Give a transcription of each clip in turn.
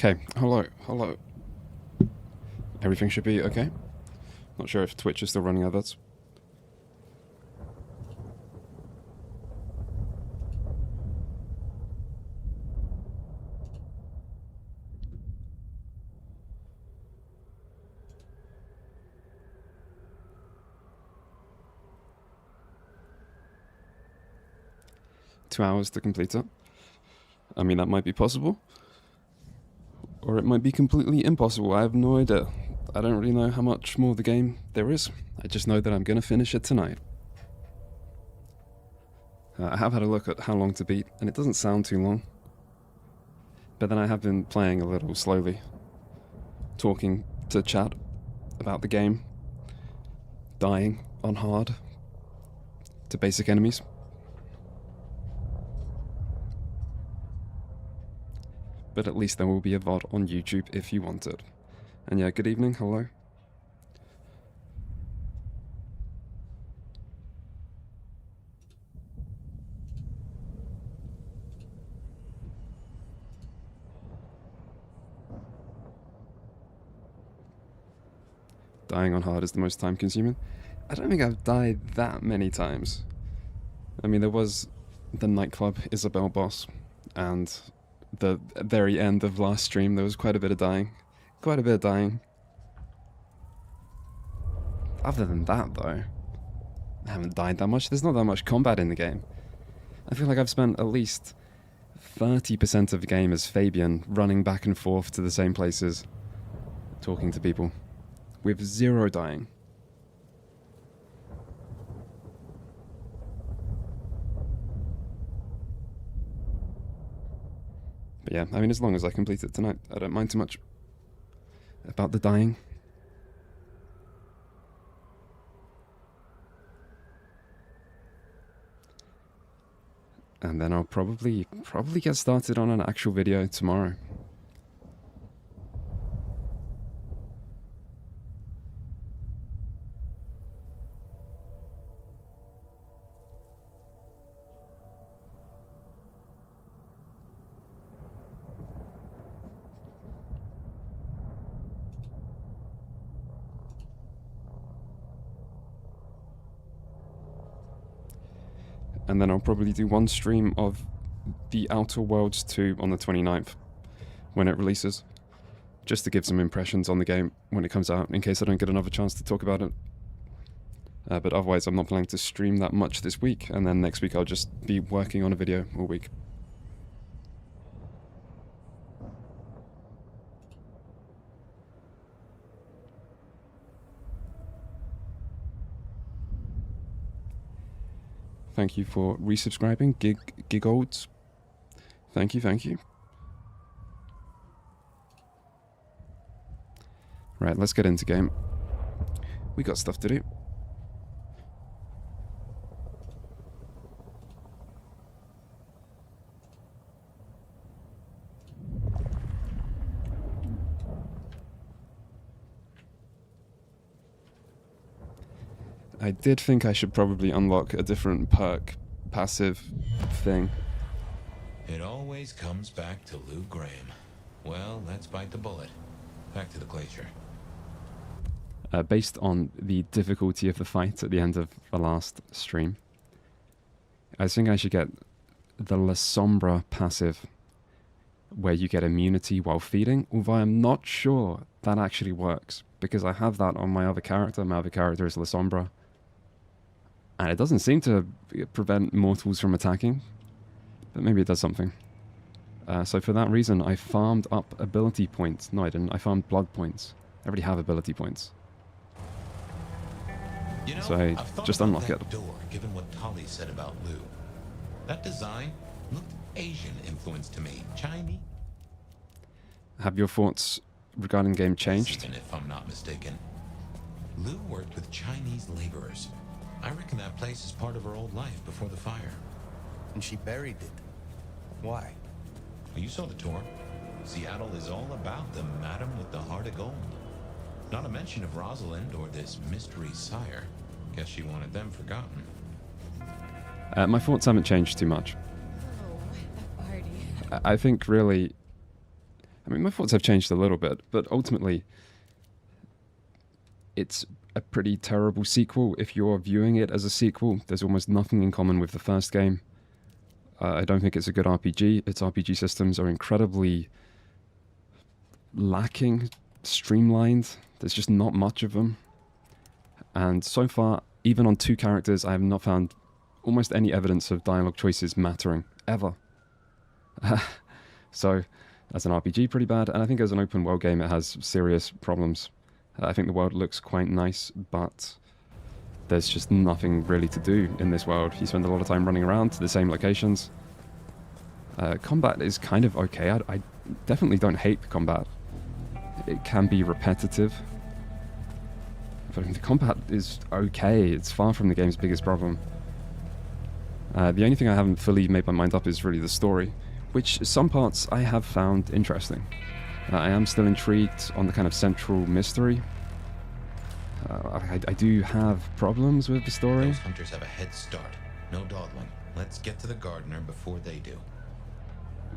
Okay, hello. Everything should be okay. Not sure if Twitch is still running adverts. $2 to complete it. I mean, that might be possible. Or it might be completely impossible. I have no idea. I don't really know how much more of the game there is. I just know that I'm going to finish it tonight. I have had a look at how long to beat, and it doesn't sound too long. But then I have been playing a little slowly. Talking to chat about the game. Dying on hard. To basic enemies. But at least there will be a VOD on YouTube if you want it. And yeah, good evening, hello. Dying on hard is the most time consuming. I don't think I've died that many times. I mean, there was the nightclub Isabel boss, and the very end of last stream, there was quite a bit of dying. Other than that, though, I haven't died that much. There's not that much combat in the game. I feel like I've spent at least 30% of the game as Fabian, running back and forth to the same places, talking to people, with zero dying. But yeah, I mean, as long as I complete it tonight, I don't mind too much about the dying. And then I'll probably get started on an actual video tomorrow. And then I'll probably do one stream of The Outer Worlds 2 on the 29th, when it releases, just to give some impressions on the game when it comes out, in case I don't get another chance to talk about it. But otherwise, I'm not planning to stream that much this week, and then next week I'll just be working on a video all week. Thank you for resubscribing, Gigolds. Thank you. Right, let's get into game. We got stuff to do. I did think I should probably unlock a different perk, passive thing. It always comes back to Lou Graham. Well, let's bite the bullet. Back to the glacier. Based on the difficulty of the fight at the end of the last stream, I think I should get the La Sombra passive, where you get immunity while feeding, although I'm not sure that actually works, because I have that on my other character. My other character is La Sombra. And it doesn't seem to prevent mortals from attacking, but maybe it does something. So for that reason, I farmed up ability points. No, I didn't. I farmed blood points. I already have ability points. You know, So I just unlock it. Door, given what Tali said about Lou. That design looked Asian influenced to me. Chinese? Have your thoughts regarding the game changed? Even if I'm not mistaken. Lou worked with Chinese laborers. I reckon that place is part of her old life before the fire. And she buried it. Why? Well, you saw the tour. Seattle is all about the madam with the heart of gold. Not a mention of Rosalind or this mystery sire. Guess she wanted them forgotten. My thoughts haven't changed too much. Oh, that party. I think really I mean, my thoughts have changed a little bit, but ultimately, it's a pretty terrible sequel. If you're viewing it as a sequel, there's almost nothing in common with the first game. I don't think it's a good RPG. Its RPG systems are incredibly lacking, streamlined. There's just not much of them. And so far, even on 2 characters, I have not found almost any evidence of dialogue choices mattering, ever. So, as an RPG, pretty bad, and I think as an open world game, it has serious problems. I think the world looks quite nice, but there's just nothing really to do in this world. You spend a lot of time running around to the same locations. Combat is kind of okay. I definitely don't hate the combat. It can be repetitive, but I mean, the combat is okay. It's far from the game's biggest problem. The only thing I haven't fully made my mind up is really the story, which some parts I have found interesting. I am still intrigued on the kind of central mystery. I do have problems with the story. Those hunters have a head start. No dawdling. Let's get to the gardener before they do.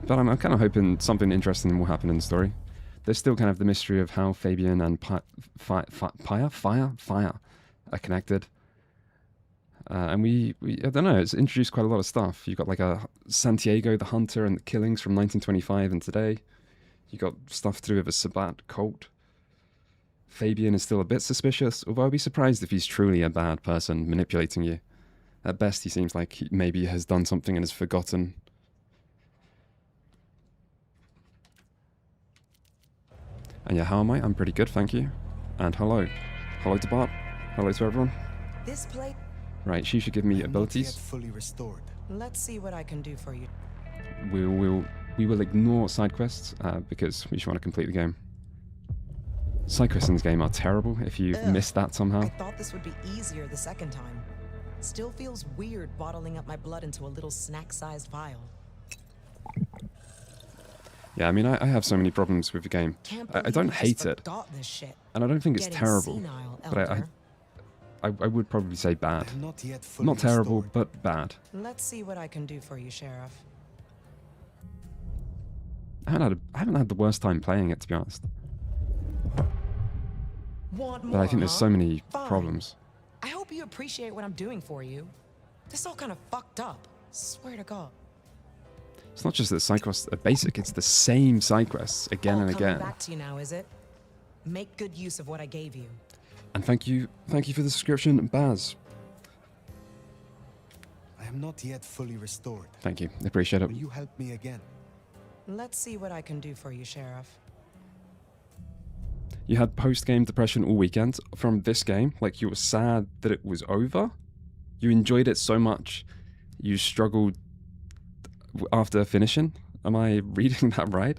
But I'm kind of hoping something interesting will happen in the story. There's still kind of the mystery of how Fabian and Fire are connected. And we I don't know, it's introduced quite a lot of stuff. You've got like a Santiago the Hunter and the killings from 1925 and today. You got stuff to do with a Sabbat cult. Fabian is still a bit suspicious, although I'd be surprised if he's truly a bad person manipulating you. At best, he seems like he maybe has done something and has forgotten. And yeah, how am I? I'm pretty good, thank you. And hello. Hello to Bart. Hello to everyone. This plate. Right, she should give me abilities. Not yet fully restored. Let's see what I can do for you. We will ignore side quests because we just want to complete the game. Side quests in this game are terrible if you've missed that somehow. I thought this would be easier the second time. Still feels weird bottling up my blood into a little snack-sized vial. Yeah, I mean, I have so many problems with the game. I don't hate it, This shit. and I don't think it's Getting terrible, senile, but Elder. I would probably say bad. I'm not yet fully Not terrible, restored. but bad. Let's see what I can do for you, Sheriff. I haven't had the worst time playing it, to be honest. Want more, But I think there's huh? so many Fine. problems. I hope you appreciate what I'm doing for you. This all kind of fucked up. Swear to God. It's not just that side quests are basic, it's the same side quests again All and coming again. back to you now, is it? Make good use of what I gave you. And thank you for the subscription, Baz. I am not yet fully restored. Thank you, appreciate it. Will you help me again? Let's see what I can do for you, Sheriff. You had post-game depression all weekend from this game, like you were sad that it was over. You enjoyed it so much, you struggled after finishing. Am I reading that right?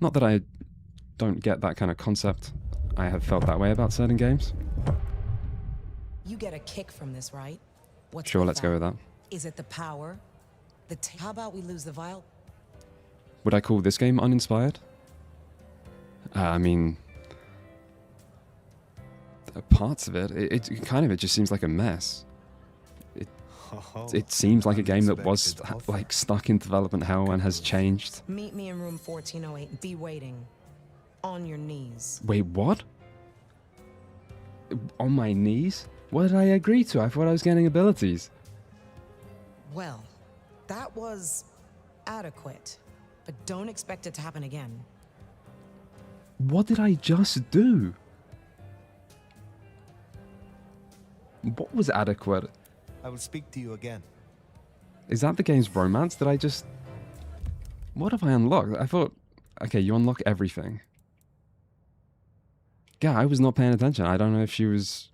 Not that I don't get that kind of concept. I have felt that way about certain games. You get a kick from this, right? What's Sure, with let's go with that. Is it the power? How about we lose the vial? Would I call this game uninspired? I mean, parts of it, it kind of, it just seems like a mess. It seems like a game that was Unexpected offer. like stuck in development hell and has changed. Meet me in room 1408. Be waiting. On your knees. Wait, what? On my knees? What did I agree to? I thought I was getting abilities. Well, that was adequate. But don't expect it to happen again. What did I just do? What was adequate? I will speak to you again. Is that the game's romance? Did I just... What have I unlocked? I thought... Okay, you unlock everything. Yeah, I was not paying attention. I don't know if she was...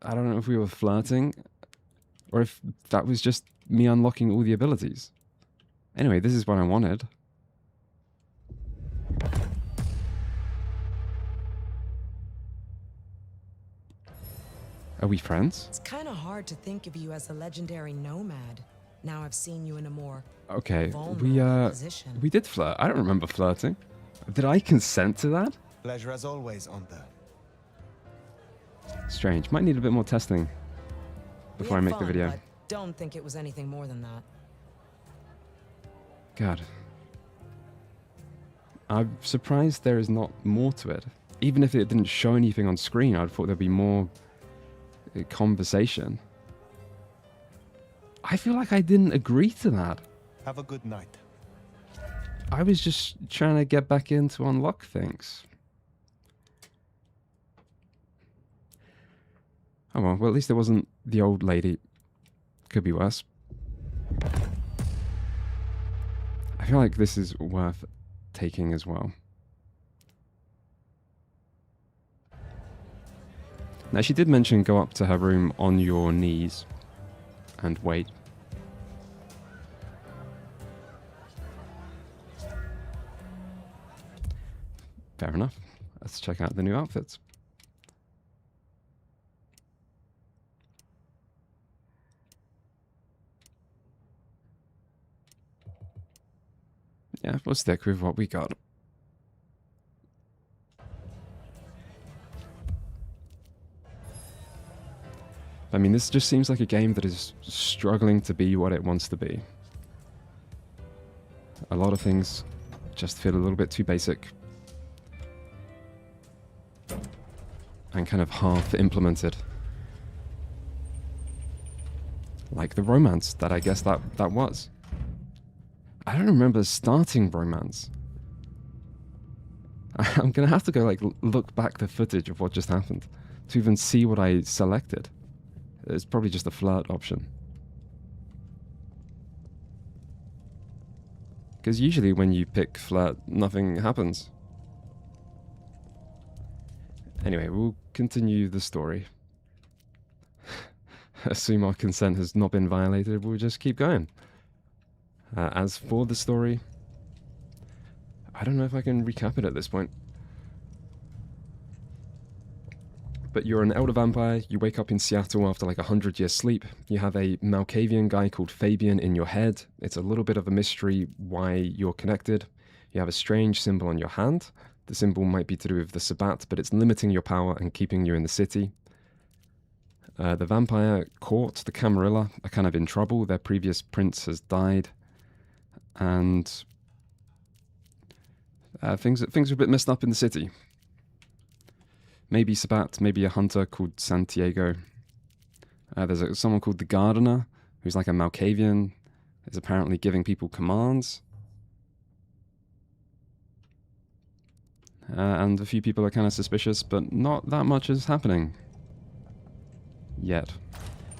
I don't know if we were flirting. Or if that was just me unlocking all the abilities. Anyway, this is what I wanted. Are we friends? It's kind of hard to think of you as a legendary nomad. Now I've seen you in a more Okay, vulnerable position. we did flirt. I don't remember flirting. Did I consent to that? Pleasure as always, Hunter. Strange. Might need a bit more testing We before I had make the fun, video. but don't think it was anything more than that. God. I'm surprised there is not more to it. Even if it didn't show anything on screen, I'd thought there'd be more conversation. I feel like I didn't agree to that. Have a good night. I was just trying to get back in to unlock things. Oh well, at least it wasn't the old lady. Could be worse. I feel like this is worth taking as well. Now, she did mention go up to her room on your knees and wait. Fair enough. Let's check out the new outfits. Yeah, we'll stick with what we got. I mean, this just seems like a game that is struggling to be what it wants to be. A lot of things just feel a little bit too basic. And kind of half implemented. Like the romance that I guess that was. I don't remember starting romance. I'm gonna have to go like look back the footage of what just happened to even see what I selected. It's probably just a flirt option. Because usually when you pick flirt, nothing happens. Anyway, we'll continue the story. Assume our consent has not been violated, we'll just keep going. As for the story, I don't know if I can recap it at this point. But you're an elder vampire, you wake up in Seattle after like 100-year sleep. You have a Malkavian guy called Fabian in your head. It's a little bit of a mystery why you're connected. You have a strange symbol on your hand. The symbol might be to do with the Sabbat, but it's limiting your power and keeping you in the city. The vampire court, the Camarilla, are kind of in trouble. Their previous prince has died. And things are a bit messed up in the city. Maybe Sabbat, maybe a hunter called Santiago. There's someone called the Gardener, who's like a Malkavian, is apparently giving people commands. And a few people are kind of suspicious, but not that much is happening. Yet.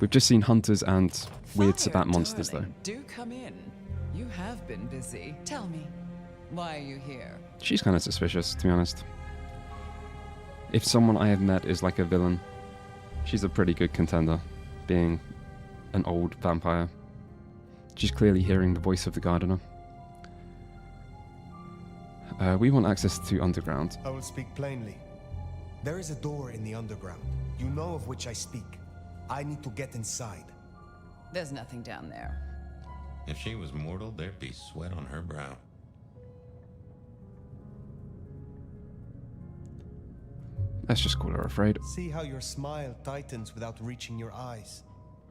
We've just seen hunters and weird Sabbat monsters, though. Do come in. You have been busy. Tell me, why are you here? She's kind of suspicious, to be honest. If someone I have met is like a villain, she's a pretty good contender, being an old vampire. She's clearly hearing the voice of the Gardener. We want access to underground. I will speak plainly. There is a door in the underground. You know of which I speak. I need to get inside. There's nothing down there. If she was mortal, there'd be sweat on her brow. Let's just call her afraid. See how your smile tightens without reaching your eyes.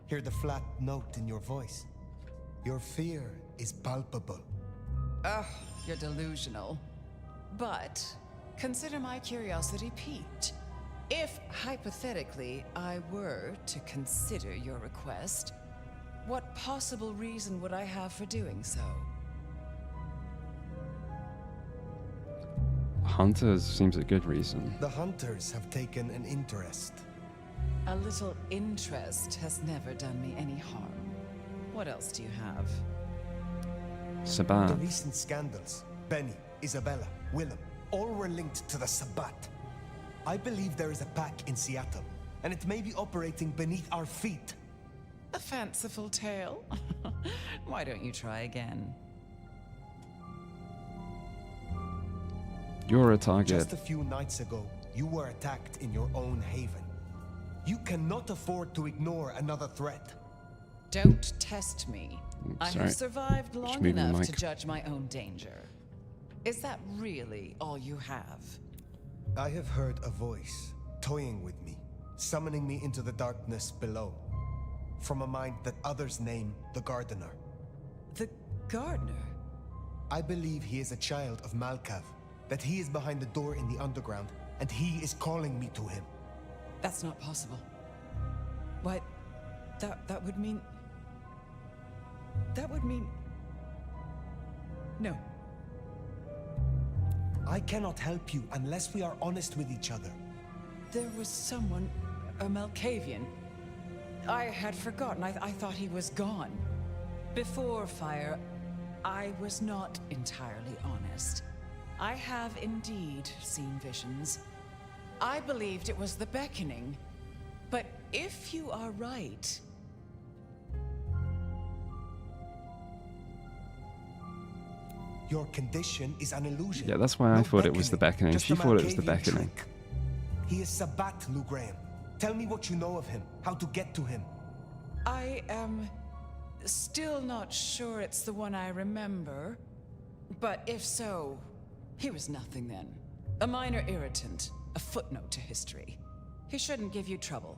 Hear the flat note in your voice. Your fear is palpable. Ugh, you're delusional. But consider my curiosity piqued. If, hypothetically, I were to consider your request, what possible reason would I have for doing so? Hunters seems a good reason. The hunters have taken an interest. A little interest has never done me any harm. What else do you have? Sabbat. The recent scandals, Benny, Isabella, Willem, all were linked to the Sabbat. I believe there is a pack in Seattle, and it may be operating beneath our feet. A fanciful tale? Why don't you try again? You're a target. Just a few nights ago, you were attacked in your own haven. You cannot afford to ignore another threat. Don't test me. I Sorry. have survived long moving the enough mic. to judge my own danger. Is that really all you have? I have heard a voice toying with me, summoning me into the darkness below, from a mind that others name the Gardener. The gardener? I believe he is a child of Malkav, that he is behind the door in the underground, and he is calling me to him. That's not possible. Why, that would mean... That would mean... No. I cannot help you unless we are honest with each other. There was someone, a Malkavian. I had forgotten. I thought he was gone. Before Fire, I was not entirely honest. I have indeed seen visions. I believed it was the beckoning. But if you are right... Your condition is an illusion. Yeah, that's why I thought it was the beckoning. Just She a thought it was the Malkavian beckoning. trick. He is Sabbat, Lou Graham. Tell me what you know of him, how to get to him. I am still not sure it's the one I remember. But if so, he was nothing then. A minor irritant, a footnote to history. He shouldn't give you trouble.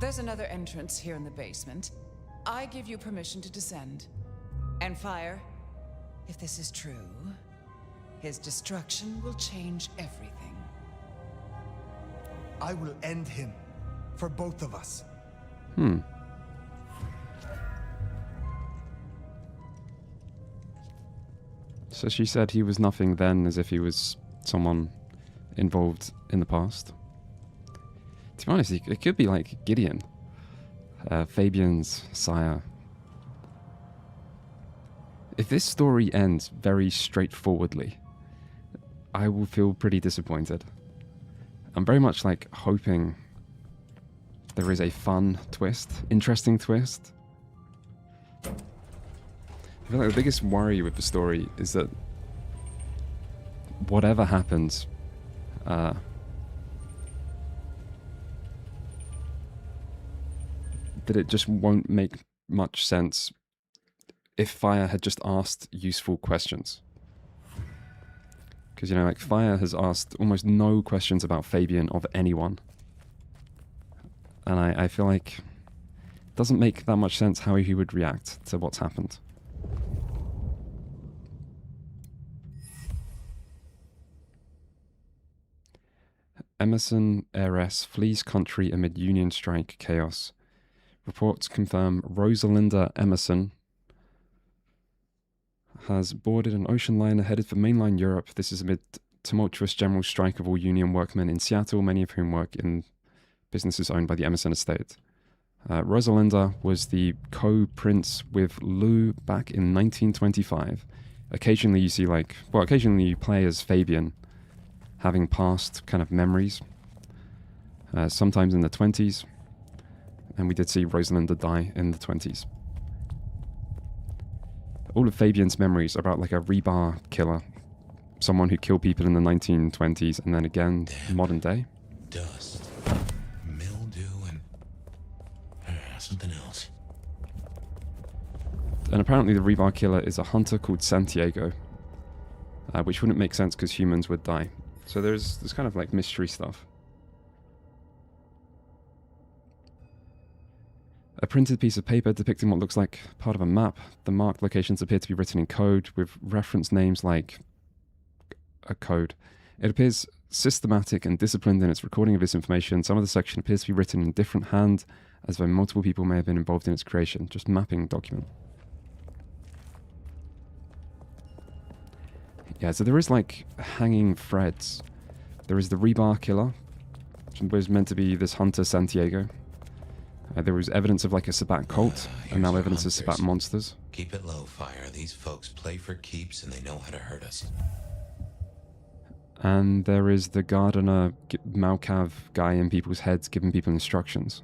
There's another entrance here in the basement. I give you permission to descend. And Fire, if this is true, his destruction will change everything. I will end him. For both of us. So she said he was nothing then, as if he was someone involved in the past. To be honest, it could be like Gideon, Fabian's sire. If this story ends very straightforwardly, I will feel pretty disappointed. I'm very much like hoping there is a fun twist, interesting twist. I feel like the biggest worry with the story is that whatever happens, that it just won't make much sense if Fire had just asked useful questions. Because, you know, like, Fire has asked almost no questions about Fabian of anyone. And I feel like it doesn't make that much sense how he would react to what's happened. Emerson heiress flees country amid Union strike chaos. Reports confirm Rosalinda Emerson has boarded an ocean liner headed for mainland Europe. This is amid tumultuous general strike of all union workmen in Seattle, many of whom work in businesses owned by the Emerson estate. Rosalinda was the co-prince with Lou back in 1925. Occasionally you see occasionally you play as Fabian, having past kind of memories, sometimes in the 20s, and we did see Rosalinda die in the 20s. All of Fabian's memories are about like a Rebar killer, someone who killed people in the 1920s, and then again, modern day. Dust, mildew, and something else. And apparently the Rebar killer is a hunter called Santiago, which wouldn't make sense because humans would die. So there's kind of like mystery stuff. A printed piece of paper depicting what looks like part of a map. The marked locations appear to be written in code with reference names like a code. It appears systematic and disciplined in its recording of this information. Some of the section appears to be written in different hand, as though multiple people may have been involved in its creation. Just mapping document. Yeah, so there is like hanging threads. There is the Rebar killer, which was meant to be this hunter Santiago. There was evidence of like a Sabbat cult, and now evidence of Sabbat monsters. Keep it low, Fire. These folks play for keeps and they know how to hurt us. And there is the gardener Malkav guy in people's heads giving people instructions.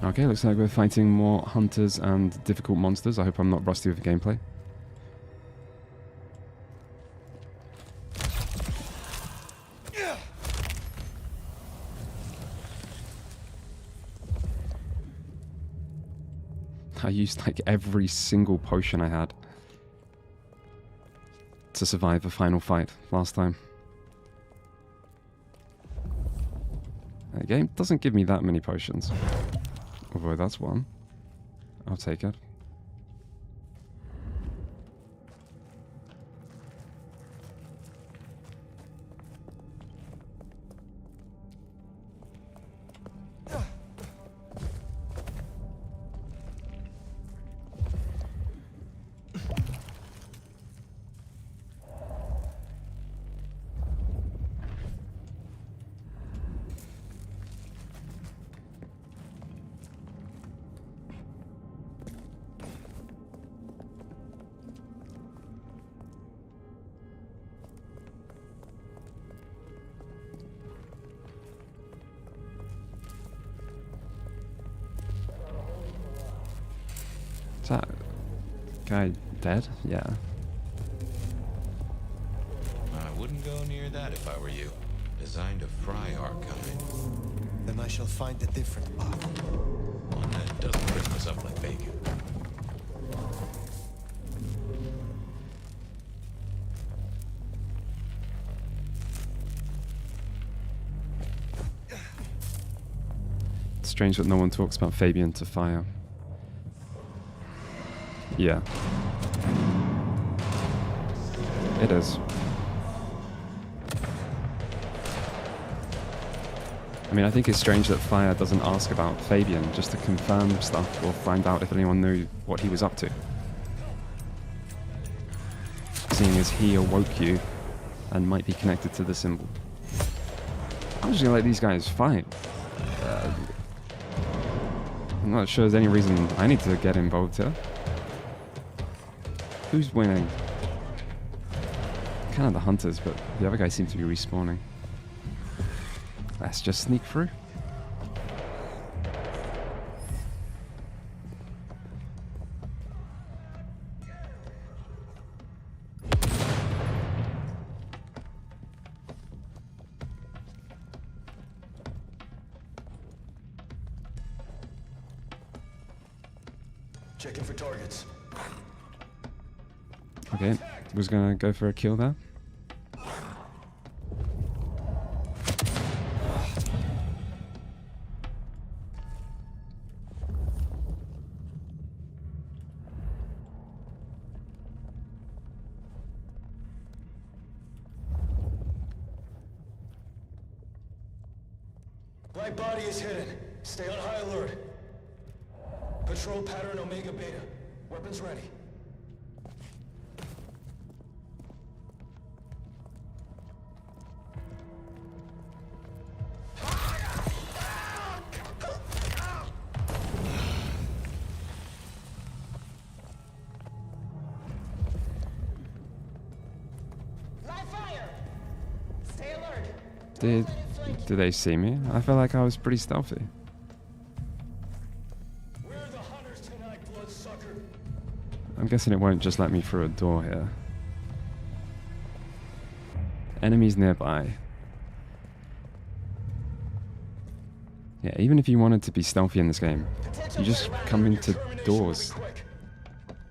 Okay, looks like we're fighting more hunters and difficult monsters. I hope I'm not rusty with the gameplay. I used like every single potion I had to survive a final fight last time. The game doesn't give me that many potions. Although that's one. I'll take it. Is that guy dead? Yeah. I wouldn't go near that if I were you. Designed to fry our kind. Then I shall find a different path. One that doesn't crisp us up like bacon. It's strange that no one talks about Fabian to fire. Yeah. It is. I mean, I think it's strange that Fire doesn't ask about Fabian just to confirm stuff or find out if anyone knew what he was up to. Seeing as he awoke you and might be connected to the symbol. I'm just gonna let these guys fight. I'm not sure there's any reason I need to get involved here. Who's winning? Kind of the hunters, but the other guys seem to be respawning. Let's just sneak through. Checking for targets. Okay, was gonna go for a kill there. Black body is hidden. Stay on high alert. Patrol pattern Omega Beta. Weapons ready. Did they see me? I felt like I was pretty stealthy. We're the hunters tonight, bloodsucker. I'm guessing it won't just let me through a door here. Enemies nearby. Yeah, even if you wanted to be stealthy in this game, you just come into doors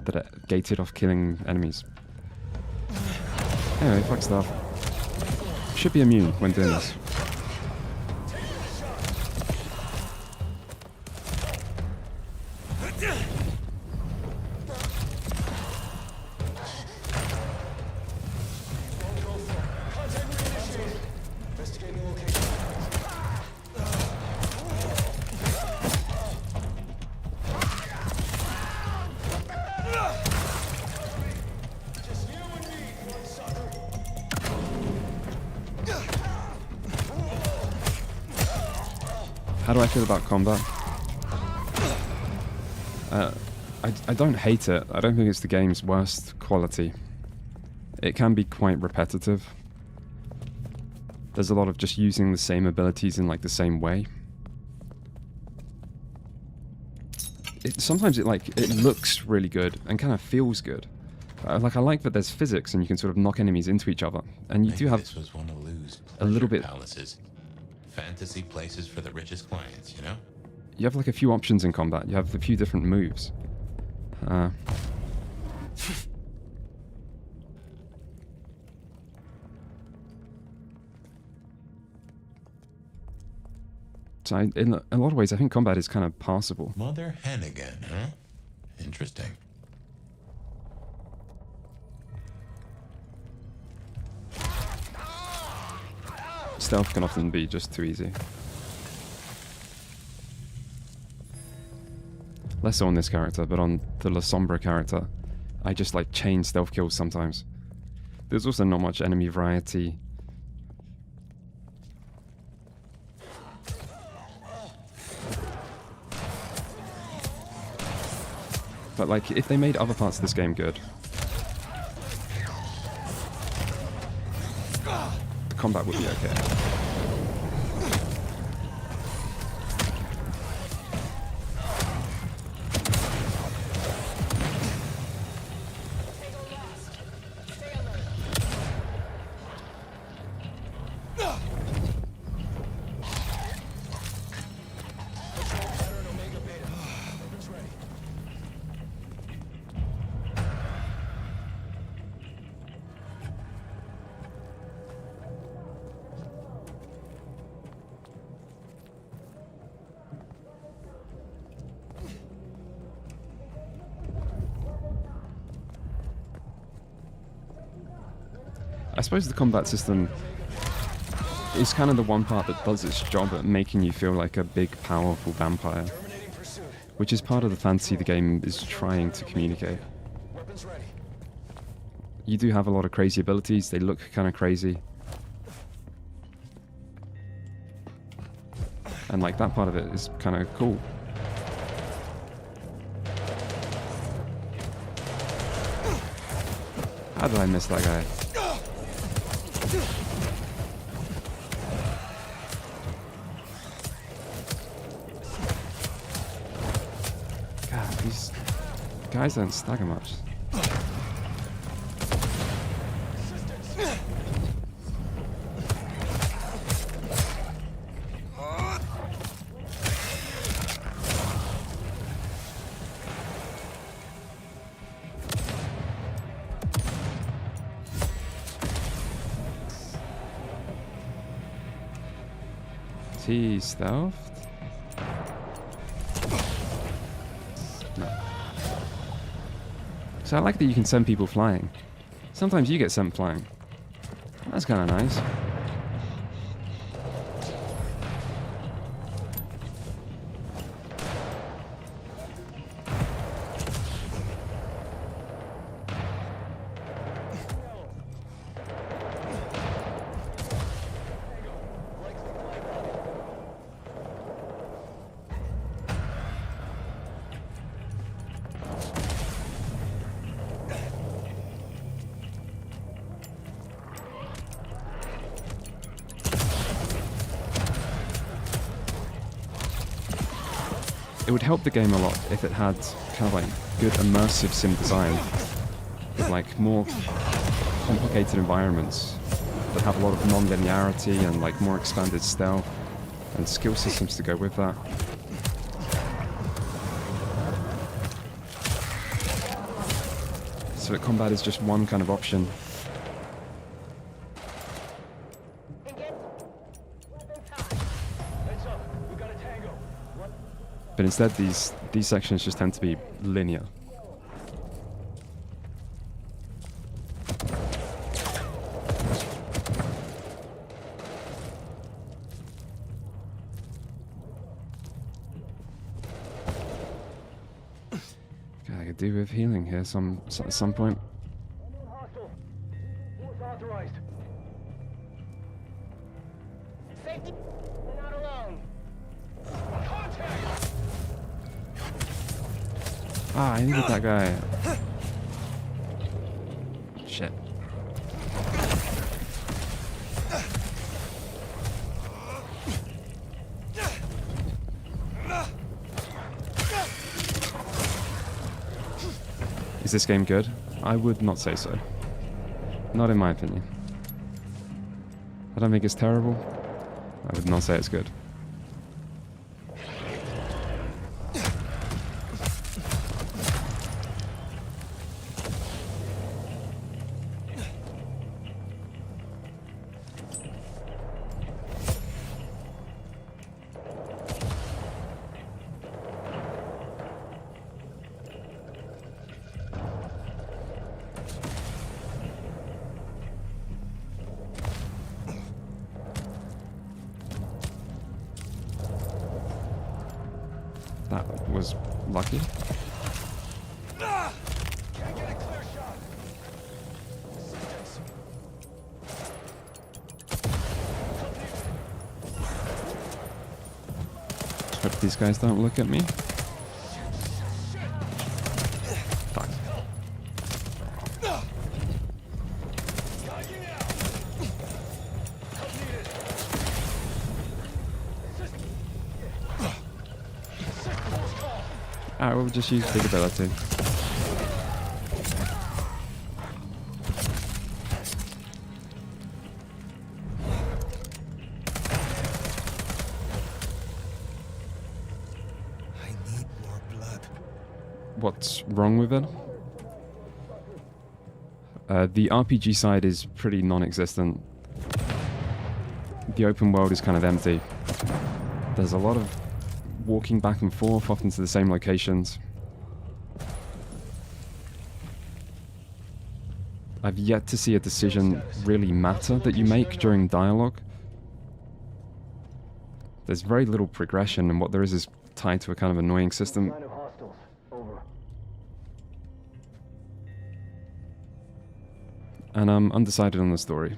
that are gated off killing enemies. Anyway, fuck stuff. Should be immune when doing this. How do I feel about combat? I don't hate it. I don't think it's the game's worst quality. It can be quite repetitive. There's a lot of just using the same abilities in like the same way. Sometimes it looks really good and kind of feels good. Like I like that there's physics and you can sort of knock enemies into each other, and you Maybe do have this was one of Lou's a little bit. palaces. Fantasy places for the richest clients, you know? You have like a few options in combat. You have a few different moves. So in a lot of ways, I think combat is kind of passable. Mother hen again, huh? Interesting. Stealth can often be just too easy. Less so on this character, but on the La Sombra character, I just like chain stealth kills sometimes. There's also not much enemy variety. But like, if they made other parts of this game good, the combat would be okay. I suppose the combat system is kind of the one part that does its job at making you feel like a big, powerful vampire, which is part of the fantasy the game is trying to communicate. You do have a lot of crazy abilities, they look kind of crazy. And like that part of it is kind of cool. How did I miss that guy? God, these guys don't stagger much. He stealthed? No. So I like that you can send people flying. Sometimes you get sent flying. That's kind of nice. It would help the game a lot if it had kind of like good immersive sim design with like more complicated environments that have a lot of non-linearity and like more expanded stealth and skill systems to go with that. So that combat is just one kind of option. But instead, these sections just tend to be linear. Okay, I could do with healing here at some point. Safety. We're not alone. Ah, I needed that guy. Shit. Is this game good? I would not say so. Not in my opinion. I don't think it's terrible. I would not say it's good. That was lucky. Can't get a clear shot. Hope these guys don't look at me. Fuck. Alright, we'll just use big ability. I need more blood. What's wrong with it? The RPG side is pretty non-existent. The open world is kind of empty. There's a lot of walking back and forth, often to the same locations. I've yet to see a decision really matter that you make during dialogue. There's very little progression, and what there is tied to a kind of annoying system. Line of hostiles. Over. And I'm undecided on the story.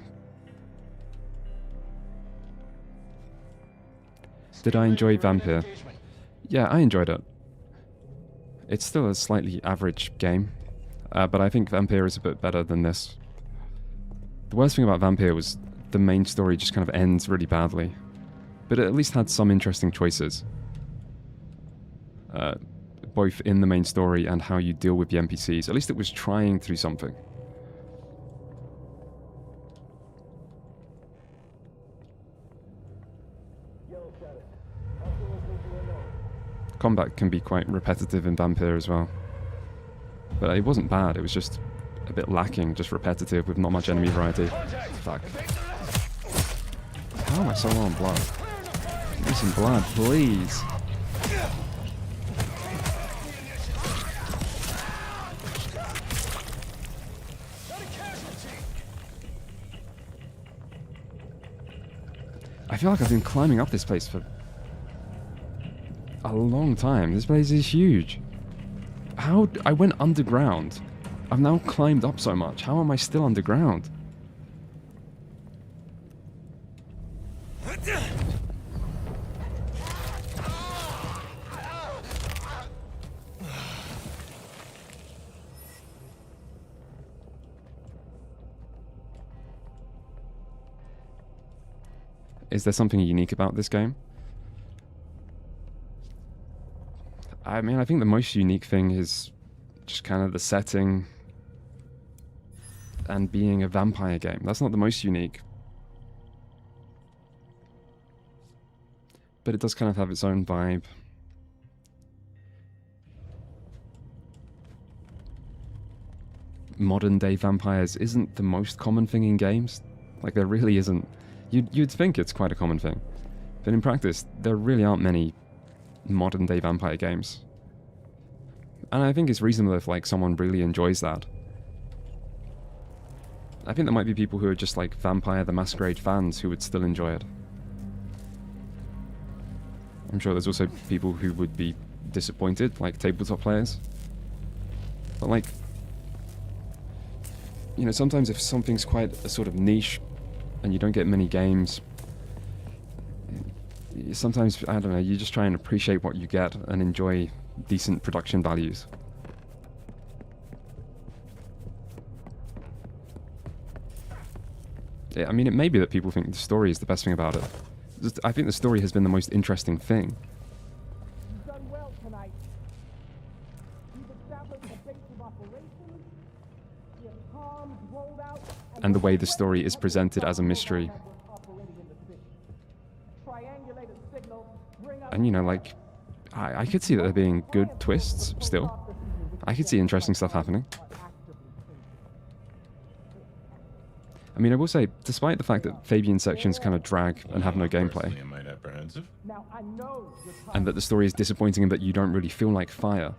Did I enjoy Vampire? Yeah, I enjoyed it. It's still a slightly average game, but I think Vampire is a bit better than this. The worst thing about Vampire was the main story just kind of ends really badly, but it at least had some interesting choices, both in the main story and how you deal with the NPCs. At least it was trying to do something. Combat can be quite repetitive in Vampire as well. But it wasn't bad, it was just a bit lacking, just repetitive with not much enemy variety. Fuck. How am I so low on blood? Give me some blood, please. I feel like I've been climbing up this place for a long time. This place is huge. How? I went underground. I've now climbed up so much. How am I still underground? Is there something unique about this game? I mean, I think the most unique thing is just kind of the setting and being a vampire game. That's not the most unique. But it does kind of have its own vibe. Modern day vampires isn't the most common thing in games. Like, there really isn't. You'd think it's quite a common thing. But in practice, there really aren't many modern day vampire games. And I think it's reasonable if like someone really enjoys that. I think there might be people who are just like Vampire the Masquerade fans who would still enjoy it. I'm sure there's also people who would be disappointed, like tabletop players. But like, you know, sometimes if something's quite a sort of niche and you don't get many games, sometimes, I don't know, you just try and appreciate what you get and enjoy decent production values. Yeah, I mean, it may be that people think the story is the best thing about it. I think the story has been the most interesting thing. You've done well tonight. You've established a base of operations. You have comms rolled out. And the way the story is presented as a mystery. And, you know, like, I could see that there being good twists still. I could see interesting stuff happening. I mean, I will say, despite the fact that Fabian sections kind of drag and have no gameplay, and that the story is disappointing and that you don't really feel like fire,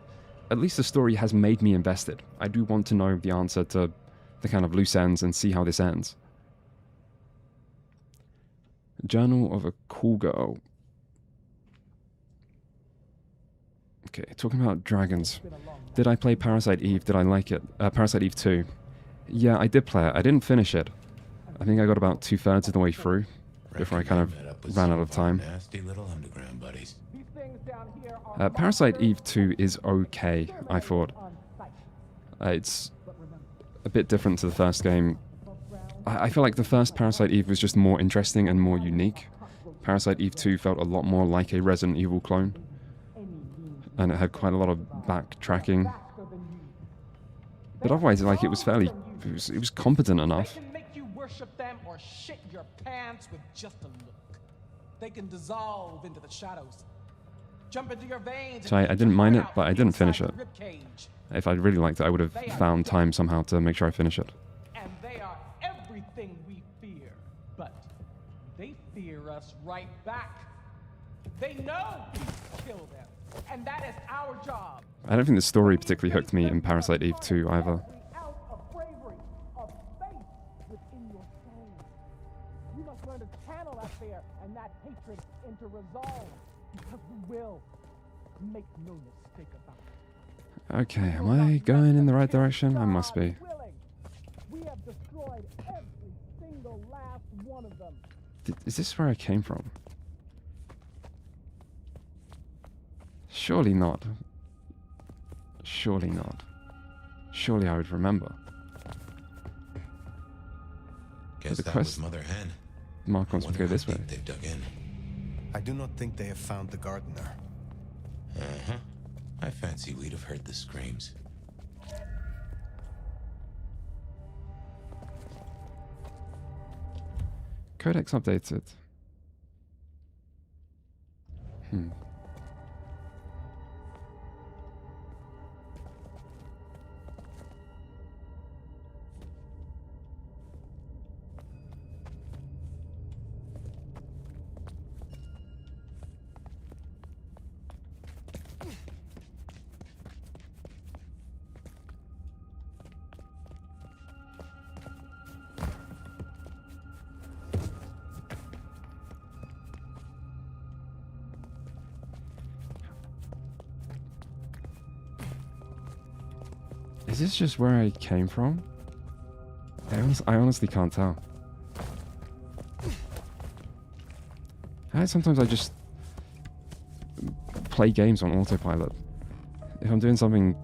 at least the story has made me invested. I do want to know the answer to the kind of loose ends and see how this ends. Journal of a Cool Girl. Okay, talking about dragons. Did I play Parasite Eve? Did I like it? Parasite Eve 2. Yeah, I did play it. I didn't finish it. I think I got about 2/3 of the way through before I kind of ran out of time. Nasty little underground buddies. These things down here are Parasite monsters. Eve 2 is okay, I thought. On sight. It's a bit different to the first game. I feel like the first Parasite Eve was just more interesting and more unique. Parasite Eve 2 felt a lot more like a Resident Evil clone. And it had quite a lot of backtracking. But otherwise, like, it was fairly... It was competent enough. They can make you worship them or shit your pants with just a look. They can dissolve into the shadows. Jump into your veins. So I didn't mind it, but I didn't finish it. If I'd really liked it, I would have found time somehow to make sure I finish it. And they are everything we fear. But they fear us right back. They know we kill them. And that is our job. I don't think the story particularly hooked me in Parasite Eve 2 either. Out of bravery, of faith within your soul. You must learn to channel that fear and that hatred into resolve. Because we will. Make no mistake about it. Okay, am I going in the right direction? I must be. We have destroyed every single last one of them. Is this where I came from? Surely not. Surely not. Surely I would remember. Guess the that quest- was Mother Hen. Mark wants me to go Wonder this how way. deep they've dug in. I do not think they have found the gardener. Uh-huh. I fancy we'd have heard the screams. Codex updated. Is this just where I came from? I honestly can't tell. Sometimes I just play games on autopilot. If I'm doing something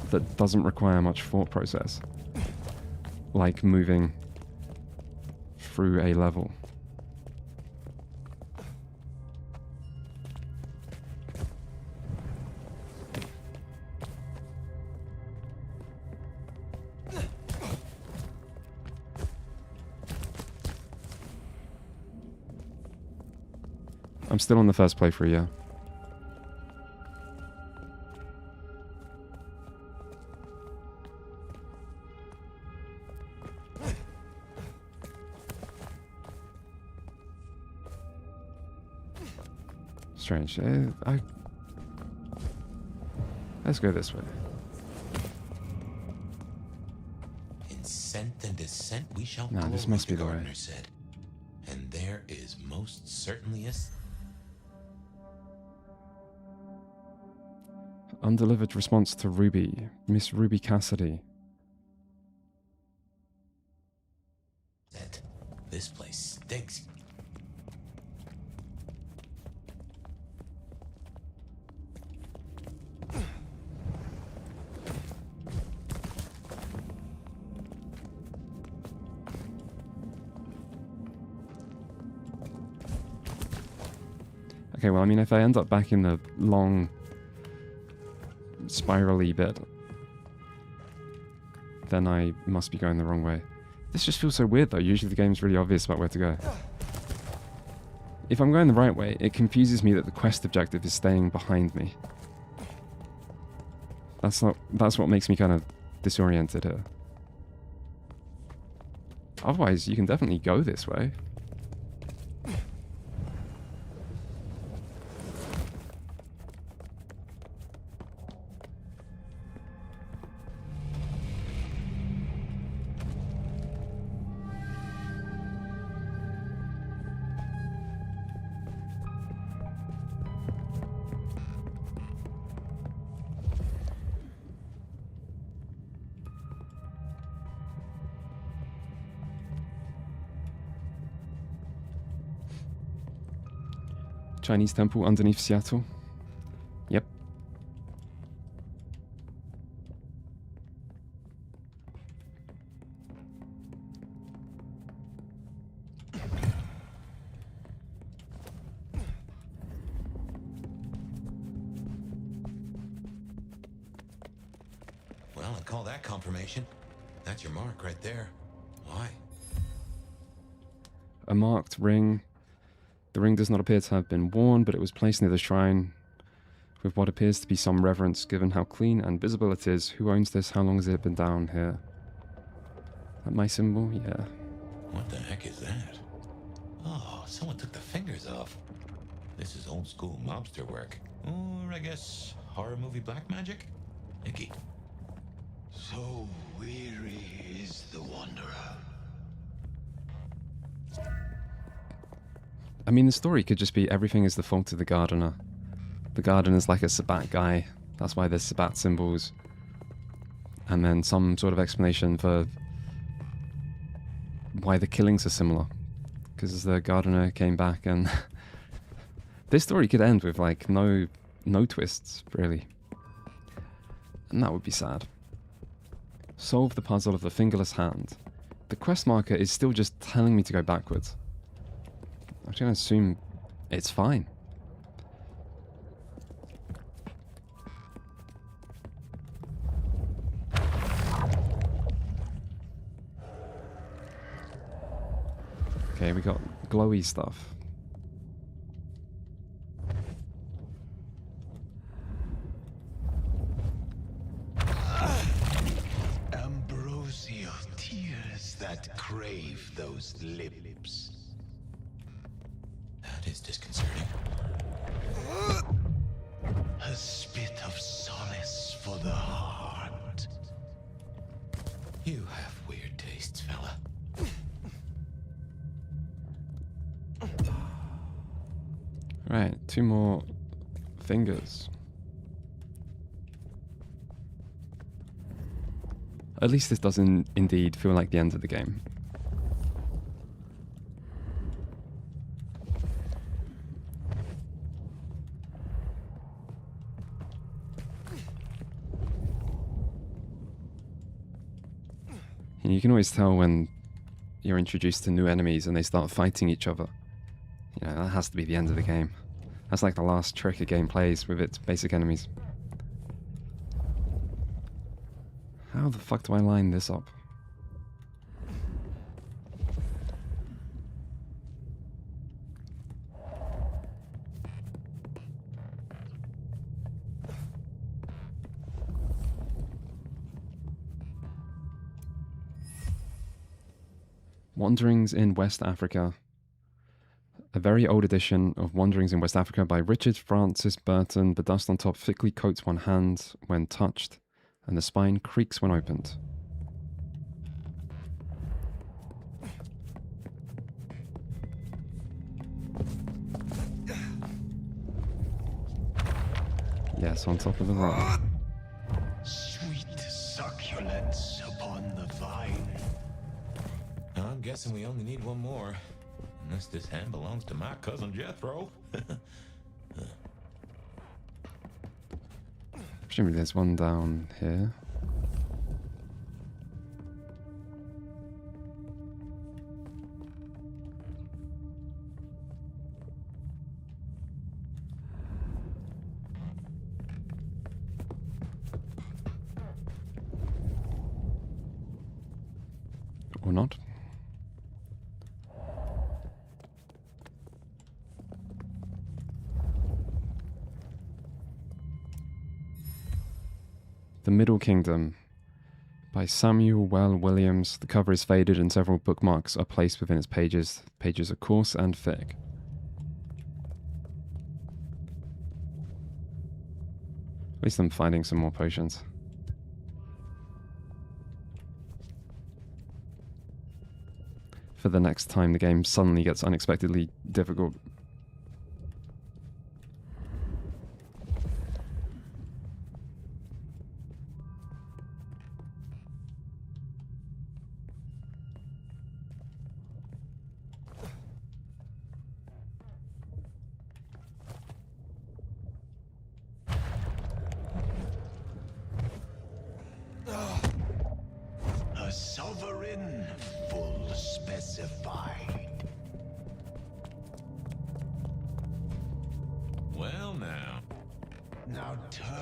that doesn't require much thought process, like moving through a level. I'm still on the first playthrough, yeah. Strange. Let's go this way. In scent and descent we shall No, this glory, must be the way. gardener said. And there is most certainly a Undelivered response to Ruby. Miss Ruby Cassidy. set. This place stinks. Okay, well, I mean, if I end up back in the long, spirally bit, then I must be going the wrong way. This just feels so weird, though. Usually the game's really obvious about where to go. If I'm going the right way, it confuses me that the quest objective is staying behind me. That's what makes me kind of disoriented here. Otherwise, you can definitely go this way. Chinese temple underneath Seattle. Yep. Well, I call that confirmation. That's your mark right there. Why? A marked ring. The ring does not appear to have been worn, but it was placed near the shrine with what appears to be some reverence, given how clean and visible it is. Who owns this? How long has it been down here? That my symbol? Yeah. What the heck is that? Oh, someone took the fingers off. This is old school mobster work. Or I guess horror movie black magic? Icky. So weary is the wanderer. I mean, the story could just be everything is the fault of the gardener. The gardener's like a Sabbat guy. That's why there's Sabbat symbols. And then some sort of explanation for why the killings are similar. Because the gardener came back and... this story could end with, like, no twists, really. And that would be sad. Solve the puzzle of the fingerless hand. The quest marker is still just telling me to go backwards. I'm going to assume it's fine. Okay, we got glowy stuff. Ambrosial tears that crave those lips. That is disconcerting. A spit of solace for the heart. You have weird tastes, fella. Right, 2 more fingers. At least this doesn't indeed feel like the end of the game. And you can always tell when you're introduced to new enemies and they start fighting each other. You know, that has to be the end of the game. That's like the last trick a game plays with its basic enemies. How the fuck do I line this up? Wanderings in West Africa. A very old edition of Wanderings in West Africa by Richard Francis Burton. The dust on top thickly coats one hand when touched, and the spine creaks when opened. Yes, on top of the rock. Sweet succulence upon the vine. I'm guessing we only need one more. Unless this hand belongs to my cousin Jethro. Presumably there's one down here. Or not. The Middle Kingdom by Samuel Well Williams. The cover is faded and several bookmarks are placed within its pages. Pages are coarse and thick. At least I'm finding some more potions. For the next time the game suddenly gets unexpectedly difficult.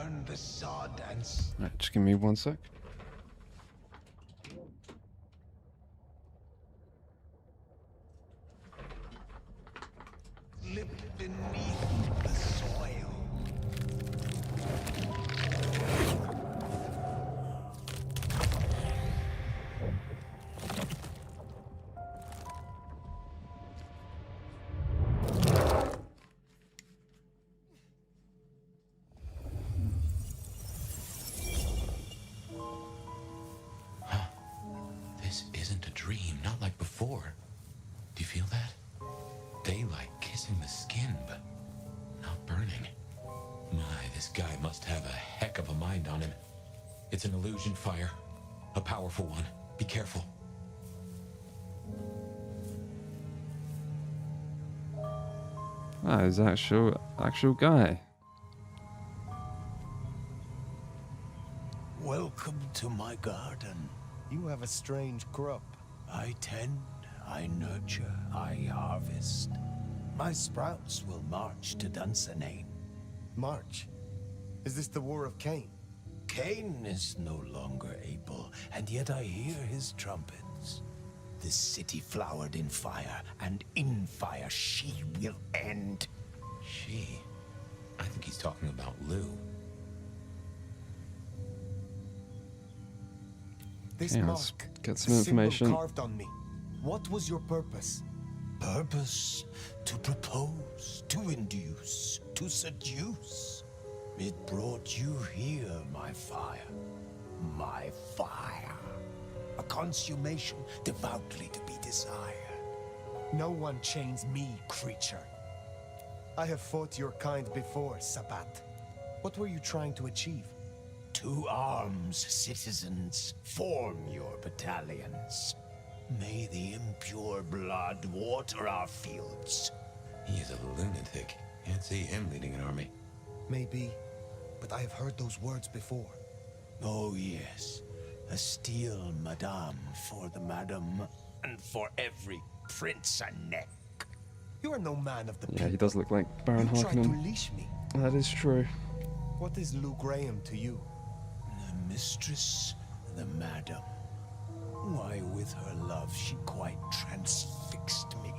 burn the sod and Right, just give me 1 sec. slip beneath the soil. This isn't a dream, not like before. Do you feel that? Daylight kissing the skin, but not burning. My, this guy must have a heck of a mind on him. It's an illusion fire. A powerful one. Be careful. Ah, he's actual guy. Welcome to my garden. You have a strange crop. I tend, I nurture, I harvest. My sprouts will march to Dunsinane. March. Is this the War of Cain? Cain is no longer able, and yet I hear his trumpets. This city flowered in fire, and in fire she will end. She? I think he's talking about Lou. This Yeah, let's mark, get the some symbol information. carved on me. What was your purpose? Purpose to propose, to induce, to seduce. It brought you here, my fire. My fire. A consummation devoutly to be desired. No one chains me, creature. I have fought your kind before, Sabbat. What were you trying to achieve? To arms, citizens. Form your battalions. May the impure blood water our fields. He is a lunatic. Can't see him leading an army. Maybe, but I have heard those words before. Oh yes, a steel madame for the madam, and for every prince a neck. You are no man of the Yeah, he people. does look like Baron You tried to Harkonnen. leash me. That is true. What is Lou Graham to you? The mistress, the madam. Why, with her love, she quite transfixed me.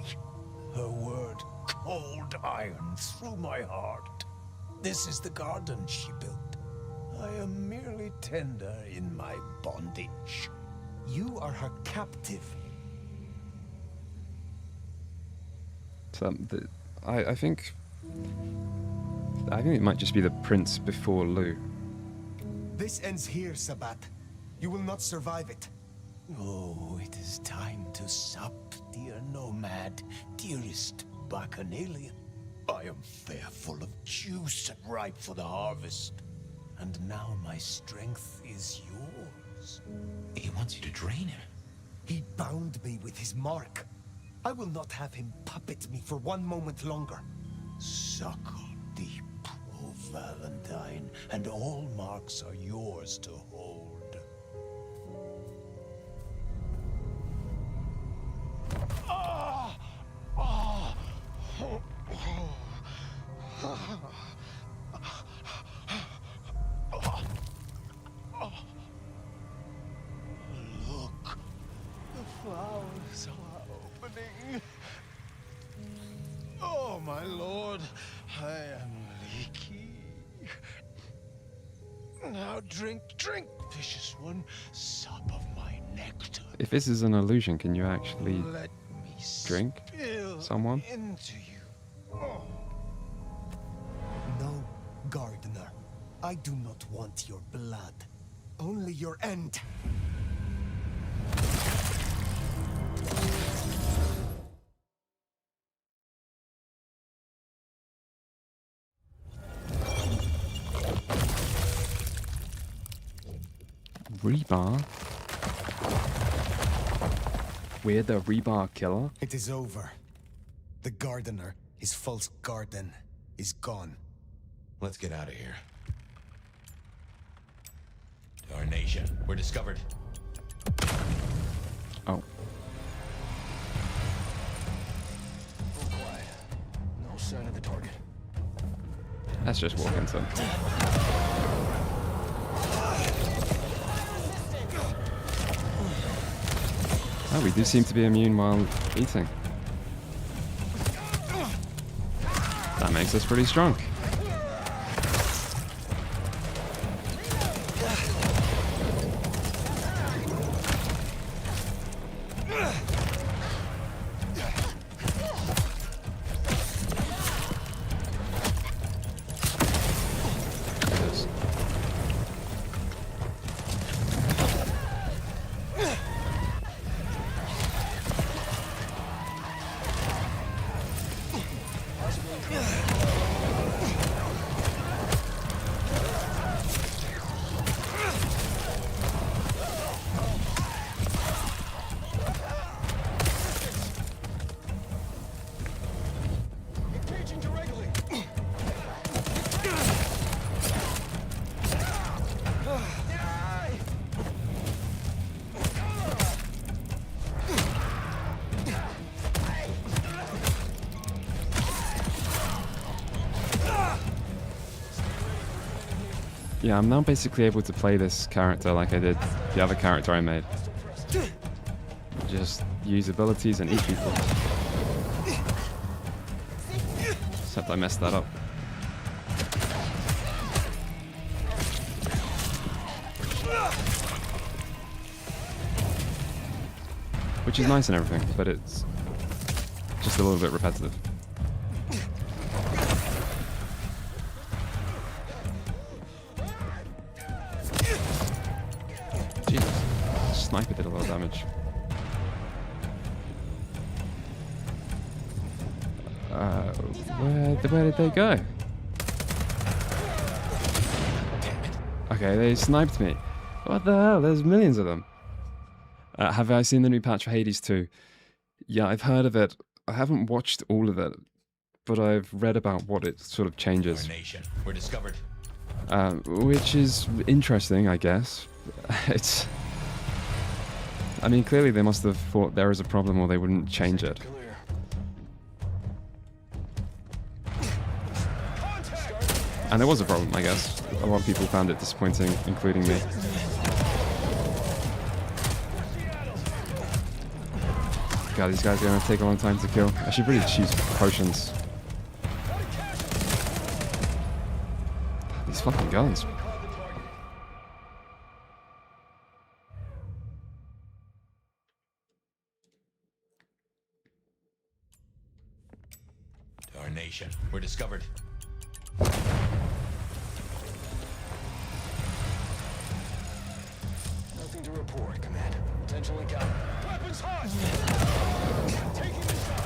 Her word, cold iron through my heart. This is the garden she built. I am merely tender in my bondage. You are her captive. So, I think it might just be the prince before Lou. This ends here, Sabbat. You will not survive it. Oh, it is time to sup, dear nomad, dearest bacchanalian. I am fair, full of juice and ripe for the harvest. And now my strength is yours. He wants you to drain him. He bound me with his mark. I will not have him puppet me for one moment longer. Suckle deep, O Valentine, and all marks are yours to hold. Look, the flowers are opening. Oh, my lord, I am leaky. Now drink, vicious one, sup of my nectar. If this is an illusion, can you actually Let me drink spill someone? into you. Oh. No, gardener. I do not want your blood. Only your end. Rebar? We're the Rebar killer? It is over. The gardener, his false garden, is gone. Let's get out of here. Darnation, we're discovered. Oh. All quiet. No sign of the target. Let's just walk into him. Oh, we do seem to be immune while eating. That makes us pretty strong. Yeah, I'm now basically able to play this character like I did the other character I made. Just use abilities and eat people. Except I messed that up. Which is nice and everything, but it's just a little bit repetitive. Sniper did a lot of damage. Where did they go? Okay, they sniped me. What the hell? There's millions of them. Have I seen the new patch for Hades 2? Yeah, I've heard of it. I haven't watched all of it, but I've read about what it sort of changes. We're discovered. Which is interesting, I guess. I mean, clearly they must have thought there is a problem or they wouldn't change it. And there was a problem, I guess. A lot of people found it disappointing, including me. God, these guys are going to take a long time to kill. I should really choose potions. These fucking guns. Darnation. We're discovered. Nothing to report, Command. Potential encounter. Weapons hot! Taking the shot.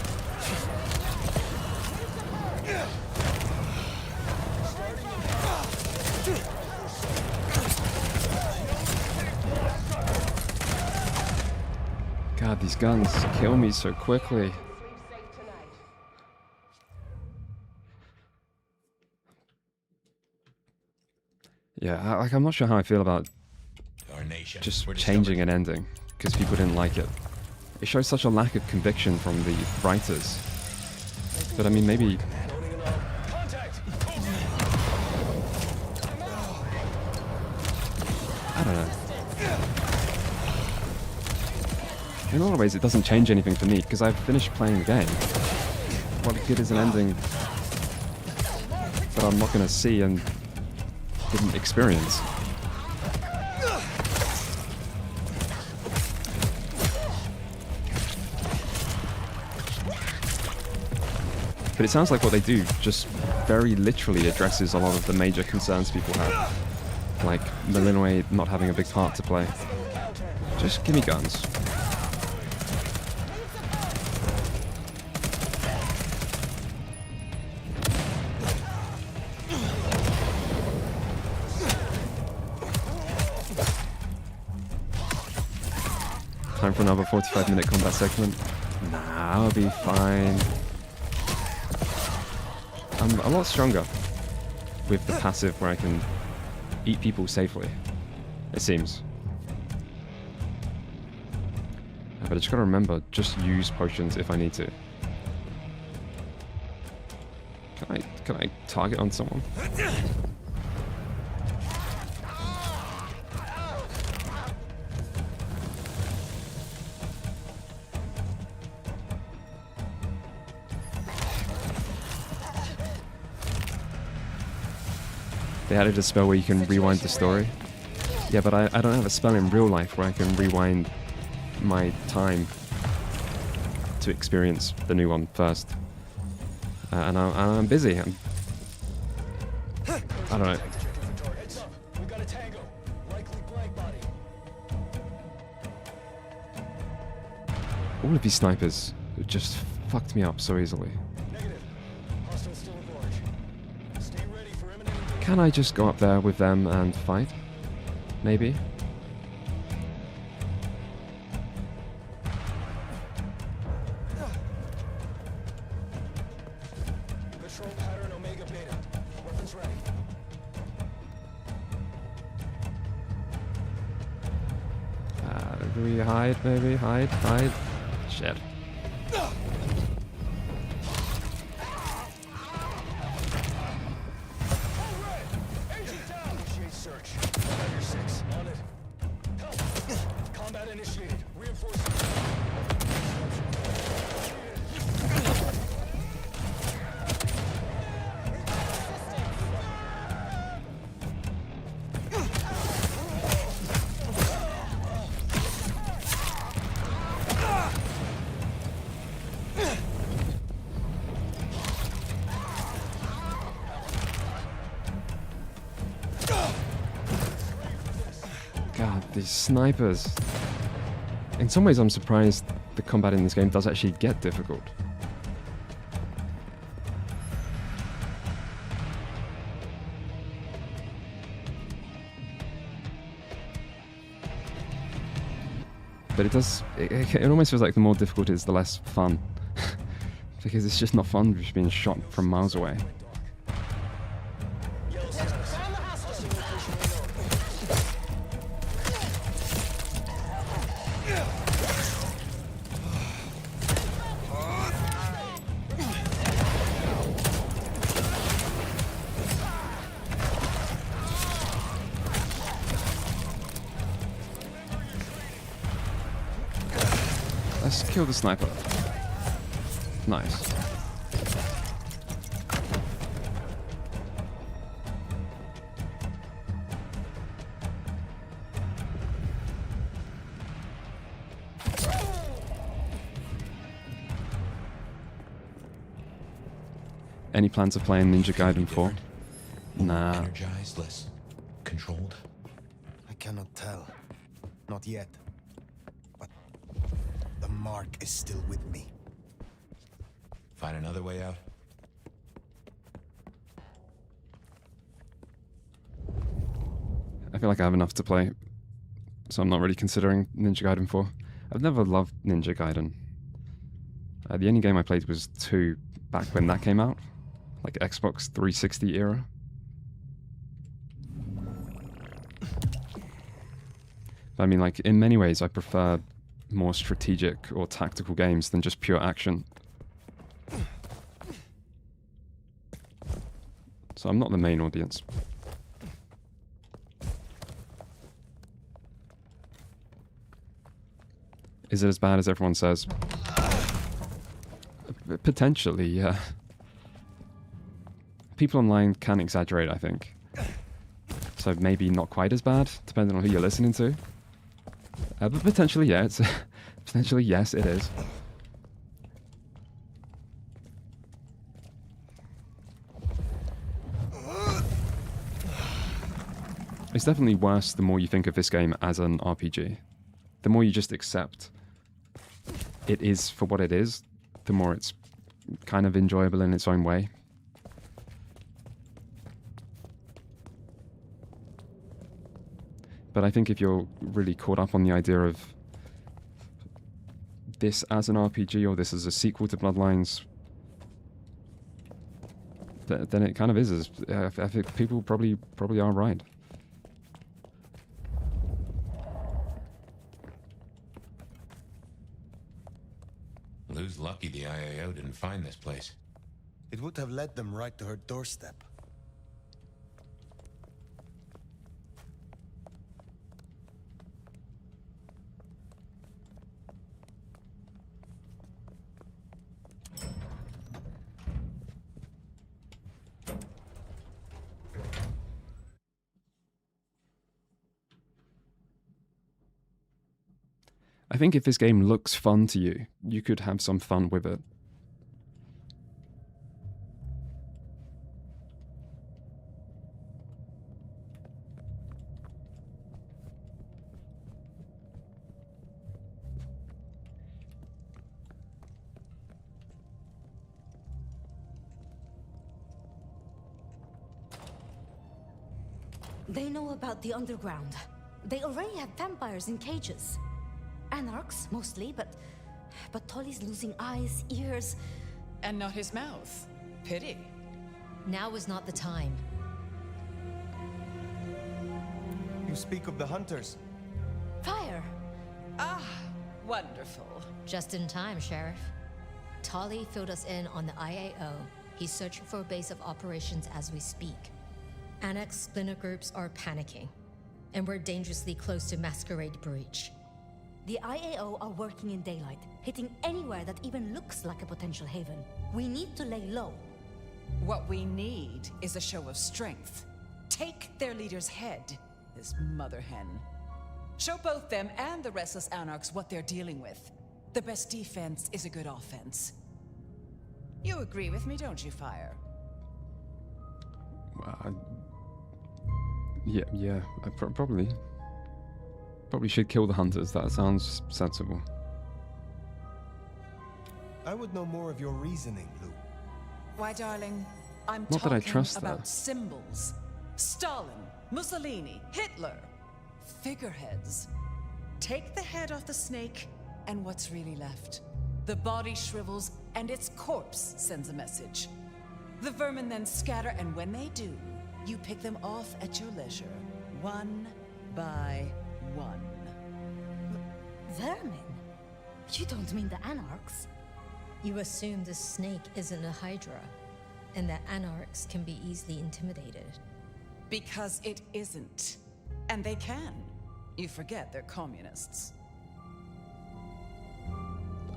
God, these guns kill me so quickly. Yeah, like I'm not sure how I feel about just changing an ending, because people didn't like it. It shows such a lack of conviction from the writers. But I mean, maybe... I don't know. In a lot of ways, it doesn't change anything for me, because I've finished playing the game. What good is an ending that I'm not going to see and didn't experience? But it sounds like what they do just very literally addresses a lot of the major concerns people have. Like Malinois not having a big part to play. Just give me guns. Time for another 45-minute combat segment. Nah, I'll be fine. I'm a lot stronger with the passive where I can eat people safely, it seems. But I just gotta remember, just use potions if I need to. Can I target on someone? They added a spell where you can rewind the story. Yeah, but I don't have a spell in real life where I can rewind my time to experience the new one first. And I'm busy. I don't know. We got a tango. Likely blank body. All of these snipers just fucked me up so easily. Negative. Hostile still aboard. Stay ready for imminent engagement. Can I just go up there with them and fight? Maybe? Patrol pattern Omega Beta. Weapons ready. Do we hide, maybe? Hide. Shit. Agent down. Initiate search. Commander 6 on it. Help. Combat initiated. Reinforcements. God, these snipers. In some ways, I'm surprised the combat in this game does actually get difficult. But it does, it almost feels like the more difficult it is, the less fun. Because it's just not fun just being shot from miles away. Let's kill the sniper. Nice. Any plans of playing Ninja Gaiden 4? Nah. Energized, less controlled. I cannot tell. Not yet. But the mark is still with me. Find another way out. I feel like I have enough to play, so I'm not really considering Ninja Gaiden 4. I've never loved Ninja Gaiden. The only game I played was 2 back when that came out, like Xbox 360 era. But I mean, like, in many ways I prefer more strategic or tactical games than just pure action. So I'm not the main audience. Is it as bad as everyone says? Potentially, yeah. People online can exaggerate, I think. So maybe not quite as bad, depending on who you're listening to. But potentially, yeah, it's potentially, yes, it is. It's definitely worse the more you think of this game as an RPG. The more you just accept it is for what it is, the more it's kind of enjoyable in its own way. But I think if you're really caught up on the idea of this as an RPG or this as a sequel to Bloodlines, then it kind of is. I think people probably are right. Lou's lucky the IAO didn't find this place. It would have led them right to her doorstep. think if this game looks fun to you, you could have some fun with it. They know about the underground. They already have vampires in cages. Anarchs, mostly, but Tolly's losing eyes, ears... And not his mouth. Pity. Now is not the time. You speak of the hunters. Fire! Ah, wonderful. Just in time, Sheriff. Tolly filled us in on the IAO. He's searching for a base of operations as we speak. Annex splinter groups are panicking, and we're dangerously close to Masquerade Breach. The IAO are working in daylight, hitting anywhere that even looks like a potential haven. We need to lay low. What we need is a show of strength. Take their leader's head, this mother hen. Show both them and the restless anarchs what they're dealing with. The best defense is a good offense. You agree with me, don't you, Fire? Yeah, I probably should kill the hunters. That sounds sensible. I would know more of your reasoning, Lou. Why, darling, I'm Not that I talking trust about that. symbols. Stalin, Mussolini, Hitler, figureheads. Take the head off the snake, and what's really left? The body shrivels, and its corpse sends a message. The vermin then scatter, and when they do, you pick them off at your leisure, one by one. Vermin? You don't mean the Anarchs? You assume the snake isn't a Hydra, and that Anarchs can be easily intimidated. Because it isn't. And they can. You forget they're communists.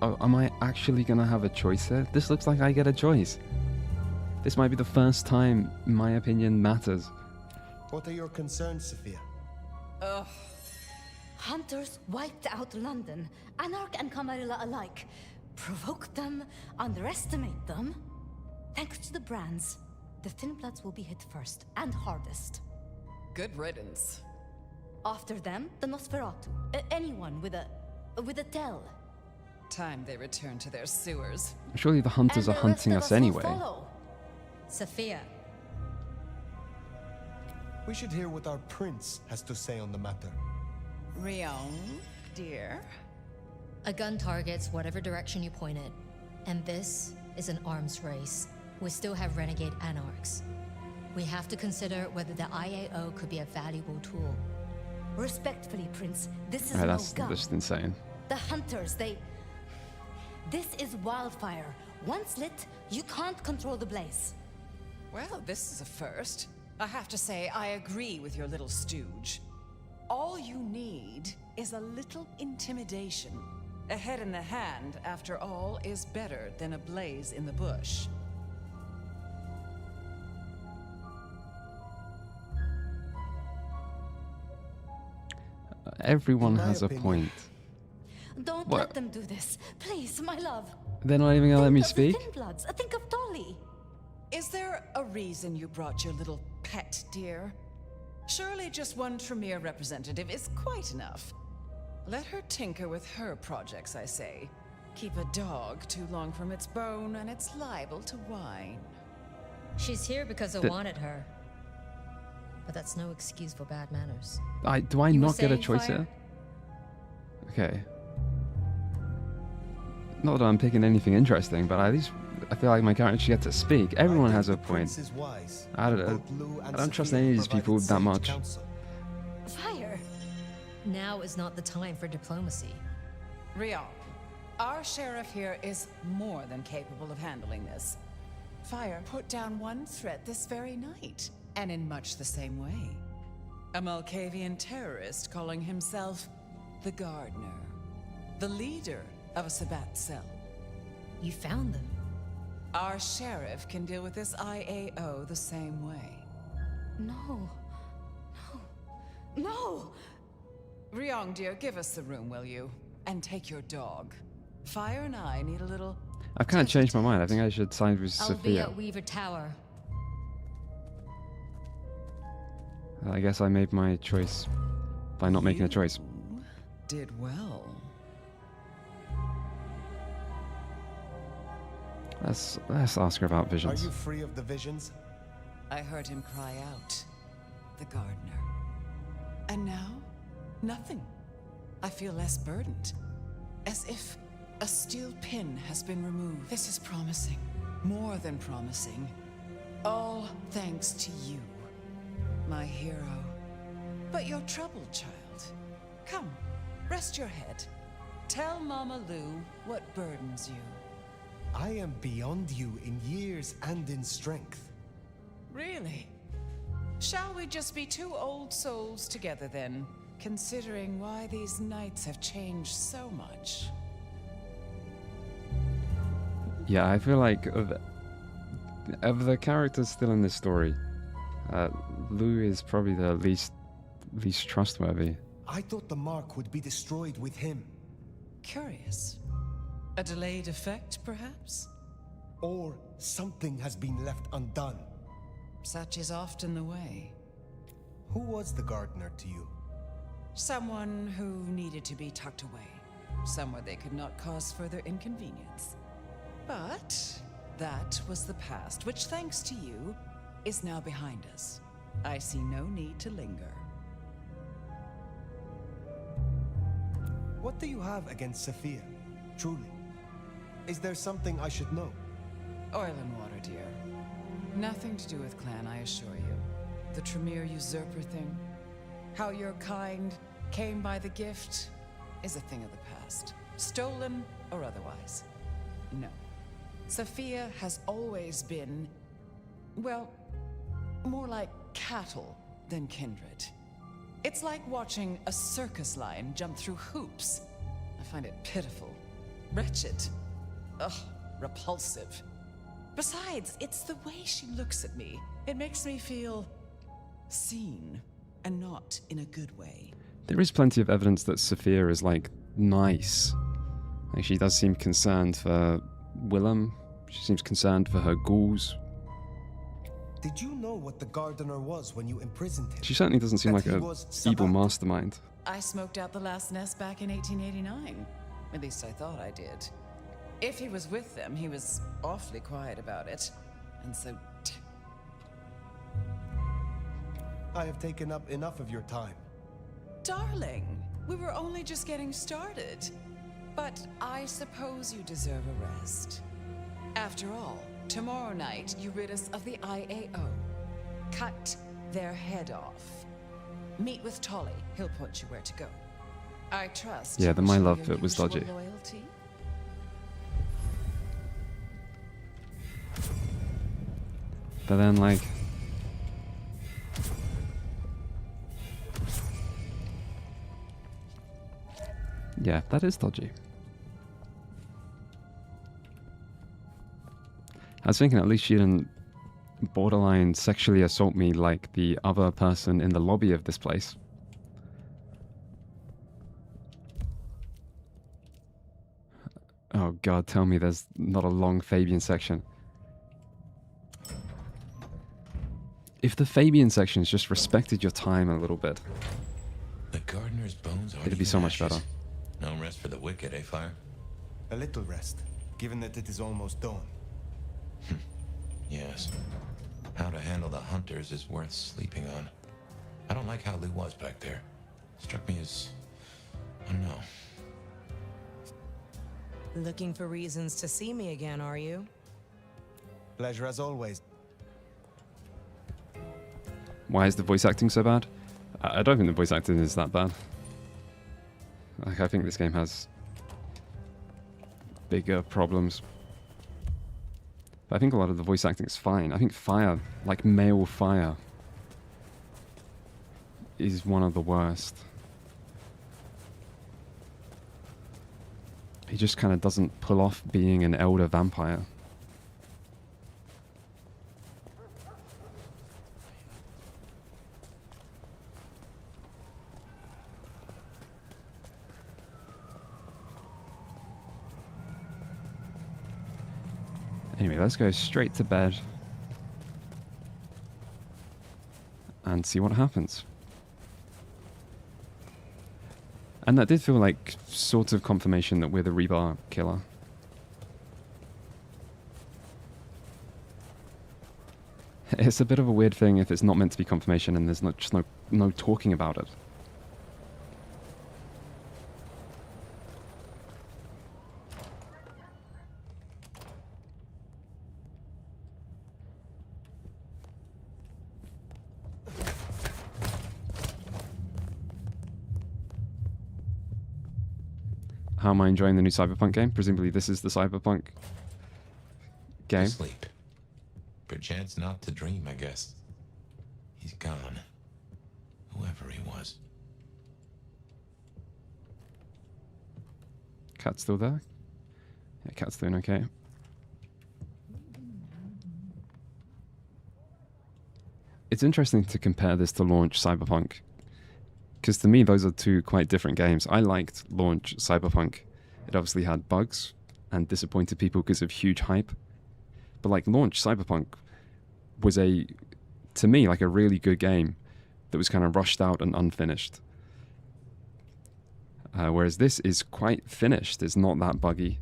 Oh, am I actually gonna have a choice here? This looks like I get a choice. This might be the first time my opinion matters. What are your concerns, Sophia? Ugh. Hunters wiped out London, Anarch and Camarilla alike. Provoke them, underestimate them. Thanks to the brands, the Thin Bloods will be hit first and hardest. Good riddance. After them, the Nosferatu. Anyone with a tell. Time they return to their sewers. Surely the hunters And are the rest hunting of us will anyway. follow. Sophia, We should hear what our prince has to say on the matter. Rion, dear. a gun targets whatever direction you point it, and this is an arms race. We still have renegade Anarchs. We have to consider whether the IAO could be a valuable tool. Respectfully, Prince, this is Alright, no that's gun. just insane. The hunters, This is wildfire. Once lit, you can't control the blaze. Well, this is a first. I have to say, I agree with your little stooge. All you need is a little intimidation. A head in the hand, after all, is better than a blaze in the bush. Everyone In my has a opinion- point. Don't What? let them do this. Please, my love. They're not even gonna let me Think of the speak? Thin Bloods. Think of Dolly. Is there a reason you brought your little pet, dear? Surely just one Tremere representative is quite enough. Let her tinker with her projects, I say. Keep a dog too long from its bone, and it's liable to whine. She's here because I The- wanted her. But that's no excuse for bad manners. Do I You were not get a saying, choice Fire? here? Okay. Not that I'm picking anything interesting, but at least I feel like my character should get to speak. Everyone I has think a the point. prince is wise. I don't know. Both Lou and I don't trust Sophia any of these provided people that sage much. counsel. Fire. Now is not the time for diplomacy. Rion, our sheriff here is more than capable of handling this. Fire put down one threat this very night, and in much the same way. A Malkavian terrorist calling himself the Gardener, the leader of a Sabbat cell. You found them. Our sheriff can deal with this IAO the same way. No. No. No! Rion, dear, give us the room, will you? and take your dog. Fire and I need a little... I've kind of changed my mind. I think I should side with I'll be Sophia. at Weaver Tower. I guess I made my choice by not making a choice. Did well. Let's ask her about Are visions. you free of the visions? I heard him cry out. The gardener. And now, nothing. I feel less burdened. As if a steel pin has been removed. This is promising. More than promising. All thanks to you, my hero. But you're troubled, child. Come, rest your head. Tell Mama Lou what burdens you. I am beyond you in years and in strength. Really? Shall we just be two old souls together then, considering why these nights have changed so much? Yeah, I feel like of the characters still in this story, Lou is probably the least trustworthy. I thought the mark would be destroyed with him. Curious. A delayed effect, perhaps? Or something has been left undone. Such is often the way. Who was the gardener to you? Someone who needed to be tucked away, somewhere they could not cause further inconvenience. But that was the past, which, thanks to you, is now behind us. I see no need to linger. What do you have against Sophia? Truly. Is there something I should know? Oil and water, dear. Nothing to do with Clan, I assure you. The Tremere usurper thing, how your kind came by the gift, is a thing of the past. Stolen or otherwise. No. Sophia has always been, well, more like cattle than kindred. It's like watching a circus lion jump through hoops. I find it pitiful, wretched, repulsive. Besides, it's the way she looks at me. It makes me feel seen, and not in a good way. There is plenty of evidence that Sophia is, like, nice. Like, she does seem concerned for Willem. She seems concerned for her ghouls. Did you know what the gardener was when you imprisoned him? She certainly doesn't seem That like he a was evil Sabbat? mastermind. I smoked out the last nest back in 1889. At least I thought I did. If he was with them, he was awfully quiet about it. And so... I have taken up enough of your time. Darling, we were only just getting started. But I suppose you deserve a rest. After all, tomorrow night you rid us of the IAO. Cut their head off. Meet with Tolly. He'll point you where to go. I trust. Yeah, you the will My show Love your bit was usual dodgy. Loyalty. But then, like... yeah, that is dodgy. I was thinking at least she didn't borderline sexually assault me like the other person in the lobby of this place. Oh god, tell me there's not a long Fabian section. If the Fabian sections just respected your time a little bit, The gardener's bones are it'd be so much better. No rest for the wicked, eh, Fire? A little rest, given that it is almost dawn. Yes. How to handle the hunters is worth sleeping on. I don't like how Lou was back there. Struck me as... I don't know. Looking for reasons to see me again, are you? Pleasure as always. Why is the voice acting so bad? I don't think the voice acting is that bad. Like, I think this game has bigger problems. But I think a lot of the voice acting is fine. I think Fire, like male Fire, is one of the worst. He just kind of doesn't pull off being an elder vampire. Anyway, let's go straight to bed and see what happens. And that did feel like sort of confirmation that we're the Rebar killer. It's a bit of a weird thing if it's not meant to be confirmation and there's just no talking about it. How am I enjoying the new Cyberpunk game? Presumably this is the Cyberpunk game. Sleep. Perchance not to dream, I guess. He's gone. Whoever he was. Cat's still there? Yeah, Cat's doing okay. It's interesting to compare this to launch Cyberpunk, because to me those are two quite different games. I liked launch Cyberpunk. It obviously had bugs and disappointed people because of huge hype. But like launch Cyberpunk was to me, like a really good game that was kind of rushed out and unfinished. Whereas this is quite finished. It's not that buggy.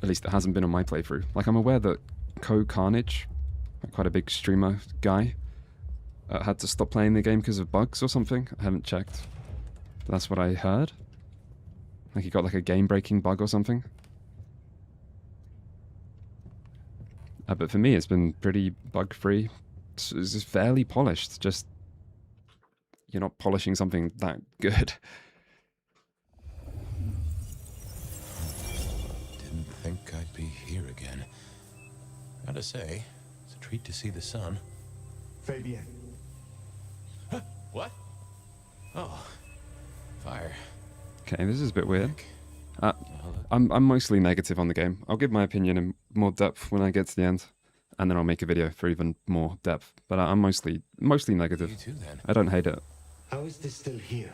At least it hasn't been on my playthrough. Like, I'm aware that Carnage, quite a big streamer guy, had to stop playing the game because of bugs or something. I haven't checked. But that's what I heard. Like he got like a game-breaking bug or something. But for me, it's been pretty bug-free. It's just fairly polished. Just, you're not polishing something that good. Didn't think I'd be here again. Gotta say, it's a treat to see the sun. Fabian. Huh? What? Oh, fire. Okay, this is a bit weird. I'm mostly negative on the game. I'll give my opinion in more depth when I get to the end, and then I'll make a video for even more depth. But I'm mostly negative. You too, then. I don't hate it. How is this still here?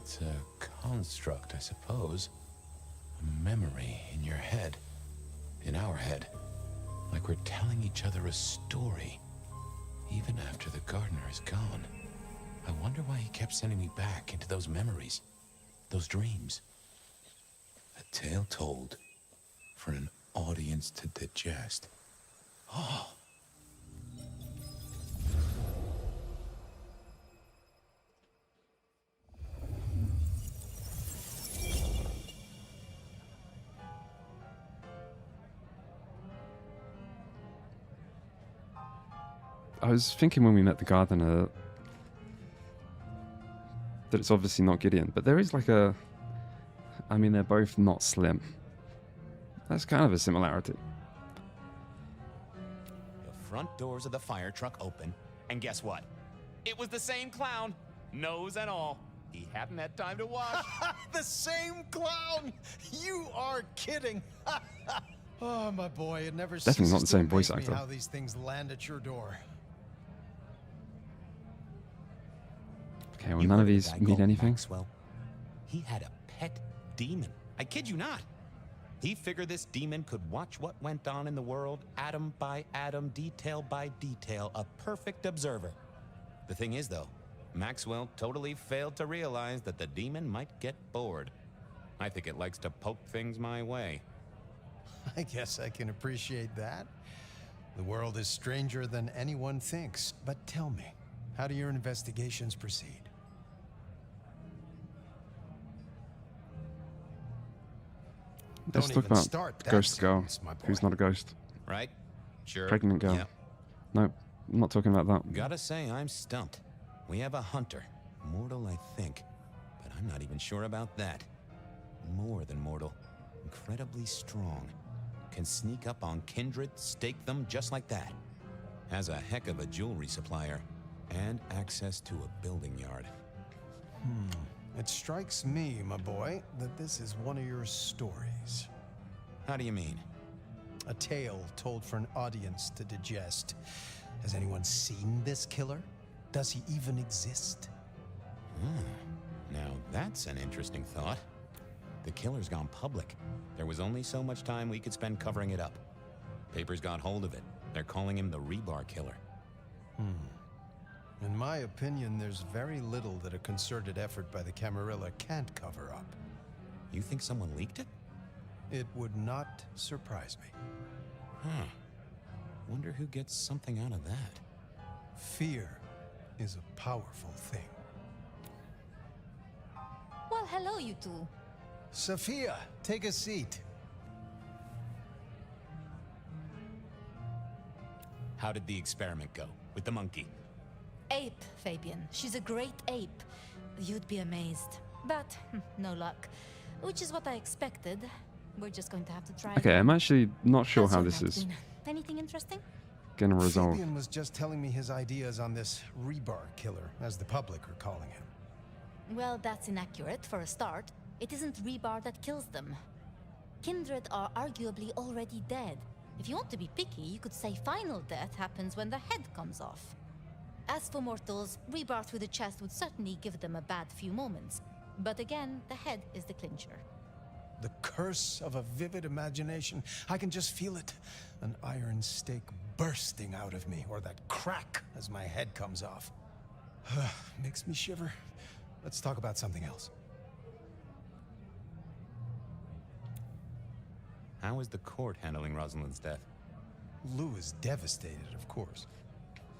It's a construct, I suppose. A memory in your head. In our head. Like we're telling each other a story. Even after the gardener is gone. I wonder why he kept sending me back into those memories. Those dreams. A tale told for an audience to digest. Oh. I was thinking when we met the gardener that it's obviously not Gideon, but there is like I mean, they're both not slim. That's kind of a similarity. The front doors of the fire truck open, and guess what? It was the same clown, nose and all. He hadn't had time to wash. The same clown! You are kidding! Oh, my boy, it never Definitely not the ceases same to voice amaze me actor. how these things land at your door. Okay, well, none of these mean anything. Maxwell? He had a pet demon. I kid you not. He figured this demon could watch what went on in the world, atom by atom, detail by detail, a perfect observer. The thing is, though, Maxwell totally failed to realize that the demon might get bored. I think it likes to poke things my way. I guess I can appreciate that. The world is stranger than anyone thinks. But tell me, how do your investigations proceed? Let's Don't talk even about start that Ghost Girl, sentence, my boy. who's not a ghost. Right? Sure. Pregnant girl. Yep. No, I'm not talking about that. Gotta say, I'm stumped. We have a hunter. Mortal, I think. But I'm not even sure about that. More than mortal. Incredibly strong. Can sneak up on kindred, stake them just like that. Has a heck of a jewelry supplier. And access to a building yard. It strikes me, my boy, that this is one of your stories. How do you mean? A tale told for an audience to digest. Has anyone seen this killer? Does he even exist? Now that's an interesting thought. The killer's gone public. There was only so much time we could spend covering it up. Papers got hold of it. They're calling him the Rebar killer. In my opinion, there's very little that a concerted effort by the Camarilla can't cover up. You think someone leaked it? It would not surprise me. Huh. Wonder who gets something out of that. Fear is a powerful thing. Well, hello, you two. Sophia, take a seat. How did the experiment go with the monkey? Ape, Fabian. She's a great ape. You'd be amazed. But, no luck. Which is what I expected. We're just going to have to try Okay, again. I'm actually not sure How's how your this night is been? Anything interesting? gonna resolve. Fabian was just telling me his ideas on this Rebar killer, as the public are calling him. Well, that's inaccurate for a start. It isn't Rebar that kills them. Kindred are arguably already dead. If you want to be picky, you could say final death happens when the head comes off. As for mortals, Rebar through the chest would certainly give them a bad few moments. But again, the head is the clincher. The curse of a vivid imagination. I can just feel it. An iron stake bursting out of me, or that crack as my head comes off. Makes me shiver. Let's talk about something else. How is the court handling Rosalind's death? Lou is devastated, of course.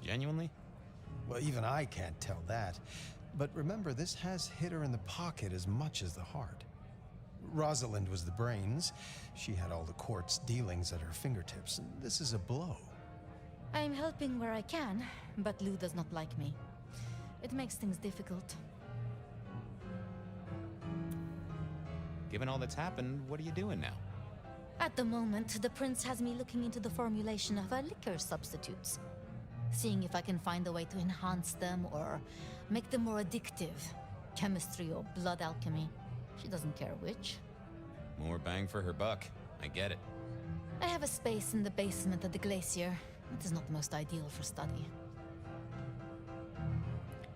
Genuinely? Well, even I can't tell that. But remember, this has hit her in the pocket as much as the heart. Rosalind was the brains. She had all the court's dealings at her fingertips. This is a blow. I'm helping where I can, but Lou does not like me. It makes things difficult. Given all that's happened, what are you doing now? At the moment, the prince has me looking into the formulation of our liquor substitutes. Seeing if I can find a way to enhance them or make them more addictive. Chemistry or blood alchemy. She doesn't care which. More bang for her buck. I get it. I have a space in the basement of the glacier. It is not the most ideal for study.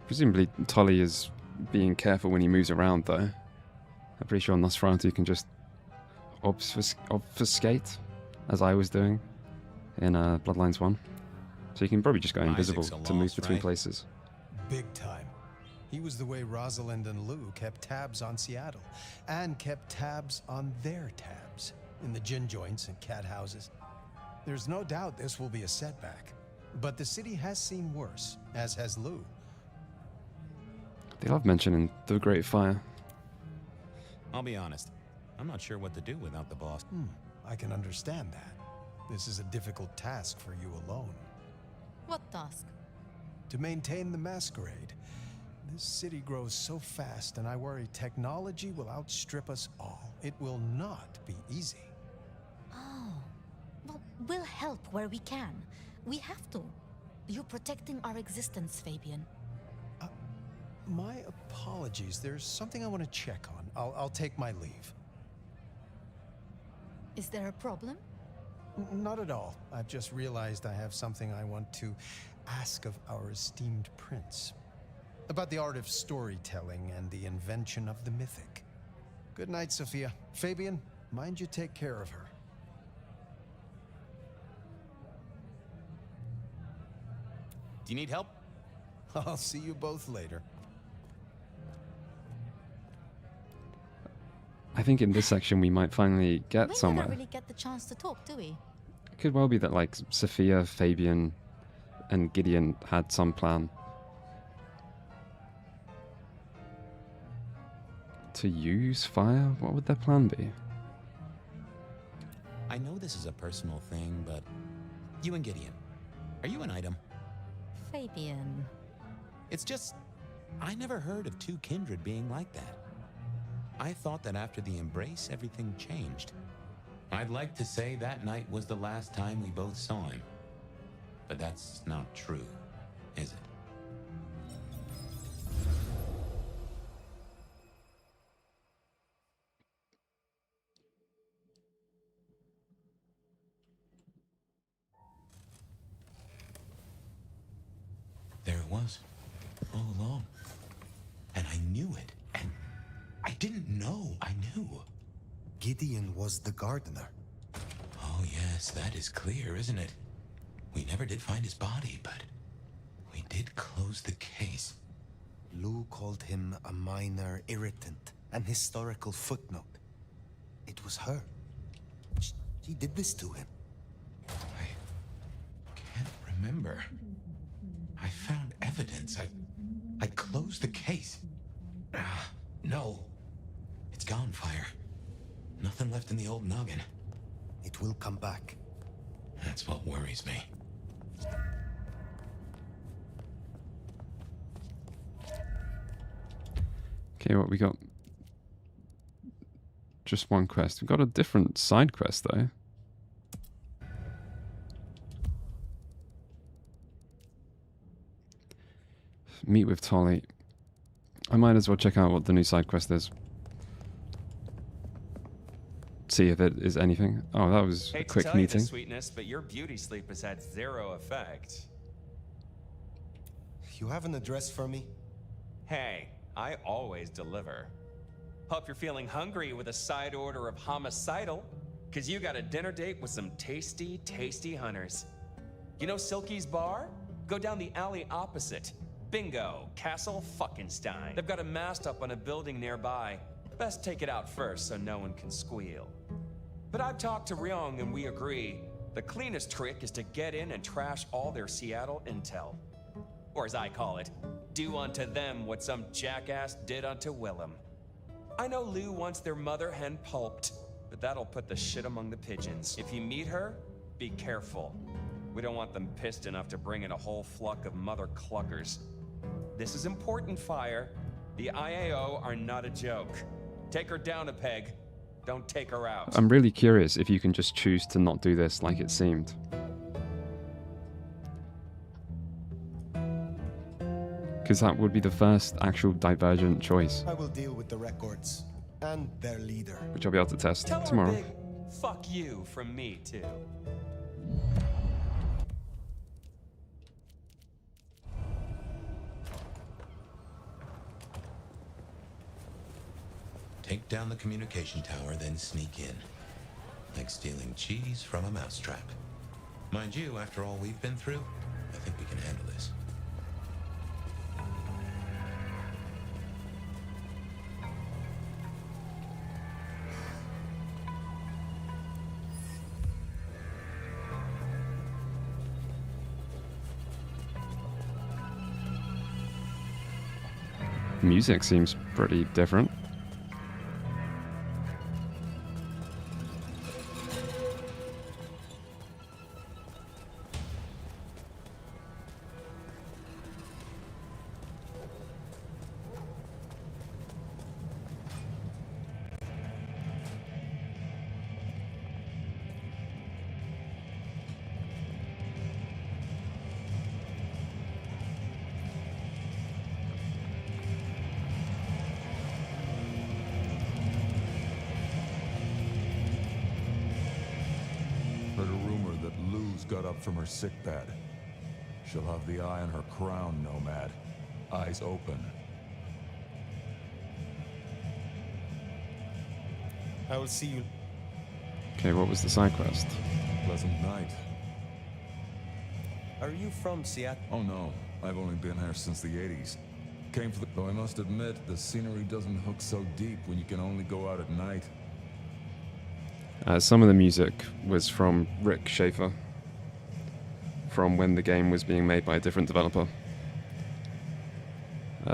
Presumably, Tully is being careful when he moves around, though. I'm pretty sure Nosferatu can just obfuscate, as I was doing in Bloodlines 1. So you can probably just go invisible Isaac's a to move loss, between right? places. Big time. He was the way Rosalind and Lou kept tabs on Seattle, and kept tabs on their tabs, in the gin joints and cat houses. There's no doubt this will be a setback, but the city has seen worse, as has Lou. They love mentioning the Great Fire. I'll be honest. I'm not sure what to do without the boss. I can understand that. This is a difficult task for you alone. What task? To maintain the masquerade. This city grows so fast, and I worry technology will outstrip us all. It will not be easy. Oh. Well, we'll help where we can. We have to. You're protecting our existence, Fabian. My apologies. There's something I want to check on. I'll take my leave. Is there a problem? Not at all. I've just realized I have something I want to ask of our esteemed prince. About the art of storytelling and the invention of the mythic. Good night, Sophia. Fabian, mind you take care of her. Do you need help? I'll see you both later. I think in this section we might finally get We somewhere. never really get the chance to talk, do we? It could well be that like Sophia, Fabian, and Gideon had some plan to use fire. What would their plan be? I know this is a personal thing, but you and Gideon, are you an item? Fabian. It's just, I never heard of two kindred being like that. I thought that after the embrace, everything changed. I'd like to say that night was the last time we both saw him. But that's not true, is it? There it was, all along. And I knew it. And I didn't know I knew. Gideon was the gardener. Oh, yes, that is clear, isn't it? We never did find his body, but we did close the case. Lou called him a minor irritant, an historical footnote. It was her. She did this to him. I can't remember. I found evidence. I closed the case. No. It's gone, Fire. Nothing left in the old noggin. It will come back. That's what worries me. Okay, what we got? Just one quest. We've got a different side quest, though. Meet with Tolly. I might as well check out what the new side quest is. See if it is anything. Oh, that was a quick meeting. Sweetness, but your beauty sleep has had zero effect. You have an address for me? Hey, I always deliver. Hope you're feeling hungry with a side order of homicidal, because you got a dinner date with some tasty, tasty hunters. You know Silky's bar? Go down the alley opposite. Bingo, Castle Fuckenstein. They've got a mast up on a building nearby. Best take it out first so no one can squeal. But I've talked to Ryong and we agree, the cleanest trick is to get in and trash all their Seattle intel. Or as I call it, do unto them what some jackass did unto Willem. I know Lou wants their mother hen pulped, but that'll put the shit among the pigeons. If you meet her, be careful. We don't want them pissed enough to bring in a whole flock of mother cluckers. This is important, Fire. The IAO are not a joke. Take her down a peg. Don't take her out. I'm really curious if you can just choose to not do this like it seemed. Because that would be the first actual divergent choice. I will deal with the records and their leader. Which I'll be able to test Tell her tomorrow. a big fuck you from me, too. Take down the communication tower, then sneak in. Like stealing cheese from a mousetrap. Mind you, after all we've been through, I think we can handle this. Music seems pretty different. Heard a rumor that Lou's got up from her sickbed. She'll have the eye on her crown, Nomad. Eyes open. I will see you. Okay, what was the side quest? Pleasant night. Are you from Seattle? Oh no, I've only been here since the 80s. Came for the... Though I must admit, the scenery doesn't hook so deep when you can only go out at night. Some of the music was from Rick Schaefer, from when the game was being made by a different developer.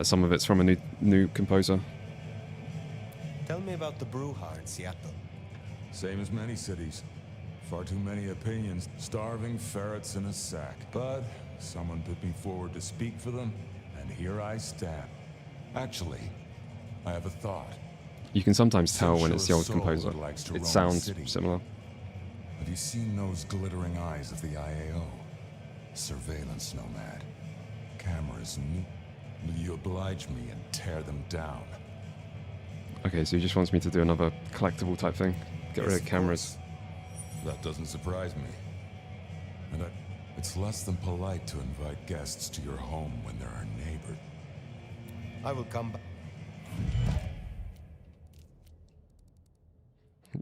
Some of it's from a new composer. Tell me about the Brewha in Seattle. Same as many cities. Far too many opinions. Starving ferrets in a sack. But someone put me forward to speak for them, and here I stand. Actually, I have a thought. You can sometimes tell when it's the old Soul that composer. likes to roam It the sounds city. similar. Have you seen those glittering eyes of the IAO? Surveillance nomad. Cameras. Will you oblige me and tear them down? Okay, so he just wants me to do another collectible type thing. Get rid of cameras. That doesn't surprise me. And it's less than polite to invite guests to your home when there are neighbors. I will come back.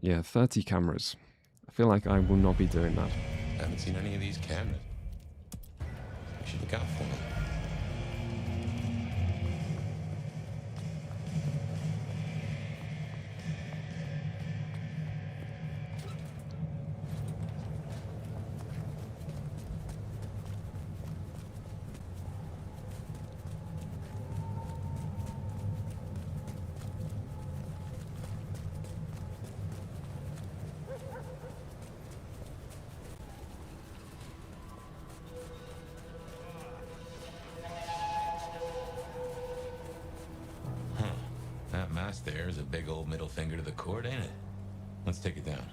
Yeah, 30 cameras. I feel like I will not be doing that. I haven't seen any of these cameras. You should look out for them. That mask there is a big old middle finger to the court, ain't it? Let's take it down.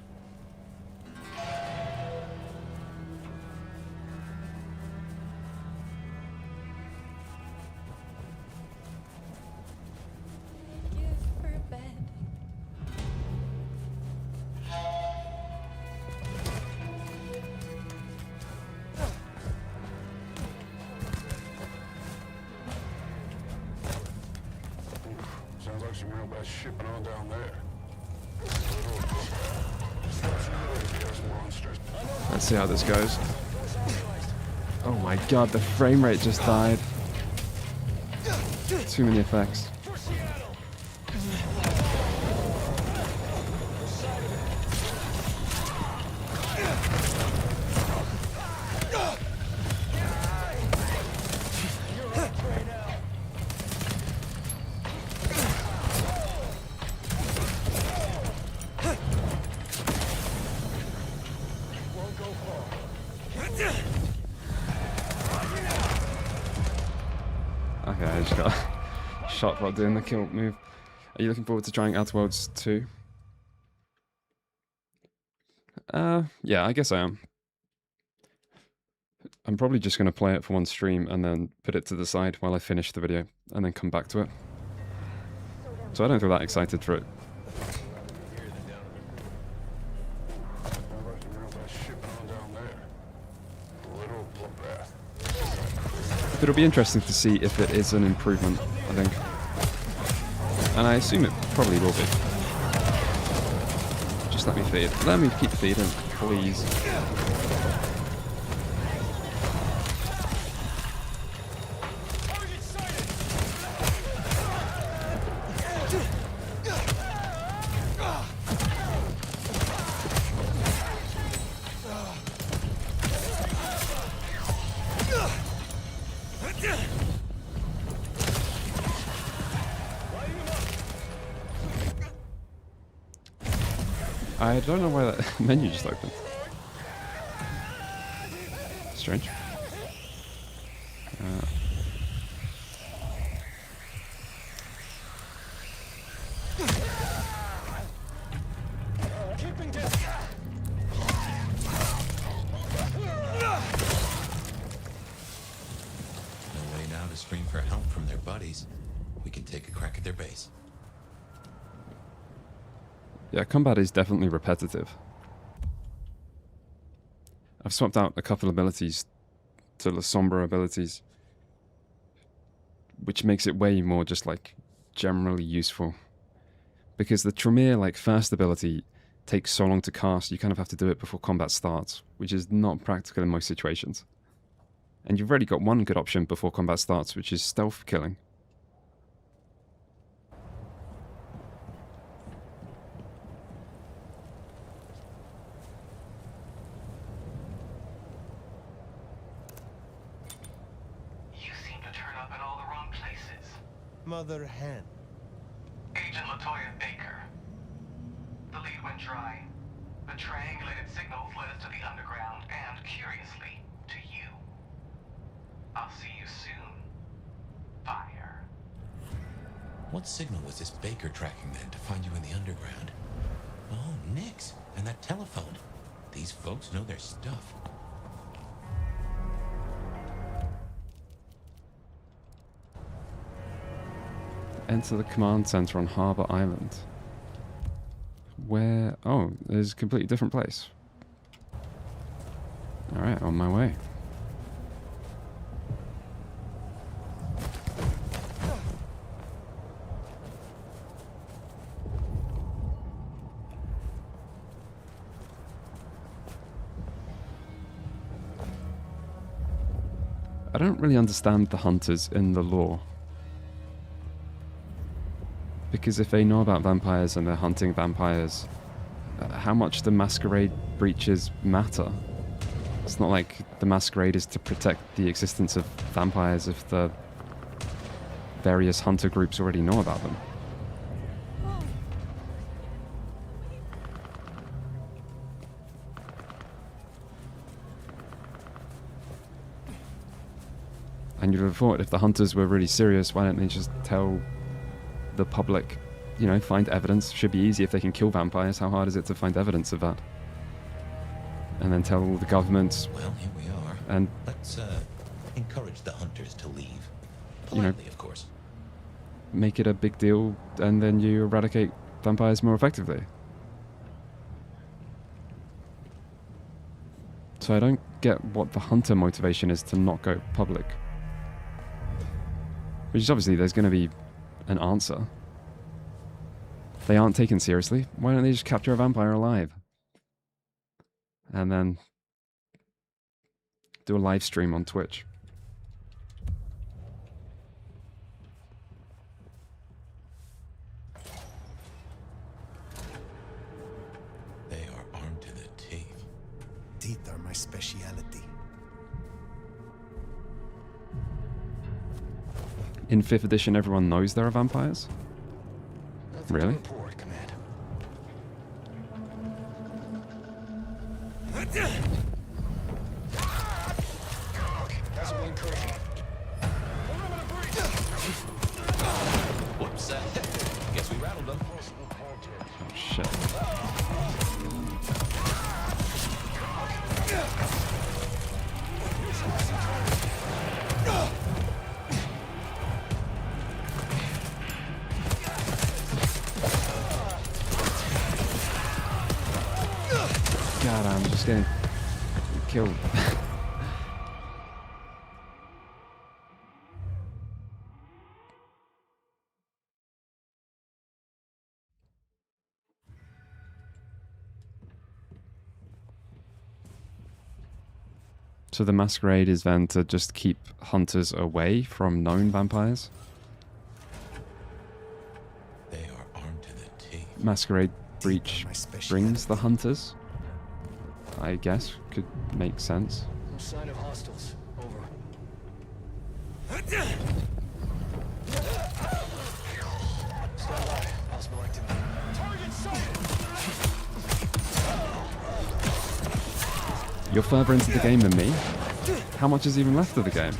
Sounds like some real bad shipping on down there. Let's see how this goes. Oh my god, the frame rate just died. Too many effects. Okay, I just got shot while doing the kill move. Are you looking forward to trying Outer Worlds 2? Yeah, I guess I am. I'm probably just going to play it for one stream and then put it to the side while I finish the video and then come back to it. So I don't feel that excited for it. But it'll be interesting to see if it is an improvement, I think. And I assume it probably will be. Just let me feed. Let me keep feeding, please. I don't know why that menu just opened. Strange. No way now to scream for help from their buddies. We can take a crack at their base. Yeah, combat is definitely repetitive. I've swapped out a couple abilities to La Sombra abilities, which makes it way more just like generally useful. Because the Tremere like first ability takes so long to cast, you kind of have to do it before combat starts, which is not practical in most situations. And you've already got one good option before combat starts, which is stealth killing. Mother Hen. Agent Latoya Baker. The lead went dry. The triangulated signals led us to the underground and, curiously, to you. I'll see you soon. Fire. What signal was this Baker tracking then to find you in the underground? Oh, Nix. And that telephone. These folks know their stuff. Enter the command center on Harbor Island. Where... Oh, there's a completely different place. Alright, on my way. don't really understand the hunters in the lore. Because if they know about vampires and they're hunting vampires, how much the masquerade breaches matter? It's not like the masquerade is to protect the existence of vampires if the various hunter groups already know about them. And you'd have thought if the hunters were really serious, why don't they just tell the public, you know, find evidence? Should be easy if they can kill vampires. How hard is it to find evidence of that? And then tell the government. Well, here we are. And let's encourage the hunters to leave. You know, Politely, of course. Make it a big deal, and then you eradicate vampires more effectively. So I don't get what the hunter motivation is to not go public. Which is obviously there's going to be an answer. They aren't taken seriously. Why don't they just capture a vampire alive? And then do a live stream on Twitch. They are armed to the teeth. Teeth are my speciality. In 5th edition, everyone knows there are vampires? Really? Report, Command. That's what we encourage. Whoops. Guess we rattled them. Oh, shit. God, I'm just getting killed. So the masquerade is then to just keep hunters away from known vampires? They are armed to the teeth. Masquerade breach brings the hunters? I guess. Could make sense. No sign of hostiles. Over. Stand by. Possible activity. Target sighted! You're further into the game than me? How much is even left of the game?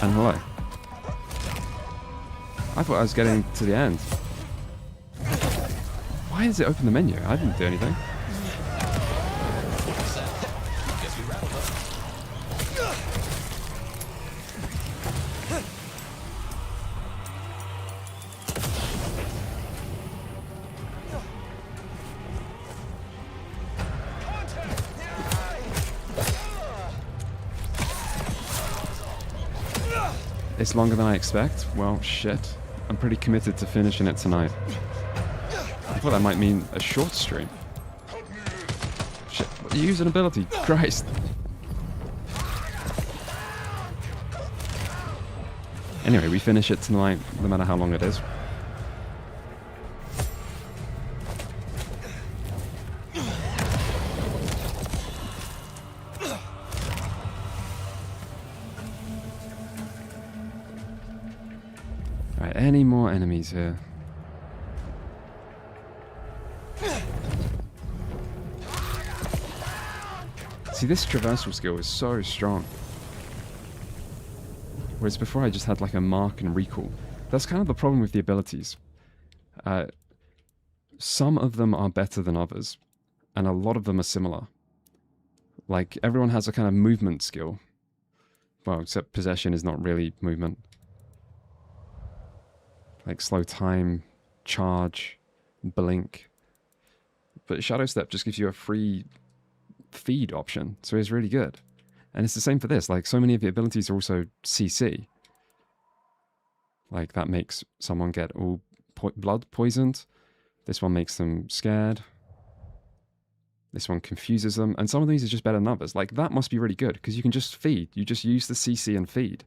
And hello. I thought I was getting to the end. Why does it open the menu? I didn't do anything. Guess we rattled them. It's longer than I expect. Well, shit. I'm pretty committed to finishing it tonight. I thought that might mean a short stream. Shit, use an ability. Christ. Anyway, we finish it tonight, no matter how long it is. Alright, any more enemies here? See, this traversal skill is so strong. Whereas before I just had like a mark and recall. That's kind of the problem with the abilities. Some of them are better than others, and a lot of them are similar. Like, everyone has a kind of movement skill. Well, except possession is not really movement. Like slow time, charge, blink. But Shadow Step just gives you a free feed option, so it's really good. And it's the same for this. Like, so many of the abilities are also CC. Like, that makes someone get all blood poisoned. This one makes them scared. This one confuses them, and some of these are just better than others. Like, that must be really good, because you can just feed. You just use the CC and feed.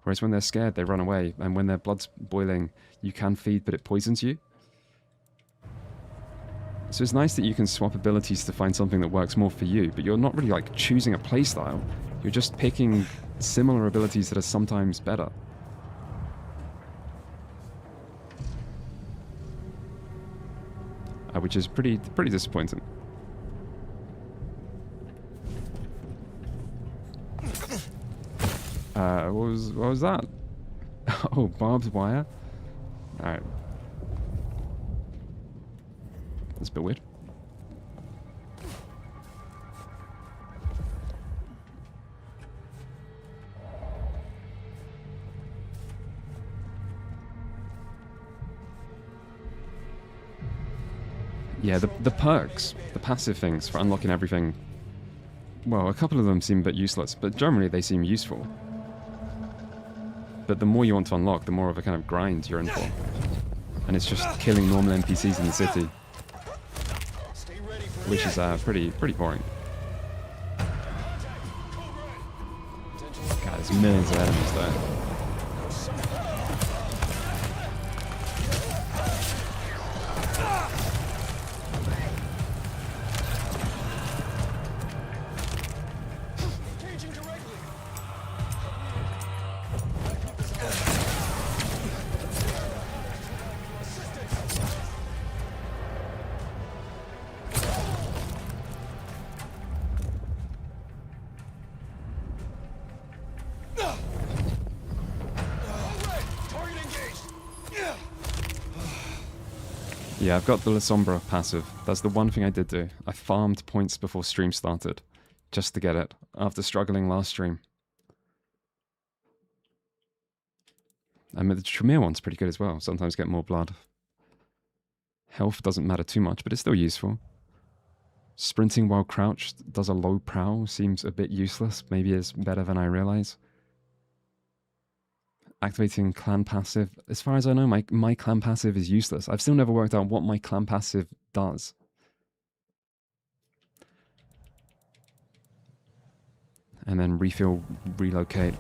Whereas when they're scared, they run away, and when their blood's boiling, you can feed, but it poisons you. So it's nice that you can swap abilities to find something that works more for you, but you're not really, like, choosing a playstyle. You're just picking similar abilities that are sometimes better. Which is pretty disappointing. What was that? Oh, barbed wire? Alright. That's a bit weird. Yeah, the perks, the passive things for unlocking everything, well, a couple of them seem a bit useless, but generally they seem useful. But the more you want to unlock, the more of a kind of grind you're in for. And it's just killing normal NPCs in the city, which is pretty boring. God, there's millions of enemies there. Yeah, I've got the La Sombra passive. That's the one thing I did do. I farmed points before stream started, just to get it, after struggling last stream. I mean, the Tremere one's pretty good as well. Sometimes get more blood. Health doesn't matter too much, but it's still useful. Sprinting while crouched does a low prowl. Seems a bit useless. Maybe it's better than I realize. Activating clan passive. As far as I know, my clan passive is useless. I've still never worked out what my clan passive does. And then refill, relocate.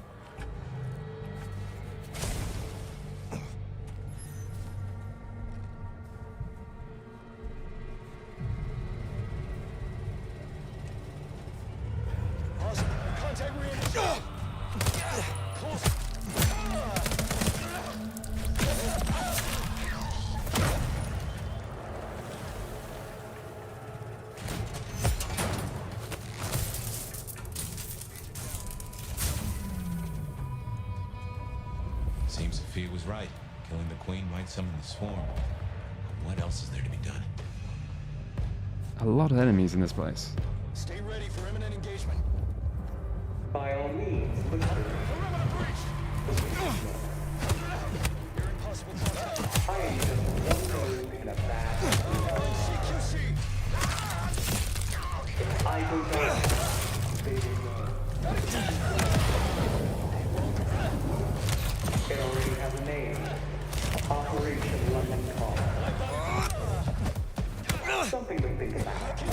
Seems Sophia was right. Killing the queen might summon the swarm. What else is there to be done? A lot of enemies in this place. Stay ready for imminent engagement. By all means, listen. Perimeter breached! You're in possible contact. I am just one node in a vast... CQC! I go down. They will know. It already has a name. Operation London Call. Something to think about.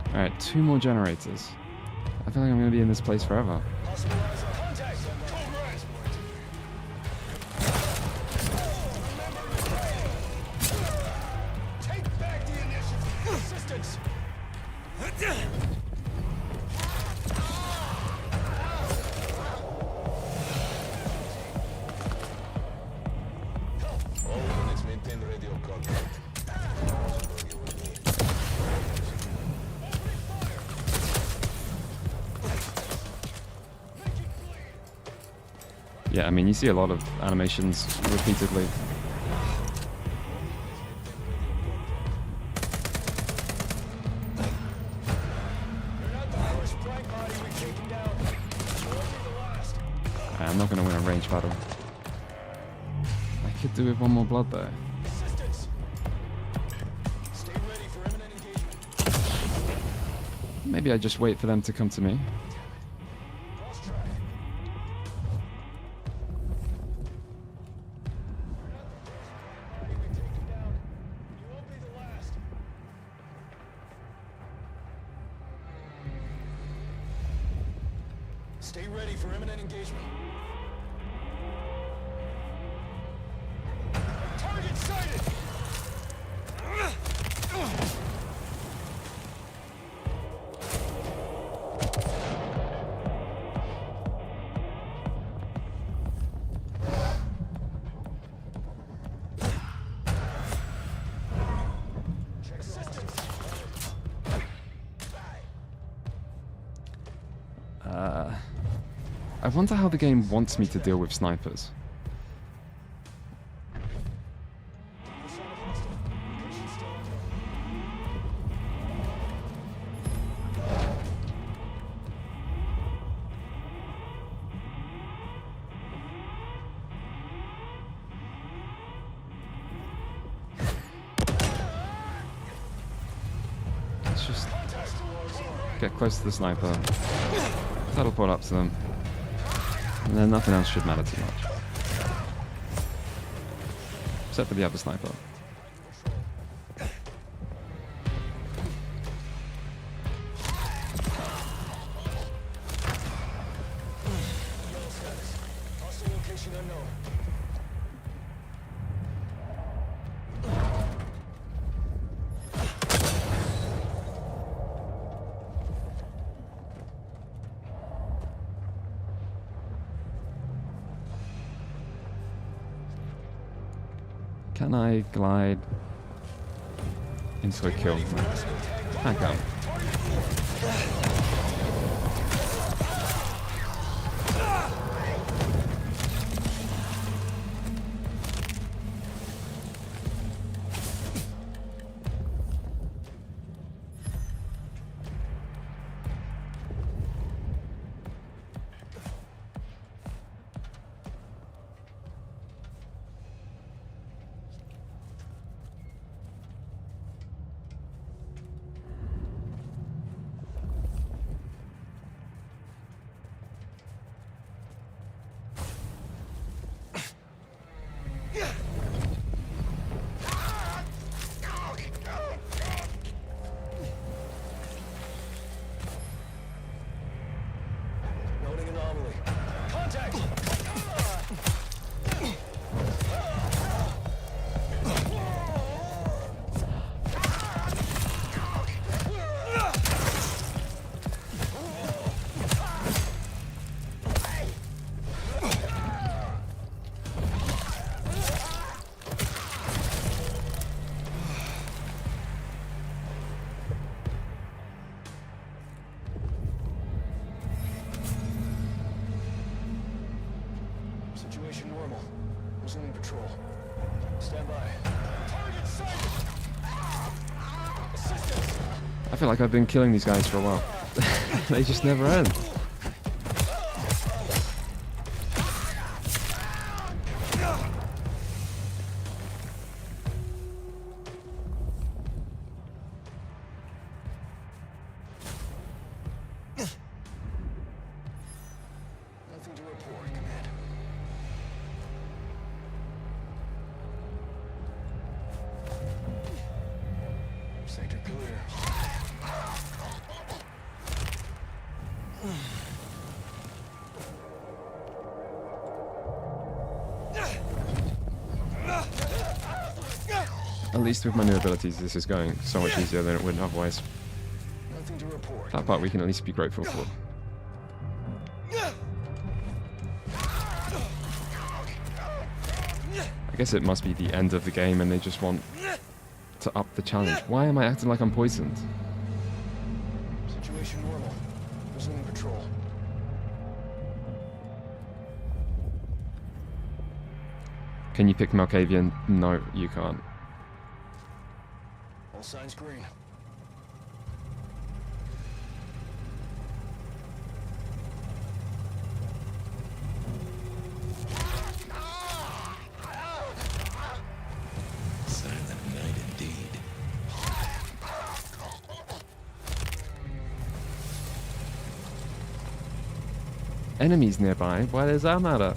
Alright, 2 more generators. I feel like I'm going to be in this place forever. Take back the initiative! Assistance! All units maintain radio contact. Yeah, I mean, you see a lot of animations repeatedly. I'm not going to win a range battle. I could do with one more blood there. Maybe I just wait for them to come to me. Stay ready for imminent engagement. Target sighted! I wonder how the game wants me to deal with snipers. Let's just get close to the sniper, teleport up to them, and then nothing else should matter too much. Except for the other sniper. Hostile location unknown. Can I glide into a kill? I can't. Noting anomaly. Contact! Situation normal. Resuming patrol. Stand by. Target sighted! Assistance! I feel like I've been killing these guys for a while. They just never end. Nothing to report, Command. Sector clear. At least with my new abilities, this is going so much easier than it would otherwise. Nothing to report. That part we can at least be grateful for. I guess it must be the end of the game and they just want to up the challenge. Why am I acting like I'm poisoned? Situation normal. Resuming patrol. Can you pick Malkavian? No, you can't. All signs green. Silent night indeed. Enemies nearby? Why does that matter?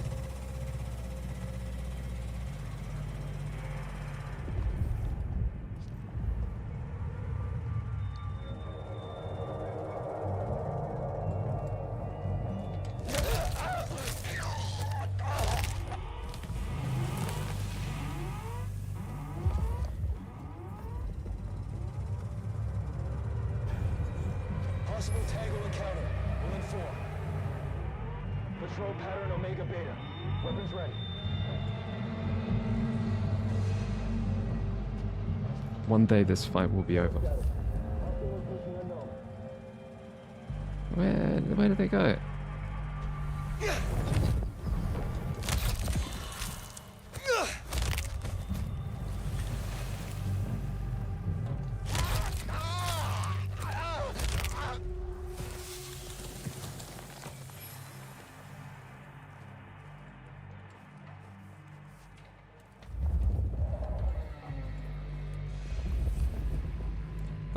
Control pattern Omega Beta. Weapons ready. One day this fight will be over. Where did they go?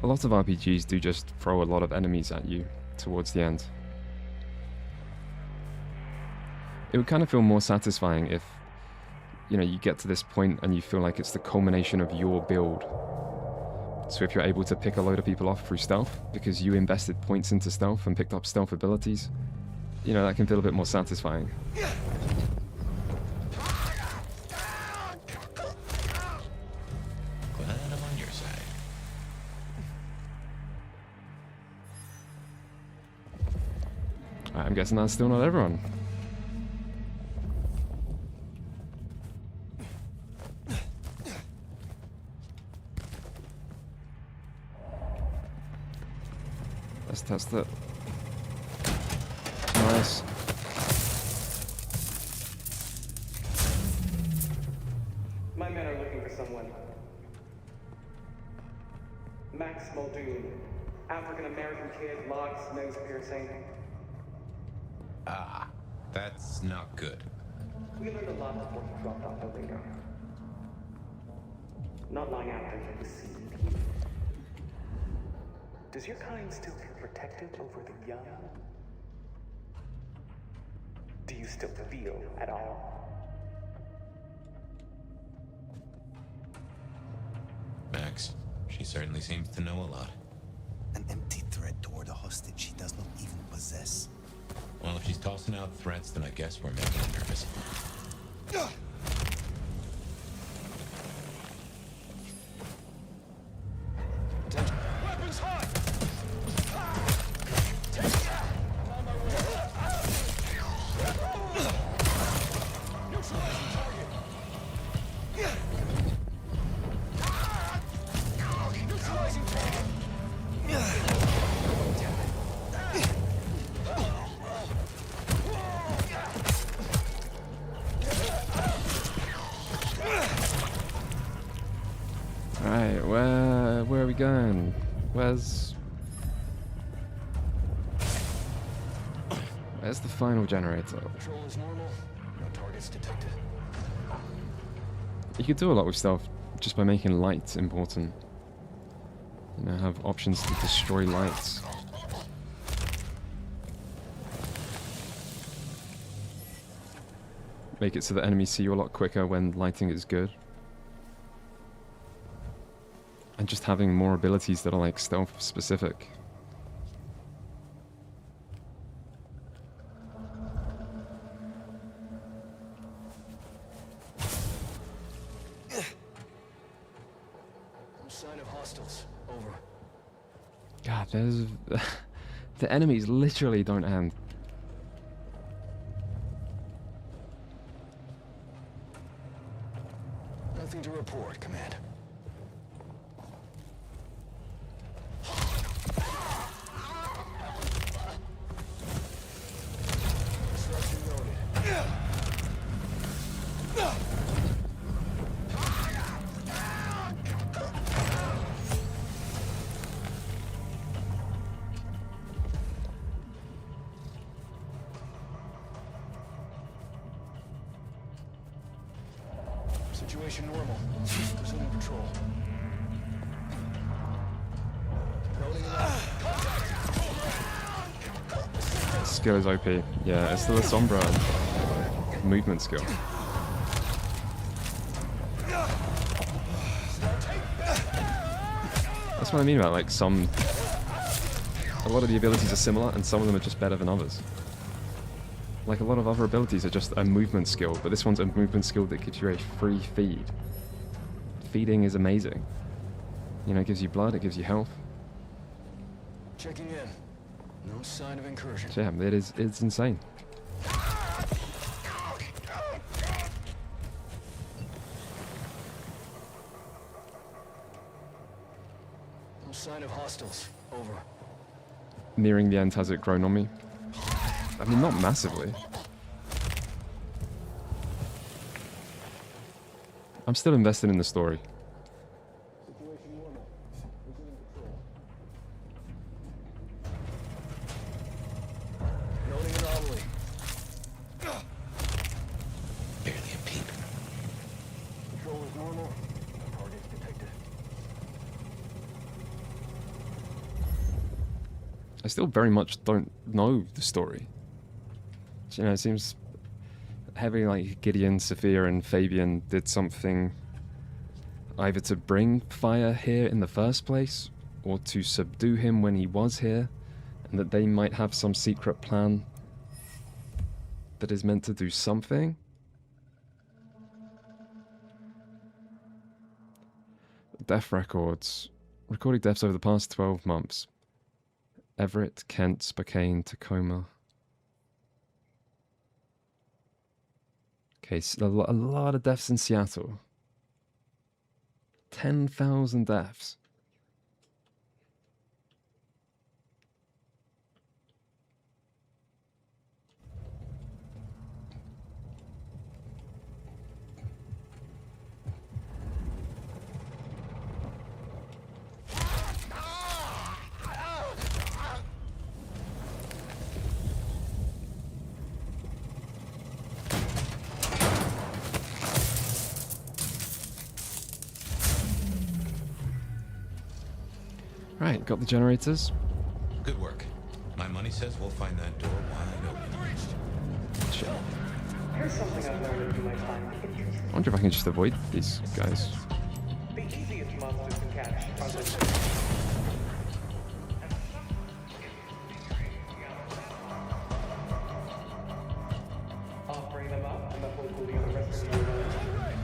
A lot of RPGs do just throw a lot of enemies at you towards the end. It would kind of feel more satisfying if, you know, you get to this point and you feel like it's the culmination of your build. So if you're able to pick a load of people off through stealth, because you invested points into stealth and picked up stealth abilities, you know, that can feel a bit more satisfying. Glad I'm on your side. I'm guessing that's still not everyone. Let's test it. Nice. My men are looking for someone. Max Muldoon, African-American kid, locks, nose piercing. Ah, that's not good. We learned a lot before he dropped off the radar. Not long after he was seized. Does your kind still feel protective over the young? Do you still feel at all? Max, she certainly seems to know a lot. An empty threat toward a hostage she does not even possess. Well, if she's tossing out threats, then I guess we're making her nervous. Weapons hot! Neutralizing target! Neutralizing target! Alright, where are we going? Where's the final generator? Control is normal. No targets detected. You could do a lot with stealth just by making light important. You know, have options to destroy lights. Make it so that enemies see you a lot quicker when lighting is good. And just having more abilities that are like stealth specific. No sign of hostiles. Over. God, there's... the enemies literally don't end. Nothing to report, Command. Disruption noted. Situation normal. Resuming patrol. Loading Skill is OP. Yeah, it's the Sombra movement skill. That's what I mean about like a lot of the abilities are similar and some of them are just better than others. Like a lot of other abilities are just a movement skill, but this one's a movement skill that gives you a free feed. Feeding is amazing. You know, it gives you blood, it gives you health. Checking in. No sign of incursion. So yeah, it's insane. nearing the end, has it grown on me? I mean, not massively. I'm still invested in the story. Noting anomaly. Barely a peep. Control is normal. No targets detected. I still very much don't know the story. You know, it seems heavily like Gideon, Sophia, and Fabian did something either to bring fire here in the first place, or to subdue him when he was here, and that they might have some secret plan that is meant to do something. Death records. Recorded deaths over the past 12 months. Everett, Kent, Spokane, Tacoma. Okay, so a lot of deaths in Seattle. 10,000 deaths. Right, got the generators. Good work. My money says we'll find that door wide open. Shit. Here's something I've learned that you might find interesting. I wonder if I can just avoid these guys. The easiest monsters to catch are the offering them up and the hope will be the rest of your life.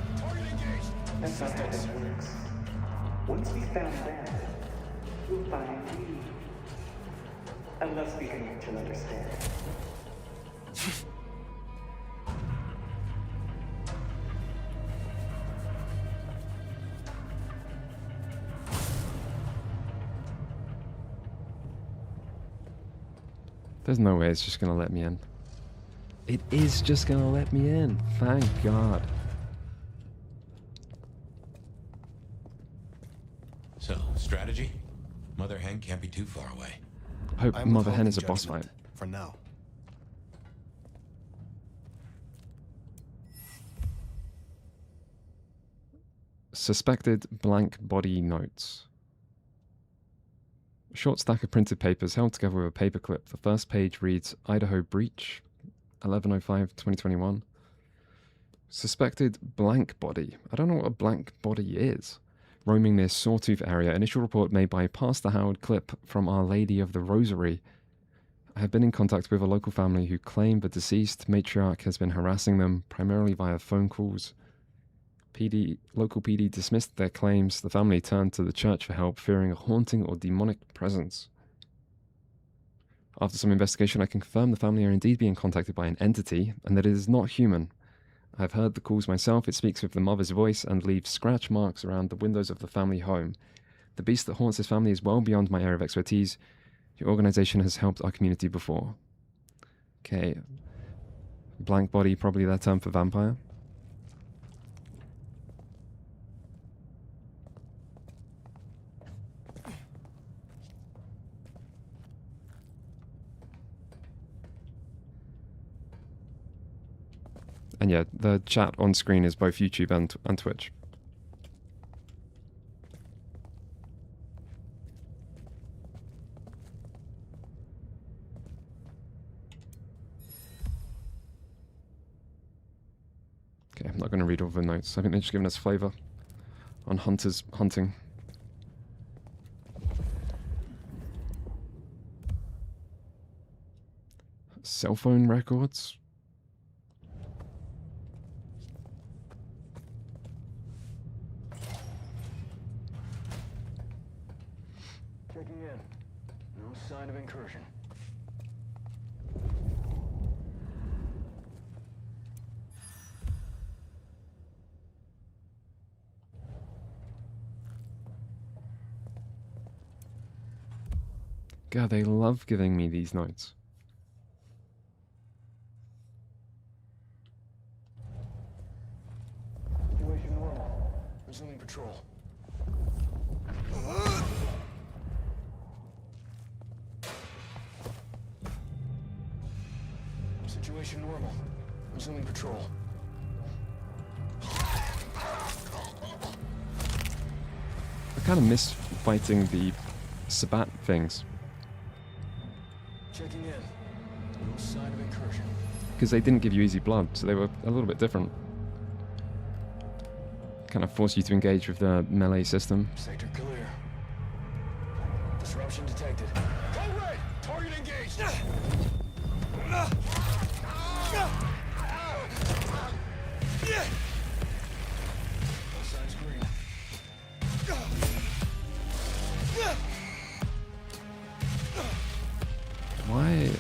That's not how this works. Once we found them, we'll find you. Unless we can reach another stand. There's no way it's just gonna let me in. It is just gonna let me in. Thank God. So, strategy? Mother Hen can't be too far away. I hope I'm Mother Hen withholding is a boss fight. judgment for now. Suspected blank body notes. A short stack of printed papers held together with a paperclip. The first page reads, Idaho breach, 11/05/2021. Suspected blank body. I don't know what a blank body is. Roaming near Sawtooth area. Initial report made by Pastor Howard Clip from Our Lady of the Rosary. I have been in contact with a local family who claim the deceased matriarch has been harassing them, primarily via phone calls. Local PD dismissed their claims. The family turned to the church for help, fearing a haunting or demonic presence. After some investigation, I can confirm the family are indeed being contacted by an entity, and that it is not human. I have heard the calls myself. It speaks with the mother's voice and leaves scratch marks around the windows of the family home. The beast that haunts this family is well beyond my area of expertise. Your organization has helped our community before. Okay. Blank body, probably their term for vampire. And yeah, the chat on screen is both YouTube and Twitch. Okay, I'm not going to read all the notes. I think they're just giving us flavor on hunters hunting. Cell phone records. Checking in. No sign of incursion. God, they love giving me these notes. Situation normal. Resuming patrol. Situation normal. Resuming patrol. I kind of miss fighting the Sabbat things. Checking in. No sign of incursion. Because they didn't give you easy blood, so they were a little bit different. Kind of force you to engage with the melee system. Sector clear. Disruption detected. Code red! Target engaged! All signs green. Why?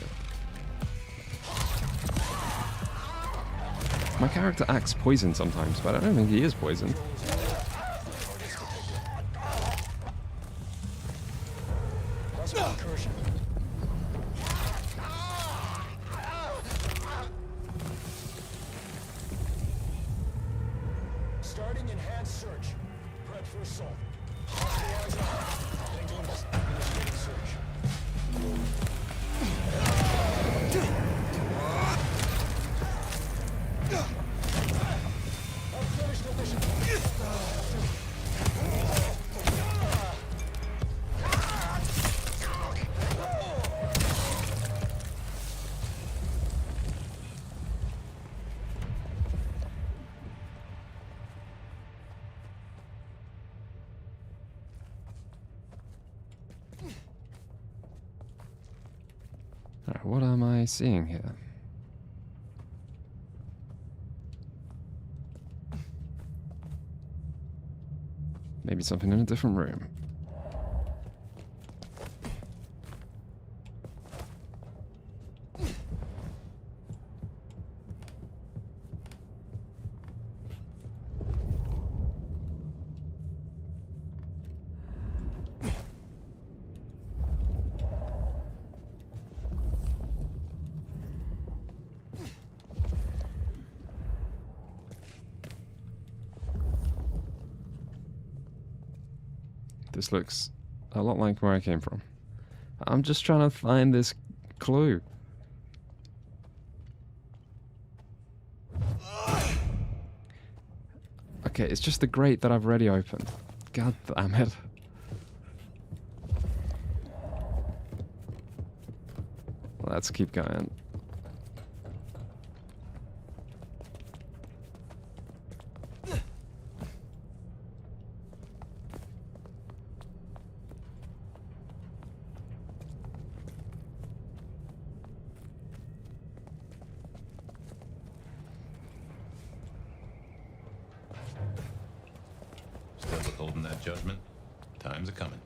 My character acts poisoned sometimes, but I don't think he is poisoned. Possible incursion. Starting enhanced search. Prep for assault. Hostile eyes on. Initiating search. Unfinished the mission. Alright, what am I seeing here? Maybe something in a different room. This looks a lot like where I came from. I'm just trying to find this clue. Okay, it's just the grate that I've already opened. God damn it. Let's keep going. Still withholding that judgment? Time's a coming.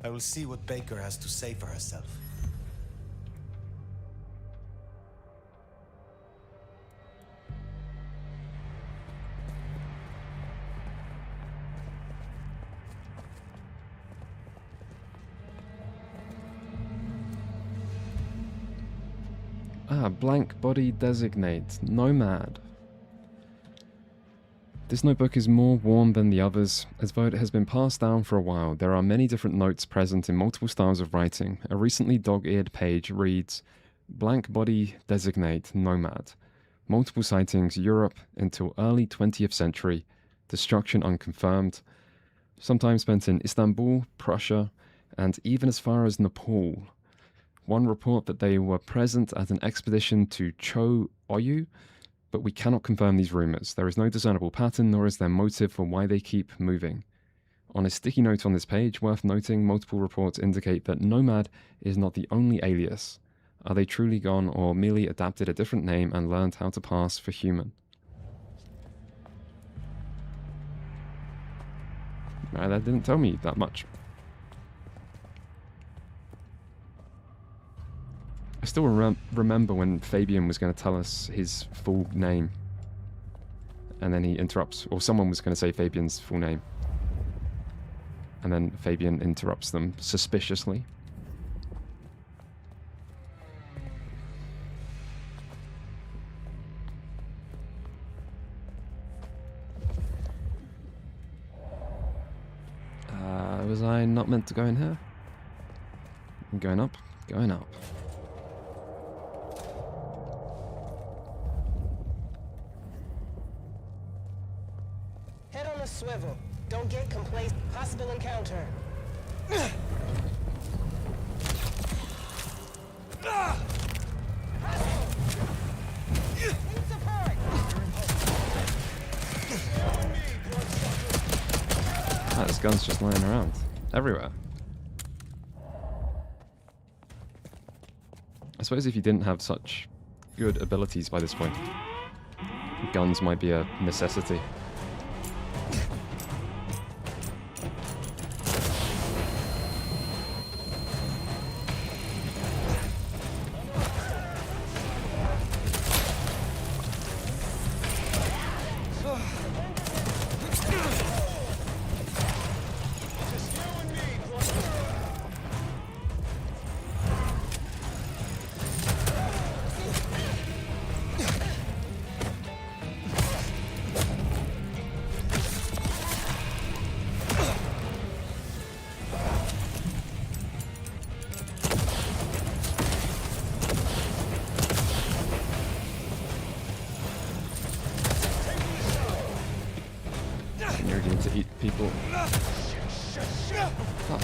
I will see what Baker has to say for herself. Ah, blank body designate. Nomad. This notebook is more worn than the others, as though it has been passed down for a while. There are many different notes present in multiple styles of writing. A recently dog-eared page reads, blank body designate nomad. Multiple sightings, Europe until early 20th century. Destruction unconfirmed. Sometime spent in Istanbul, Prussia, and even as far as Nepal. One report that they were present at an expedition to Cho Oyu, but we cannot confirm these rumors. There is no discernible pattern, nor is there motive for why they keep moving. On a sticky note on this page, worth noting, multiple reports indicate that Nomad is not the only alias. Are they truly gone, or merely adapted a different name and learned how to pass for human? That didn't tell me that much. I still remember when Fabian was going to tell us his full name. And then he interrupts, or someone was going to say Fabian's full name. And then Fabian interrupts them suspiciously. Was I not meant to go in here? I'm going up, going up. Head on a swivel. Don't get complacent. Possible encounter. Ah, this gun's just lying around. Everywhere. I suppose if you didn't have such good abilities by this point, guns might be a necessity. To eat people. Oh,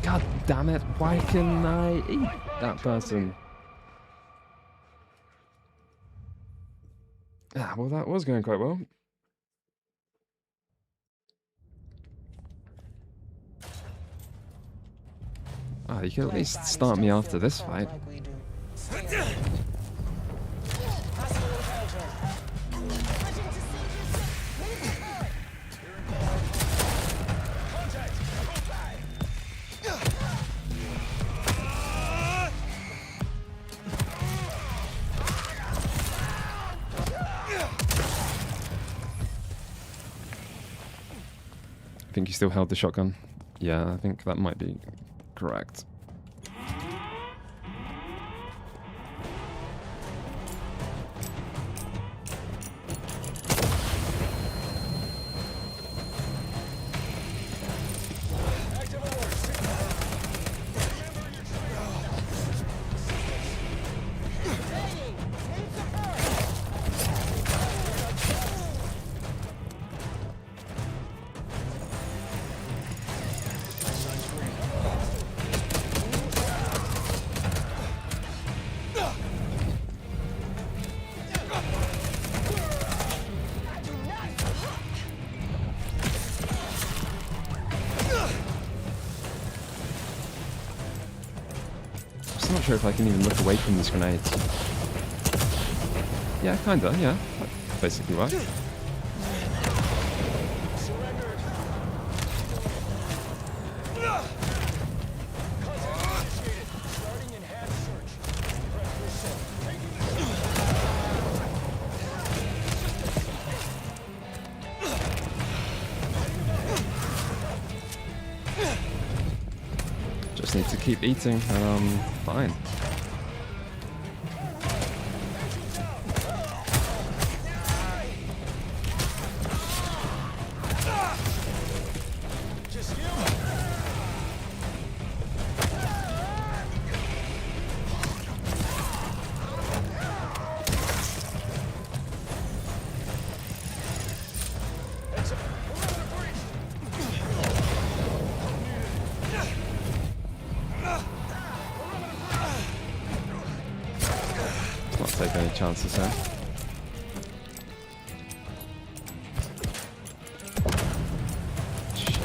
God damn it, why can I eat that person? Ah, well, that was going quite well. Ah, you can at least start me after this fight. I think you still held the shotgun. Yeah, I think that might be correct. I'm not sure if I can even look away from these grenades. Yeah, kinda, yeah. That basically works. Just need to keep eating and I'm fine. Take any chances there. Shit.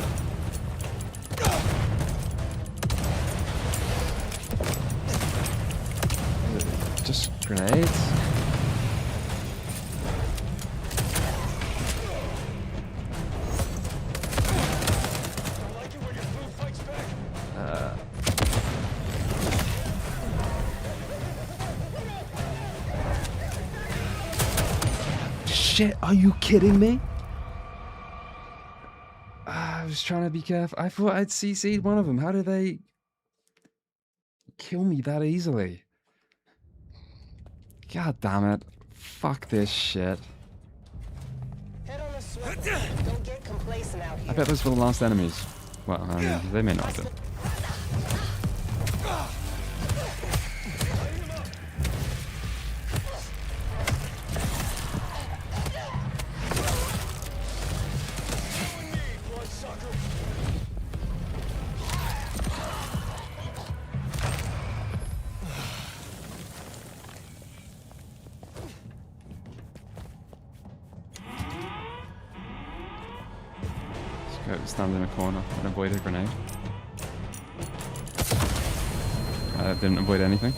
Just grenades. Shit, are you kidding me? I was trying to be careful. I thought I'd CC'd one of them. How did they kill me that easily? God damn it. Fuck this shit. Head on a swivel. Don't get complacent out here. I bet those were the last enemies. Well, I mean, they may not have been. Go stand in a corner and avoid a grenade. Didn't avoid anything.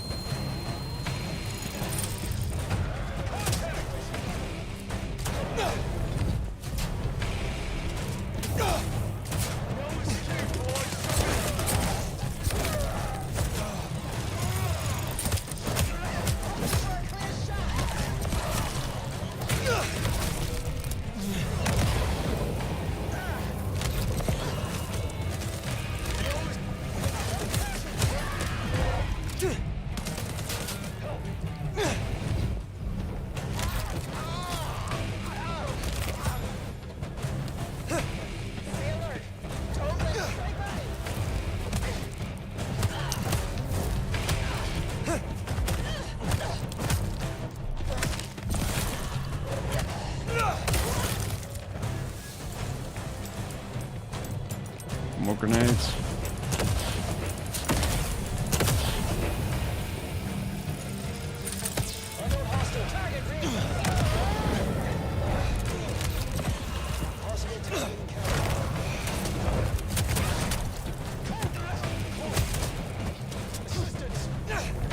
More grenades.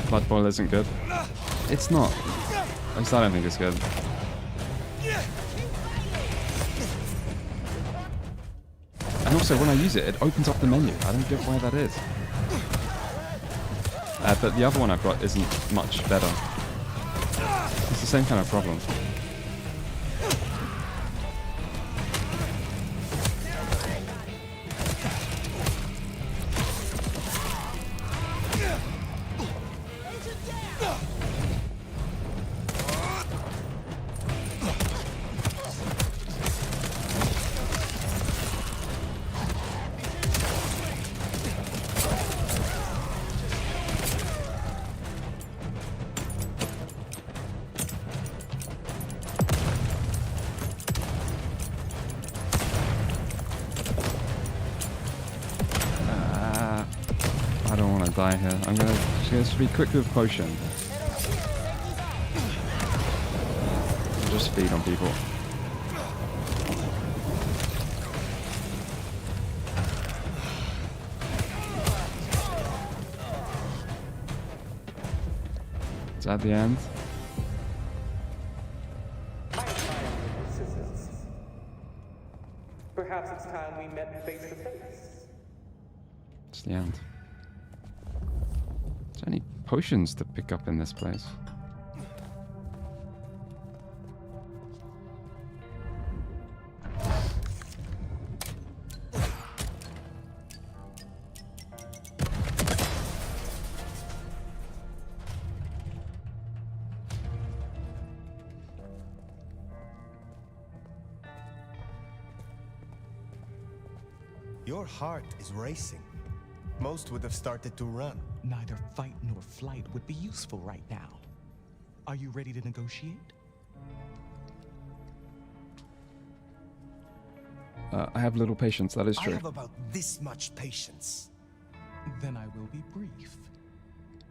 Blood boil isn't good. It's not. At least I don't think it's good. And also, when I use it, it opens up the menu. I don't get why that is. But the other one I've got isn't much better. It's the same kind of problem. Die here. I'm gonna just be quick with potion. Just feed on people. Is that the end? Perhaps it's time we met face to face. It's the end. Is there any potions to pick up in this place? Your heart is racing. Most would have started to run. Neither fight nor flight would be useful right now. Are you ready to negotiate? I have little patience, that is true. I have about this much patience. Then I will be brief.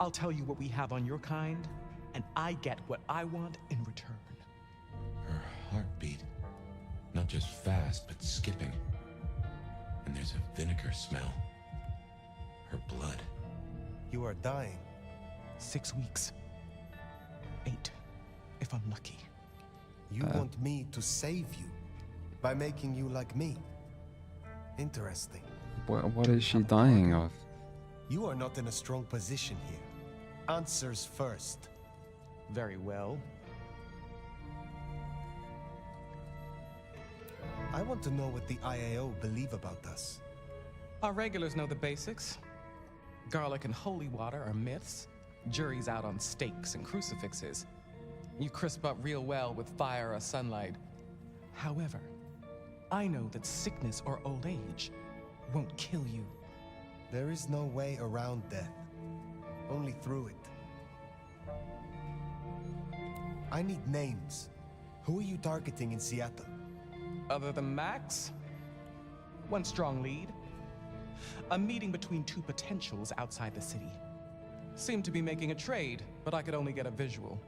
I'll tell you what we have on your kind, and I get what I want in return. Her heartbeat. Not just fast, but skipping. And there's a vinegar smell. Her blood. You are dying. 6 weeks. 8, if I'm lucky. You want me to save you by making you like me? Interesting. What is she dying of? You are not in a strong position here. Answers first. Very well. I want to know what the IAO believe about us. Our regulars know the basics. Garlic and holy water are myths. Jury's out on stakes and crucifixes. You crisp up real well with fire or sunlight. However, I know that sickness or old age won't kill you. There is no way around death, only through it. I need names. Who are you targeting in Seattle? Other than Max? One strong lead. A meeting between two potentials outside the city. Seemed to be making a trade, but I could only get a visual.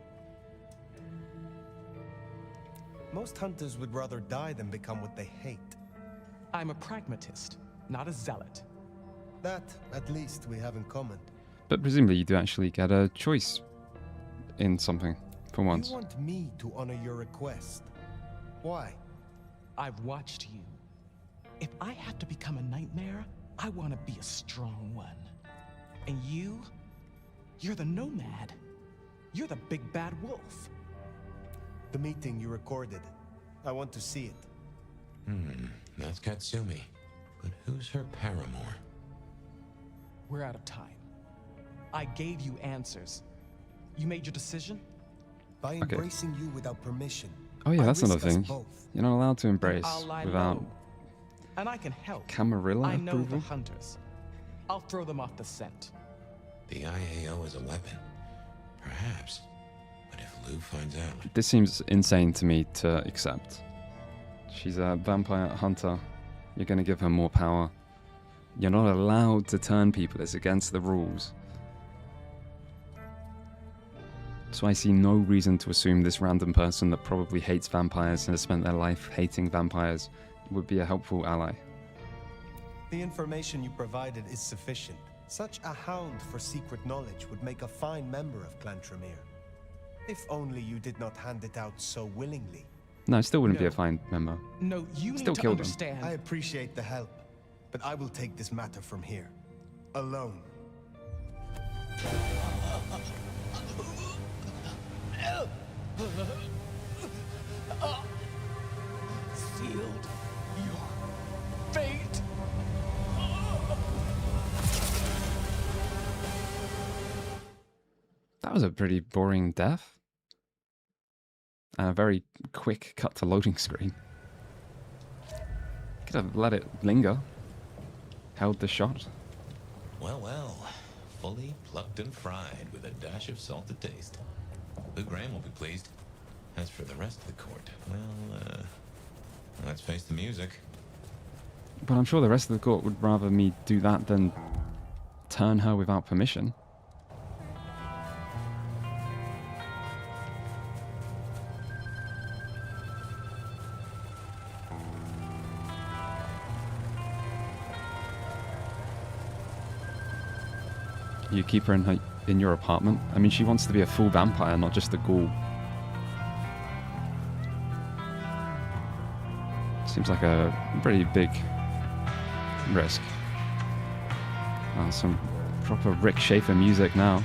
Most hunters would rather die than become what they hate. I'm a pragmatist, not a zealot. That, at least, we have in common. But presumably you do actually get a choice in something, for once. You want me to honor your request. Why? I've watched you. If I have to become a nightmare, I want to be a strong one. And you're the nomad. You're the big bad wolf. The meeting you recorded. I want to see it. That's Katsumi. But who's her paramour? We're out of time. I gave you answers. You made your decision? By embracing you without permission. Oh yeah, I that's another risk us thing. both. You're not allowed to embrace I'll lie without low. And I can help. Camarilla I know the approval. hunters. I'll throw them off the scent. The IAO is a weapon. Perhaps. But if Lou finds out... This seems insane to me to accept. She's a vampire hunter. You're going to give her more power. You're not allowed to turn people. It's against the rules. So I see no reason to assume this random person that probably hates vampires and has spent their life hating vampires would be a helpful ally. The information you provided is sufficient. Such a hound for secret knowledge would make a fine member of Clan Tremere. If only you did not hand it out so willingly. No, it still wouldn't be a fine member. No, you Still need to kill them. understand. I appreciate the help, but I will take this matter from here. Alone. Sealed your fate. That was a pretty boring death. And a very quick cut to loading screen. Could have let it linger. Held the shot. Well, well. Fully plucked and fried with a dash of salt to taste. Lou Graham will be pleased. As for the rest of the court, well, let's face the music. But I'm sure the rest of the court would rather me do that than turn her without permission. You keep her in your apartment? I mean, she wants to be a full vampire, not just a ghoul. Seems like a pretty big risk. Some proper Rick Schaefer music now.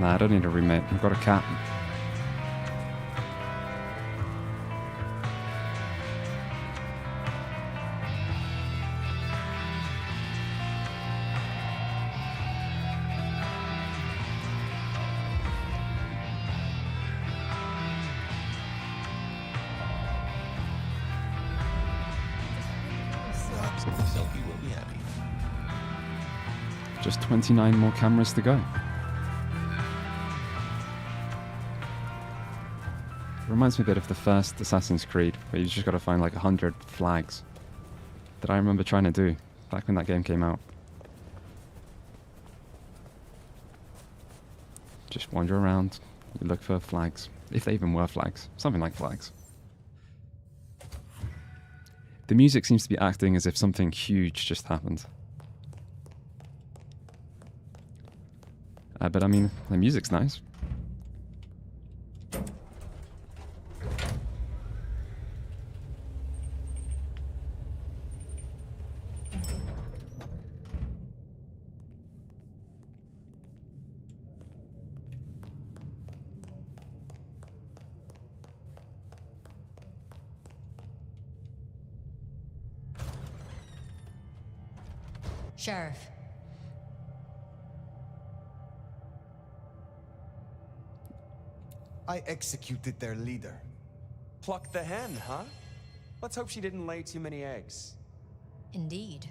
Nah, I don't need a roommate. I've got a cat. Selkie will be happy. Just 29 more cameras to go. Reminds me a bit of the first Assassin's Creed, where you just got to find like 100 flags that I remember trying to do back when that game came out. Just wander around, you look for flags, if they even were flags, something like flags. The music seems to be acting as if something huge just happened. But I mean, the music's nice. Sheriff. I executed their leader. Pluck the hen, huh? Let's hope she didn't lay too many eggs. Indeed.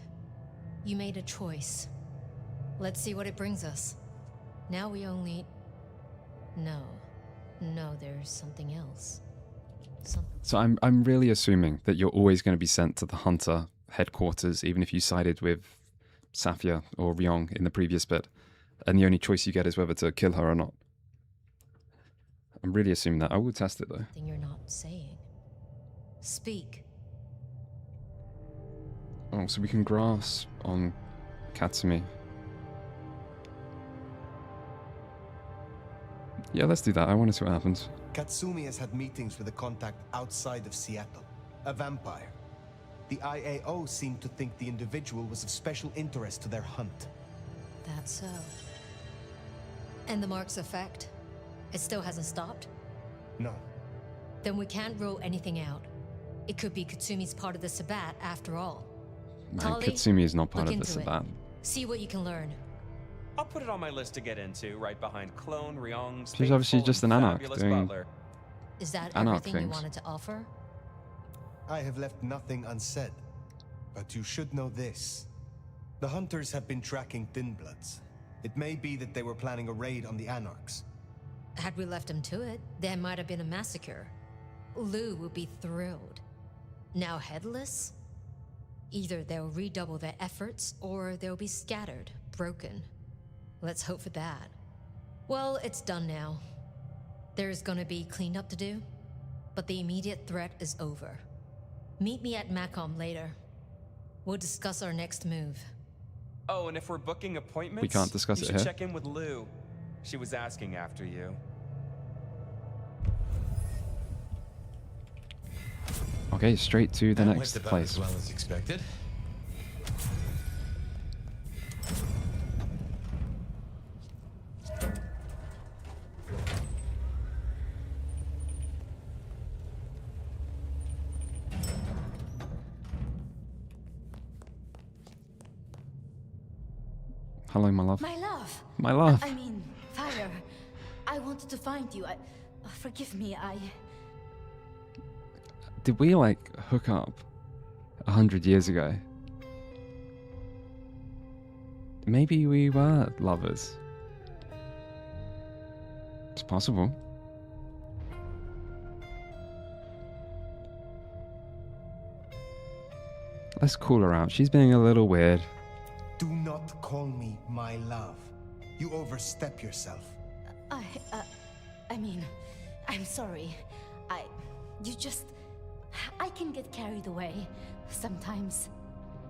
You made a choice. Let's see what it brings us. Now we only... No, there's something else. So I'm really assuming that you're always going to be sent to the Hunter headquarters, even if you sided with Safia or Ryong in the previous bit, and the only choice you get is whether to kill her or not. I'm really assuming that. I will test it though. Thing you're not saying. Speak. Oh, so we can grasp on Katsumi. Yeah, let's do that. I want to see what happens. Katsumi has had meetings with a contact outside of Seattle, a vampire. The IAO seemed to think the individual was of special interest to their hunt. That's so. And the mark's effect? It still hasn't stopped? No. Then we can't rule anything out. It could be Katsumi's part of the Sabbat after all. Man, Tali, Katsumi is not part look of the into it. Sabbat. See what you can learn. I'll put it on my list to get into, right behind Clone, Ryong's She's obviously faithful just and an Anarch fabulous doing butler. Is that Anarch everything you things. wanted to offer? I have left nothing unsaid. But you should know this. The Hunters have been tracking Thin Bloods. It may be that they were planning a raid on the Anarchs. Had we left them to it, there might have been a massacre. Lou would be thrilled. Now headless? Either they'll redouble their efforts, or they'll be scattered, broken. Let's hope for that. Well, it's done now. There's gonna be cleanup to do, but the immediate threat is over. Meet me at Macom later. We'll discuss our next move. Oh, and if we're booking appointments, We can't discuss you it should here. check in with Lou. She was asking after you. Okay, straight to the That next went about place. as well as expected. Hello, my love. My love. My love. I mean, Fire. I wanted to find you. Forgive me, Did we, like, hook up 100 years ago? Maybe we were lovers. It's possible. Let's call her out. She's being a little weird. Do not call me my love. You overstep yourself. I mean, I'm sorry. I can get carried away sometimes.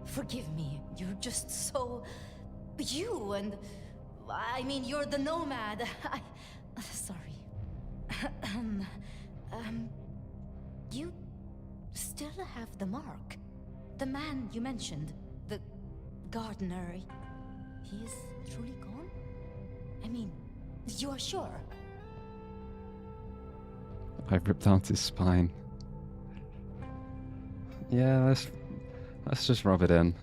Forgive me. You're just so... you, and... I mean, you're the nomad. Sorry. You still have the mark. The man you mentioned, the gardener, he is truly gone? I mean, you are sure? I've ripped out his spine. Yeah, let's just rub it in.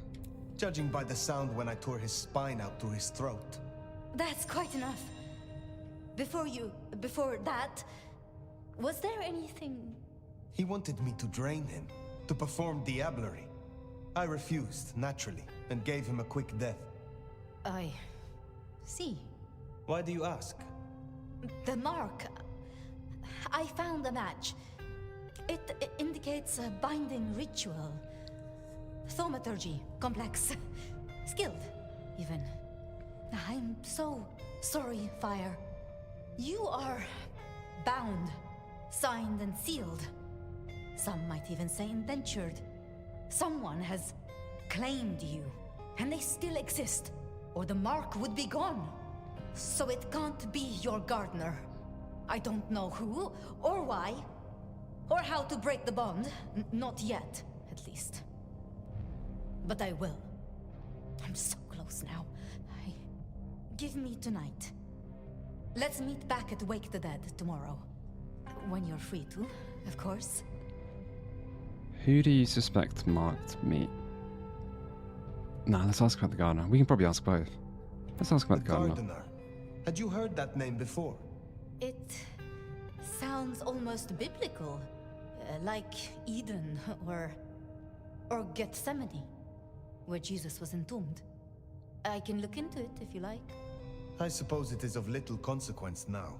Judging by the sound when I tore his spine out through his throat. That's quite enough. Before that, was there anything... He wanted me to drain him, to perform diablerie. I refused, naturally, and gave him a quick death. I... see. Why do you ask? The mark. I found a match. It indicates a binding ritual. Thaumaturgy, complex. Skilled, even. I'm so sorry, Fire. You are bound, signed and sealed. Some might even say indentured. Someone has claimed you, and they still exist, or the mark would be gone. So it can't be your gardener. I don't know who, or why, or how to break the bond. Not yet, at least. But I will. I'm so close now. Give me tonight. Let's meet back at Wake the Dead tomorrow. When you're free to, of course. Who do you suspect marked me? Nah, let's ask about the gardener. We can probably ask both. Let's ask about the gardener. Gardener. Had you heard that name before? It sounds almost biblical, like Eden or Gethsemane, where Jesus was entombed. I can look into it if you like. I suppose it is of little consequence now.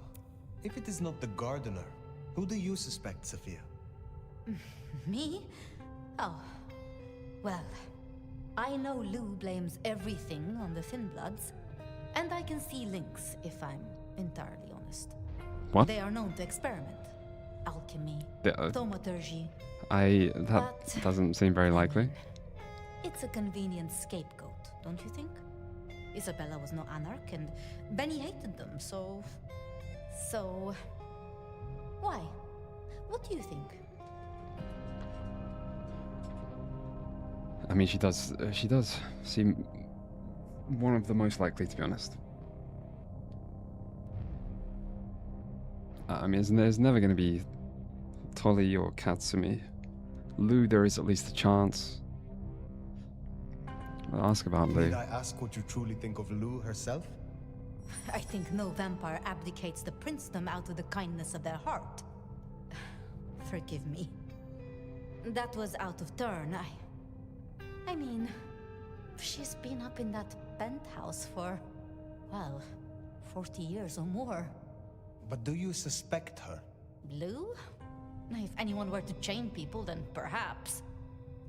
If it is not the gardener, who do you suspect, Sophia? Me? Oh, well, I know Lou blames everything on the Thin Bloods, and I can see links if I'm entirely honest. What? They are known to experiment. Alchemy, Yeah, thaumaturgy. that doesn't seem very likely. It's a convenient scapegoat, don't you think? Isabella was no anarch, and Benny hated them, so... Why? What do you think? I mean, she does seem one of the most likely, to be honest. I mean, there's never going to be Tolly or Katsumi. Lou, there is at least a chance. I'll ask about Lou. Did I ask what you truly think of Lou herself? I think no vampire abdicates the princedom out of the kindness of their heart. Forgive me. That was out of turn. I mean, she's been up in that penthouse for, well, 40 years or more. But do you suspect her? Lou? If anyone were to chain people, then perhaps.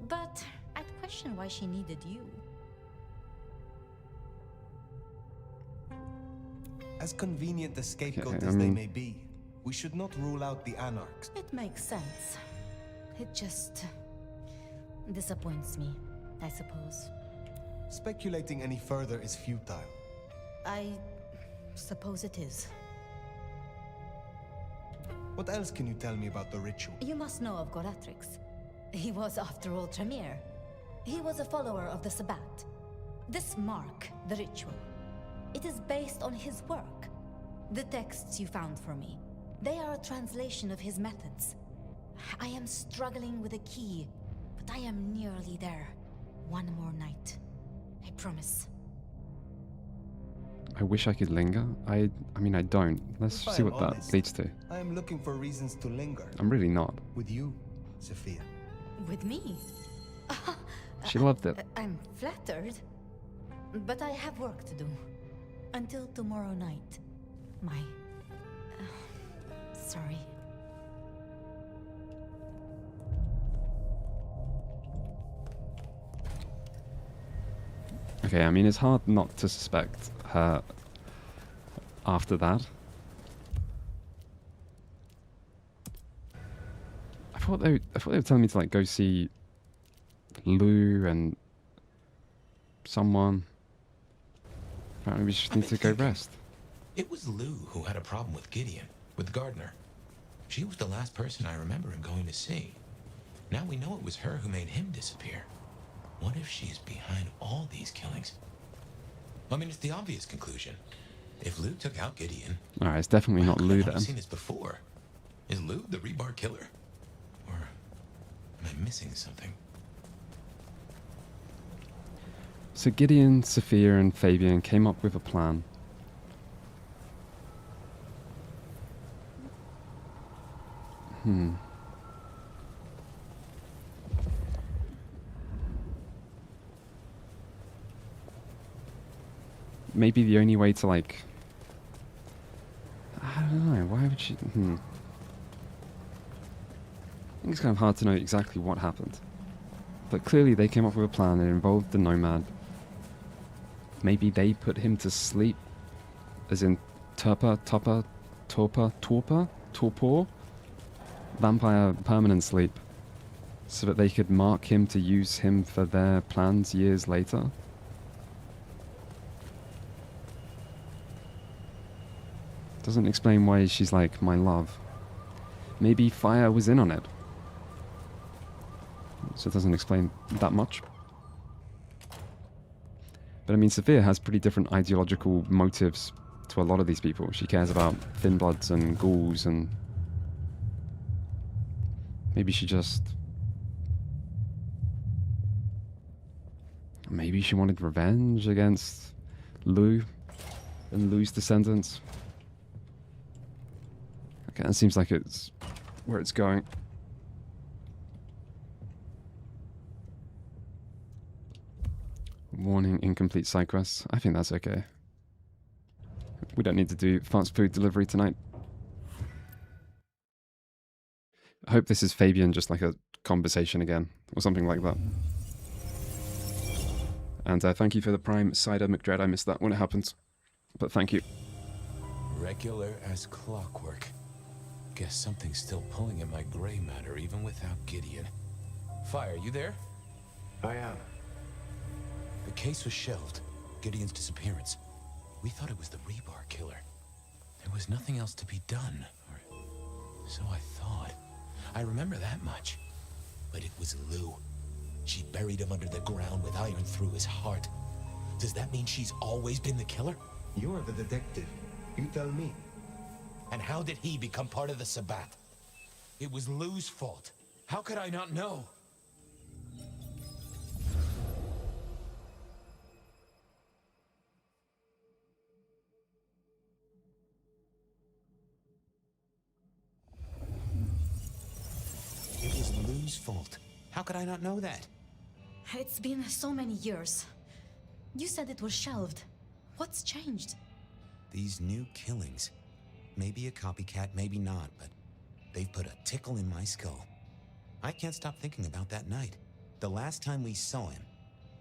But I'd question why she needed you. As convenient a scapegoat Okay, as they may be, we should not rule out the anarchs. It makes sense. It just disappoints me, I suppose. Speculating any further is futile. I suppose it is. What else can you tell me about the ritual? You must know of Goratrix. He was, after all, Tremere. He was a follower of the Sabbat. This mark, the ritual, it is based on his work. The texts you found for me, they are a translation of his methods. I am struggling with a key, but I am nearly there. One more night. I promise. I wish I could linger. I mean, I don't. Let's If see I'm what that honest, leads to. I am looking for reasons to linger. I'm really not. With you, Sophia. With me? She loved it. I'm flattered. But I have work to do. Until tomorrow night. Sorry. Okay, I mean, it's hard not to suspect her after that. I thought they were telling me to, like, go see Lou and someone. Apparently we just need to go rest. It was Lou who had a problem with Gideon, with Gardner. She was the last person I remember him going to see. Now we know it was her who made him disappear. What if she's behind all these killings? I mean, it's the obvious conclusion. If Lou took out Gideon... Alright, it's definitely not Lou then. I've seen this before. Is Lou the Rebar killer? Or am I missing something? So Gideon, Sophia, and Fabian came up with a plan. Maybe the only way to, like... I don't know, why would she... I think it's kind of hard to know exactly what happened. But clearly they came up with a plan that involved the Nomad. Maybe they put him to sleep, as in torpor, vampire permanent sleep, so that they could mark him to use him for their plans years later. Doesn't explain why she's like, my love. Maybe fire was in on it. So it doesn't explain that much. But I mean, Sophia has pretty different ideological motives to a lot of these people. She cares about thin bloods and ghouls, and maybe she just... Maybe she wanted revenge against Lu and Lu's descendants. Okay, that seems like it's where it's going. Warning, incomplete side quests. I think that's okay. We don't need to do fast food delivery tonight. I hope this is Fabian, just like a conversation again, or something like that. And thank you for the Prime Cider McDread. I missed that when it happens, but thank you. Regular as clockwork. Guess something's still pulling at my gray matter even without Gideon. Fire, you there? I am. The case was shelved. Gideon's disappearance. We thought it was the Rebar killer. There was nothing else to be done, or so I thought. I remember that much. But it was Lu. She buried him under the ground with iron through his heart. Does that mean she's always been the killer? You're the detective. You tell me. And how did he become part of the Sabbath? It was Lu's fault. How could I not know? It was Lu's fault. How could I not know that? It's been so many years. You said it was shelved. What's changed? These new killings. Maybe a copycat, maybe not, but they've put a tickle in my skull. I can't stop thinking about that night. The last time we saw him,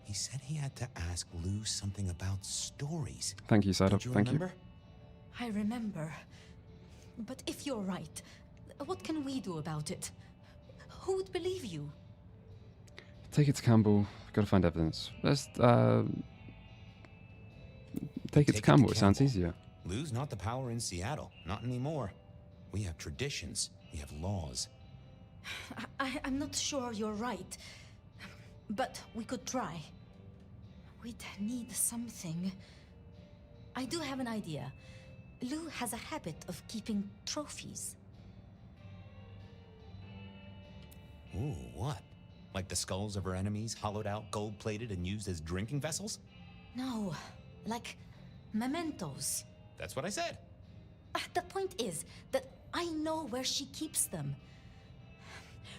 he said he had to ask Lu something about stories. Thank you, Cider. Don't you Thank remember? I remember. But if you're right, what can we do about it? Who would believe you? Take it to Campbell. Gotta find evidence. Let's take it to Campbell. It sounds easier. Lu's not the power in Seattle. Not anymore. We have traditions. We have laws. I'm not sure you're right. But we could try. We'd need something. I do have an idea. Lu has a habit of keeping trophies. Ooh, what? Like the skulls of her enemies, hollowed out, gold-plated, and used as drinking vessels? No, like mementos. That's what I said. The point is that I know where she keeps them.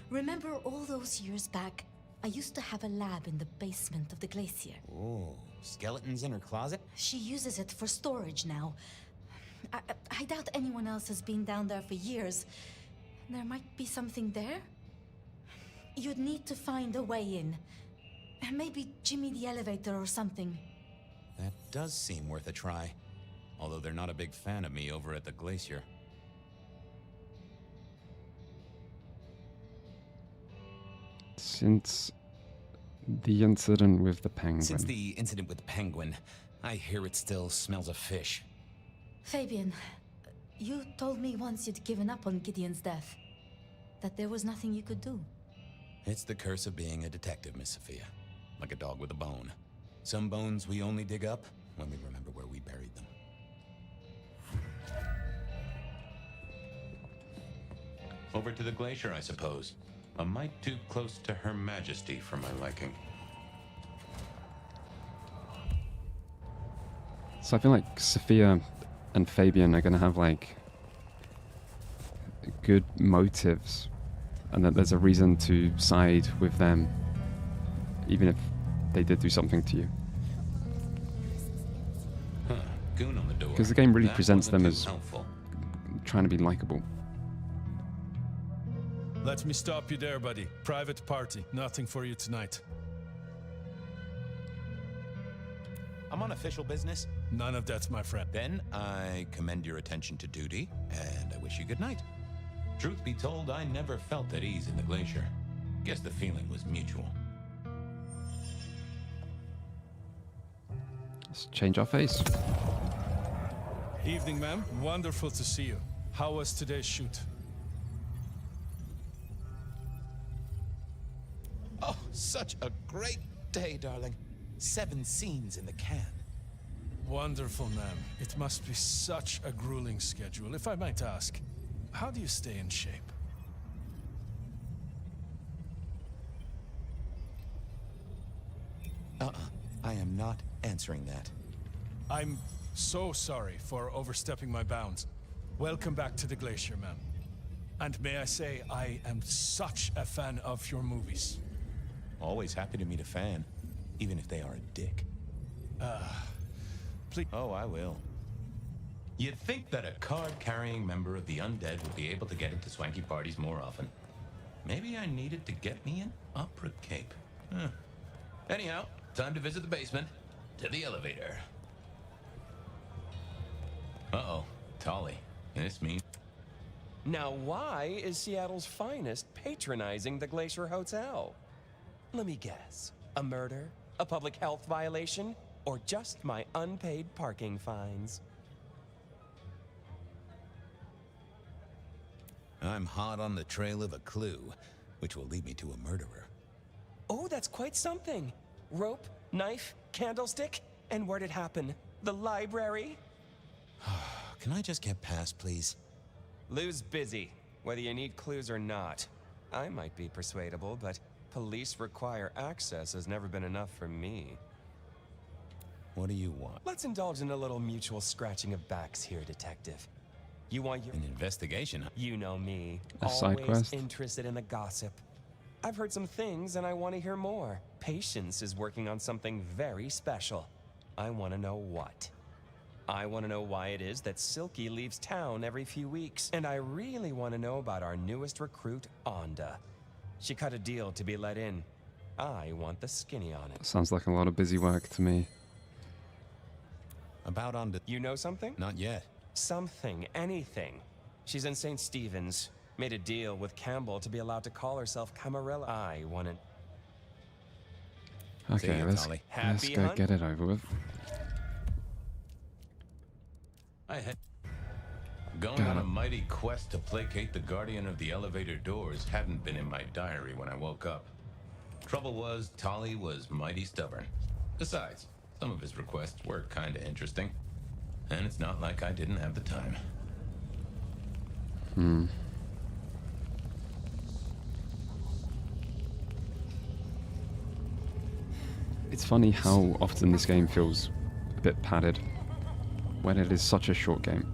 Remember all those years back, I used to have a lab in the basement of the glacier. Ooh, skeletons in her closet? She uses it for storage now. I doubt anyone else has been down there for years. There might be something there. You'd need to find a way in. Maybe Jimmy the elevator or something. That does seem worth a try. Although they're not a big fan of me over at the glacier. Since the incident with the penguin. Since the incident with the penguin, I hear it still smells of fish. Fabian, you told me once you'd given up on Gideon's death. That there was nothing you could do. It's the curse of being a detective, Miss Sophia. Like a dog with a bone. Some bones we only dig up when we remember where we buried them. Over to the glacier, I suppose. A mite too close to Her Majesty for my liking. So I feel like Sophia and Fabian are going to have like good motives, and that there's a reason to side with them, even if they did do something to you. Huh, goon on the door. Because the game really That presents wasn't them too as helpful. trying to be likable. Let me stop you there, buddy. Private party. Nothing for you tonight. I'm on official business. None of that, my friend. Then I commend your attention to duty, and I wish you good night. Truth be told, I never felt at ease in the glacier. Guess the feeling was mutual. Let's change our face. Evening, ma'am. Wonderful to see you. How was today's shoot? Oh, such a great day, darling. 7 scenes in the can. Wonderful, ma'am. It must be such a grueling schedule. If I might ask, how do you stay in shape? I am not answering that. I'm so sorry for overstepping my bounds. Welcome back to the Glacier, ma'am. And may I say, I am such a fan of your movies. Always happy to meet a fan, even if they are a dick. Please. Oh, I will. You'd think that a card-carrying member of the undead would be able to get into swanky parties more often. Maybe I needed to get me an opera cape. Anyhow, time to visit the basement. To the elevator. Uh-oh, Tolly. This means... Now why is Seattle's finest patronizing the Glacier Hotel? Let me guess. A murder? A public health violation? Or just my unpaid parking fines? I'm hot on the trail of a clue, which will lead me to a murderer. Oh, that's quite something. Rope, knife, candlestick, and where'd it happen? The library? Can I just get past, please? Lou's busy, whether you need clues or not. I might be persuadable, but police require access has never been enough for me. What do you want? Let's indulge in a little mutual scratching of backs here, Detective. You want your... An investigation? You know me. A side Always quest? interested in the gossip. I've heard some things and I want to hear more. Patience is working on something very special. I want to know what. I want to know why it is that Silky leaves town every few weeks. And I really want to know about our newest recruit, Onda. She cut a deal to be let in. I want the skinny on it. Sounds like a lot of busy work to me. About Onda... You know something? Not yet. Something, anything. She's in St. Stephen's. Made a deal with Campbell to be allowed to call herself Camarilla. I want it. Okay, you, let's Happy go hunt? get it over with. I had... Going on a mighty quest to placate the guardian of the elevator doors hadn't been in my diary when I woke up. Trouble was, Tolly was mighty stubborn. Besides, some of his requests were kinda interesting. And it's not like I didn't have the time. It's funny how often this game feels a bit padded when it is such a short game.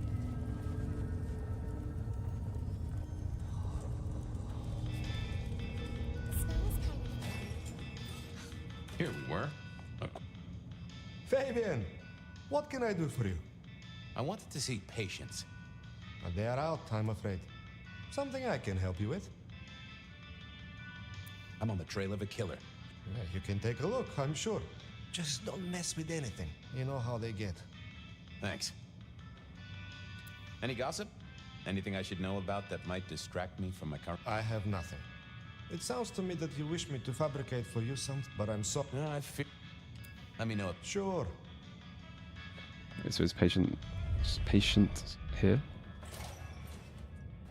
Here we were. Fabian, what can I do for you? I wanted to see Patience. They are out, I'm afraid. Something I can help you with? I'm on the trail of a killer. Yeah, you can take a look, I'm sure. Just don't mess with anything. You know how they get. Thanks. Any gossip? Anything I should know about that might distract me from my current... I have nothing. It sounds to me that you wish me to fabricate for you something, but I'm sorry. I feel... Let me know. Sure. Okay, so is patient here?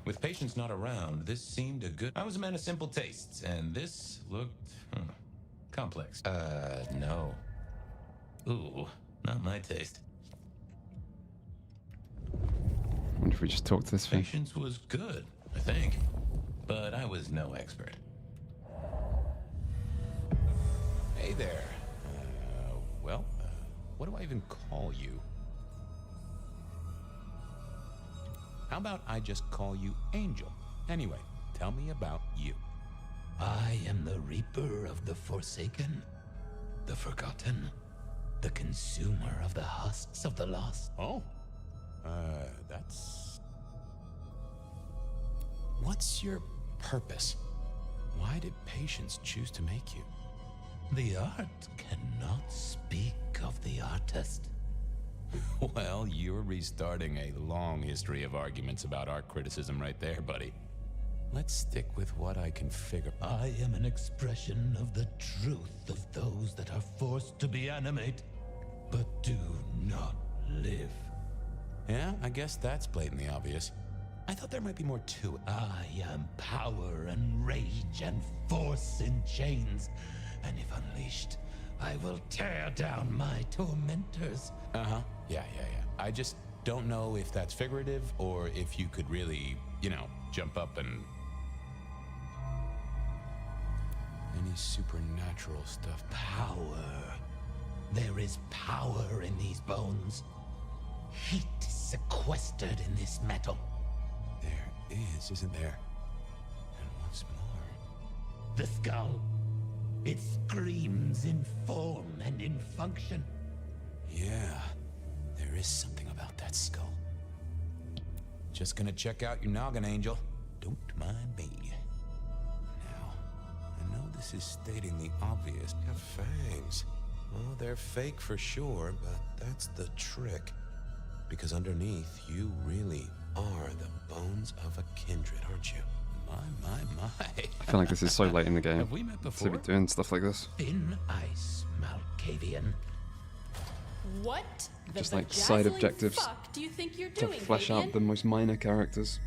With Patience not around, this seemed a good... I was a man of simple tastes, and this looked... complex. No. Ooh, not my taste. I wonder if we just talk to this thing. Patience was good, I think. But I was no expert. Hey there. What do I even call you? How about I just call you Angel? Anyway, tell me about you. I am the Reaper of the Forsaken, the Forgotten, the consumer of the husks of the lost. Oh? That's... What's your purpose? Why did Patience choose to make you? The art cannot speak of the artist. Well, you're restarting a long history of arguments about art criticism right there, buddy. Let's stick with what I can figure. I am an expression of the truth of those that are forced to be animate, but do not live. Yeah, I guess that's blatantly obvious. I thought there might be more to it. I am power and rage and force in chains, and if unleashed, I will tear down my tormentors. Uh-huh. Yeah. I just don't know if that's figurative or if you could really, jump up and... Any supernatural stuff. Power There is power in these bones. Heat is sequestered in this metal. There is, isn't there? And what's more? The skull. It screams in form and in function. Yeah, there is something about that skull. Just gonna check out your noggin, Angel. Don't mind me. Now, I know this is stating the obvious. You have fangs. Well, they're fake for sure, but that's the trick. Because underneath, you really are the bones of a kindred, aren't you? My. I feel like this is so late in the game Have we met to before? be doing stuff like this. Thin ice, Malkavian. What the Just like side bedazzling objectives fuck do you think you're to doing, flesh Fabian? out the most minor characters.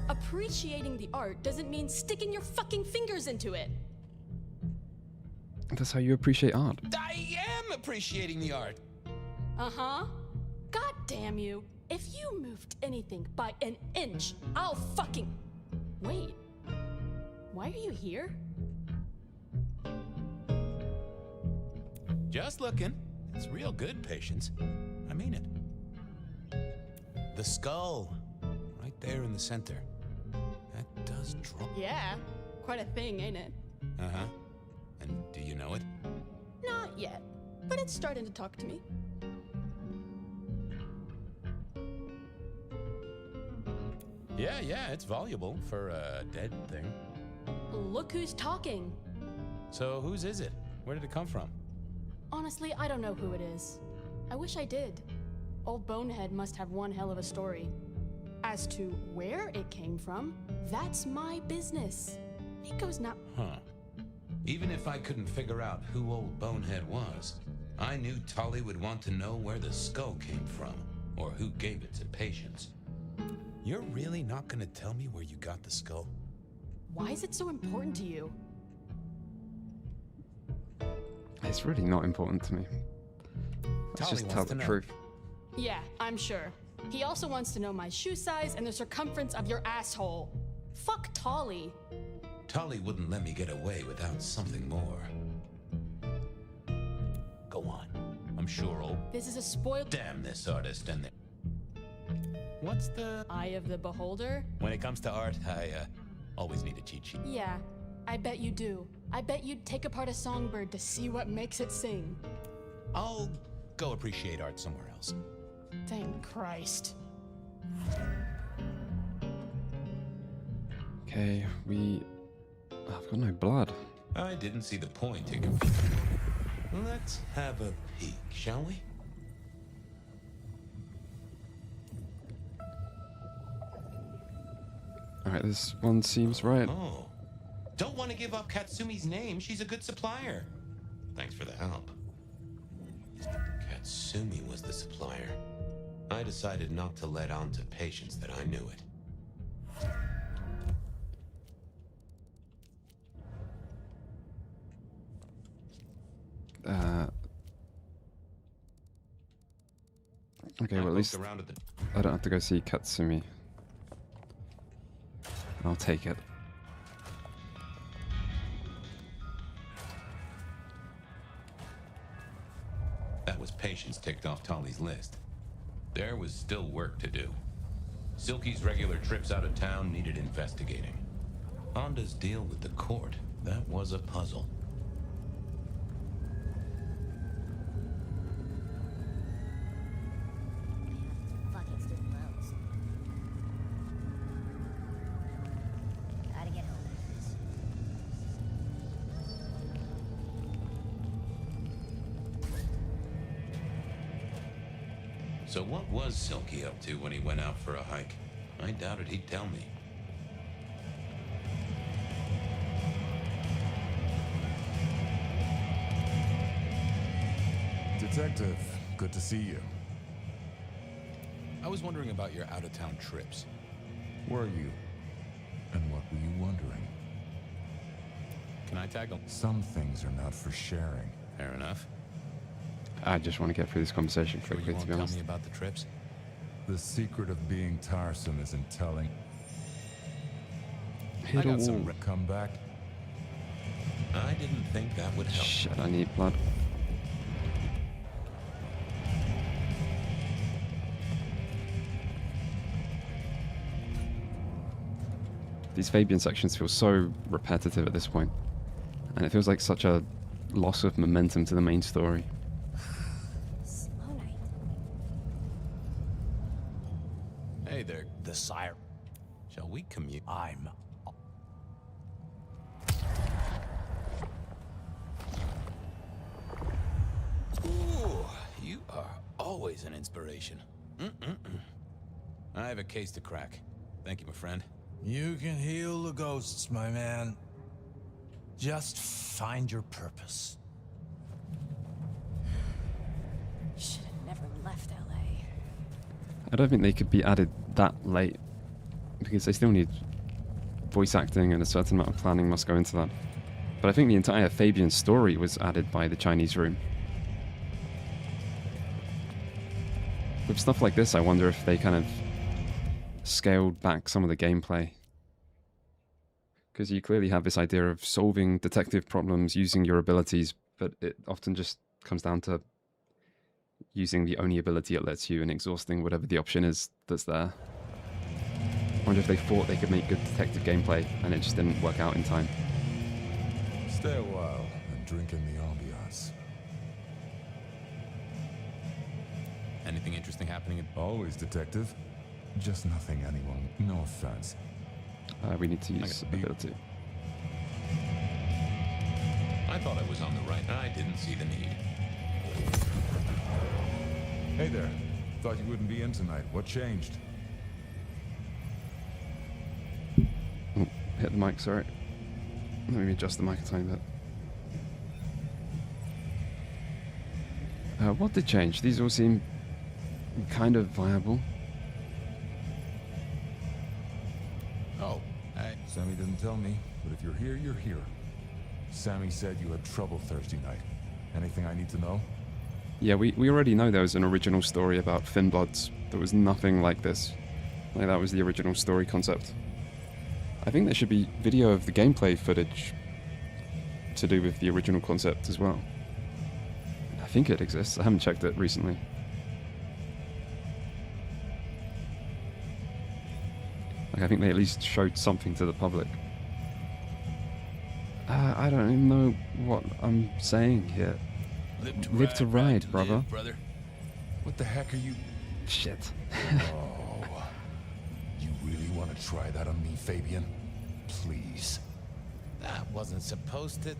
Appreciating the art doesn't mean sticking your fucking fingers into it. That's how you appreciate art. I am appreciating the art. Uh-huh. God damn you. If you moved anything by an inch, I'll fucking... Wait. Why are you here? Just looking. It's real good, Patience. I mean it. The skull. Right there in the center. That does draw. Yeah. Quite a thing, ain't it? Uh-huh. And do you know it? Not yet. But it's starting to talk to me. Yeah, it's voluble for a dead thing. Look who's talking. So whose is it? Where did it come from? Honestly, I don't know who it is. I wish I did. Old Bonehead must have one hell of a story. As to where it came from, that's my business. Nico's not... Huh. Even if I couldn't figure out who Old Bonehead was, I knew Tolly would want to know where the skull came from, or who gave it to Patience. You're really not gonna tell me where you got the skull? Why is it so important to you? It's really not important to me. Let's Tolly just tell wants the to know. truth. Yeah, I'm sure. He also wants to know my shoe size and the circumference of your asshole. Fuck Tolly. Tolly wouldn't let me get away without something more. Go on. I'm sure old... This is a spoiled... Damn this artist and the... What's the... Eye of the beholder? When it comes to art, I always need a cheat sheet. Yeah, I bet you do. I bet you'd take apart a songbird to see what makes it sing. I'll go appreciate art somewhere else. Thank Christ. Okay, I've got no blood. I didn't see the point in... Let's have a peek, shall we? Alright, this one seems right. Oh. Don't want to give up Katsumi's name. She's a good supplier. Thanks for the help. Katsumi was the supplier. I decided not to let on to Patience that I knew it. Okay, well at least I don't have to go see Katsumi. I'll take it. That was Patience ticked off Tolly's list. There was still work to do. Silky's regular trips out of town needed investigating. Honda's deal with the court, that was a puzzle. Fucking stupid mouse. Gotta get home. So what was Silky up to when he went out for a hike? I doubted he'd tell me. Detective, good to see you. I was wondering about your out-of-town trips. Were you? And what were you wondering? Can I tag them? Some things are not for sharing. Fair enough. I just want to get through this conversation Sure quickly, you to won't be tell honest. me about the trips? The secret of being tiresome isn't telling. Hit a wall. Come back. I didn't think that would help. Shit, I need blood. These Fabian sections feel so repetitive at this point, and it feels like such a loss of momentum to the main story. Hey there, the sire. Shall we commute? I'm... Ooh, you are always an inspiration. I have a case to crack. Thank you, my friend. You can heal the ghosts, my man. Just find your purpose. Should have never left LA. I don't think they could be added that late, because they still need voice acting and a certain amount of planning must go into that. But I think the entire Fabian story was added by the Chinese room. With stuff like this, I wonder if they kind of scaled back some of the gameplay. Because you clearly have this idea of solving detective problems using your abilities, but it often just comes down to using the only ability it lets you and exhausting whatever the option is that's there. I wonder if they thought they could make good detective gameplay and it just didn't work out in time. Stay a while and drink in the ambiance. Anything interesting happening? Always, detective. Just nothing, anyone. No offense. We need to use ability. I thought I was on the right. I didn't see the need. Hey there. Thought you wouldn't be in tonight. What changed? Oh, hit the mic, sorry. Let me adjust the mic a tiny bit. What did change? These all seem kind of viable. Oh, hey. Sammy didn't tell me, but if you're here, you're here. Sammy said you had trouble Thursday night. Anything I need to know? Yeah, we already know there was an original story about Finbloods. There was nothing like this. Like, that was the original story concept. I think there should be video of the gameplay footage to do with the original concept as well. I think it exists. I haven't checked it recently. Like, I think they at least showed something to the public. I don't even know what I'm saying here. Live to ride, brother. Brother. What the heck are you... Shit. Oh. You really want to try that on me, Fabian? Please. That wasn't supposed to...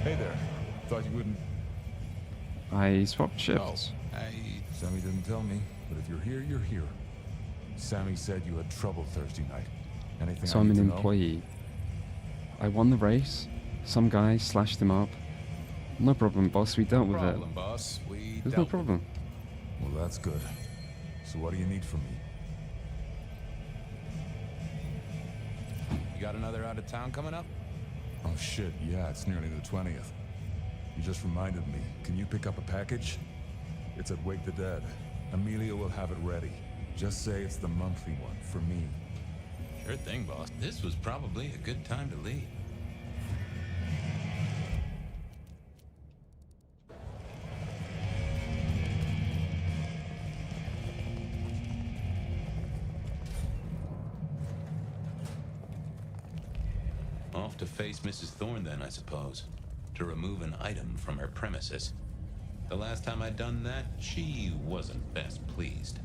Hey there. Thought you wouldn't... I swapped shifts. Sammy didn't tell me, but if you're here, you're here. Sammy said you had trouble Thursday night. Anything So I I'm need an to know? employee. I won the race. Some guy slashed him up. No problem, boss. We dealt with it. Boss. There's no problem. Well, that's good. So what do you need from me? You got another out of town coming up? Oh shit, yeah, it's nearly the 20th. You just reminded me. Can you pick up a package? It's at Wake the Dead. Amelia will have it ready. Just say it's the monthly one, for me. Sure thing, boss. This was probably a good time to leave. Off to face Mrs. Thorne then, I suppose. To remove an item from her premises. The last time I'd done that, she wasn't best pleased.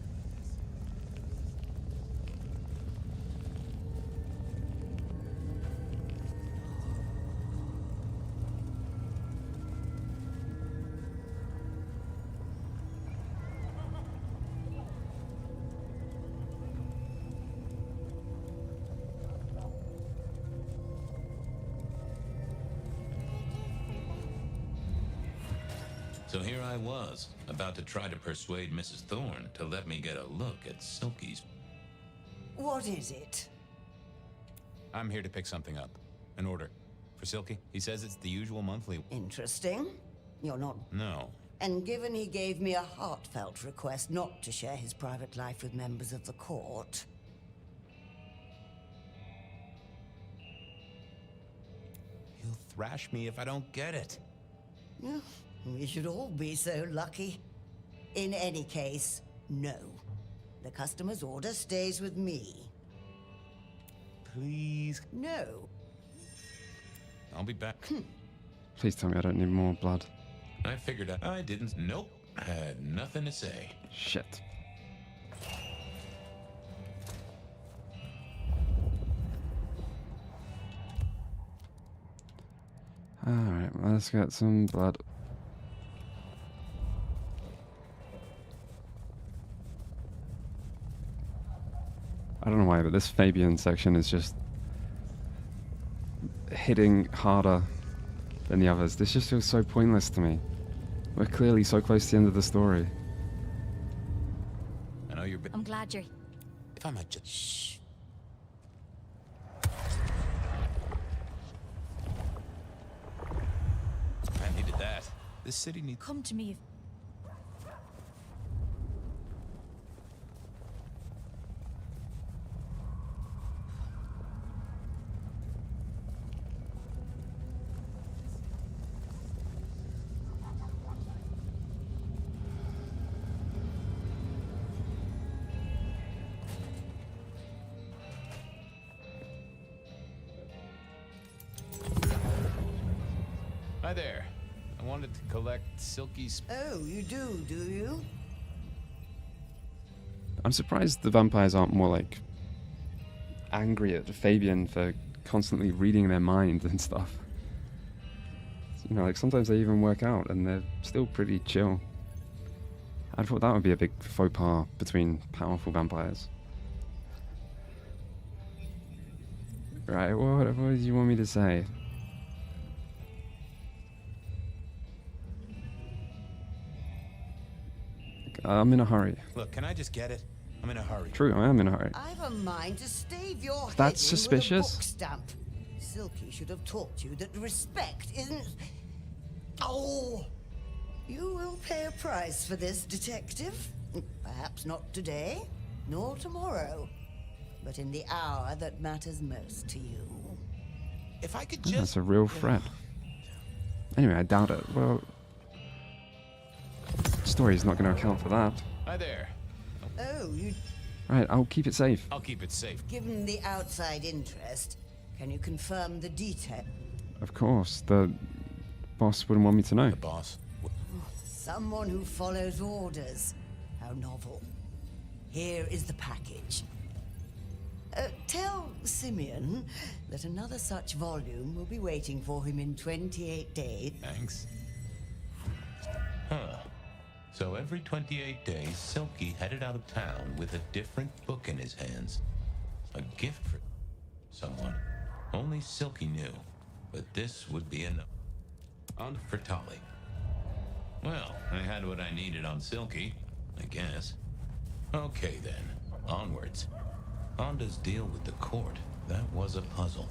So here I was, about to try to persuade Mrs. Thorne to let me get a look at Silky's. What is it? I'm here to pick something up. An order. For Silky. He says it's the usual monthly. Interesting. You're not... No. And given he gave me a heartfelt request not to share his private life with members of the court... He'll thrash me if I don't get it. We should all be so lucky. In any case, No. The customer's order stays with me. Please. No. I'll be back. Please tell me I don't need more blood. I figured out. I didn't. Nope. Had nothing to say. Shit. Alright, let's get some blood. I don't know why, but this Fabian section is just hitting harder than the others. This just feels so pointless to me. We're clearly so close to the end of the story. I know you're. I'm glad you're. If I might just. Shh. I needed that. This city needs. Come to me. Hi there. I wanted to collect Silky's. Oh, you do you? I'm surprised the vampires aren't more like angry at Fabian for constantly reading their mind and stuff. You know, like sometimes they even work out and they're still pretty chill. I thought that would be a big faux pas between powerful vampires. Right, what do you want me to say? I'm in a hurry. Look, can I just get it? I'm in a hurry. True, I am in a hurry. I've a mind to stave your head That's in suspicious. with a book stamp. Silky should have taught you that respect isn't. Oh! You will pay a price for this, detective. Perhaps not today, nor tomorrow, but in the hour that matters most to you. If I could Oh, just. that's a real threat. Anyway, I doubt it. Well, story's not going to account for that. Hi there. Oh, you. Right, I'll keep it safe. I'll keep it safe. Given the outside interest, can you confirm the detail? Of course, the boss wouldn't want me to know. The boss. Someone who follows orders. How novel. Here is the package. Tell Simeon that another such volume will be waiting for him in 28 days. Thanks. Huh. So every 28 days, Silky headed out of town with a different book in his hands. A gift for someone. Only Silky knew. But this would be enough. On for Tolly. Well, I had what I needed on Silky, I guess. Okay then, onwards. Honda's deal with the court. That was a puzzle.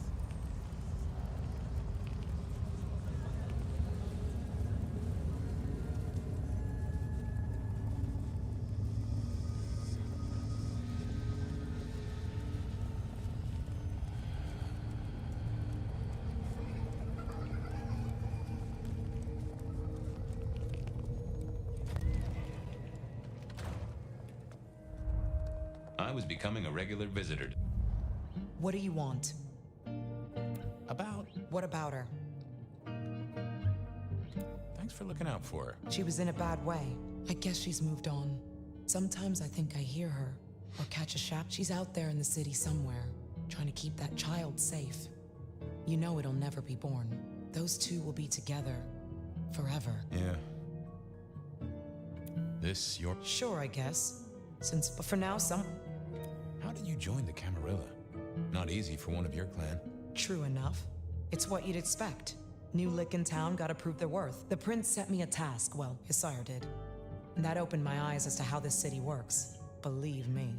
I was becoming a regular visitor. What do you want? About? What about her? Thanks for looking out for her. She was in a bad way. I guess she's moved on. Sometimes I think I hear her, or catch a shadow. She's out there in the city somewhere, trying to keep that child safe. You know it'll never be born. Those two will be together, forever. Yeah. This your... Sure, I guess. But for now, How did you join the Camarilla? Not easy for one of your clan. True enough. It's what you'd expect. New lick in town, gotta prove their worth. The prince set me a task, well, his sire did. And that opened my eyes as to how this city works. Believe me.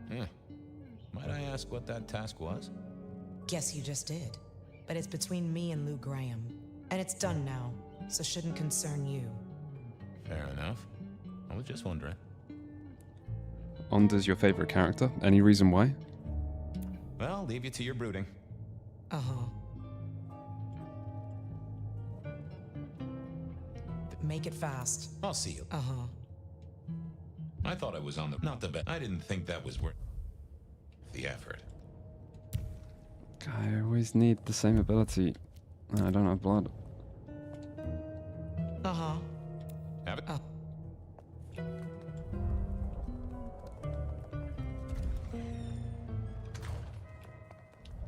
Might I ask what that task was? Guess you just did. But it's between me and Lou Graham. And it's done now, so shouldn't concern you. Fair enough. I was just wondering. Onda's your favorite character? Any reason why? Well, leave you to your brooding. Make it fast. I'll see you. I thought I was on the... Not the best. I didn't think that was worth the effort. I always need the same ability. I don't have blood. Uh-huh. Have it? Oh.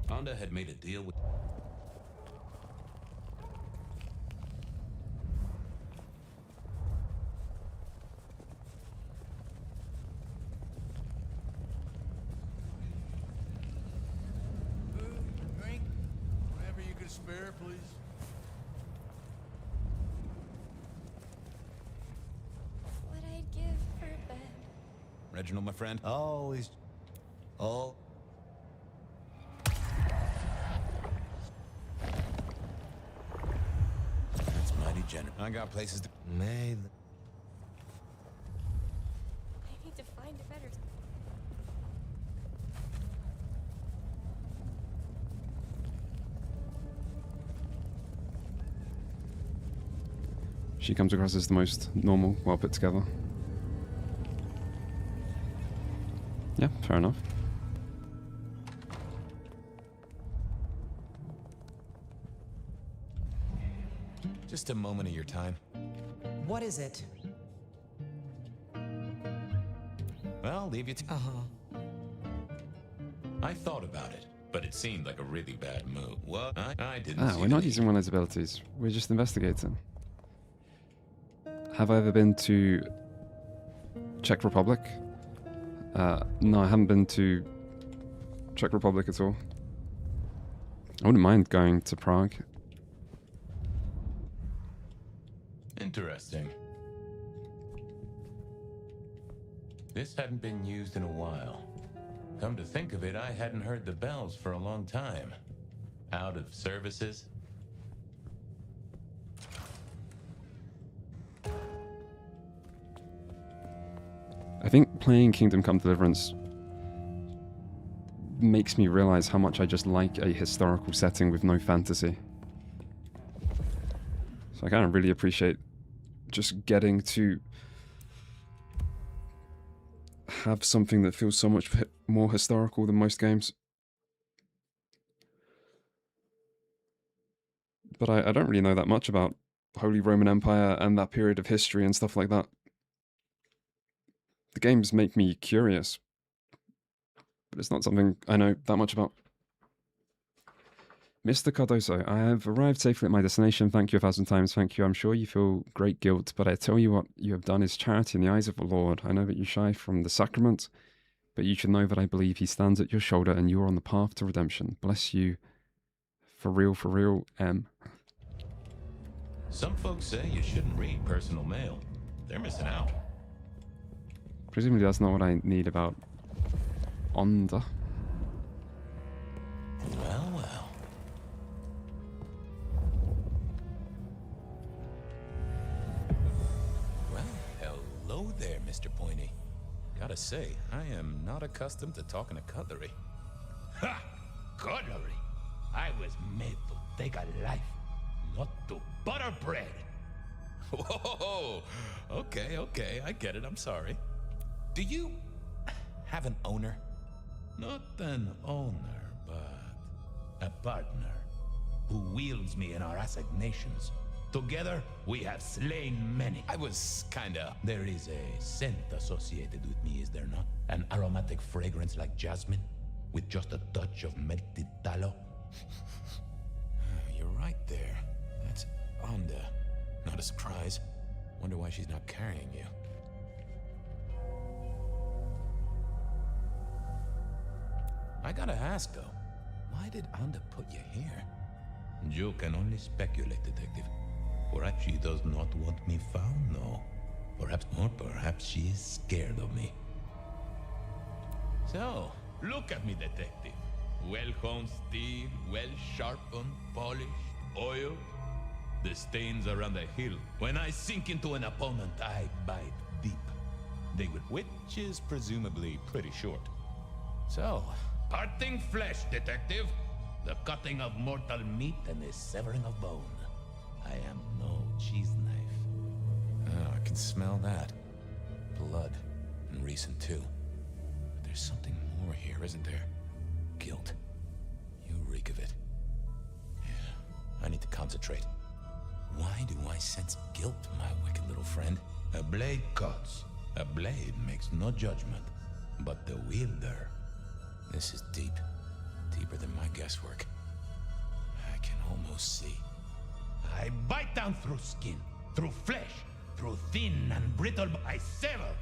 Honda had made a deal with... Drink, whatever you could spare, please. What I'd give for a bed. Reginald, my friend. Always. Oh. That's mighty generous. I got places to... May I need to find a better. She comes across as the most normal, well put together. Yeah, fair enough. Just a moment of your time. What is it? Well, leave you to... Uh-huh. I thought about it, but it seemed like a really bad move. What? I didn't Ah, see we're the not need. using one of those abilities. We're just investigating. Have I ever been to Czech Republic? No, I haven't been to Czech Republic at all. I wouldn't mind going to Prague. Interesting. This hadn't been used in a while. Come to think of it, I hadn't heard the bells for a long time. Out of services? I think playing Kingdom Come Deliverance makes me realize how much I just like a historical setting with no fantasy. So I kind of really appreciate just getting to have something that feels so much more historical than most games. But I don't really know that much about Holy Roman Empire and that period of history and stuff like that. The games make me curious, but it's not something I know that much about. Mr. Cardoso, I have arrived safely at my destination. Thank you 1,000 times. Thank you. I'm sure you feel great guilt, but I tell you what you have done is charity in the eyes of the Lord. I know that you shy from the sacrament, but you should know that I believe he stands at your shoulder and you are on the path to redemption. Bless you. For real, M. Some folks say you shouldn't read personal mail. They're missing out. Presumably that's not what I need about Onda. Well, well. Well, hello there, Mr. Pointy. Gotta say, I am not accustomed to talking to cutlery. Ha! Cutlery? I was made to take a life, not to butter bread. Whoa! Okay, I get it, I'm sorry. Do you have an owner? Not an owner, but a partner who wields me in our assignations. Together, we have slain many. I was kinda... There is a scent associated with me, is there not? An aromatic fragrance like jasmine, with just a touch of melted tallow. You're right there. That's Onda. Not a surprise. Wonder why she's not carrying you. I gotta ask, though. Why did Onda put you here? You can only speculate, Detective. Perhaps she does not want me found, no. Perhaps she is scared of me. So, look at me, Detective. Well-honed steel, well-sharpened, polished, oiled. The stains are on the hill. When I sink into an opponent, I bite deep. They will, which is presumably pretty short. So, parting flesh, Detective. The cutting of mortal meat and the severing of bone. I am no cheese knife. Oh, I can smell that. Blood. And recent, too. But there's something more here, isn't there? Guilt. You reek of it. Yeah, I need to concentrate. Why do I sense guilt, my wicked little friend? A blade cuts. A blade makes no judgment. But the wielder... This is deep. Deeper than my guesswork. I can almost see. I bite down through skin, through flesh, through thin and brittle. I sever.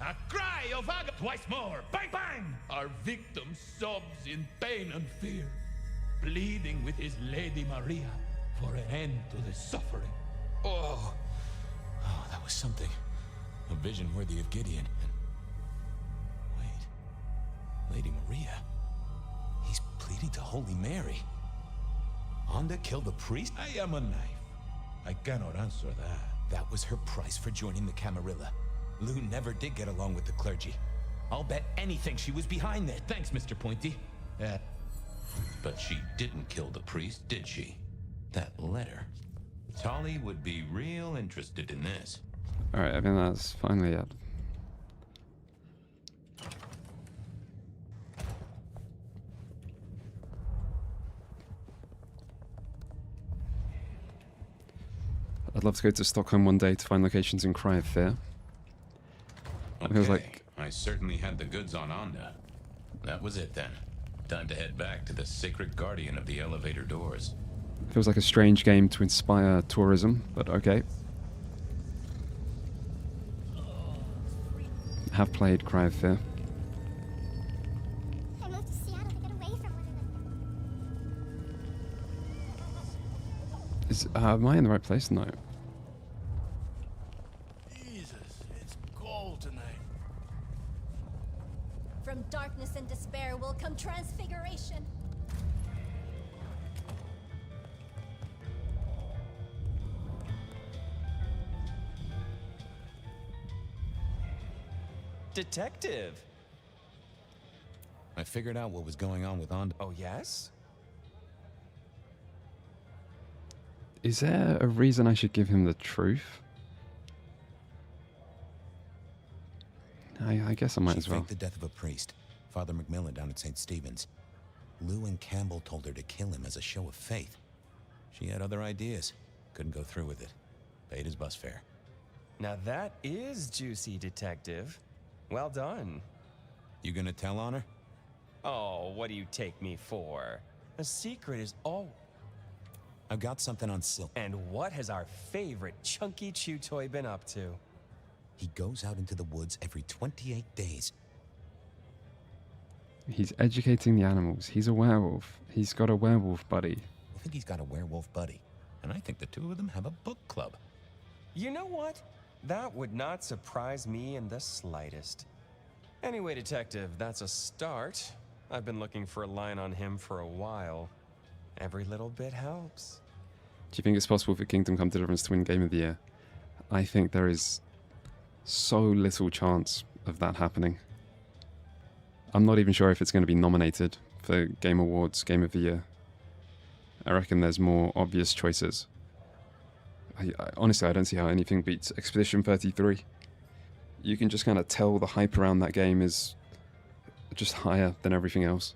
A cry of agony. Twice more. Bang, bang! Our victim sobs in pain and fear, pleading with his Lady Maria for an end to the suffering. Oh, that was something. A vision worthy of Gideon. Wait. Lady Maria. He's pleading to Holy Mary. Anda killed the priest? I am a knife. I cannot answer that. That was her price for joining the Camarilla. Lou never did get along with the clergy. I'll bet anything she was behind this. Thanks, Mr. Pointy. But she didn't kill the priest, did she? That letter. Tolly would be real interested in this. Alright, I think that's finally it. I'd love to go to Stockholm one day to find locations in Cry of Fear. It feels like I certainly had the goods on Anda. That was it then. Time to head back to the sacred guardian of the elevator doors. feels like a strange game to inspire tourism, but okay. Have played Cry of Fear. I moved to Seattle to get away from Am I in the right place? No. Jesus, it's cold tonight. From darkness and despair will come transfiguration. Detective! I figured out what was going on with Anda. Oh, yes? Is there a reason I should give him the truth? I guess I might as well. She faked the death of a priest, Father McMillan down at St. Stephen's. Lou and Campbell told her to kill him as a show of faith. She had other ideas. Couldn't go through with it. Paid his bus fare. Now that is juicy, Detective. Well done. You gonna tell on her? Oh, what do you take me for? A secret is all... I've got something on Silk. And what has our favorite chunky chew toy been up to? He goes out into the woods every 28 days. He's educating the animals. He's a werewolf. He's got a werewolf buddy. I think he's got a werewolf buddy. And I think the two of them have a book club. You know what? That would not surprise me in the slightest. Anyway, Detective, that's a start. I've been looking for a line on him for a while. Every little bit helps. Do you think it's possible for Kingdom Come Deliverance to win Game of the Year? I think there is so little chance of that happening. I'm not even sure if it's going to be nominated for Game Awards Game of the Year. I reckon there's more obvious choices. Honestly, I don't see how anything beats Expedition 33. You can just kind of tell the hype around that game is just higher than everything else.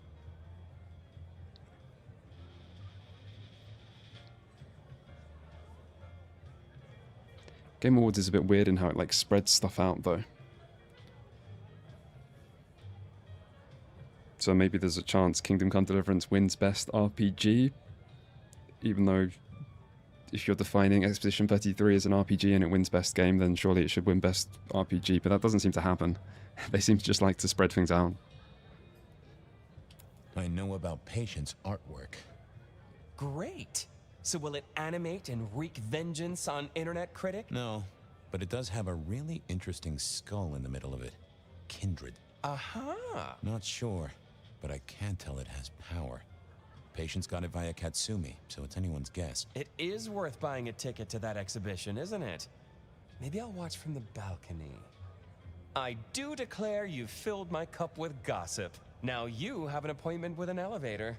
Game Awards is a bit weird in how it like spreads stuff out though. So maybe there's a chance Kingdom Come Deliverance wins Best RPG, even though if you're defining Expedition 33 as an RPG and it wins Best Game, then surely it should win Best RPG, but that doesn't seem to happen. They seem to just like to spread things out. I know about Patience artwork. Great! So will it animate and wreak vengeance on Internet Critic? No, but it does have a really interesting skull in the middle of it. Kindred. Aha! Not sure, but I can tell it has power. Patience got it via Katsumi, so it's anyone's guess. It is worth buying a ticket to that exhibition, isn't it? Maybe I'll watch from the balcony. I do declare you've filled my cup with gossip. Now you have an appointment with an elevator.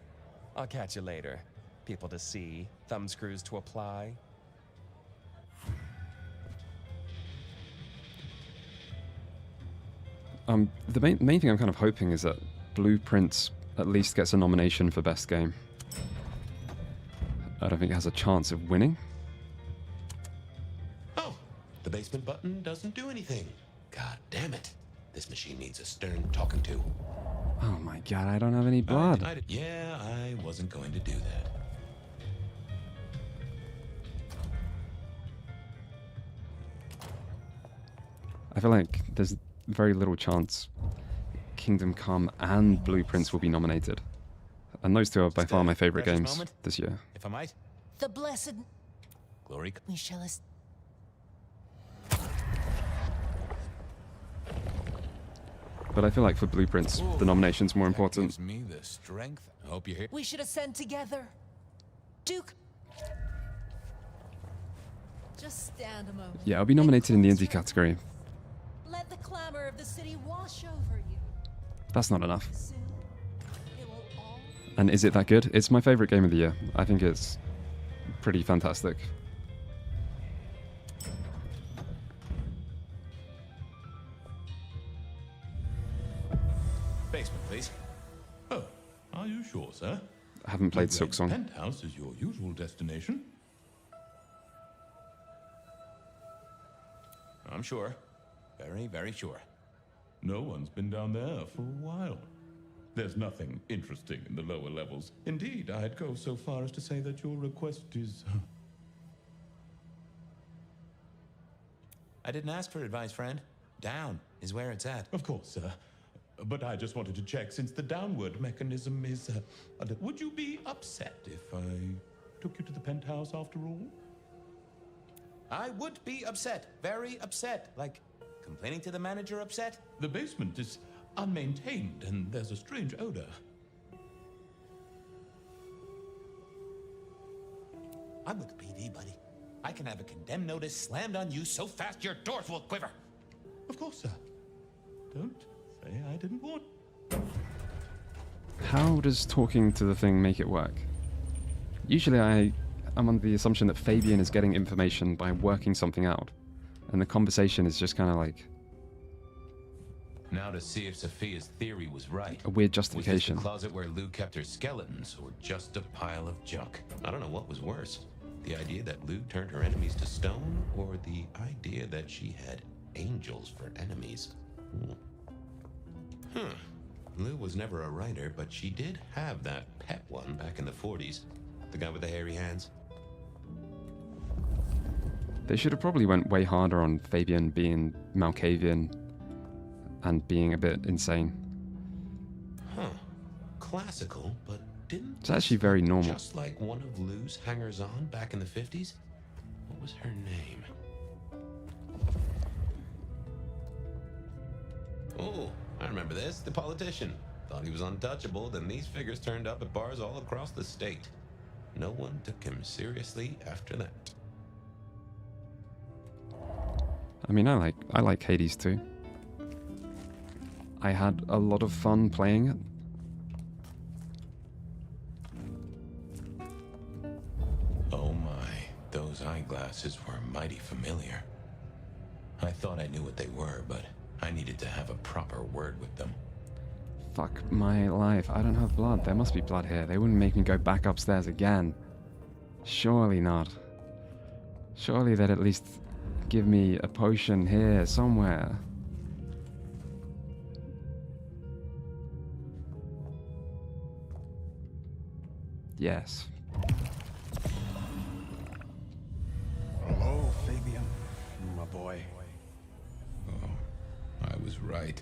I'll catch you later. People to see, thumbscrews to apply. The main thing I'm kind of hoping is that Blueprints at least gets a nomination for Best Game. I don't think it has a chance of winning. Oh, the basement button doesn't do anything. God damn it. This machine needs a stern talking to. Oh my god, I don't have any blood. Yeah, I wasn't going to do that. I feel like there's very little chance Kingdom Come and Blueprints will be nominated. And those two are by far my favorite games this year. If I might. The blessed Glory. we shall But I feel like for Blueprints, the nomination's more important. Gives me the strength. I hope you're here. We should ascend together. Duke. Just stand a moment. Yeah, I'll be nominated in the indie category. Let the clamor of the city wash over you. That's not enough. Soon, it will all And is it that good? It's my favorite game of the year. I think it's pretty fantastic. Basement, please. Oh, are you sure, sir? I haven't played The Silksong. Penthouse is your usual destination. I'm sure. Very, very sure. No one's been down there for a while. There's nothing interesting in the lower levels. Indeed, I'd go so far as to say that your request is... I didn't ask for advice, friend. Down is where it's at. Of course, sir. But I just wanted to check, since the downward mechanism is... would you be upset if I took you to the penthouse after all? I would be upset. Very upset. Like, complaining to the manager upset? The basement is unmaintained, and there's a strange odor. I'm with the PD, buddy. I can have a condemned notice slammed on you so fast your doors will quiver. Of course, sir. Don't say I didn't warn. How does talking to the thing make it work? Usually I'm under the assumption that Fabian is getting information by working something out. And the conversation is just kind of like Now to see if Sophia's theory was right. a weird justification. Was this the closet where Lou kept her skeletons, or just a pile of junk? I don't know what was worse. The idea that Lou turned her enemies to stone, or the idea that she had angels for enemies? Lou was never a writer, but she did have that pet one back in the 40s. The guy with the hairy hands. They should have probably went way harder on Fabian being Malkavian and being a bit insane. Classical, but didn't... It's actually very normal. Just like one of Lou's hangers-on back in the 50s? What was her name? Oh, I remember this. The politician. Thought he was untouchable, then these figures turned up at bars all across the state. No one took him seriously after that. I mean, I like Hades too. I had a lot of fun playing it. Oh my, those eyeglasses were mighty familiar. I thought I knew what they were, but I needed to have a proper word with them. Fuck my life. I don't have blood. There must be blood here. They wouldn't make me go back upstairs again. Surely not. Surely they'd at least give me a potion here somewhere. Yes. Hello, Fabian, my boy. Oh, I was right.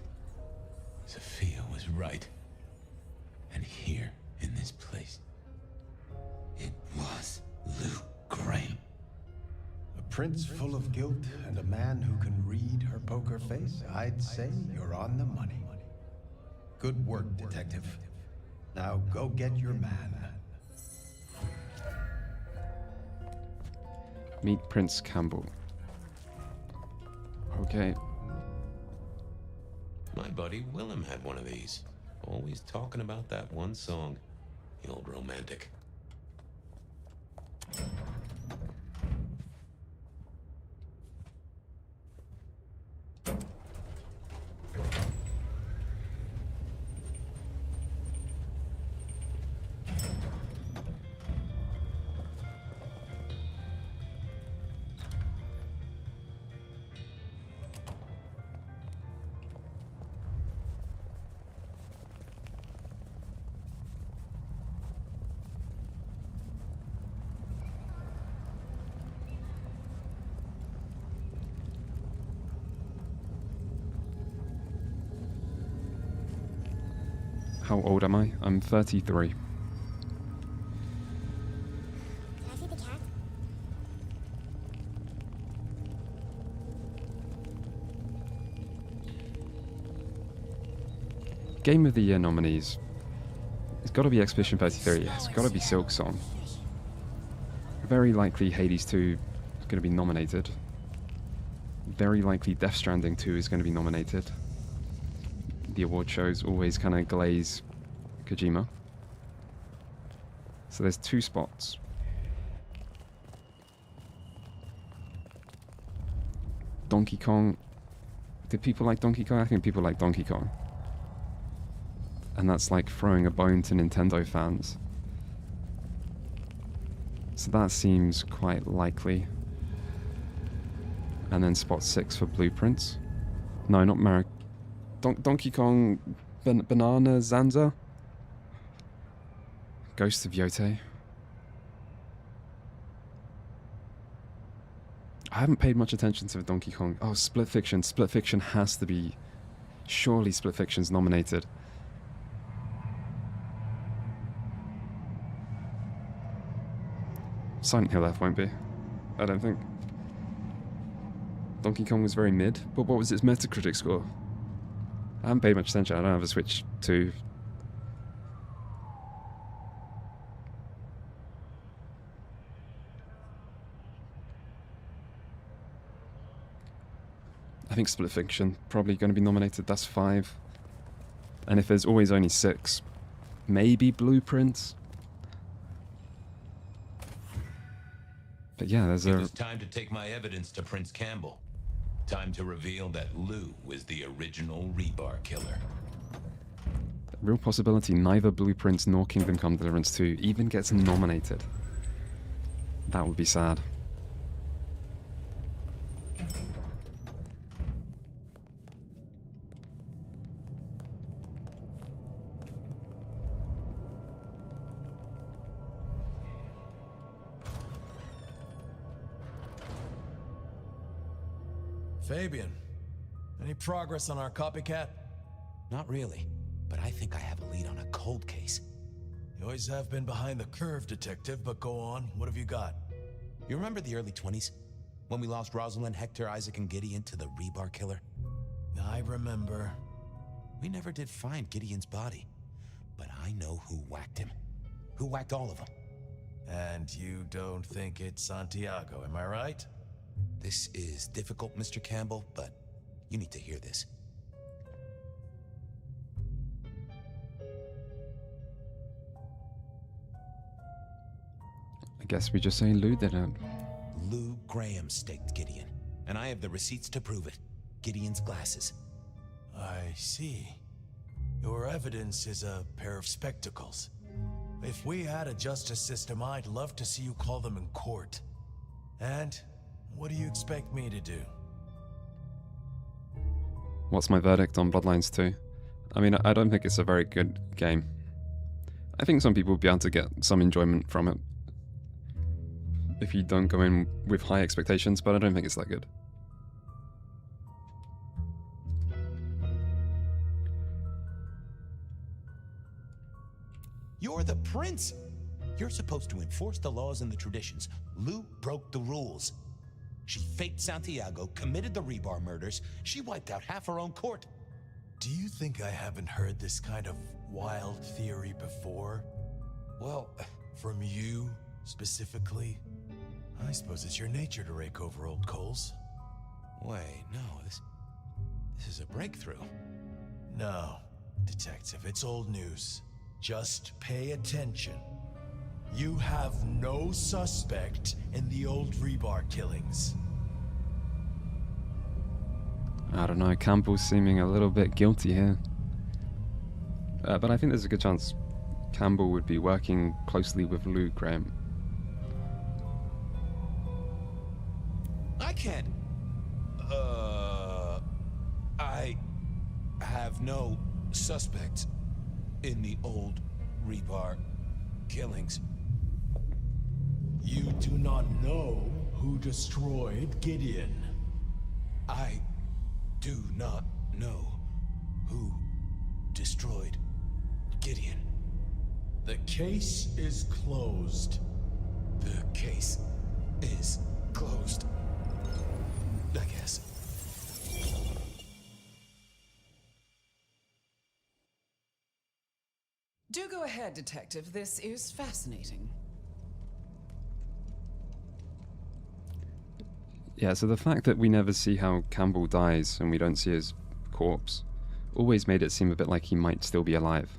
Sophia was right. And here, in this place, it was Lou Graham. A prince full of guilt and a man who can read her poker face. I'd say you're on the money. Good work, detective. Now go get your man. Meet Prince Campbell. Okay. My buddy Willem had one of these. Always talking about that one song. The old romantic. How old am I? I'm 33. Can I see the cat? Game of the Year nominees. It's got to be Expedition 33. It's got to be Silk Song. Very likely Hades 2 is going to be nominated. Very likely Death Stranding 2 is going to be nominated. The award shows always kind of glaze Kojima. So there's 2 spots. Donkey Kong. Did people like Donkey Kong? I think people like Donkey Kong. And that's like throwing a bone to Nintendo fans. So that seems quite likely. And then spot 6 for Blueprints. No, not Mario. Donkey Kong Banana Zanza? Ghost of Yote. I haven't paid much attention to Donkey Kong. Oh, Split Fiction. Split Fiction has to be... Surely Split Fiction's nominated. Silent Hill F won't be. I don't think. Donkey Kong was very mid, but what was its Metacritic score? I haven't paid much attention. I don't have a Switch 2. I think Split Fiction probably going to be nominated. That's 5. And if there's always only 6, maybe Blueprints. But yeah, there's It was time to take my evidence to Prince Campbell. Time to reveal that Lou was the original Rebar killer. real possibility neither Blueprints nor Kingdom Come Deliverance 2 even gets nominated. That would be sad. Fabian, any progress on our copycat? Not really, but I think I have a lead on a cold case. You always have been behind the curve, Detective, but go on. What have you got? You remember the early 20s? When we lost Rosalind, Hector, Isaac, and Gideon to the Rebar killer? I remember. We never did find Gideon's body, but I know who whacked him. Who whacked all of them. And you don't think it's Santiago, am I right? This is difficult, Mr. Campbell, but you need to hear this. I guess we just say Lou did it. Lou Graham staked Gideon, and I have the receipts to prove it. Gideon's glasses. I see. Your evidence is a pair of spectacles. If we had a justice system, I'd love to see you call them in court. And what do you expect me to do? What's my verdict on Bloodlines 2? I mean, I don't think it's a very good game. I think some people will be able to get some enjoyment from it if you don't go in with high expectations, but I don't think it's that good. You're the prince! You're supposed to enforce the laws and the traditions. Lou broke the rules. She faked Santiago, committed the Rebar murders. She wiped out half her own court. Do you think I haven't heard this kind of wild theory before? Well, from you, specifically? I suppose it's your nature to rake over old coals. Wait, no, this is a breakthrough. No, Detective, it's old news. Just pay attention. You have no suspect in the old Rebar killings. I don't know, Campbell's seeming a little bit guilty here. But I think there's a good chance Campbell would be working closely with Lou Graham. I can't. I have no suspects in the old Rebar killings. You do not know who destroyed Gideon. I do not know who destroyed Gideon. The case is closed. The case is closed. I guess. Do go ahead, Detective. This is fascinating. Yeah, so the fact that we never see how Campbell dies and we don't see his corpse always made it seem a bit like he might still be alive.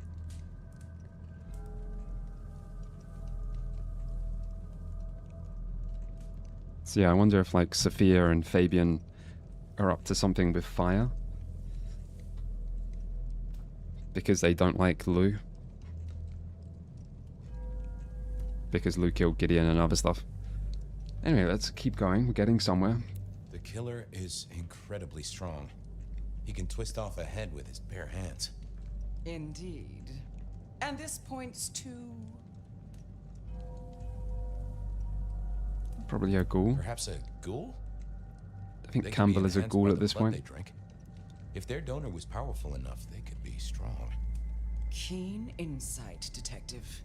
So yeah, I wonder if like Sophia and Fabian are up to something with fire. Because they don't like Lou. Because Lou killed Gideon and other stuff. Anyway, let's keep going. We're getting somewhere. The killer is incredibly strong. He can twist off a head with his bare hands. Indeed. And this points to... Probably a ghoul. Perhaps a ghoul? I think They could Campbell be is a enhanced ghoul by at the this blood point. they drink. If their donor was powerful enough, they could be strong. Keen insight, Detective.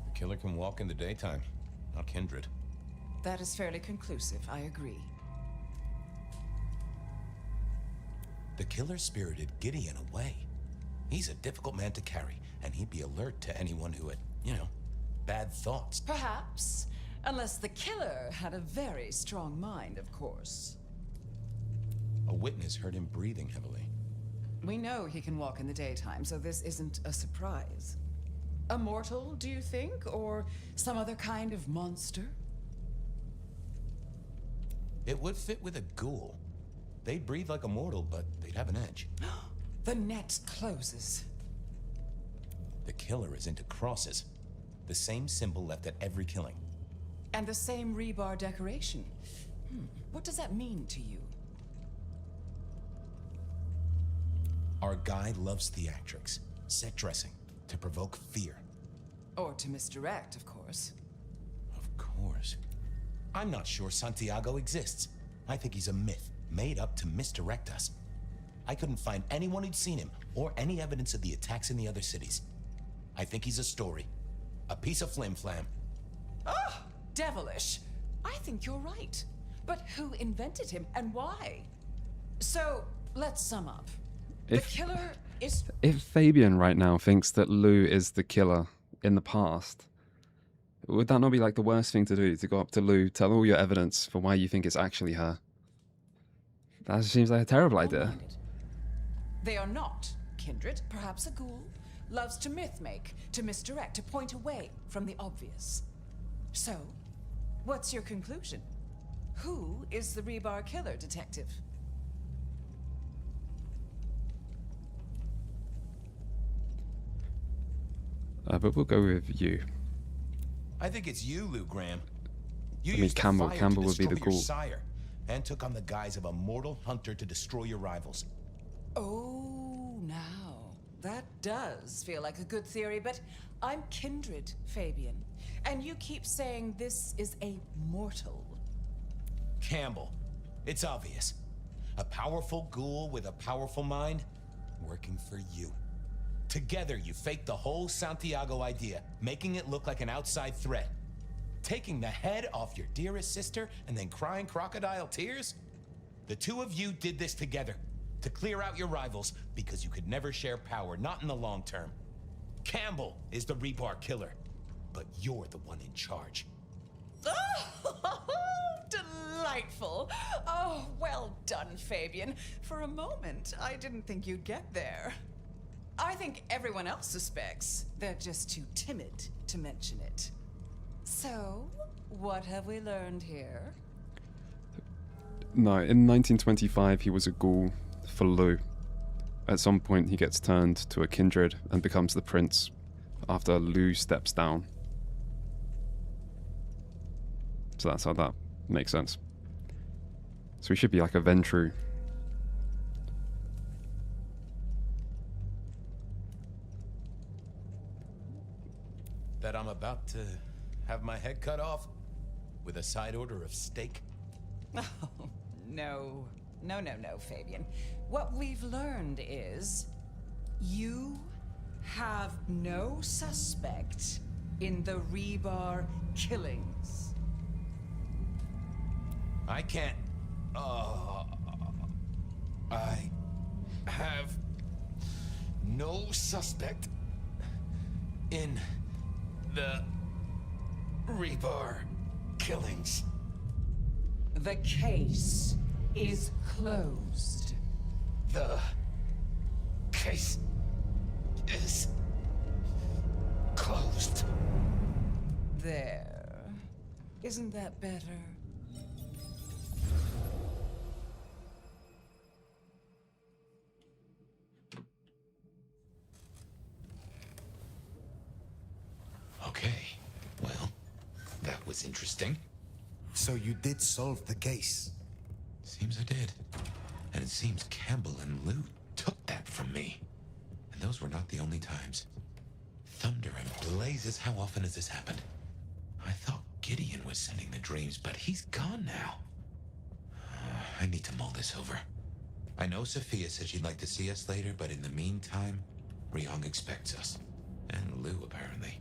The killer can walk in the daytime, not Kindred. That is fairly conclusive, I agree. The killer spirited Gideon away. He's a difficult man to carry, and he'd be alert to anyone who had, bad thoughts. Perhaps. Unless the killer had a very strong mind, of course. A witness heard him breathing heavily. We know he can walk in the daytime, so this isn't a surprise. A mortal, do you think? Or some other kind of monster? It would fit with a ghoul. They'd breathe like a mortal, but they'd have an edge. The net closes. The killer is into crosses. The same symbol left at every killing. And the same rebar decoration. What does that mean to you? Our guy loves theatrics, set dressing, to provoke fear. Or to misdirect, of course. Of course. I'm not sure Santiago exists. I think he's a myth, made up to misdirect us. I couldn't find anyone who'd seen him, or any evidence of the attacks in the other cities. I think he's a story. A piece of flim-flam. Ah, devilish. I think you're right. But who invented him, and why? So, let's sum up. The killer is... If Fabian right now thinks that Lou is the killer in the past, would that not be like the worst thing to do? To go up to Lou, tell all your evidence for why you think it's actually her? That seems like a terrible idea. They are not kindred, perhaps a ghoul. Loves to myth-make, to misdirect, to point away from the obvious. So, what's your conclusion? Who is the Rebar killer, Detective? But we'll go with you. I think it's you, Lou Graham. You I mean, used the Campbell. fire Campbell to would be the destroy your ghoul. sire, and took on the guise of a mortal hunter to destroy your rivals. Oh, now. That does feel like a good theory, but I'm kindred, Fabian. And you keep saying this is a mortal. Campbell. It's obvious. A powerful ghoul with a powerful mind, working for you. Together, you faked the whole Santiago idea, making it look like an outside threat. Taking the head off your dearest sister and then crying crocodile tears? The two of you did this together, to clear out your rivals, because you could never share power, not in the long term. Campbell is the Rebar killer, but you're the one in charge. Oh, delightful. Oh, well done, Fabian. For a moment, I didn't think you'd get there. I think everyone else suspects. They're just too timid to mention it. So, what have we learned here? No, in 1925 he was a ghoul for Lou. At some point he gets turned to a kindred and becomes the prince after Lou steps down. So that's how that makes sense. So he should be like a Ventru. That I'm about to have my head cut off with a side order of steak? Oh, no. No, Fabian. What we've learned is you have no suspect in the Rebar killings. I can't. I have no suspect in the Rebar killings. The case is closed. The case is closed. There. Isn't that better? Okay. Well, that was interesting. So you did solve the case? Seems I did. And it seems Campbell and Lou took that from me. And those were not the only times. Thunder and blazes, how often has this happened? I thought Gideon was sending the dreams, but he's gone now. I need to mull this over. I know Sophia said she'd like to see us later, but in the meantime, Ryong expects us. And Lou, apparently.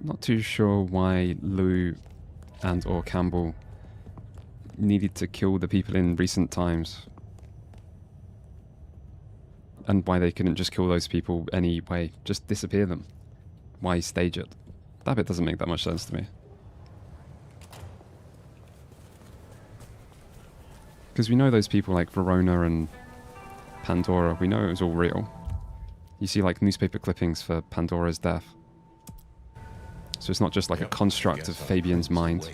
Not too sure why Lou and or Campbell needed to kill the people in recent times. And why they couldn't just kill those people anyway. Just disappear them. Why stage it? That bit doesn't make that much sense to me. Because we know those people like Verona and Pandora, we know it was all real. You see like newspaper clippings for Pandora's death. So it's not just like a construct of Fabian's mind.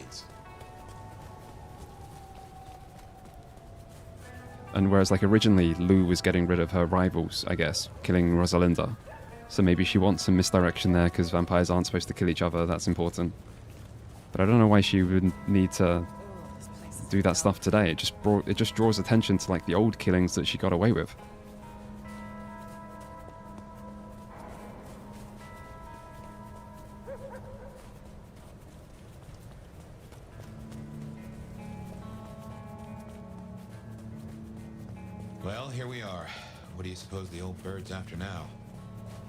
And whereas like originally Lou was getting rid of her rivals, I guess, killing Rosalinda. So maybe she wants some misdirection there because vampires aren't supposed to kill each other, that's important. But I don't know why she would need to do that stuff today. It just draws attention to like the old killings that she got away with. Well, here we are. What do you suppose the old bird's after now?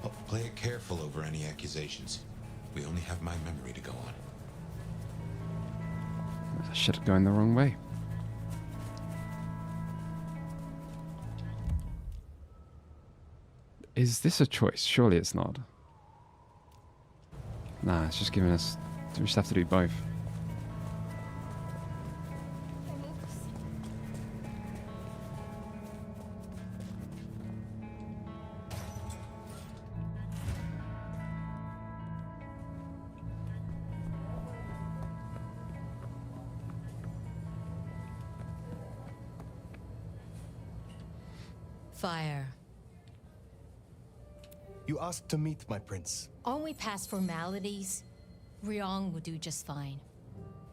Oh, play it careful over any accusations. We only have my memory to go on. Shit going the wrong way. Is this a choice? Surely it's not. Nah, it's just giving us... We just have to do both. Fire. You asked to meet my prince. Aren't we past formalities? Ryong will do just fine.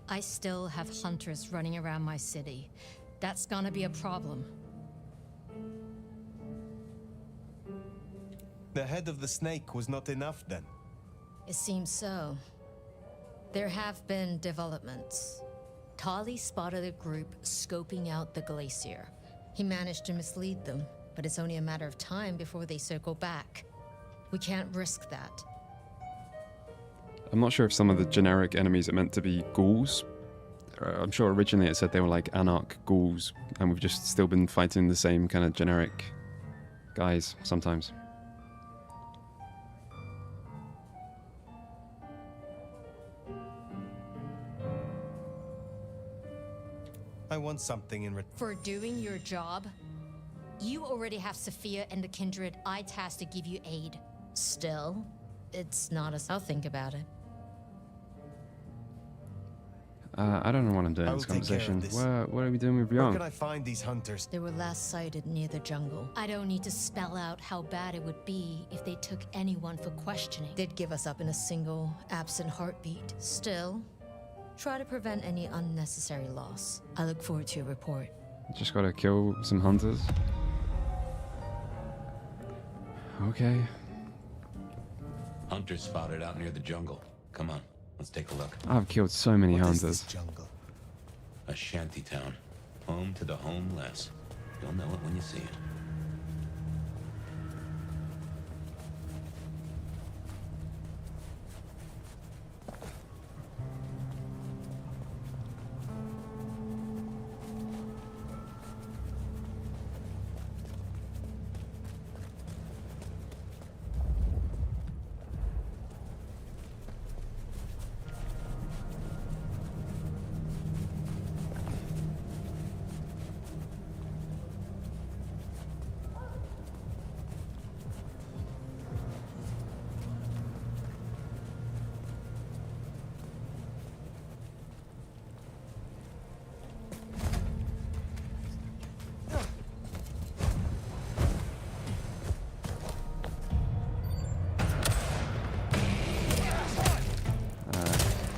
I still have hunters running around my city. That's gonna be a problem. The head of the snake was not enough then? It seems so. There have been developments. Tali spotted a group scoping out the glacier. He managed to mislead them, but it's only a matter of time before they circle back. We can't risk that. I'm not sure if some of the generic enemies are meant to be ghouls. I'm sure originally it said they were like anarch ghouls, and we've just still been fighting the same kind of generic guys sometimes. I want something in return. For doing your job, you already have Sophia and the Kindred I tasked to give you aid. Still, it's not as I'll think about it. I don't know what I'm doing in this conversation. What are we doing with Ryong? Where can I find these hunters? They were last sighted near the jungle. I don't need to spell out how bad it would be if they took anyone for questioning. They'd give us up in a single, absent heartbeat. Still, try to prevent any unnecessary loss. I look forward to your report. Just gotta kill some hunters. Okay. Hunters spotted out near the jungle. Come on, let's take a look. I've killed so many What is hunters. this jungle? A shanty town. Home to the homeless. You'll know it when you see it.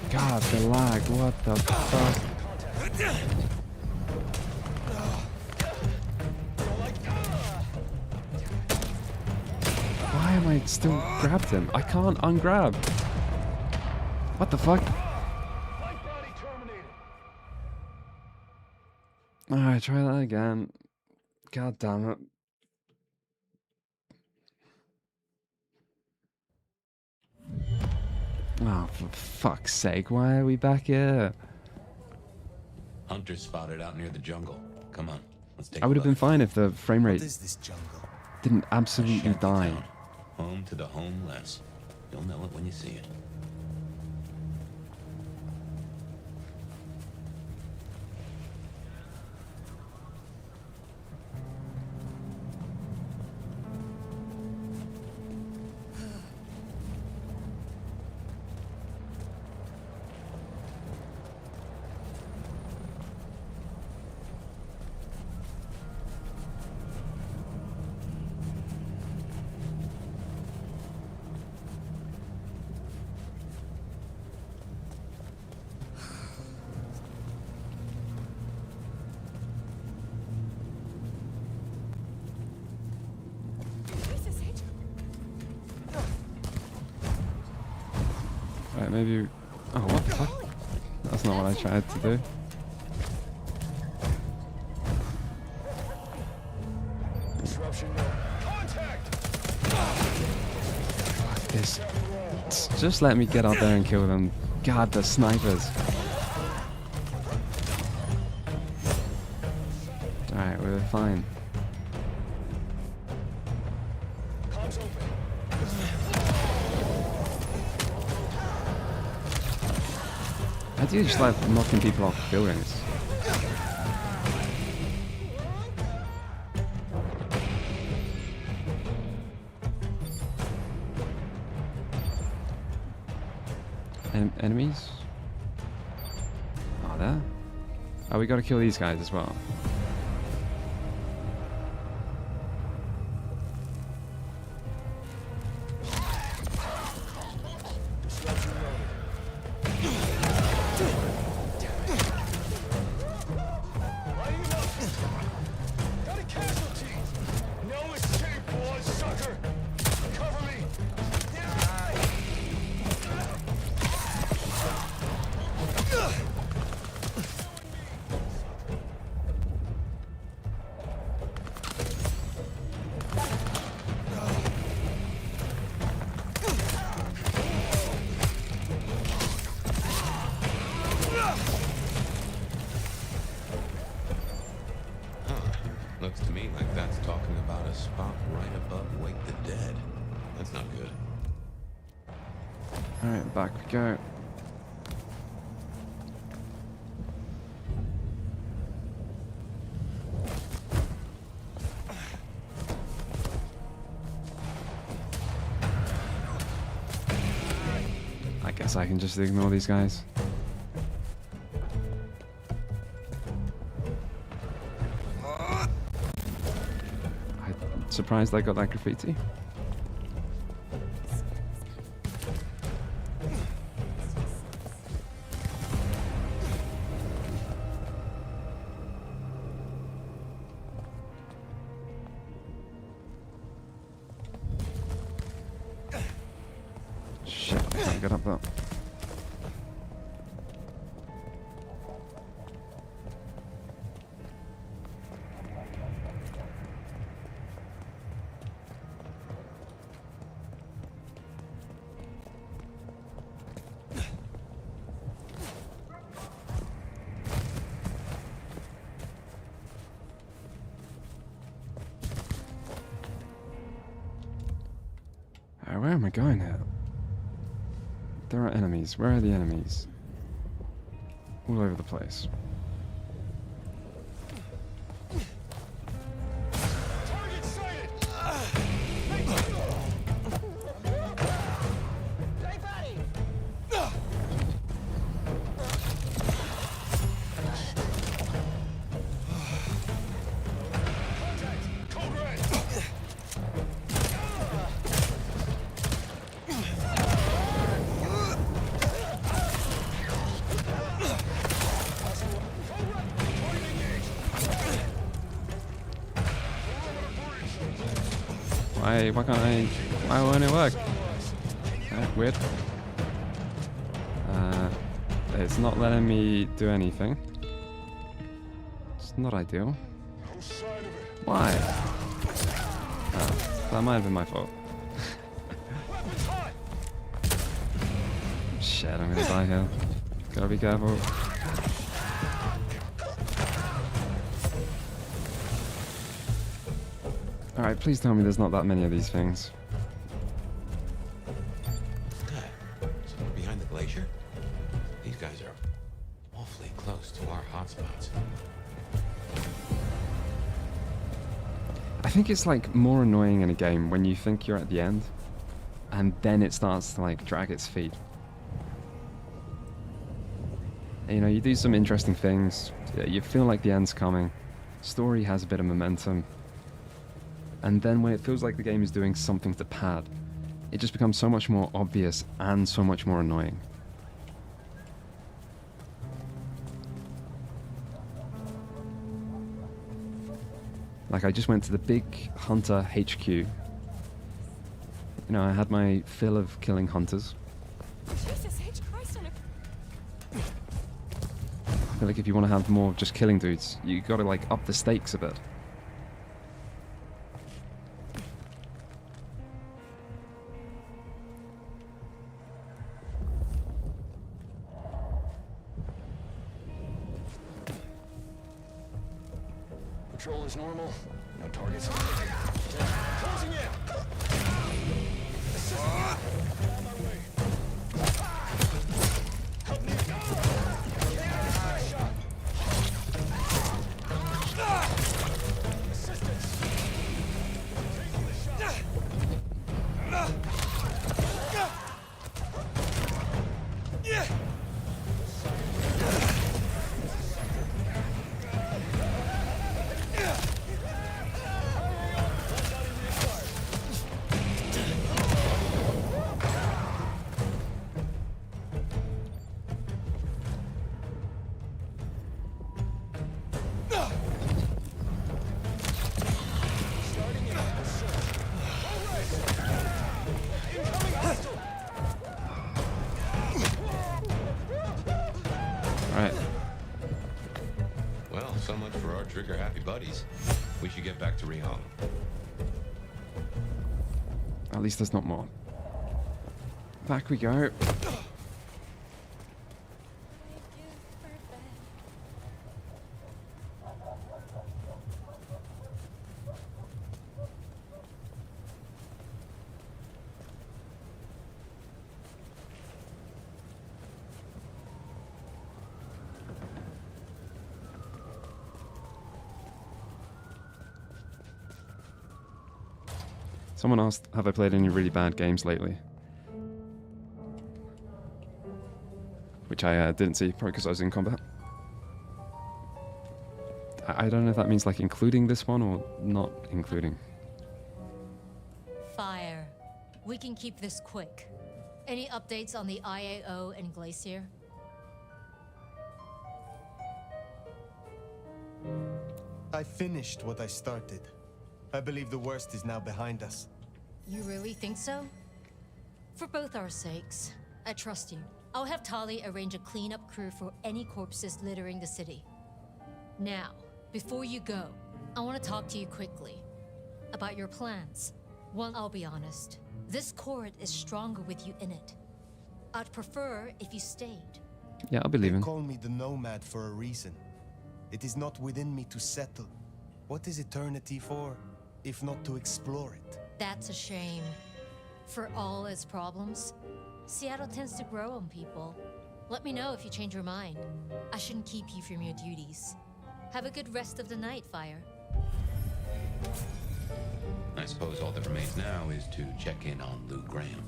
God, the lag, what the fuck? Why am I still grabbed him? I can't ungrab. What the fuck? Alright, try that again. God damn it. Oh, for fuck's sake, why are we back here? Hunters spotted out near the jungle. Come on, let's take I would have been fine if the frame rate What is this jungle? didn't absolutely die. Home to the homeless. You'll know it when you see it. Right, maybe... Oh, what the fuck? That's not what I tried to do. Fuck this. Just let me get out there and kill them. God, the snipers. Alright, we're fine. How do you just like knocking people off buildings? Enemies? Oh, there? Oh, we gotta kill these guys as well. Looks to me like that's talking about a spot right above Wake the Dead. That's not good. Alright, back we go. I guess I can just ignore these guys. I'm surprised I got that graffiti. Shit, I can't get up that. Where am I going here? There are enemies. Where are the enemies? All over the place. Why can't I? Why won't it work? Weird. It's not letting me do anything. It's not ideal. Why? Oh, that might have been my fault. Shit, I'm gonna die here. Gotta be careful. Alright, please tell me there's not that many of these things. Somewhere behind the glacier? These guys are awfully close to our hotspots. I think it's like more annoying in a game when you think you're at the end and then it starts to like drag its feet. You know, you do some interesting things, you feel like the end's coming, story has a bit of momentum, and then when it feels like the game is doing something to pad, it just becomes so much more obvious and so much more annoying. Like, I just went to the big hunter HQ. You know, I had my fill of killing hunters. Jesus H. Christ on a... I feel like if you want to have more just killing dudes, you gotta like up the stakes a bit. Patrol is normal. No targets. Closing in. On my way. Help me. Shot. Assistance. Taking the shot. Yeah. Alright. Well, so much for our trigger-happy buddies. We should get back to Rihong. At least there's not more. Back we go. Someone asked, have I played any really bad games lately? Which I didn't see, probably because I was in combat. I don't know if that means like including this one or not including. Fire. We can keep this quick. Any updates on the IAO and Glacier? I finished what I started. I believe the worst is now behind us. You really think so? For both our sakes, I trust you. I'll have Tali arrange a cleanup crew for any corpses littering the city. Now, before you go, I want to talk to you quickly about your plans. Well, I'll be honest. This court is stronger with you in it. I'd prefer if you stayed. Yeah, I'll be leaving. They call me the Nomad for a reason. It is not within me to settle. What is eternity for, if not to explore it? That's a shame. For all its problems, Seattle tends to grow on people. Let me know if you change your mind. I shouldn't keep you from your duties. Have a good rest of the night, Fire. I suppose all that remains now is to check in on Lou Graham.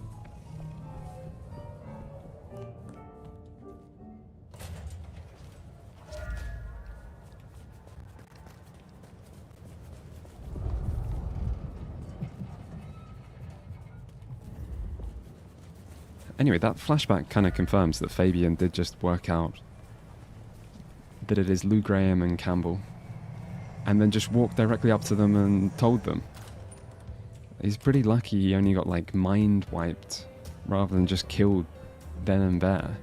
Anyway, that flashback kind of confirms that Fabian did just work out that it is Lou Graham and Campbell, and then just walked directly up to them and told them. He's pretty lucky he only got, like, mind wiped rather than just killed then and there.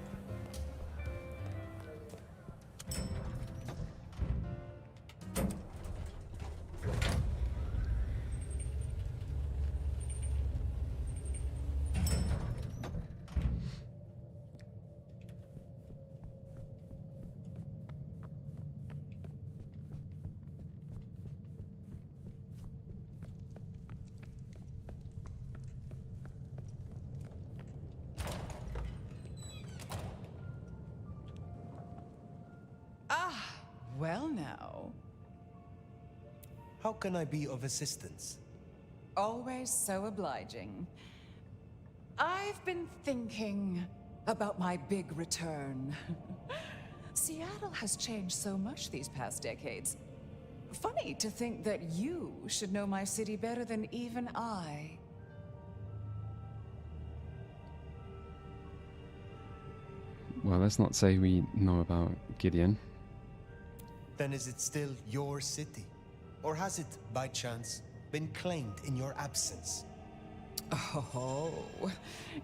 Well now. How can I be of assistance? Always so obliging. I've been thinking about my big return. Seattle has changed so much these past decades. Funny to think that you should know my city better than even I. Well, let's not say we know about Gideon. Then is it still your city? Or has it, by chance, been claimed in your absence? Oh,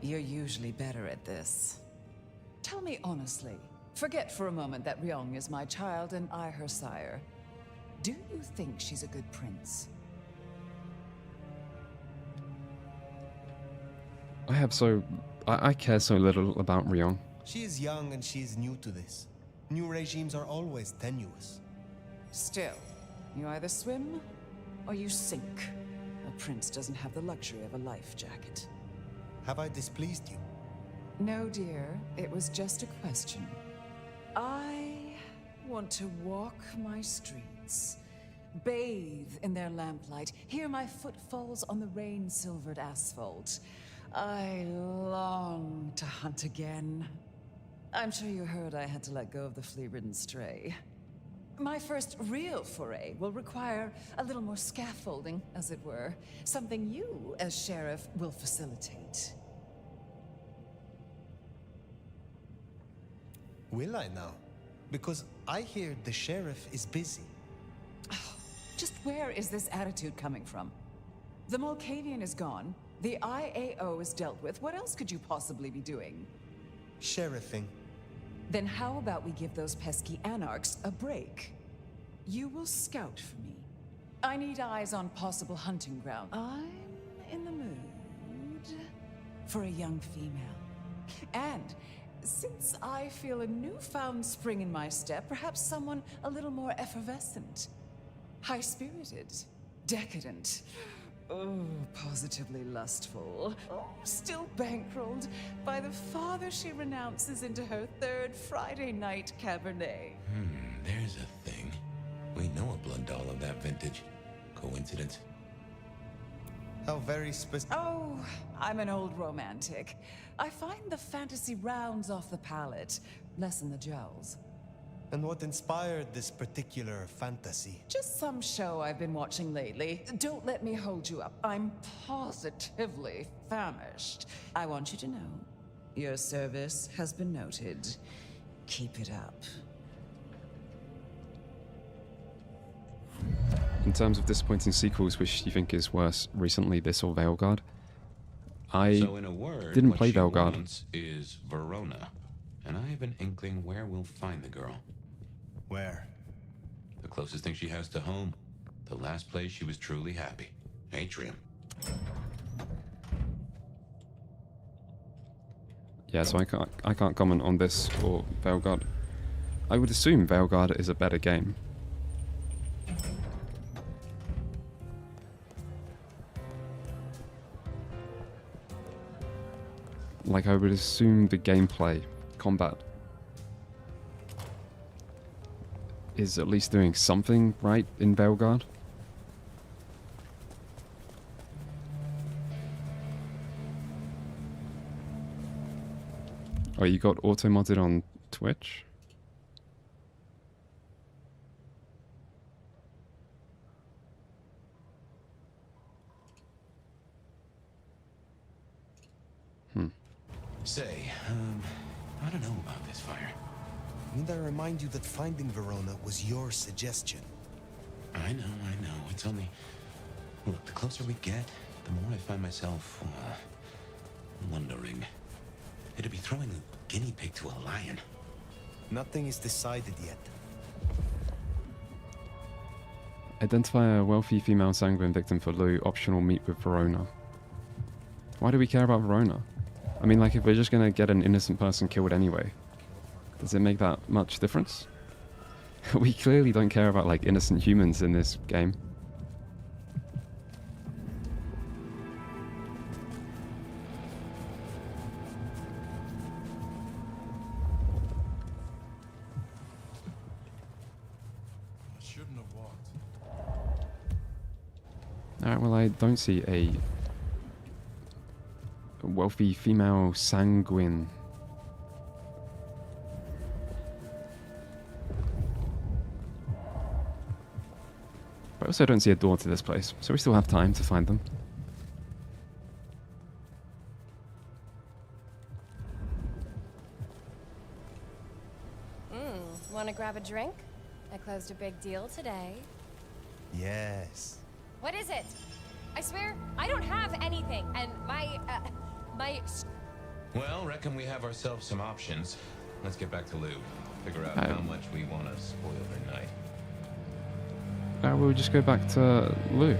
you're usually better at this. Tell me honestly, forget for a moment that Ryong is my child and I her sire. Do you think she's a good prince? I care so little about Ryong. She is young and she is new to this. New regimes are always tenuous. Still, you either swim or you sink. A prince doesn't have the luxury of a life jacket. Have I displeased you? No, dear. It was just a question. I want to walk my streets, bathe in their lamplight, hear my footfalls on the rain-silvered asphalt. I long to hunt again. I'm sure you heard I had to let go of the flea-ridden stray. My first real foray will require a little more scaffolding, as it were. Something you, as sheriff, will facilitate. Will I now? Because I hear the sheriff is busy. Just where is this attitude coming from? The Mulcavian is gone. The IAO is dealt with. What else could you possibly be doing? Sheriffing. Then how about we give those pesky anarchs a break? You will scout for me. I need eyes on possible hunting ground. I'm in the mood for a young female. And since I feel a newfound spring in my step, perhaps someone a little more effervescent. High-spirited. Decadent. Oh, positively lustful. Oh, still bankrolled by the father she renounces into her third Friday night Cabernet. There's a thing. We know a blood doll of that vintage. Coincidence? How very specific. Oh, I'm an old romantic. I find the fantasy rounds off the palate, lessen the jowls. And what inspired this particular fantasy? Just some show I've been watching lately. Don't let me hold you up. I'm positively famished. I want you to know, your service has been noted. Keep it up. In terms of disappointing sequels, which do you think is worse recently, this or Veilguard? I So in a word, didn't what play she Veilguard. wants is Verona. And I have an inkling where we'll find the girl. Where? The closest thing she has to home. The last place she was truly happy. Atrium. Yeah, so I can't comment on this or Veilguard. I would assume Veilguard is a better game. like I would assume the gameplay, combat, is at least doing something right in Veilguard. Oh, you got auto-modded on Twitch? Say, I don't know about this fire. Need I remind you that finding Verona was your suggestion? I know. It's only... Look, the closer we get, the more I find myself, wondering. It'd be throwing a guinea pig to a lion. Nothing is decided yet. Identify a wealthy female sanguine victim for Lou. Optional meet with Verona. Why do we care about Verona? I mean, like, if we're just gonna get an innocent person killed anyway, does it make that much difference? We clearly don't care about, like, innocent humans in this game. I shouldn't have walked. Alright, well, I don't see a wealthy female sanguine. But I also don't see a door to this place, so we still have time to find them. Want to grab a drink? I closed a big deal today. Yes. What is it? I swear, I don't have anything, and my... Well, reckon we have ourselves some options. Let's get back to Lou. Figure out how much we want to spoil her night. We'll just go back to Lou.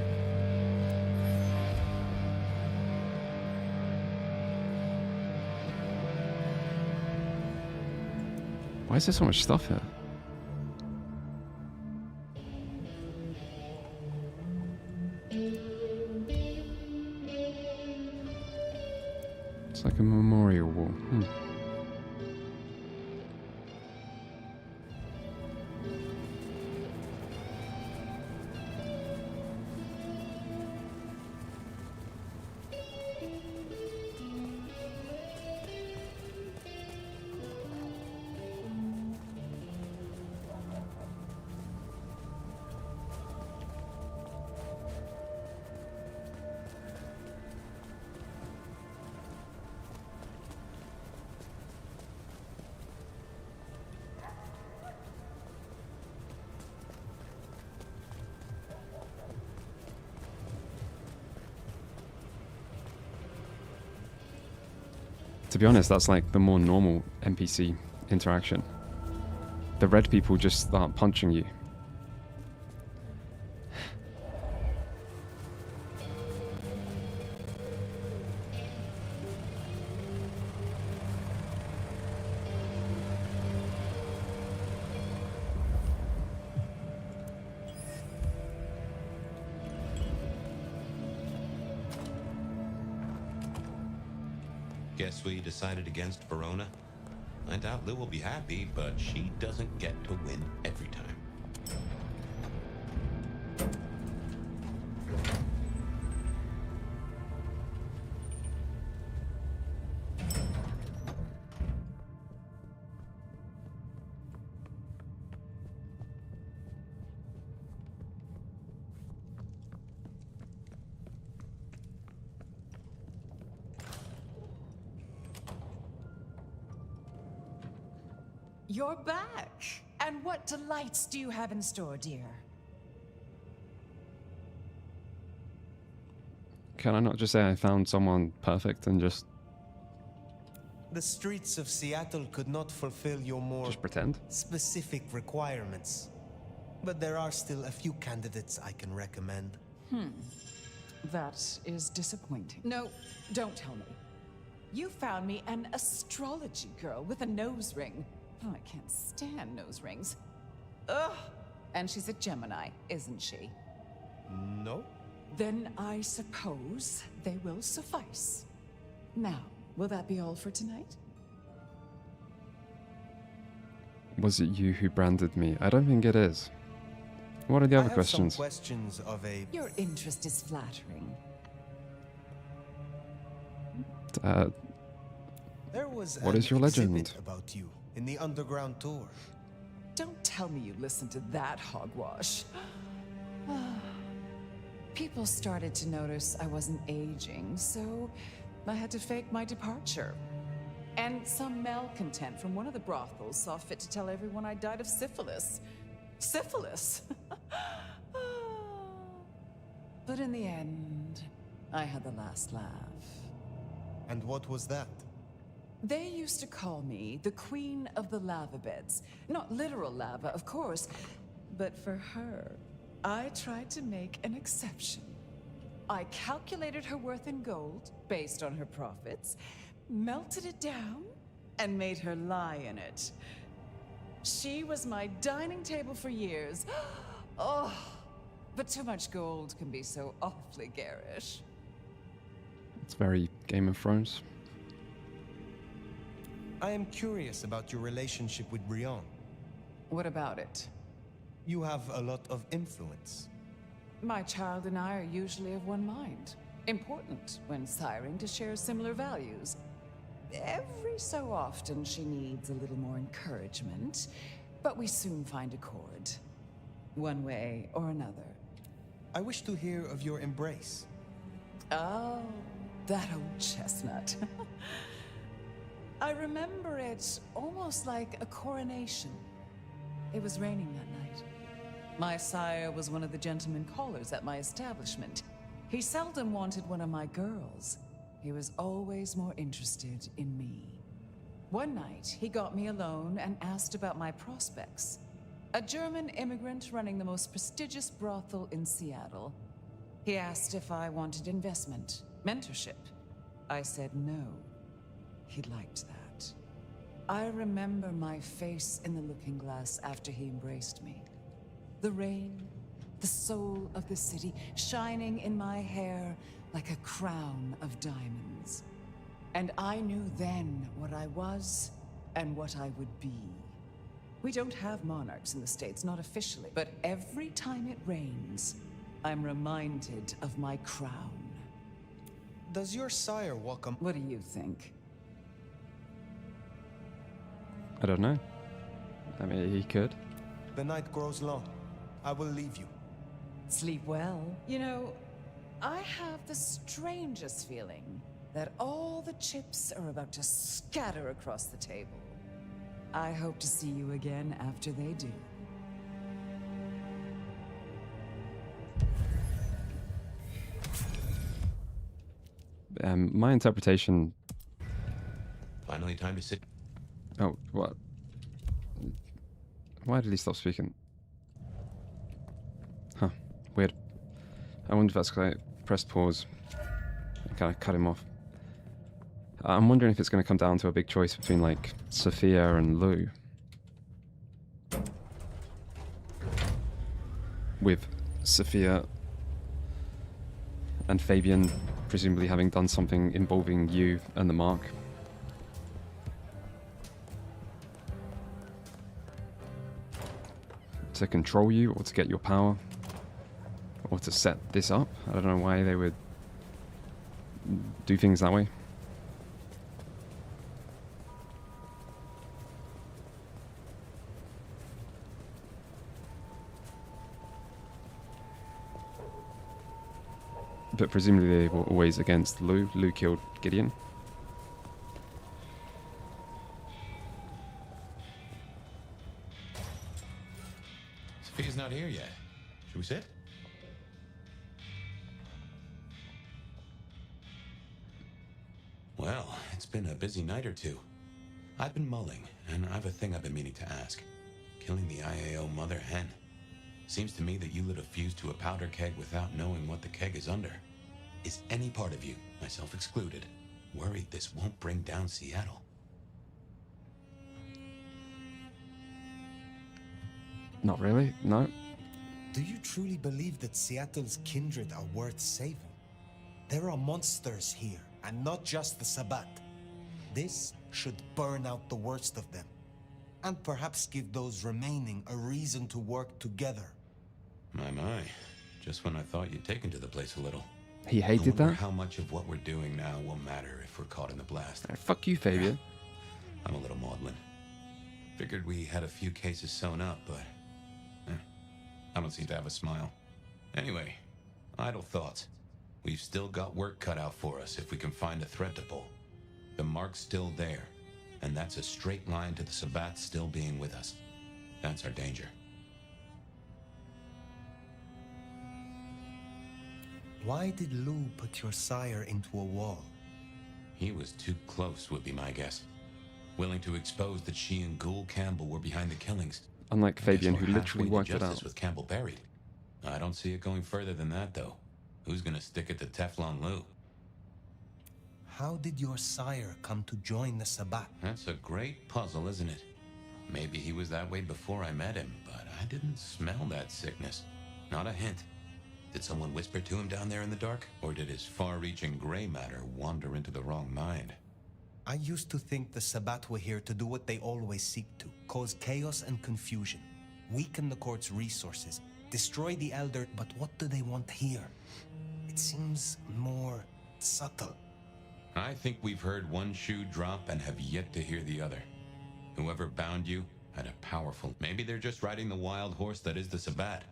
Why is there so much stuff here? It's like a memorial wall. To be honest, that's like the more normal NPC interaction. The red people just start punching you. Guess we decided against Verona. I doubt Lou will be happy, but she doesn't get to win every time. You're back. And what delights do you have in store, dear? Can I not just say I found someone perfect and just The streets of Seattle could not fulfill your more just pretend? specific requirements. But there are still a few candidates I can recommend. That is disappointing. No, don't tell me. You found me an astrology girl with a nose ring. Oh, I can't stand nose rings. Ugh. And she's a Gemini, isn't she? No. Then I suppose they will suffice. Now, Will that be all for tonight? Was it you who branded me? I don't think it is. What are the I other have questions? some questions of a... Your interest is flattering. There was What an is your exhibit legend? about you in the underground tour. Don't tell me you listened to that hogwash. People started to notice I wasn't aging, so I had to fake my departure. And some malcontent from one of the brothels saw fit to tell everyone I died of syphilis. Syphilis! But in the end, I had the last laugh. And what was that? They used to call me the Queen of the Lava Beds. Not literal lava, of course, but for her, I tried to make an exception. I calculated her worth in gold based on her profits, melted it down, and made her lie in it. She was my dining table for years. Oh, but too much gold can be so awfully garish. It's very Game of Thrones. I am curious about your relationship with Brienne. What about it? You have a lot of influence. My child and I are usually of one mind. Important when siring to share similar values. Every so often she needs a little more encouragement, but we soon find accord. One way or another. I wish to hear of your embrace. Oh, that old chestnut. I remember it almost like a coronation. It was raining that night. My sire was one of the gentlemen callers at my establishment. He seldom wanted one of my girls. He was always more interested in me. One night, he got me alone and asked about my prospects. A German immigrant running the most prestigious brothel in Seattle. He asked if I wanted investment, mentorship. I said no. He liked that. I remember my face in the looking glass after he embraced me. The rain, the soul of the city, shining in my hair like a crown of diamonds. And I knew then what I was and what I would be. We don't have monarchs in the States, not officially, but every time it rains, I'm reminded of my crown. Does your sire welcome... What do you think? I don't know. I mean, he could. The night grows long. I will leave you. Sleep well. You know, I have the strangest feeling that all the chips are about to scatter across the table. I hope to see you again after they do. My interpretation... Finally time to sit. Oh, what? Why did he stop speaking? Huh, weird. I wonder if that's because I pressed pause and kind of cut him off. I'm wondering if it's going to come down to a big choice between, like, Sophia and Lou. With Sophia and Fabian presumably having done something involving you and the Mark. To control you, or to get your power, or to set this up. I don't know why they would do things that way. But presumably they were always against Lou. Lou killed Gideon. Sophia's not here yet. Should we sit? Well, it's been a busy night or two. I've been mulling, and I've a thing I've been meaning to ask. Killing the IAO mother hen. Seems to me that you lit a fuse to a powder keg without knowing what the keg is under. Is any part of you, myself excluded, worried this won't bring down Seattle? Not really, no. Do you truly believe that Seattle's kindred are worth saving? There are monsters here, and not just the Sabbat. This should burn out the worst of them, and perhaps give those remaining a reason to work together. My. Just when I thought you'd taken to the place a little. He hated I wonder that? how much of what we're doing now will matter if we're caught in the blast. Fuck you, Fabian. I'm a little maudlin. Figured we had a few cases sewn up, but I don't seem to have a smile. Anyway, idle thoughts. We've still got work cut out for us if we can find a thread to pull. The mark's still there, and that's a straight line to the Sabbat still being with us. That's our danger. Why did Lou put your sire into a wall? He was too close, would be my guess. Willing to expose that she and Ghoul Campbell were behind the killings. Unlike Fabian, who We're literally halfway to worked it justice out. with Campbell buried. I don't see it going further than that, though. Who's gonna stick it to Teflon Lou? How did your sire come to join the Sabbat? That's a great puzzle, isn't it? Maybe he was that way before I met him, but I didn't smell that sickness. Not a hint. Did someone whisper to him down there in the dark? Or did his far-reaching gray matter wander into the wrong mind? I used to think the Sabbat were here to do what they always seek to, cause chaos and confusion, weaken the court's resources, destroy the Elder, but what do they want here? It seems more subtle. I think we've heard one shoe drop and have yet to hear the other. Whoever bound you had a powerful... Maybe they're just riding the wild horse that is the Sabbat.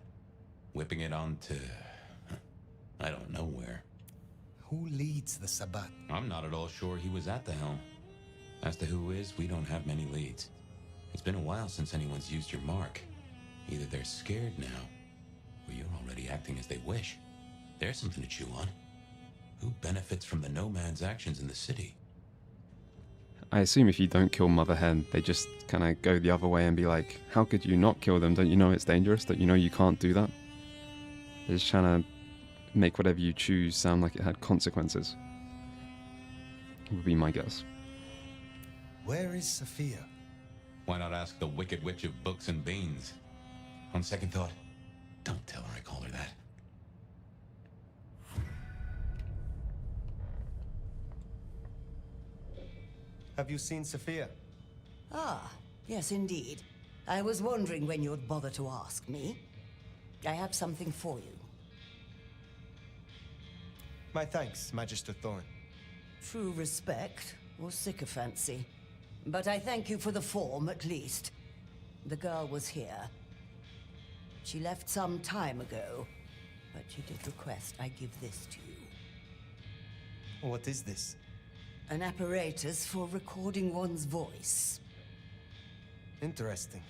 Whipping it onto... I don't know where. Who leads the Sabbat? I'm not at all sure he was at the helm. As to who is, we don't have many leads. It's been a while since anyone's used your mark. Either they're scared now, or you're already acting as they wish. There's something to chew on. Who benefits from the nomad's actions in the city? I assume if you don't kill Mother Hen, they just kind of go the other way and be like, how could you not kill them? Don't you know it's dangerous? Don't you know you can't do that? They're just trying to make whatever you choose sound like it had consequences. Would be my guess. Where is Sophia? Why not ask the Wicked Witch of Books and Beans? On second thought, don't tell her I called her that. Have you seen Sophia? Ah, yes indeed. I was wondering when you'd bother to ask me. I have something for you. My thanks, Magister Thorn. True respect or sycophancy. But I thank you for the form, at least. The girl was here. She left some time ago, but she did request I give this to you. What is this? An apparatus for recording one's voice. Interesting.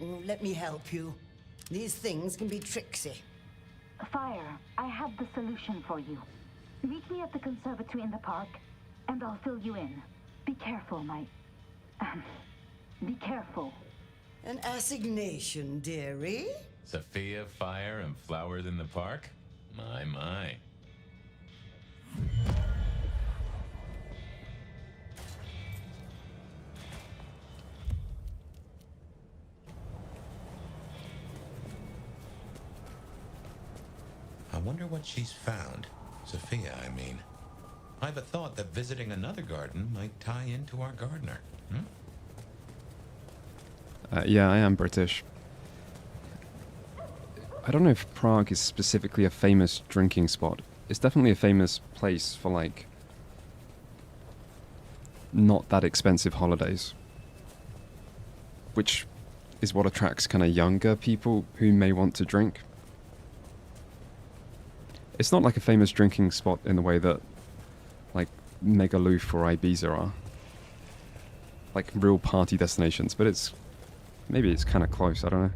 Let me help you. These things can be tricksy. Fire, I have the solution for you. Meet me at the conservatory in the park, and I'll fill you in. Be careful, be careful. An assignation, dearie? Sophia, fire, and flowers in the park? My. I wonder what she's found. Sophia, I mean. I've a thought that visiting another garden might tie into our gardener. Yeah, I am British. I don't know if Prague is specifically a famous drinking spot. It's definitely a famous place for, like, not that expensive holidays. Which is what attracts kind of younger people who may want to drink. It's not like a famous drinking spot in the way that, like, Magaluf or Ibiza are. Like, real party destinations, but it's... maybe it's kind of close, I don't know.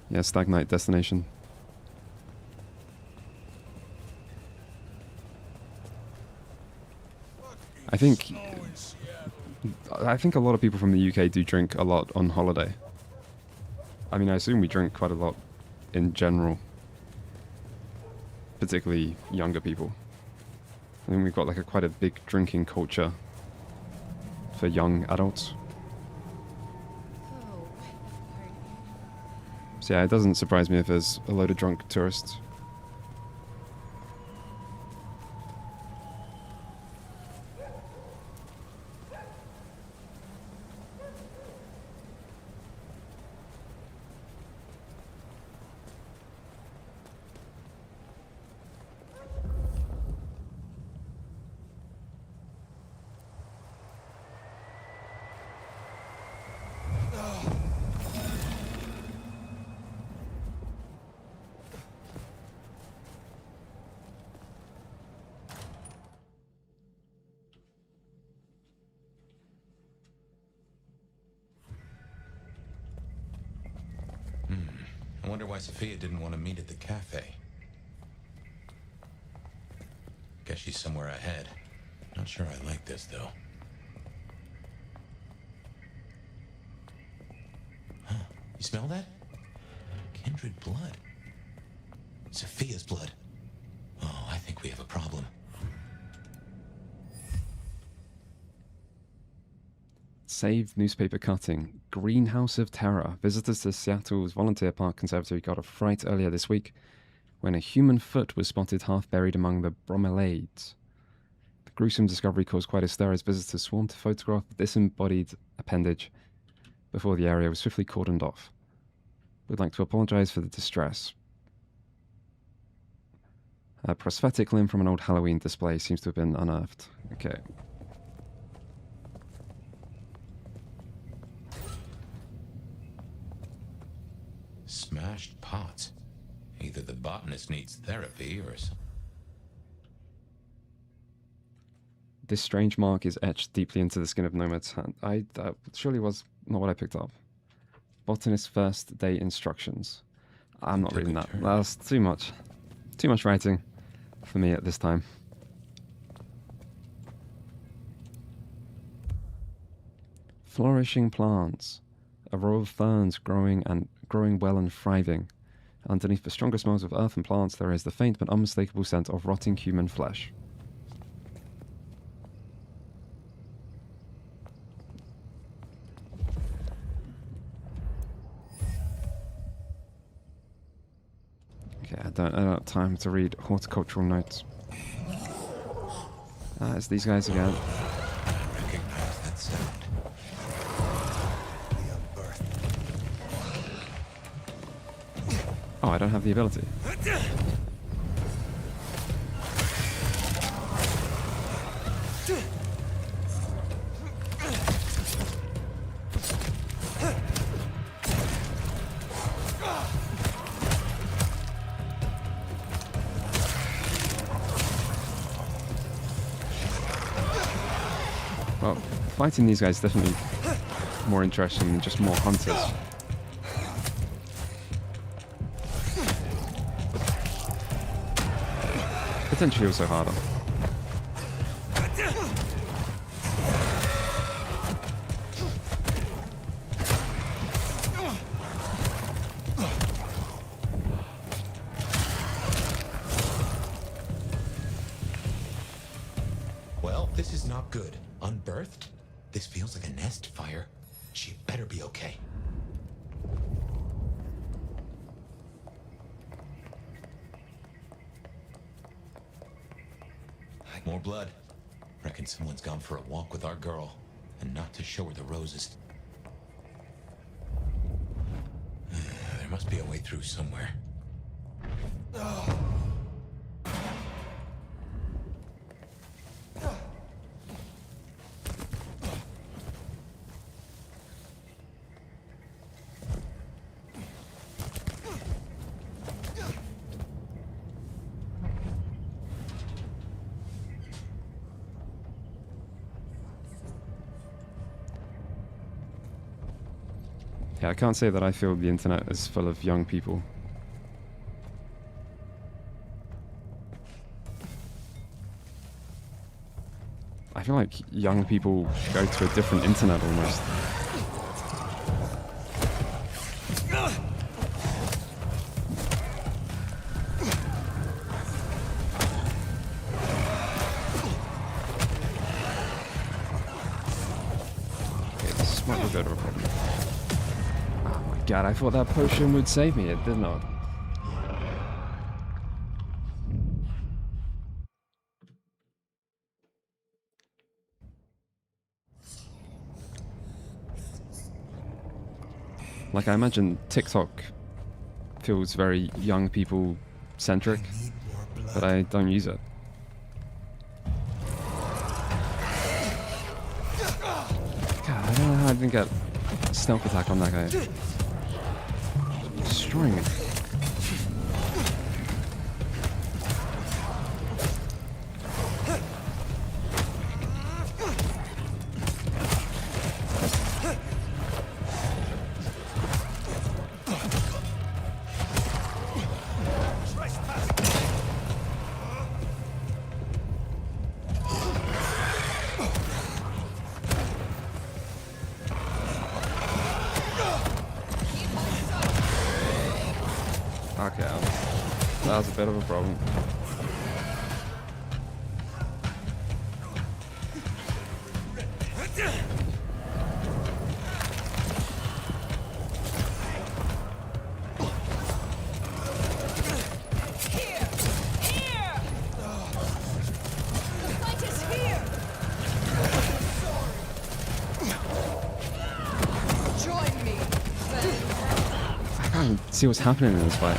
Yeah, stag night destination. I think a lot of people from the UK do drink a lot on holiday. I mean, I assume we drink quite a lot in general, particularly younger people. I think we've got like quite a big drinking culture for young adults. So yeah, it doesn't surprise me if there's a load of drunk tourists. wonder why Sophia didn't want to meet at the cafe. Guess she's somewhere ahead. Not sure I like this, though. Huh. You smell that? Kindred blood. Sophia's blood. Oh, I think we have a problem. Saved newspaper cutting. Greenhouse of Terror. Visitors to Seattle's Volunteer Park Conservatory got a fright earlier this week when a human foot was spotted half buried among the bromeliads. The gruesome discovery caused quite a stir as visitors swarmed to photograph the disembodied appendage before the area was swiftly cordoned off. We'd like to apologize for the distress. A prosthetic limb from an old Halloween display seems to have been unearthed. Okay. Smashed pots. Either the botanist needs therapy or something. This strange mark is etched deeply into the skin of Nomad's hand. That surely was not what I picked up. Botanist's first day instructions. I'm not reading that. That's too much. Too much writing for me at this time. Flourishing plants. A row of ferns growing well and thriving. Underneath the stronger smells of earth and plants, there is the faint but unmistakable scent of rotting human flesh. Okay, I don't have time to read horticultural notes. It's these guys again. I recognize that sound. Oh, I don't have the ability. Well, fighting these guys is definitely more interesting than just more hunters. Potentially also harder. Well, this is not good. Unbirthed? This feels like a nest fire. She better be okay. More blood. Reckon someone's gone for a walk with our girl, and not to show her the roses. There must be a way through somewhere. Yeah, I can't say that I feel the internet is full of young people. I feel like young people go to a different internet almost. Okay, this might be a bit of a problem. God, I thought that potion would save me. It did not. Like, I imagine TikTok feels very young people centric, but I don't use it. God, I don't know how I didn't get a stealth attack on that guy. Destroying me. That was a bit of a problem. I can't see what's happening in this fight.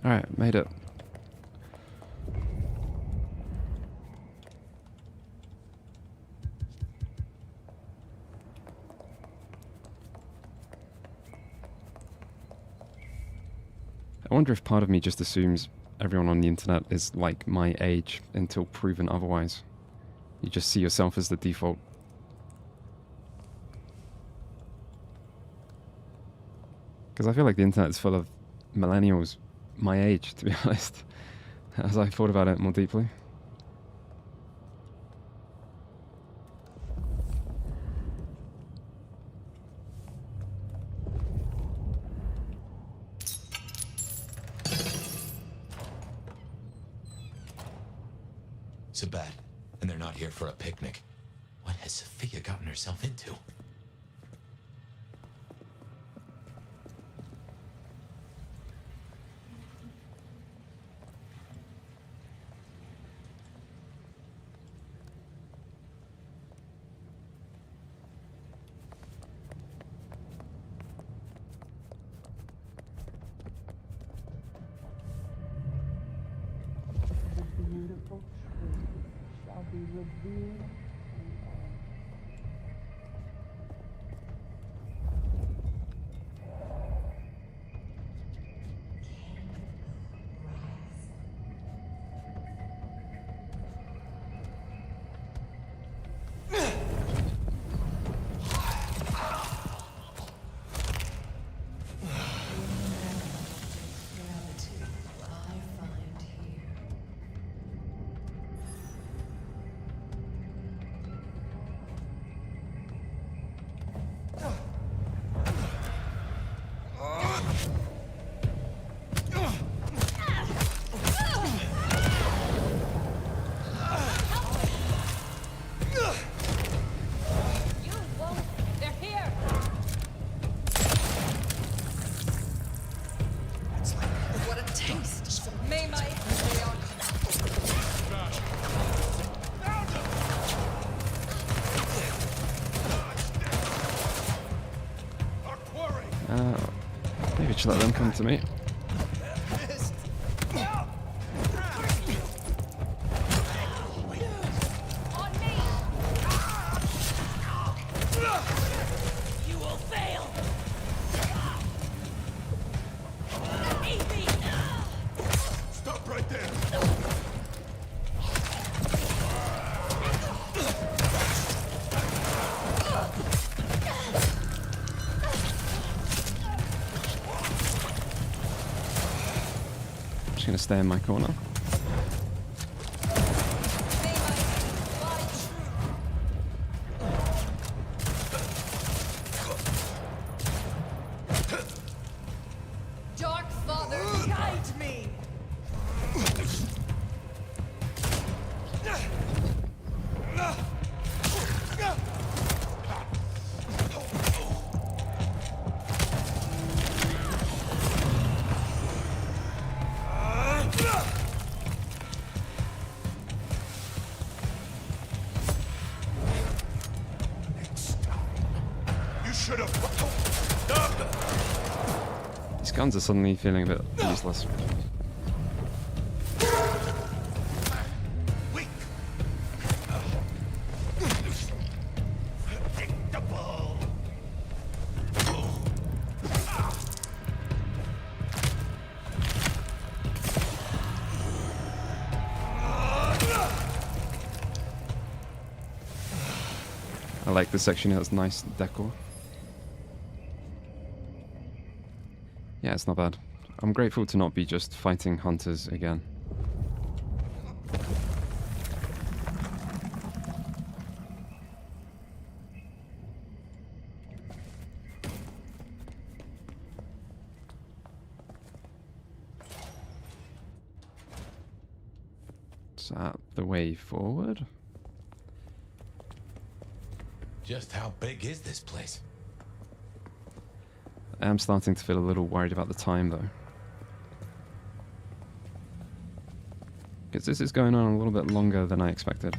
Alright, made it. I wonder if part of me just assumes everyone on the internet is like my age until proven otherwise. You just see yourself as the default. Because I feel like the internet is full of millennials my age, to be honest, as I thought about it more deeply. Sabat, and they're not here for a picnic. What has Sophia gotten herself into? Beautiful tree shall be revealed. Maybe I should let them come to me. Gonna stay in my corner. Dark Father, guide me! should have. These guns are suddenly feeling a bit useless. I like this section, it has nice decor. Yeah, it's not bad. I'm grateful to not be just fighting hunters again. Is that the way forward? Just how big is this place? I am starting to feel a little worried about the time, though. Because this is going on a little bit longer than I expected.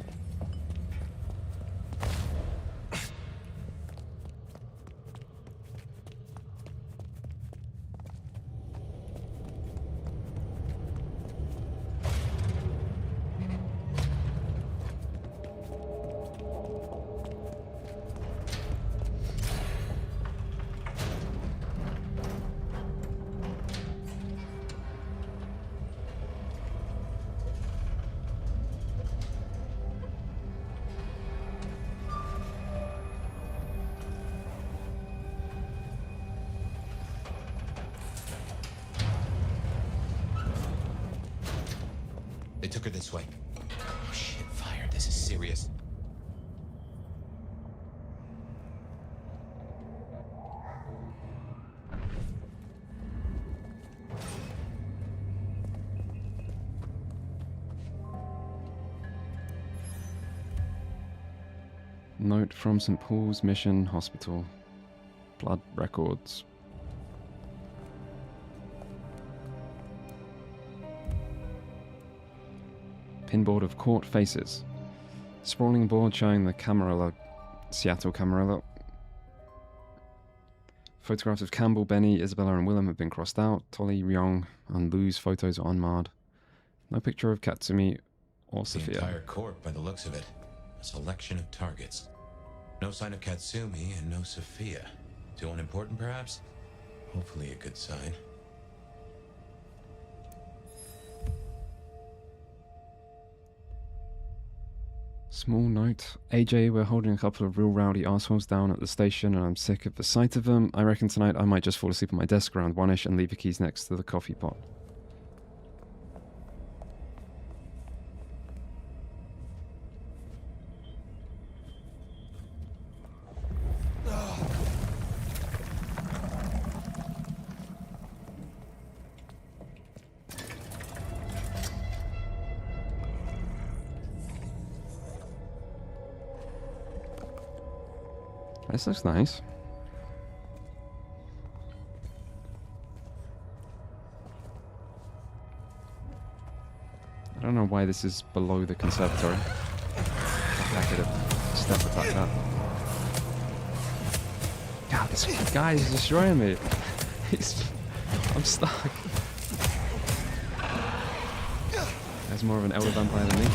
They took her this way. Oh shit, fire. This is serious. Note from St. Paul's Mission Hospital. Blood records. Pinboard of court faces. Sprawling board showing the Camarilla, Seattle Camarilla. Photographs of Campbell, Benny, Isabella and Willem have been crossed out. Tolly, Ryong and Lou's photos are unmarred. No picture of Katsumi or The Sophia. entire court, by the looks of it. A selection of targets. No sign of Katsumi and no Sophia. Too unimportant, perhaps? Hopefully a good sign. Small note. AJ, we're holding a couple of real rowdy assholes down at the station and I'm sick of the sight of them. I reckon tonight I might just fall asleep on my desk around 1ish and leave the keys next to the coffee pot. This looks nice. I don't know why this is below the conservatory. I could have step attacked that. God, this guy is destroying me. I'm stuck. There's more of an elder vampire than me.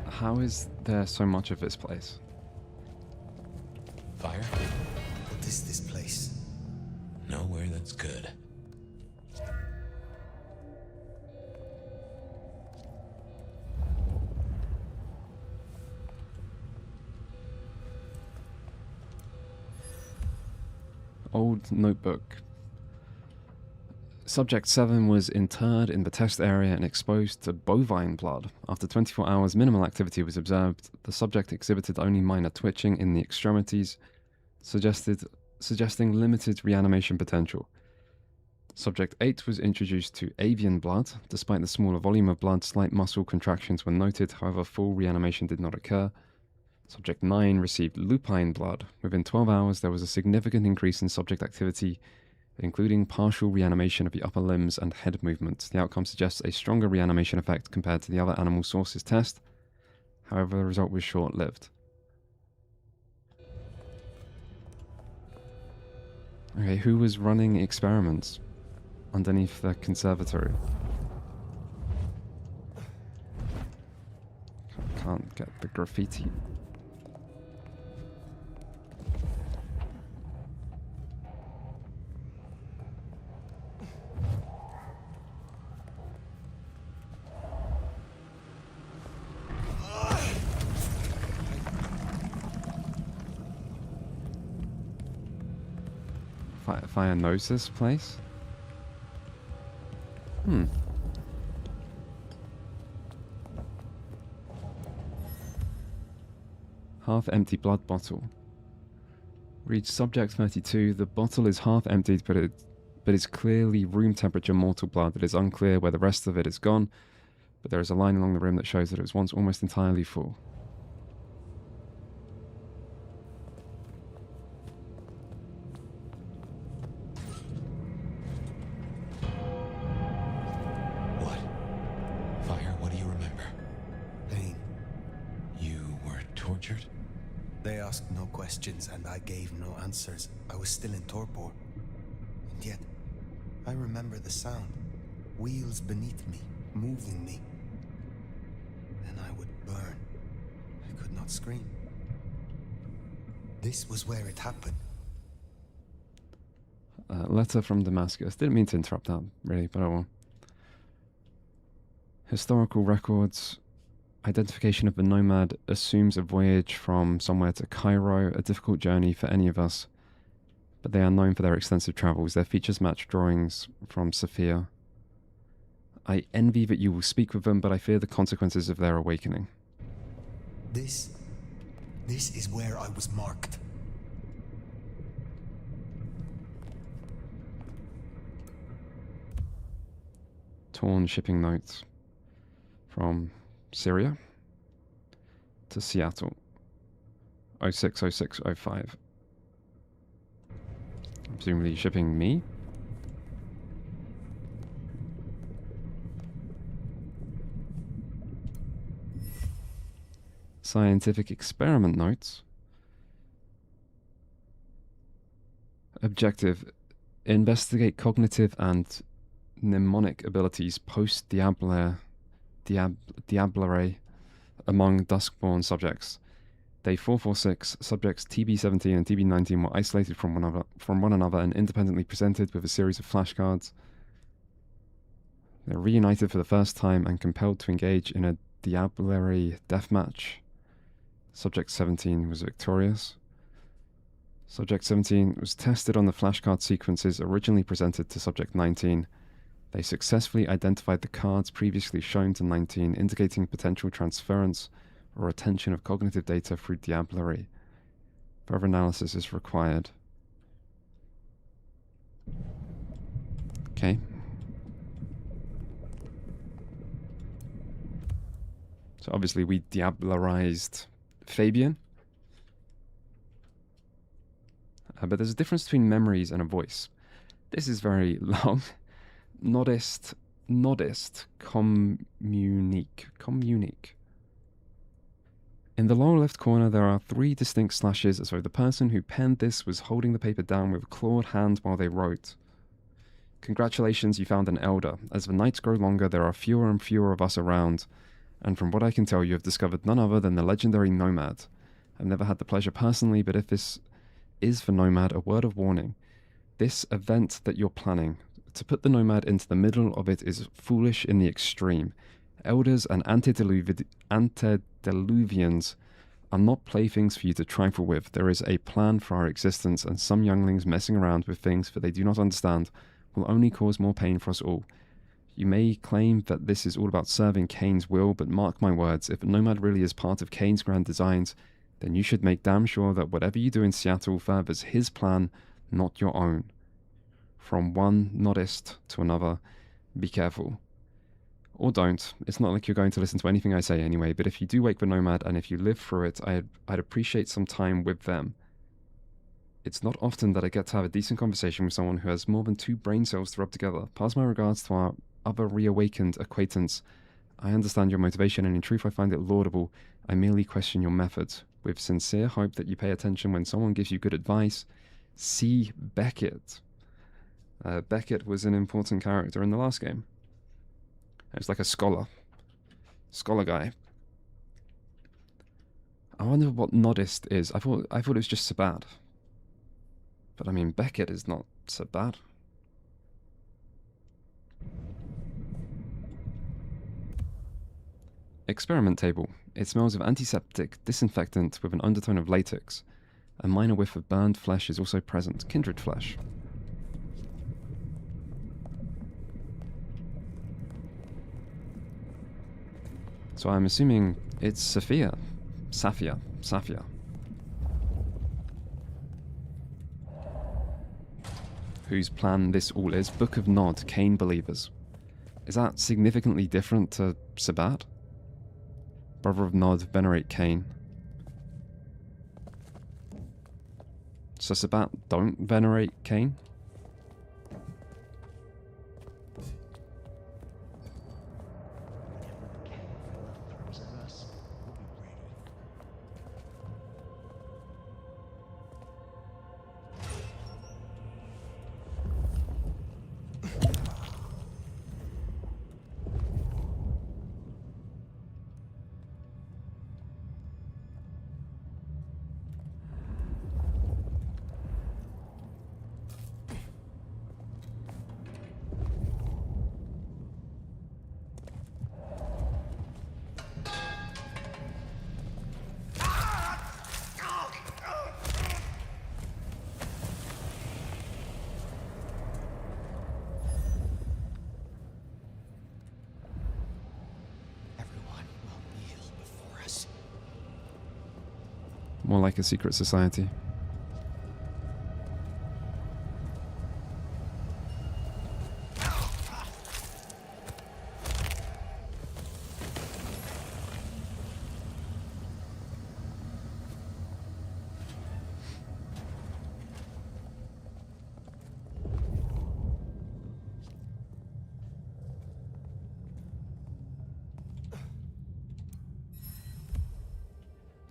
How is there so much of this place? Fire? is this place? Nowhere that's good. Old notebook. Subject 7 was interred in the test area and exposed to bovine blood. After 24 hours, minimal activity was observed. The subject exhibited only minor twitching in the extremities, suggesting limited reanimation potential. Subject 8 was introduced to avian blood. Despite the smaller volume of blood, slight muscle contractions were noted, however full reanimation did not occur. Subject 9 received lupine blood. Within 12 hours, there was a significant increase in subject activity, including partial reanimation of the upper limbs and head movement. The outcome suggests a stronger reanimation effect compared to the other animal sources test. However, the result was short-lived. Okay, who was running experiments underneath the conservatory? Can't get the graffiti. Fire knows this place? Half-empty blood bottle. Reads subject 32. The bottle is half emptied, but is clearly room temperature mortal blood. It is unclear where the rest of it is gone, but there is a line along the rim that shows that it was once almost entirely full. And I gave no answers. I was still in torpor. And yet, I remember the sound. Wheels beneath me, moving me. And I would burn. I could not scream. This was where it happened. Letter from Damascus. Didn't mean to interrupt that, really, but oh well. Historical records. Identification of the nomad assumes a voyage from somewhere to Cairo, a difficult journey for any of us, but they are known for their extensive travels. Their features match drawings from Sophia. I envy that you will speak with them, but I fear the consequences of their awakening. This is where I was marked. Torn shipping notes from Syria to Seattle 060605. Presumably shipping me. Scientific experiment notes. Objective: investigate cognitive and mnemonic abilities post-Diablere among Duskborn subjects. Day 446, subjects TB17 and TB19 were isolated from one another and independently presented with a series of flashcards. They were reunited for the first time and compelled to engage in a Diablere deathmatch. Subject 17 was victorious. Subject 17 was tested on the flashcard sequences originally presented to Subject 19. They successfully identified the cards previously shown to 19, indicating potential transference or retention of cognitive data through Diablere. Further analysis is required. Okay. So obviously we Diablerized Fabian. But there's a difference between memories and a voice. This is very long. Nodist, communique. In the lower left corner, there are 3 distinct slashes, as though the person who penned this was holding the paper down with a clawed hand while they wrote. Congratulations, you found an elder. As the nights grow longer, there are fewer and fewer of us around, and from what I can tell, you have discovered none other than the legendary Nomad. I've never had the pleasure personally, but if is for Nomad a word of warning. This event that you're planning, to put the Nomad into the middle of it is foolish in the extreme. Elders and antediluvians are not playthings for you to trifle with. There is a plan for our existence, and some younglings messing around with things that they do not understand will only cause more pain for us all. You may claim that this is all about serving Kane's will, but mark my words, if Nomad really is part of Kane's grand designs, then you should make damn sure that whatever you do in Seattle furthers his plan, not your own. From one nodist to another, be careful. Or don't. It's not like you're going to listen to anything I say anyway, but if you do wake the Nomad and if you live through it, I'd appreciate some time with them. It's not often that I get to have a decent conversation with someone who has more than 2 brain cells to rub together. Pass my regards to our other reawakened acquaintance. I understand your motivation, and in truth I find it laudable. I merely question your methods. With sincere hope that you pay attention when someone gives you good advice. C. Beckett. Beckett was an important character in the last game. It was like a scholar guy. I wonder what nodist is. I thought it was just Sabat. But I mean, Beckett is not Sabat. Experiment table. It smells of antiseptic disinfectant with an undertone of latex. A minor whiff of burned flesh is also present. Kindred flesh. So I'm assuming it's Safia. Whose plan this all is. Book of Nod, Kane Believers. Is that significantly different to Sabat? Brother of Nod, venerate Kane. So Sabat don't venerate Kane? More like a secret society.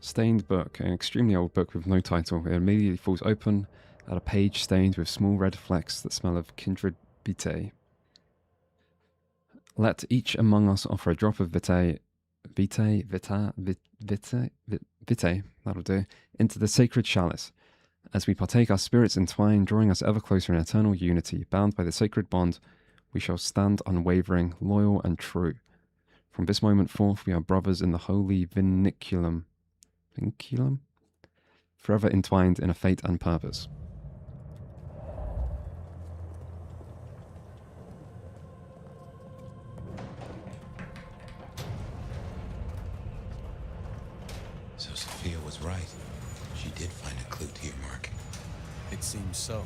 Stained book, an extremely old book with no title. It immediately falls open at a page stained with small red flecks that smell of kindred vitae. Let each among us offer a drop of vitae, that'll do, into the sacred chalice. As we partake, our spirits entwine, drawing us ever closer in eternal unity. Bound by the sacred bond, we shall stand unwavering, loyal and true. From this moment forth, we are brothers in the holy vinculum, forever entwined in a fate and purpose. So Sophia was right. She did find a clue to your mark. It seems so.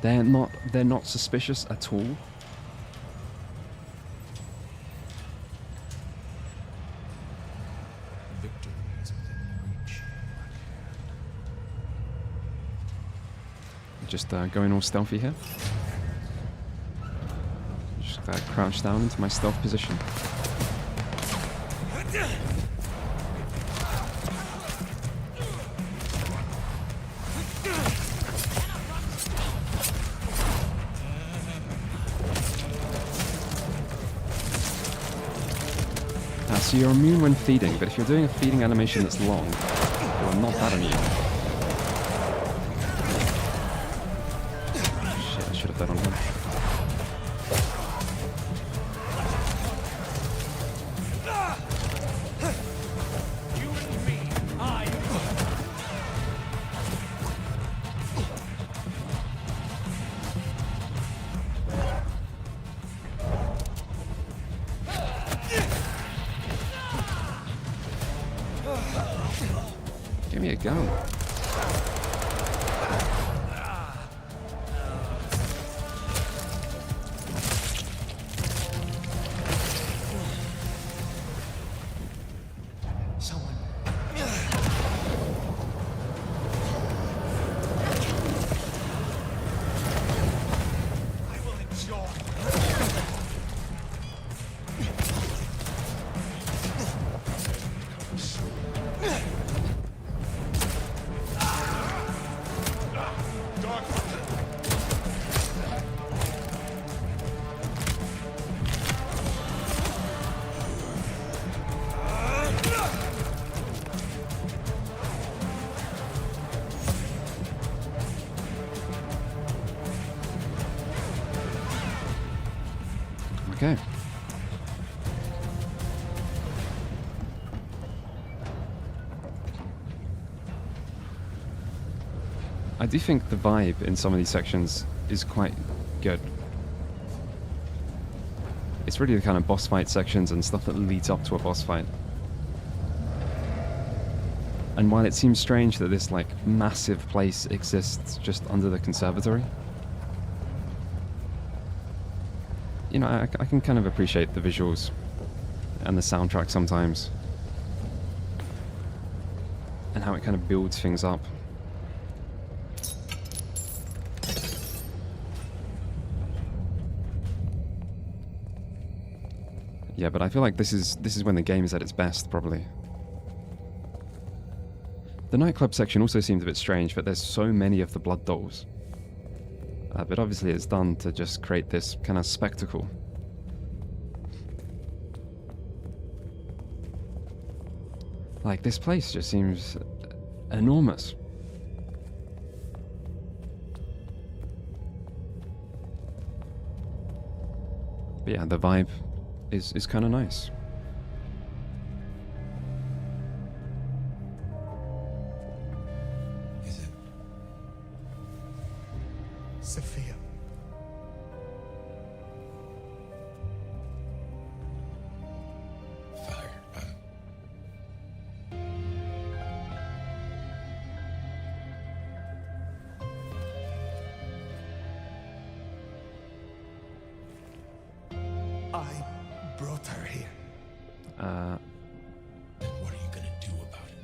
They're not suspicious at all. Just going all stealthy here. Just crouch down into my stealth position. So you're immune when feeding, but if you're doing a feeding animation that's long, you are not that immune. you go. Okay. I do think the vibe in some of these sections is quite good. It's really the kind of boss fight sections and stuff that leads up to a boss fight. And while it seems strange that this like massive place exists just under the conservatory, you know, I can kind of appreciate the visuals and the soundtrack sometimes, and how it kind of builds things up. Yeah, but I feel like this is when the game is at its best, probably. The nightclub section also seems a bit strange, but there's so many of the blood dolls. But obviously it's done to just create this kind of spectacle. Like, this place just seems enormous. But yeah, the vibe is kind of nice. Sophia. Father, I brought her here. And what are you gonna do about it?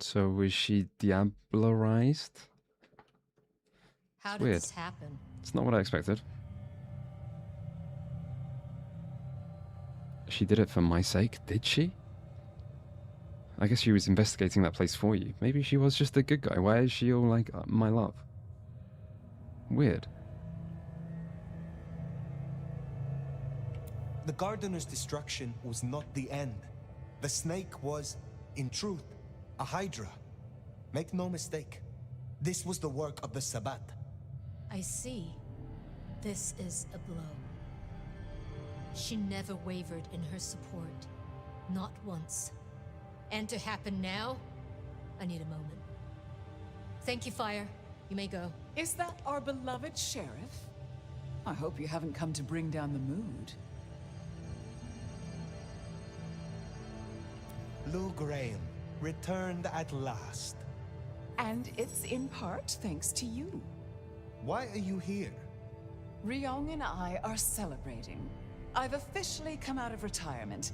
So was she diablerized? How It's did weird. this happen? It's not what I expected. She did it for my sake, did she? I guess she was investigating that place for you. Maybe she was just a good guy. Why is she all like, my love? Weird. The gardener's destruction was not the end. The snake was, in truth, a hydra. Make no mistake. This was the work of the Sabbat. I see. This is a blow. She never wavered in her support. Not once. And to happen now? I need a moment. Thank you, Fire. You may go. Is that our beloved sheriff? I hope you haven't come to bring down the mood. Lou Graham returned at last. And it's in part thanks to you. Why are you here? Ryong and I are celebrating. I've officially come out of retirement.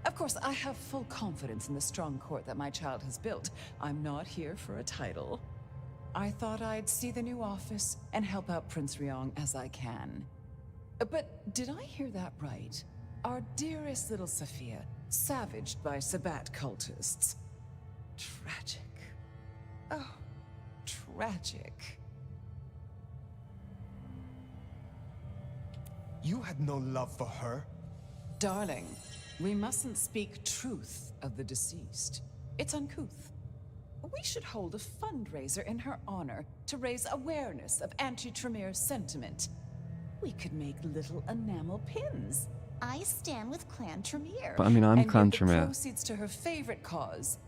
Of course, I have full confidence in the strong court that my child has built. I'm not here for a title. I thought I'd see the new office and help out Prince Ryong as I can. But did I hear that right? Our dearest little Sophia, savaged by Sabbat cultists. Tragic. Oh, tragic. You had no love for her? Darling, we mustn't speak truth of the deceased. It's uncouth. We should hold a fundraiser in her honor to raise awareness of anti-Tremere sentiment. We could make little enamel pins. I stand with Clan Tremere. But I mean, I'm and Clan give Tremere. the proceeds to her favorite cause.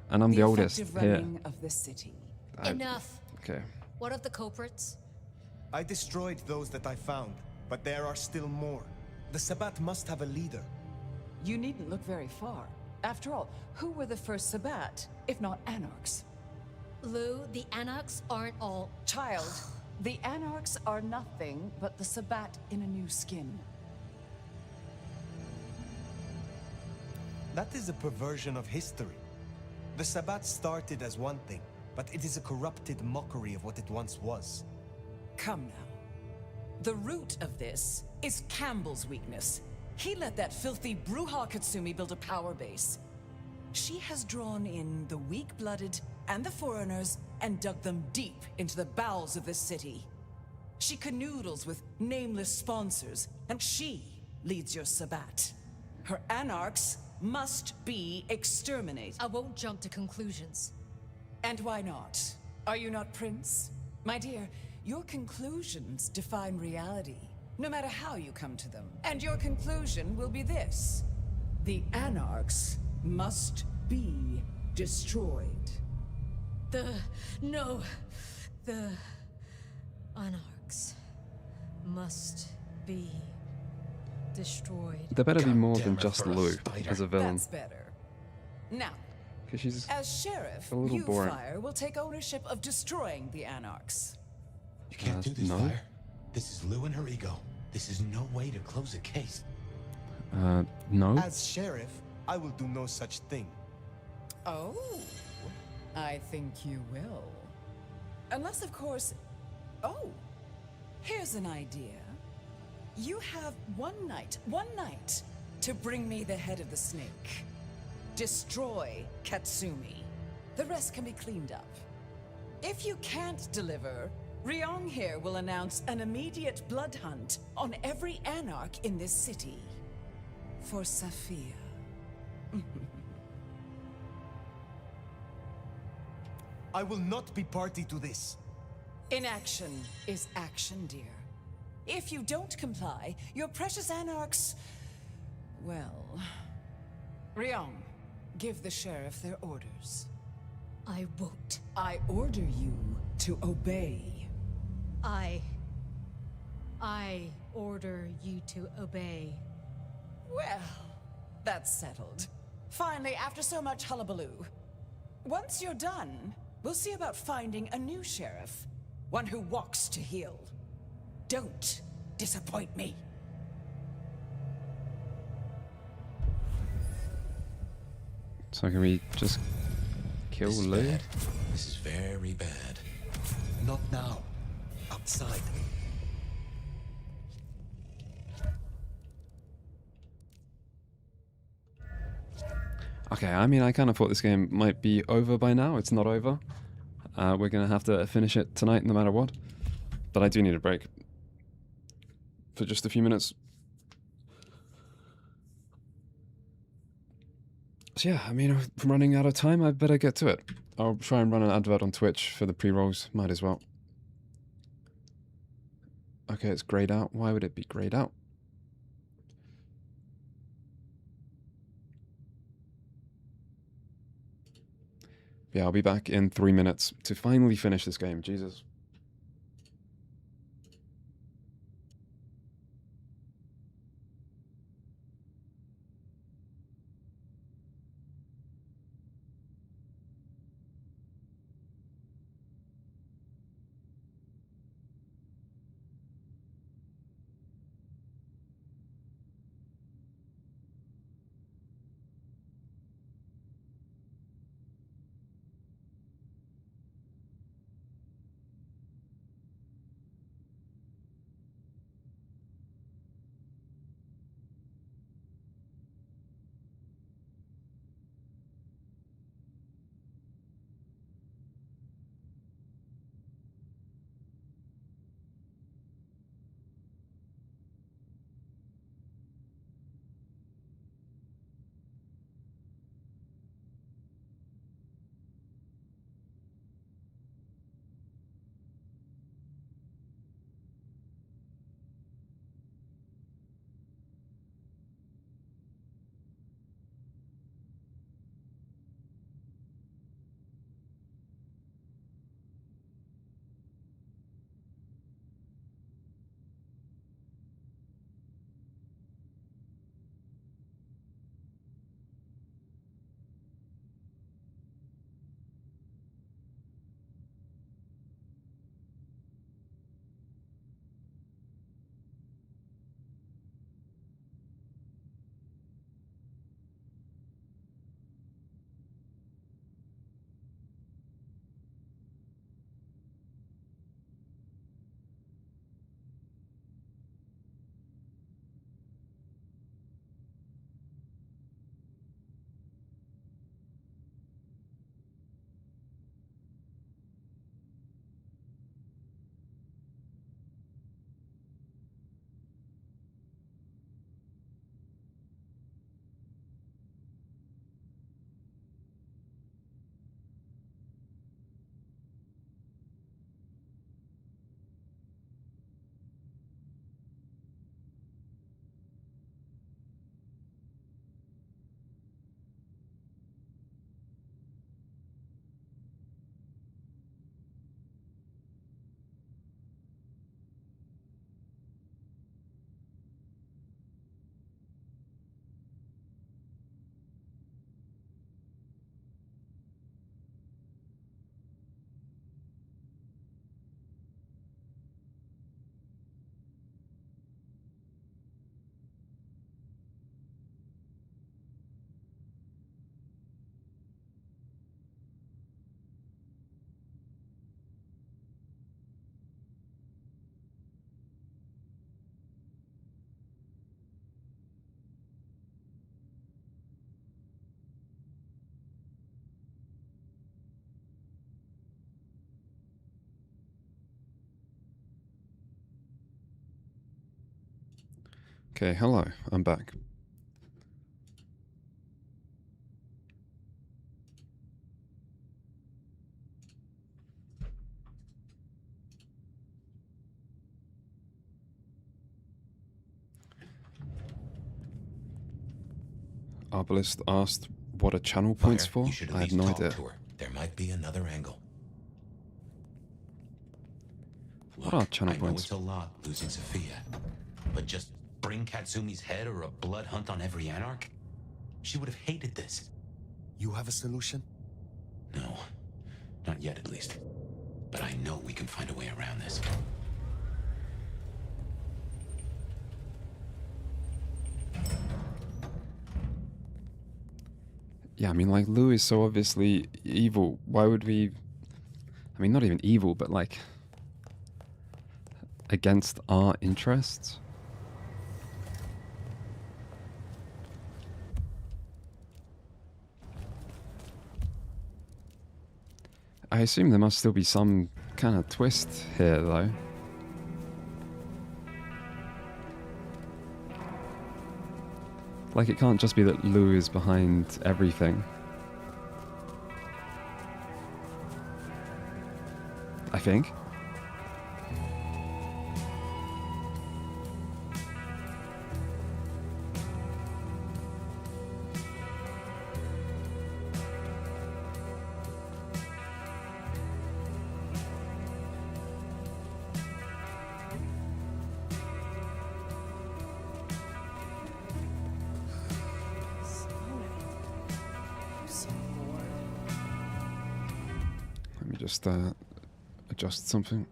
And I'm the oldest effective here. running of the city. Enough. Okay. What of the culprits? I destroyed those that I found, but there are still more. The Sabbat must have a leader. You needn't look very far. After all, who were the first Sabbat, if not Anarchs? Lou, the Anarchs aren't all... Child, the Anarchs are nothing but the Sabbat in a new skin. That is a perversion of history. The Sabbat started as one thing, but it is a corrupted mockery of what it once was. Come now. The root of this is Campbell's weakness. He let that filthy Bruja Katsumi build a power base. She has drawn in the weak-blooded and the foreigners and dug them deep into the bowels of this city. She canoodles with nameless sponsors, and she leads your Sabbat. Her Anarchs must be exterminated. I won't jump to conclusions. And why not? Are you not Prince? My dear, your conclusions define reality, no matter how you come to them. And your conclusion will be this: the Anarchs must be destroyed. No. The Anarchs must be destroyed. There better be more than Goddammit, just for a Lou spider. as a villain. That's better. Now, Because she's as sheriff, a little you, boring. Fire, will take ownership of destroying the Anarchs. You can't do this, no. Fire. This is Lou and her ego. This is no way to close a case. No. As sheriff, I will do no such thing. Oh, I think you will. Unless, of course... Oh, here's an idea. You have one night, to bring me the head of the snake. Destroy Katsumi. The rest can be cleaned up. If you can't deliver, Ryong here will announce an immediate blood hunt on every Anarch in this city. For Saphia. I will not be party to this. Inaction is action, dear. If you don't comply, your precious Anarchs... Well... Ryong, give the sheriff their orders. I won't. I order you to obey. I order you to obey. Well, that's settled. Finally, after so much hullabaloo. Once you're done, we'll see about finding a new sheriff. One who walks to heal. Don't disappoint me. So can we just kill This is Lou? bad. This is very bad. Not now. Outside. Okay, I mean, I kind of thought this game might be over by now. It's not over. We're going to have to finish it tonight no matter what. But I do need a break. For just a few minutes. So yeah, I mean, if I'm running out of time, I better get to it. I'll try and run an advert on Twitch for the pre-rolls. Might as well. Okay, it's grayed out. Why would it be grayed out? Yeah, I'll be back in 3 minutes to finally finish this game. Jesus. Okay, hello, I'm back. Arbalist asked what a channel point's Fire, for. you should at I had least no talk idea. to her. There might be another angle. What are channel I know points? it's a lot losing Sophia, but just bring Katsumi's head or a blood hunt on every Anarch? She would have hated this. You have a solution? No, not yet at least. But I know we can find a way around this. Yeah, I mean, like, Lou is so obviously evil. Why would we... I mean, not even evil, but, like, against our interests? I assume there must still be some kind of twist here, though. Like, it can't just be that Lou is behind everything. I think. Let me just adjust something.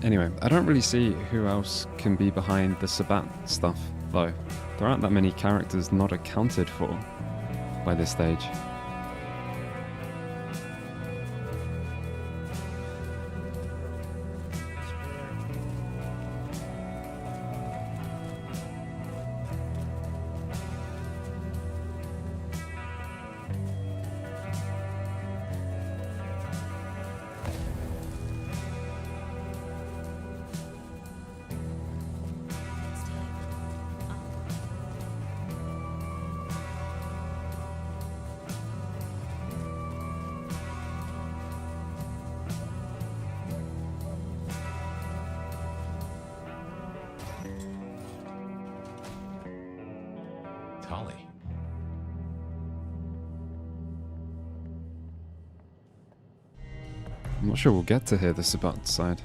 Anyway, I don't really see who else can be behind the Sabat stuff, though. There aren't that many characters not accounted for by this stage. Tali. I'm not sure we'll get to hear the Sabat side.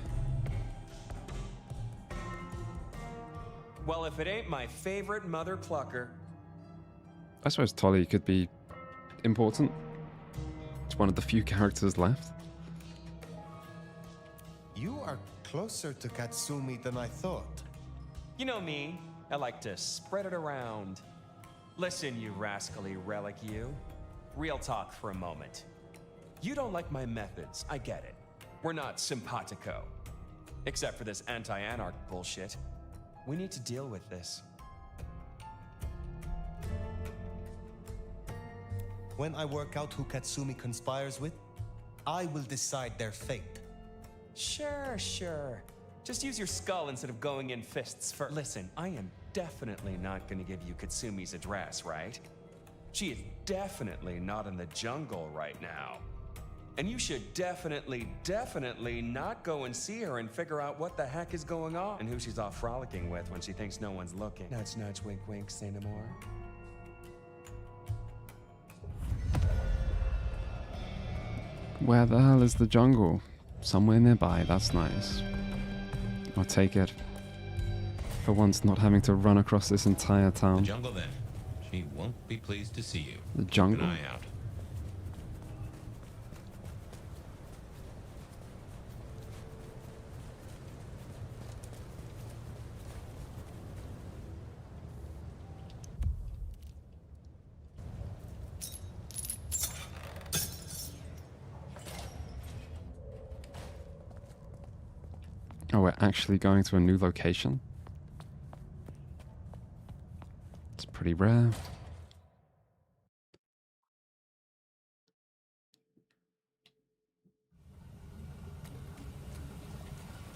Well, if it ain't my favorite mother clucker. I suppose Tolly could be important. It's one of the few characters left. You are closer to Katsumi than I thought. You know me, I like to spread it around. Listen, you rascally relic, you. Real talk for a moment. You don't like my methods, I get it. We're not simpatico. Except for this anti-anarch bullshit. We need to deal with this. When I work out who Katsumi conspires with, I will decide their fate. Sure. Just use your skull instead of going in fists for— Listen, I am definitely not gonna give you Katsumi's address, right? She is definitely not in the jungle right now. And you should definitely not go and see her and figure out what the heck is going on and who she's off frolicking with when she thinks no one's looking. Nudge, nudge, wink, wink, say no more. Where the hell is the jungle? Somewhere nearby, that's nice. I'll take it. For once, not having to run across this entire town. The jungle, then. She won't be pleased to see you. The jungle? Keep an eye out. we're actually going to a new location. It's pretty rare.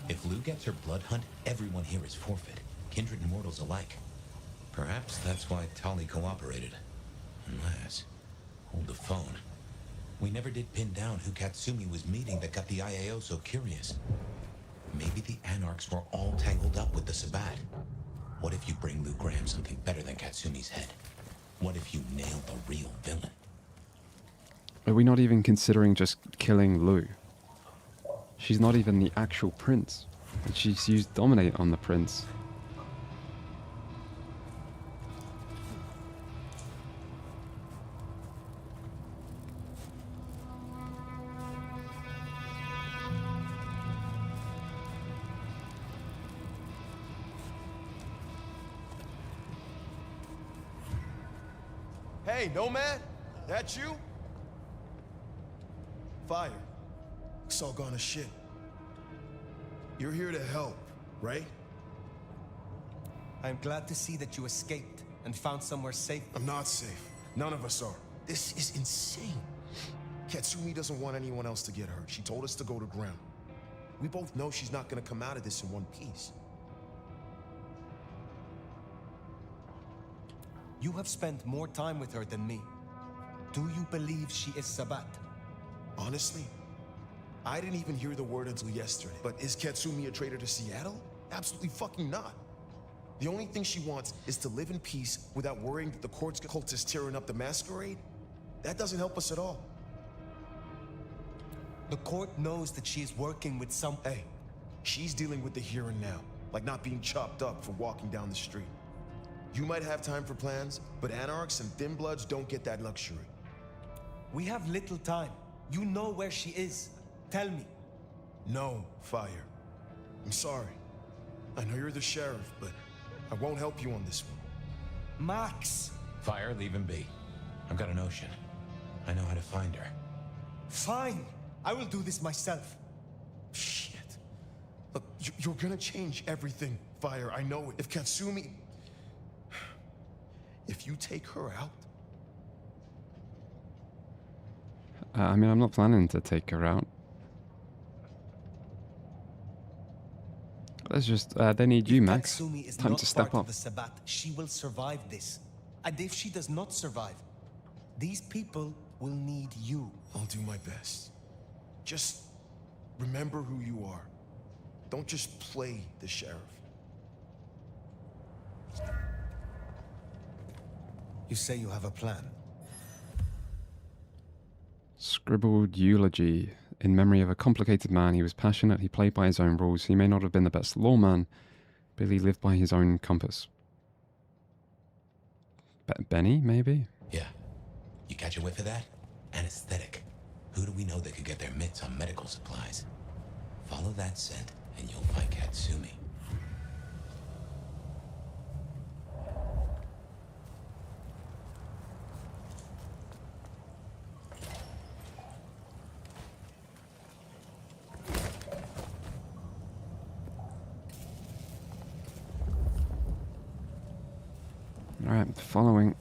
If Lou gets her blood hunt, everyone here is forfeit. Kindred and mortals alike. Perhaps that's why Tali cooperated. Unless... Hold the phone. We never did pin down who Katsumi was meeting that got the IAO so curious. Maybe the Anarchs were all tangled up with the Sabbat. What if you bring Lou Graham something better than Katsumi's head? What if you nail the real villain? Are we not even considering just killing Lou? She's not even the actual prince. And she's used Dominate on the prince. Hey, Nomad? That you? Fire. It's all gone to shit. You're here to help, right? I'm glad to see that you escaped and found somewhere safe. I'm not safe. None of us are. This is insane. Katsumi doesn't want anyone else to get hurt. She told us to go to ground. We both know she's not gonna come out of this in one piece. You have spent more time with her than me. Do you believe she is Sabbat? Honestly, I didn't even hear the word until yesterday. But is Katsumi a traitor to Seattle? Absolutely fucking not. The only thing she wants is to live in peace without worrying that the court's cult is tearing up the masquerade. That doesn't help us at all. The court knows that she is working with some... Hey, she's dealing with the here and now, like not being chopped up for walking down the street. You might have time for plans, but Anarchs and Thin Bloods don't get that luxury. We have little time. You know where she is. Tell me. No, Fire. I'm sorry. I know you're the sheriff, but I won't help you on this one. Max! Fire, leave him be. I've got a notion. I know how to find her. Fine. I will do this myself. Shit. Look, you're gonna change everything, Fire. I know it. If Katsumi... If you take her out... I mean, I'm not planning to take her out. Let's just... they need you, Max. Katsumi is Time not to step part of up. the Sabbat. She will survive this. And if she does not survive, these people will need you. I'll do my best. Just remember who you are. Don't just play the sheriff. You say you have a plan. Scribbled eulogy. In memory of a complicated man, he was passionate, he played by his own rules. He may not have been the best lawman, but he lived by his own compass. Benny, maybe? Yeah. You catch a whiff of that? Anesthetic. Who do we know that could get their mitts on medical supplies? Follow that scent, and you'll find Katsumi. Alright, following.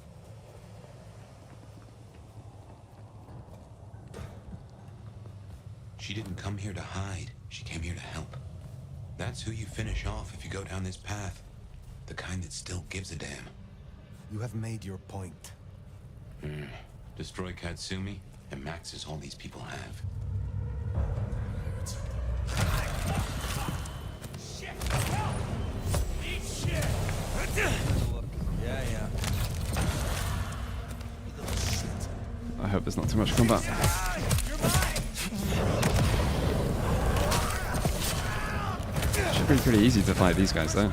She didn't come here to hide. She came here to help. That's who you finish off if you go down this path. The kind that still gives a damn. You have made your point. Destroy Katsumi, and Max is all these people have. Shit! Help! Eat shit! Yeah. I hope there's not too much combat. Should be pretty easy to fight these guys, though.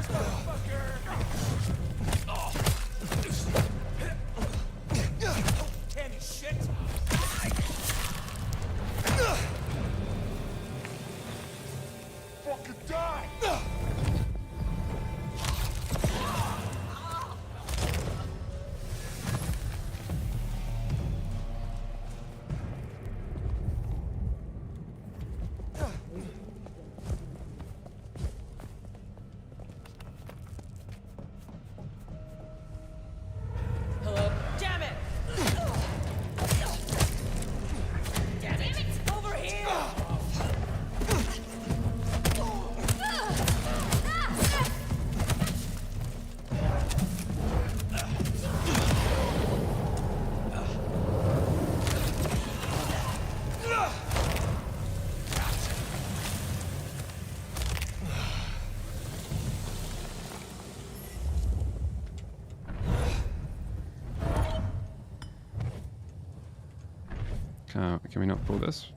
Can we not pull this?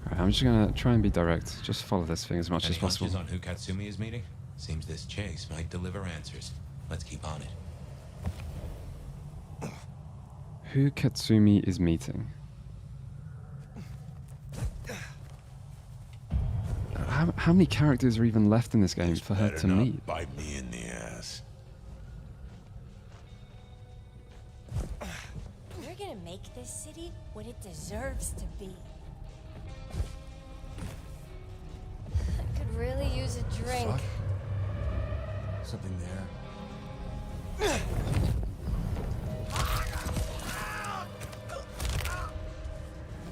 Alright, I'm just gonna try and be direct. Just follow this thing as much as possible. Any hunches on who Katsumi is meeting? Seems this chase might deliver answers. Let's keep on it. Who Katsumi is meeting? How many characters are even left in this game for her to meet? Bite me in the ass. We're gonna make this city what it deserves to be. I could really use a drink. Fuck. Something there.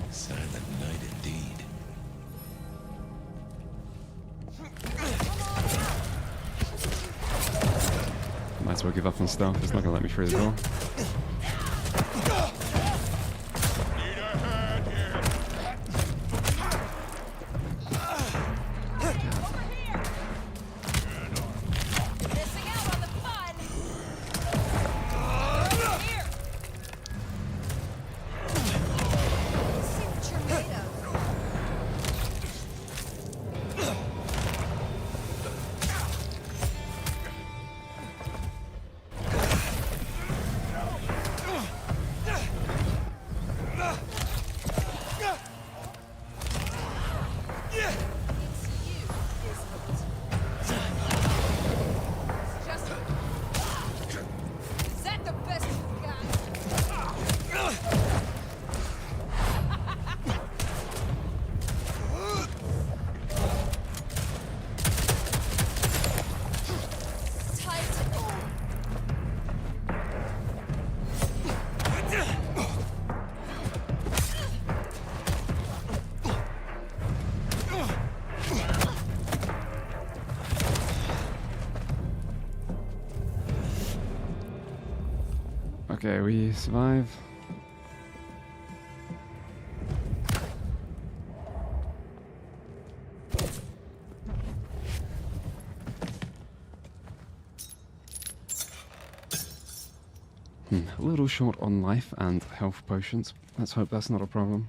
Silent night indeed. Might as well give up on stealth. It's not gonna let me through the door. Okay, we survive. A little short on life and health potions. Let's hope that's not a problem.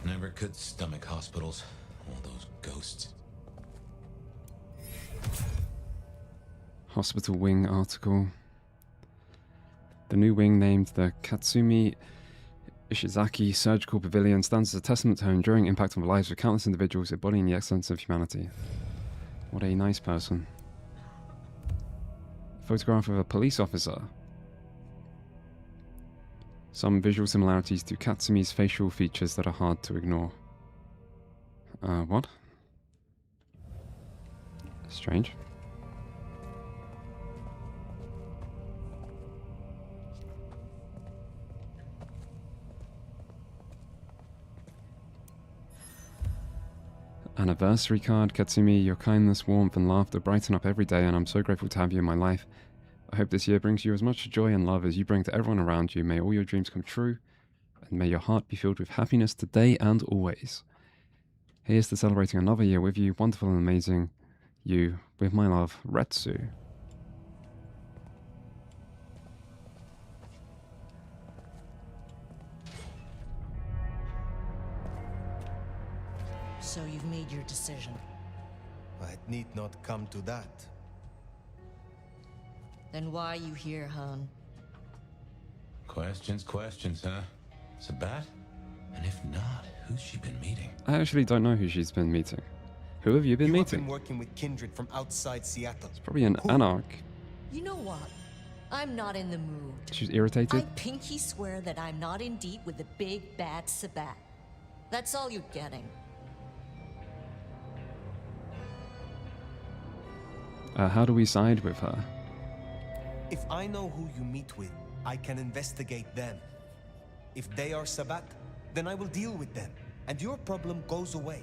Never could stomach hospitals. All those ghosts. Hospital wing article. The new wing, named the Katsumi Ishizaki Surgical Pavilion, stands as a testament to her enduring impact on the lives of countless individuals embodying the excellence of humanity. What a nice person. Photograph of a police officer. Some visual similarities to Katsumi's facial features that are hard to ignore. What? Strange. Anniversary card. Katsumi, your kindness, warmth and laughter brighten up every day, and I'm so grateful to have you in my life. I hope this year brings you as much joy and love as you bring to everyone around you. May all your dreams come true, and may your heart be filled with happiness today and always. Here's to celebrating another year with you, wonderful and amazing. You, with my love, Retsu. So you've made your decision. It need not come to that. Then why are you here, Han? Questions, huh? Sabat? And if not, who's she been meeting? I actually don't know who she's been meeting. Who have you been meeting? Been working with kindred from outside Seattle. It's probably an anarch. You know what? I'm not in the mood. She's irritated. I pinky swear that I'm not in deep with the big bad Sabat. That's all you're getting. How do we side with her? If I know who you meet with, I can investigate them. If they are Sabbat, then I will deal with them, and your problem goes away.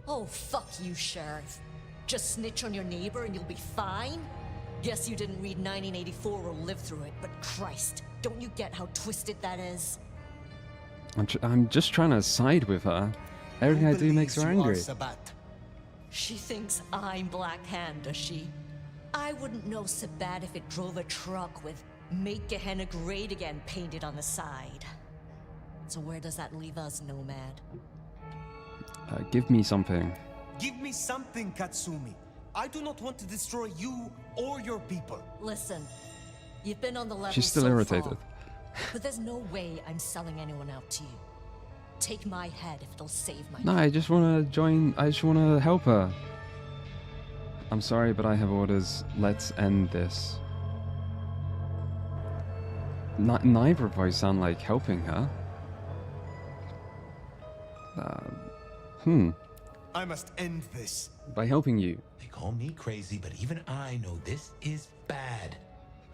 Oh, fuck you, Sheriff. Just snitch on your neighbor and you'll be fine? Guess you didn't read 1984 or live through it, but Christ, don't you get how twisted that is? I'm just trying to side with her. Everything I do makes her angry. She thinks I'm Black Hand, does she? I wouldn't know Sabbat if it drove a truck with "Make Gehenna Great Again" painted on the side. So where does that leave us, Nomad? Give me something. Give me something, Katsumi. I do not want to destroy you or your people. Listen, you've been on the level She's still so irritated. far, but there's no way I'm selling anyone out to you. Take my head if it'll save my No, I just want to join. I just want to help her. I'm sorry, but I have orders. Let's end this. Neither of us sound like helping her. I must end this. By helping you. They call me crazy, but even I know this is bad.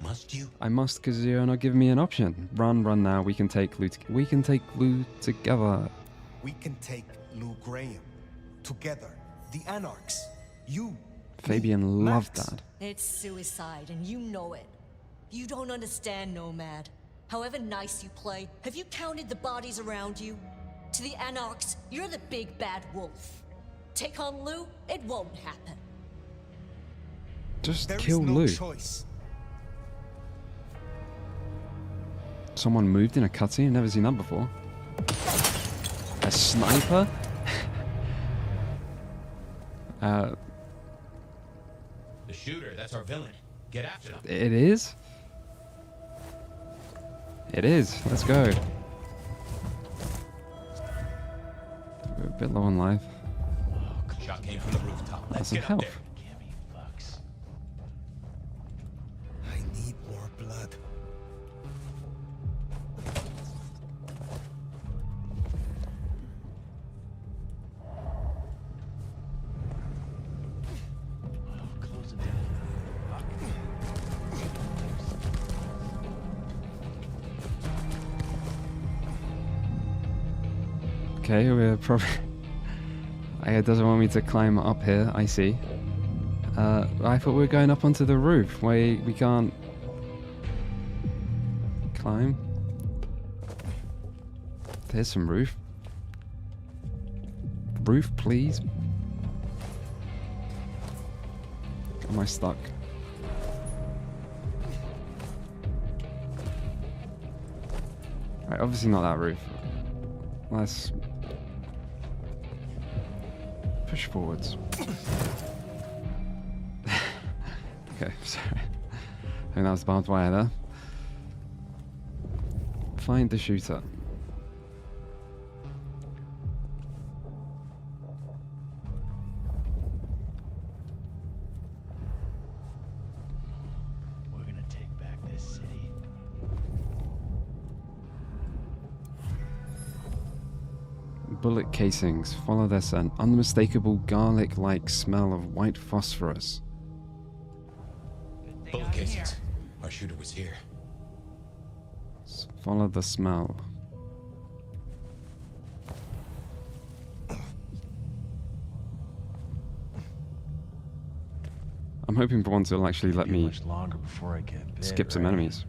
Must you? I must, because you're not giving me an option. Run now. We can take Lou. We can take Lou together. We can take Lou Graham. Together. The Anarchs. You. Fabian loved that. It's suicide, and you know it. You don't understand, Nomad. However nice you play, have you counted the bodies around you? To the Anarchs, you're the big bad wolf. Take on Lou, it won't happen. Just There kill is no Lou. choice. Someone moved in a cutscene? Never seen that before. A sniper? The shooter, that's our villain. Get after them. It is? It is. Let's go. We're a bit low on life. Shot came from the rooftop. Let's Some get up health. there. I need more blood. Okay, we're probably... It doesn't want me to climb up here, I see. I thought we were going up onto the roof. We can't... climb. There's some roof. Roof, please. Am I stuck? Right, obviously not that roof. Let's push forwards. Okay, sorry. I think that was barbed wire there. Find the shooter. We're gonna take back this city. Bullet casings. Follow their scent. Unmistakable garlic-like smell of white phosphorus. Bullet casings. Our shooter was here. Follow the smell. I'm hoping for once it'll actually let me Much longer before I get bit, skip some right? enemies.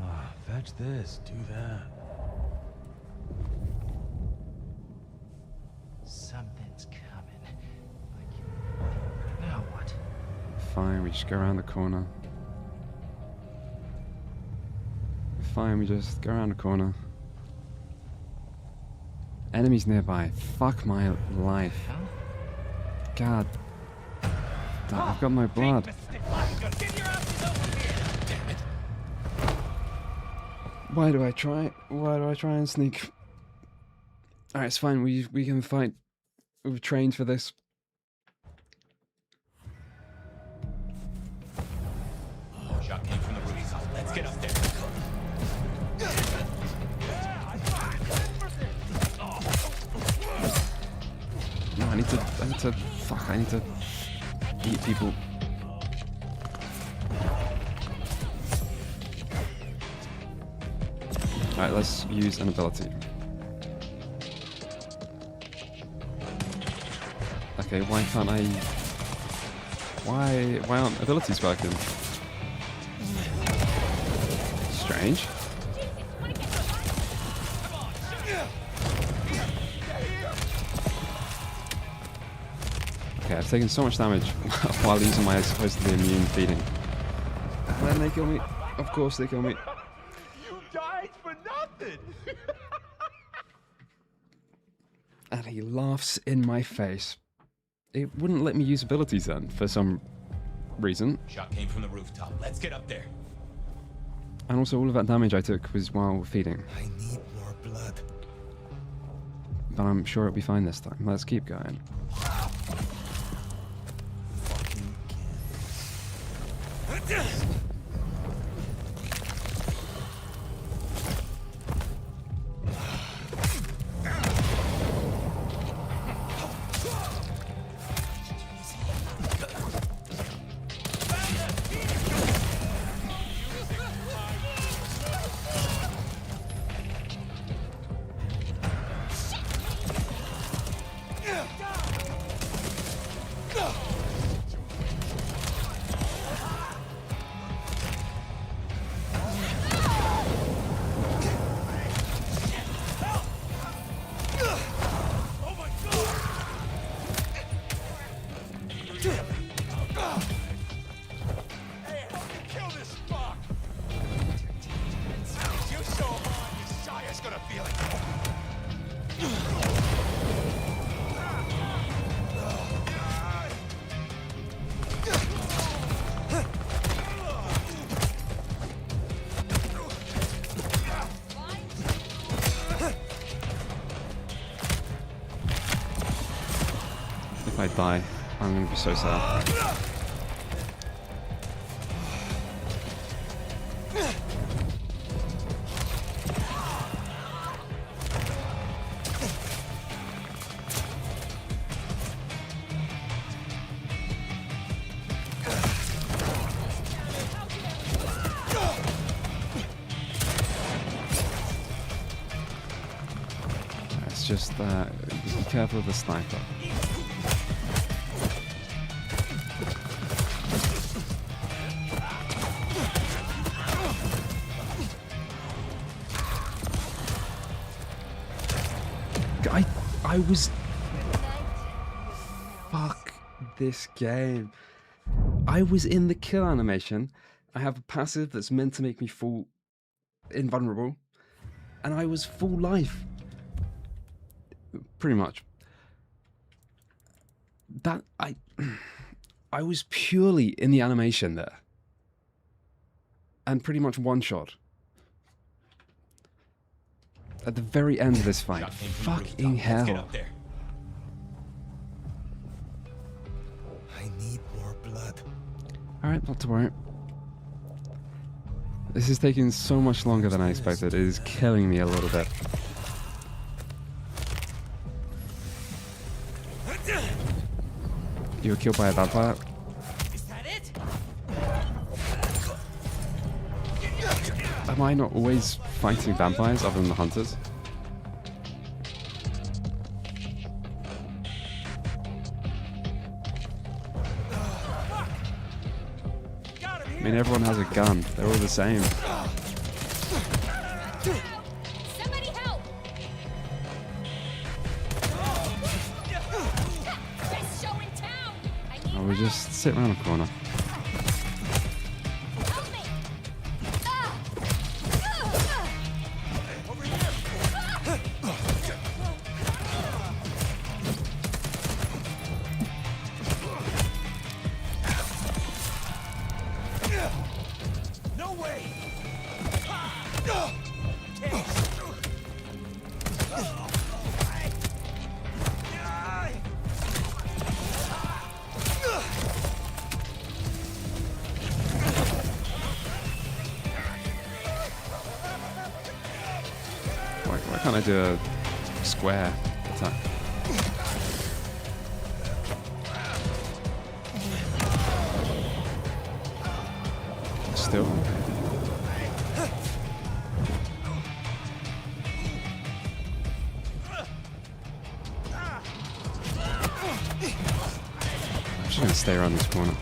Ah, fetch this, do that. Something's coming. Now what? Fine, we just go around the corner. Fine, we just go around the corner. Enemies nearby. Fuck my life. God. I've got no blood. Why do I try? Why do I try and sneak? Alright, it's fine. We can fight. We've trained for this. Shot came from the rooftop. Let's get up there. No, I need to, fuck, I need to eat people. Alright, let's use an ability. Okay, why can't I... Why aren't abilities working? Strange. Okay, I've taken so much damage while using my supposedly immune feeding. And then they kill me. Of course they kill me. You died for nothing! And he laughs in my face. It wouldn't let me use abilities then, for some reason. Shot came from the rooftop. Let's get up there. And also all of that damage I took was while feeding. I need more blood. But I'm sure it'll be fine this time. Let's keep going. If I die, I'm gonna be so sad. It's just be careful of the sniper. I was... Fuck this game. I was in the kill animation. I have a passive that's meant to make me full invulnerable. And I was full life. Pretty much. That... I was purely in the animation there. And pretty much one shot. At the very end of this fight. Fucking hell. Let's get up there. I need more blood. Alright, not to worry. This is taking so much longer than I expected. It is killing me a little bit. You were killed by a vampire? Is that it? Am I not always fighting vampires other than the hunters? I mean, everyone has a gun. They're all the same. Somebody help! Best show in town! I need Oh, we just sit around a corner. help me! No way! Why can't I do a square attack? Still. just gonna stay around this corner.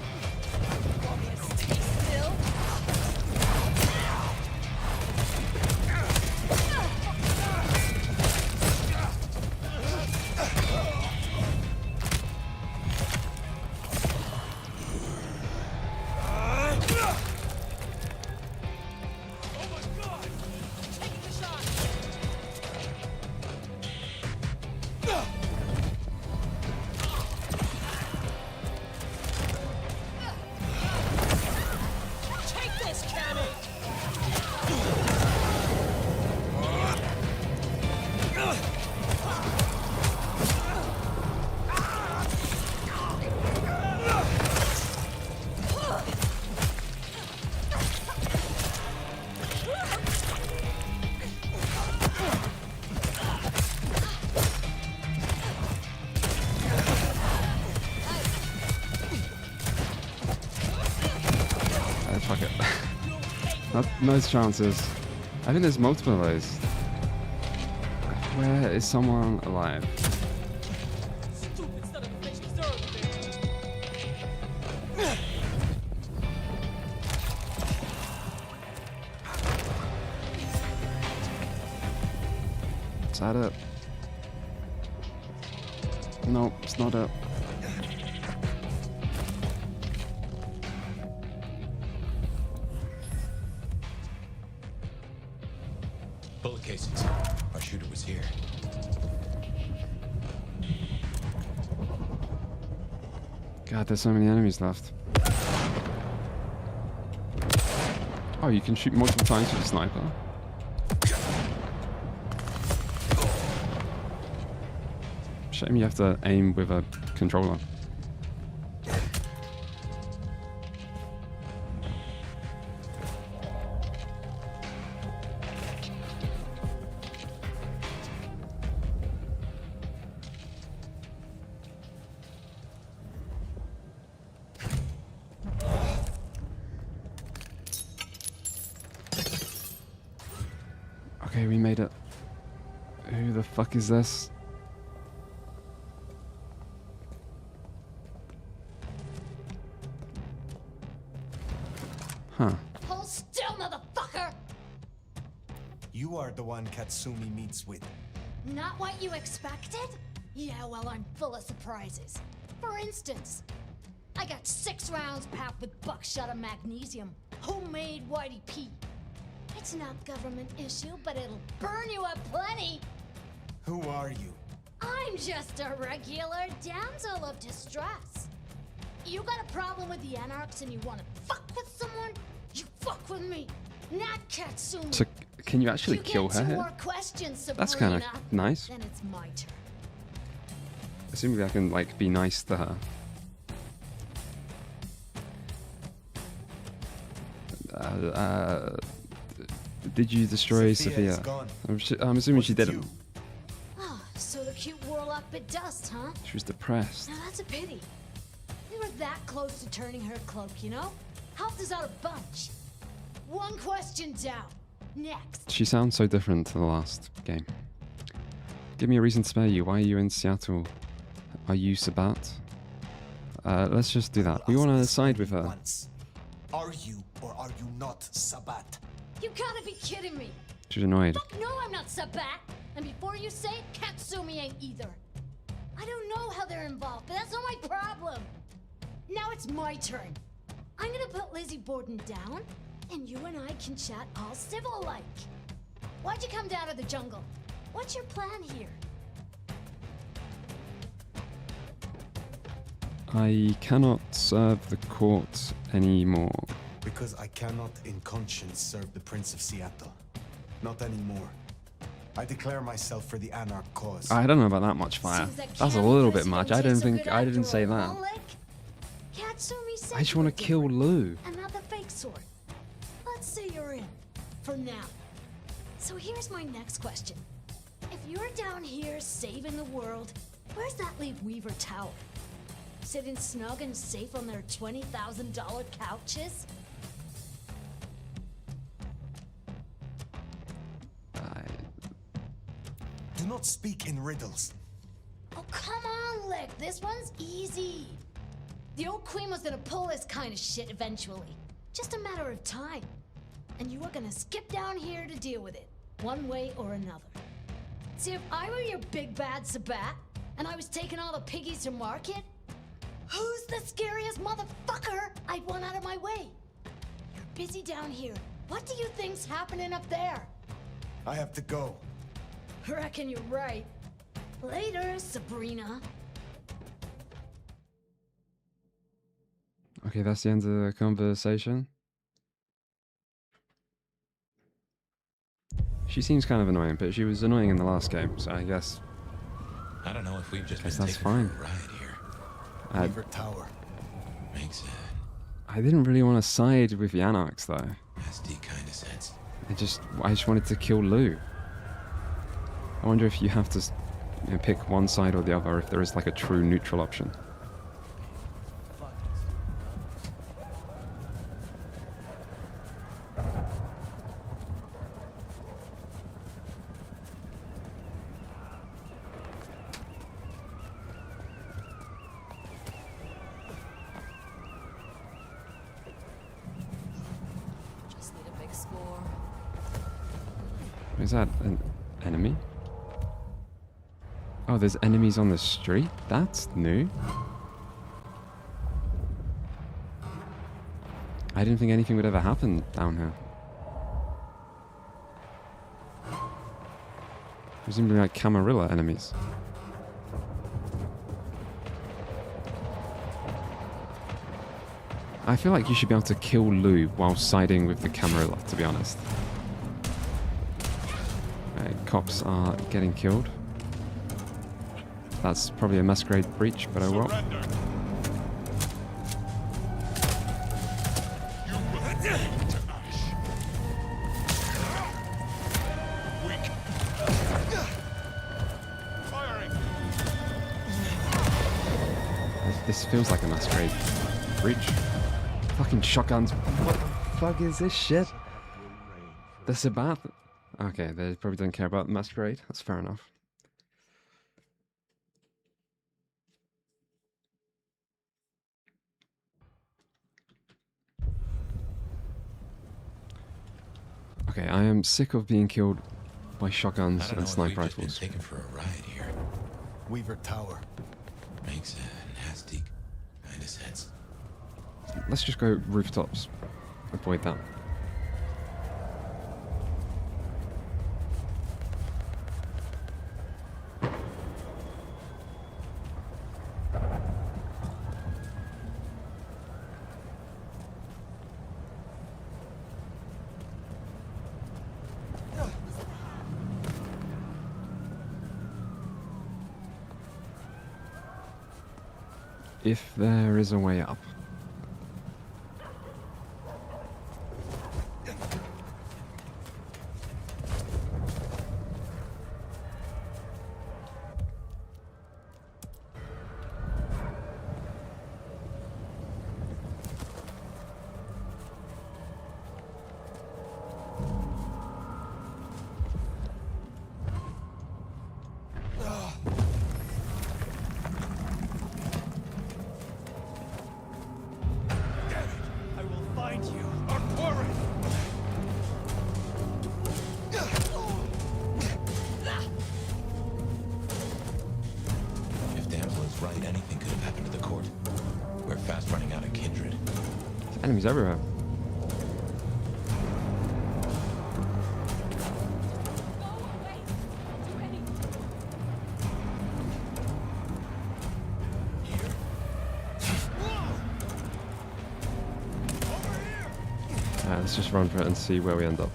Fuck it. Most chances. I think there's multiple of those. Where is someone alive? Is that it? No, it's not it. Bullet casings. Our shooter was here. God, there's so many enemies left. Oh, you can shoot multiple times with a sniper. Shame you have to aim with a controller. Okay, we made it. Who the fuck is this? Huh. Hold still, motherfucker! You are the one Katsumi meets with. Not what you expected? Yeah, well, I'm full of surprises. For instance, I got 6 rounds packed with buckshot and magnesium. Homemade Whitey Pete. It's not government issue, but it'll burn you up plenty. Who are you? I'm just a regular damsel of distress. You got a problem with the Anarchs and you want to fuck with someone? You fuck with me, not Katsumi. So, can you actually kill her Two here? more questions, Sabrina. That's kind of nice. Then it's my turn. Assuming I can, like, be nice to her. Did you destroy Sophia is Sophia? gone. I'm assuming Was she it didn't. you? Oh, so the cute warlock bit dust, huh? She was depressed. Now that's a pity. We were that close to turning her cloak, you know? Helped us out a bunch. One question down. Next. She sounds so different to the last game. Give me a reason to spare you. Why are you in Seattle? Are you Sabat? Let's just do that. We want to side with her. Once. Are you or are you not Sabat? You gotta be kidding me. She's annoyed. Fuck no, I'm not Sabat. And before you say it, Katsumi ain't either. I don't know how they're involved, but that's not my problem. Now it's my turn. I'm gonna put Lizzie Borden down, and you and I can chat all civil-like. Why'd you come down to the jungle? What's your plan here? I cannot serve the court anymore. Because I cannot in conscience serve the Prince of Seattle. Not anymore. I declare myself for the Anarch cause. I don't know about that much fire. That's a little bit much. I didn't think. I didn't say that. Katsumi said I just want to kill Lou. and not the fake sort. Let's say you're in. For now. So here's my next question. If you're down here saving the world, where's that leave Weaver Tower? Sitting snug and safe on their $20,000 couches? Do not speak in riddles. Oh, come on, Lick. This one's easy. The old queen was gonna pull this kind of shit eventually. Just a matter of time. And you were gonna skip down here to deal with it, one way or another. See, if I were your big bad Sabat, and I was taking all the piggies to market, who's the scariest motherfucker I'd want out of my way? You're busy down here. What do you think's happening up there? I have to go. Reckon you're right. Later, Sabrina. Okay, that's the end of the conversation. She seems kind of annoying, but she was annoying in the last game, so I guess I don't know if we've just that's been taken fine. for a ride here. Weaver Tower. Makes I didn't really want to side with the Anarchs though. nasty kind of sense. I just wanted to kill Lou. I wonder if you have to pick one side or the other, if there is like a true neutral option. Just need a big score. Is that an enemy? Oh, there's enemies on the street? That's new. I didn't think anything would ever happen down here. Presumably like Camarilla enemies. I feel like you should be able to kill Lou while siding with the Camarilla, to be honest. Cops are getting killed. That's probably a masquerade breach, but oh well. This feels like a masquerade breach. Fucking shotguns. What the fuck is this shit? The Sabath? Okay, they probably don't care about the masquerade. That's fair enough. Okay, I am sick of being killed by shotguns and sniper rifles. Taken for a ride here. Weaver Tower. Makes a nasty kind of sense. Let's just go rooftops. Avoid that. If there is a way up. Enemies everywhere. Let's just run for it and see where we end up.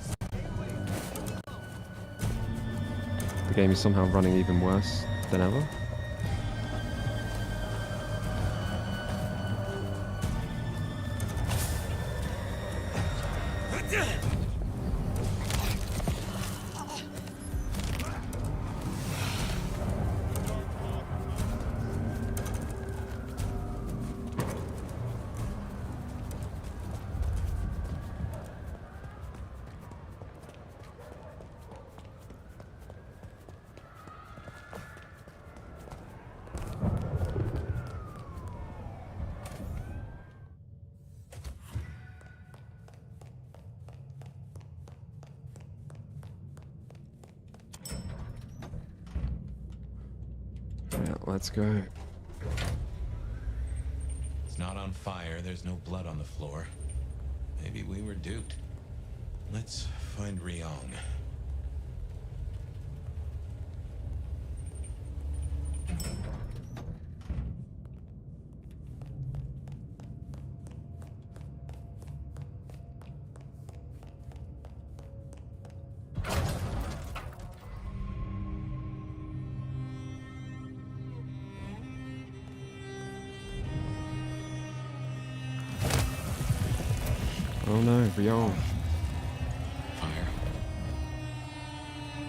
The game is somehow running even worse than ever. Let's go. It's not on fire, there's no blood on the floor. Maybe we were duped. Let's find Ryong. Oh no, Ryong. Fire.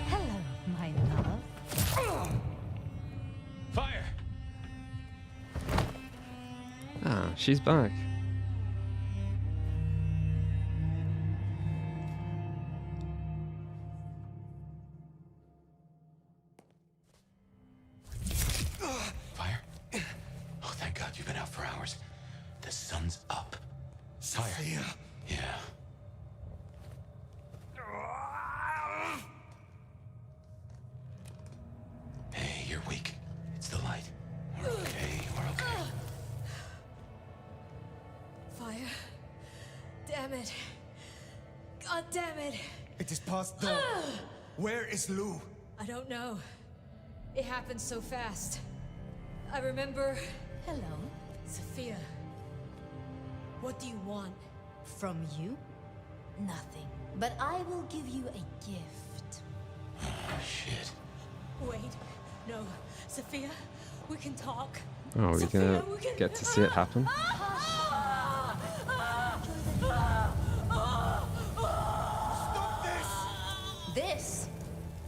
Hello, my love. Fire! Ah, she's back. Fire? Oh, thank God you've been out for hours. The sun's up. Fire. Yeah. Hey, you're weak. It's the light. We're okay. We're okay. Fire. Damn it. God damn it. It is past dawn. Where is Lou? I don't know. It happened so fast. I remember... Hello. Sophia. What do you want? From you? Nothing. But I will give you a gift. Shit. Wait. No. Sophia, we can talk. Oh, we're Sophia, gonna we can... get to see it happen.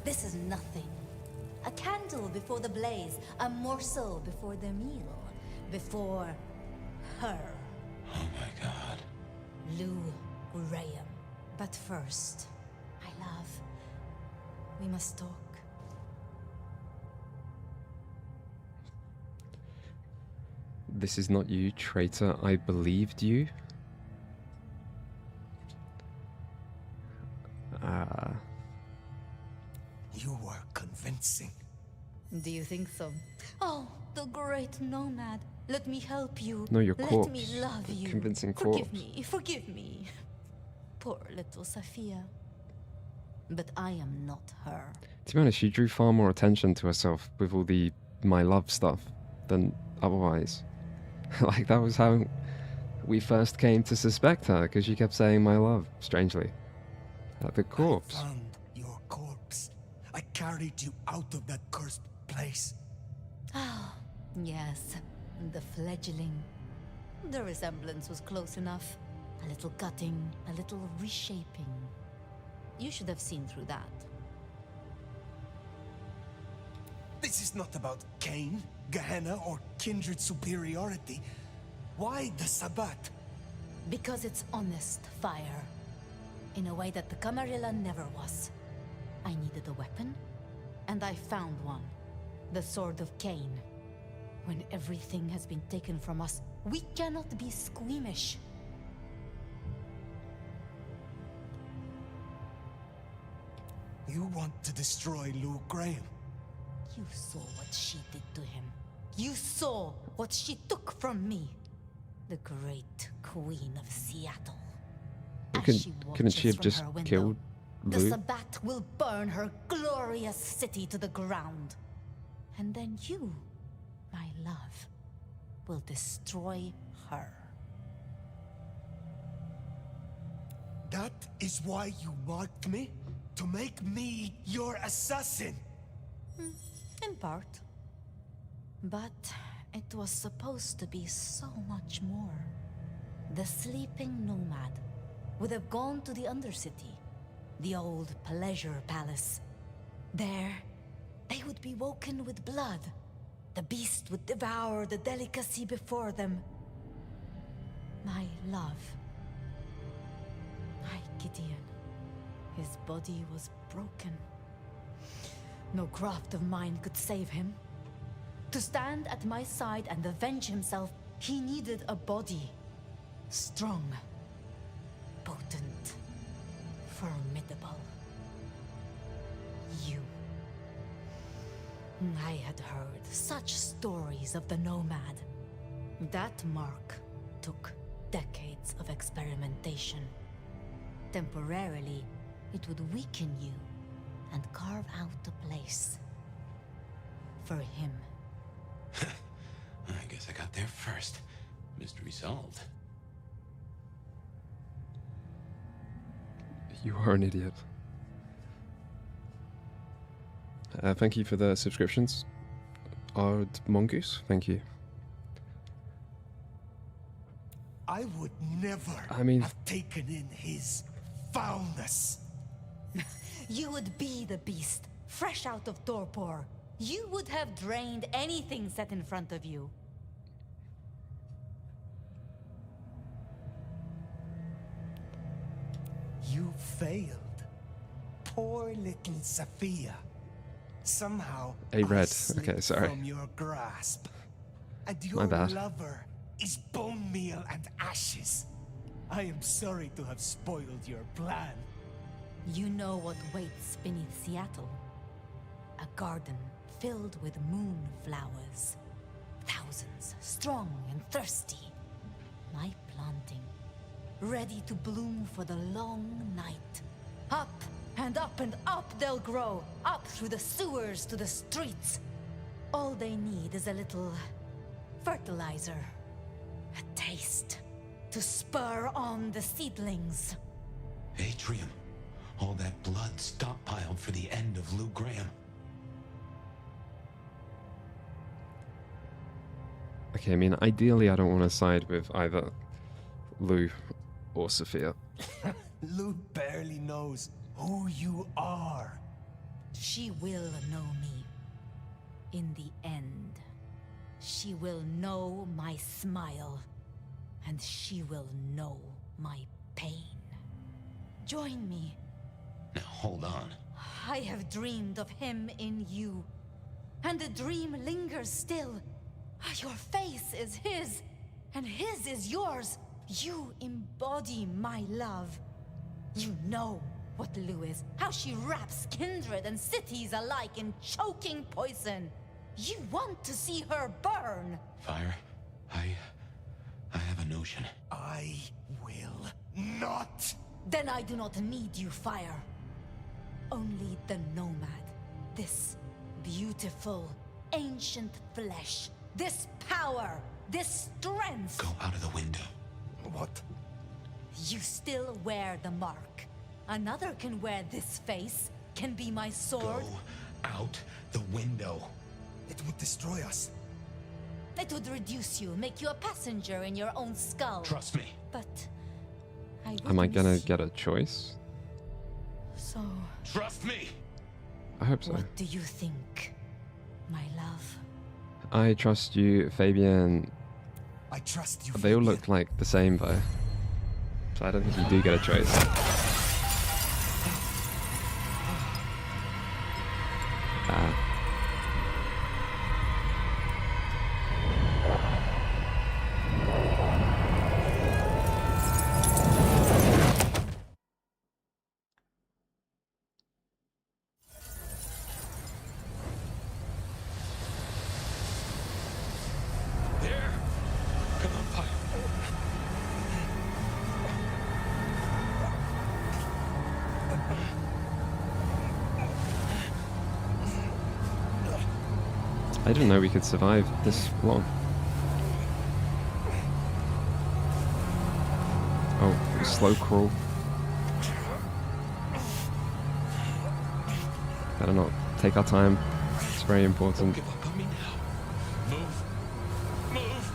This is nothing. A candle before the blaze, a morsel before the meal, before her. Oh my God. Lou Graham. But first, my love, we must talk. This is not you, traitor. I believed you. You were convincing. Do you think so? Oh, the great nomad. Let me help you. No, your Let corpse. me love you. Convincing Forgive corpse. me, forgive me. Poor little Sophia. But I am not her. To be honest, she drew far more attention to herself with all the my love stuff than otherwise. Like, that was how we first came to suspect her, because she kept saying my love, strangely. The corpse. I found your corpse. I carried you out of that cursed place. Ah, yes. The fledgling. The resemblance was close enough. A little cutting, a little reshaping. You should have seen through that. This is not about Cain, Gehenna, or kindred superiority. Why the Sabbat? Because it's honest fire. In a way that the Camarilla never was. I needed a weapon, and I found one. The Sword of Cain. When everything has been taken from us, we cannot be squeamish. You want to destroy Lou Graham? You saw what she did to him. You saw what she took from me. The great Queen of Seattle. Couldn't she have just killed The Lou? Sabbat will burn her glorious city to the ground. And then you, my love, will destroy her. That is why you marked me? To make me your assassin? In part. But it was supposed to be so much more. The sleeping nomad would have gone to the Undercity, the old pleasure palace. There, they would be woken with blood. The beast would devour the delicacy before them. My love. My Gideon. His body was broken. No craft of mine could save him. To stand at my side and avenge himself, he needed a body. Strong. Potent. Formidable. You. I had heard such stories of the Nomad. That mark took decades of experimentation. Temporarily, it would weaken you and carve out a place for him. I guess I got there first. Mystery solved. You are an idiot. Thank you for the subscriptions. Ard Mongoose, thank you. I would never have taken in his foulness. You would be the beast, fresh out of torpor. You would have drained anything set in front of you. You failed. Poor little Sophia. Somehow, A red. I slipped Okay, sorry. from your grasp. And My your bad. lover is bone meal and ashes. I am sorry to have spoiled your plan. You know what waits beneath Seattle? A garden filled with moonflowers. Thousands, strong and thirsty. My planting, ready to bloom for the long night. Up and up and up they'll grow, up through the sewers to the streets. All they need is a little fertilizer, a taste, to spur on the seedlings. Atrium. All that blood stockpiled for the end of Lou Graham. Okay, I mean, ideally I don't want to side with either Lou or Sophia. Lou barely knows who you are. She will know me. In the end, she will know my smile, and she will know my pain. Join me. Now hold on. I have dreamed of him in you, and the dream lingers still. Your face is his, and his is yours. You embody my love. You know what Lou is, how she wraps kindred and cities alike in choking poison. You want to see her burn. Fire, I have a notion. I will not. Then I do not need you, Fire. Only the Nomad. This beautiful, ancient flesh. This power. This strength. Go out of the window. What? You still wear the mark. Another can wear this face, can be my sword. Go out the window. It would destroy us. It would reduce you, make you a passenger in your own skull. Trust me. But I Am I gonna miss you. get a choice? So trust me. I hope so. What do you think, my love? I trust you, Fabian. I trust you. They all look like the same though. So I don't think you do get a choice. There. Come on, Fire. I didn't know we could survive this long. Oh, slow crawl. Better not take our time. It's very important. Give up on me now. Move. Move.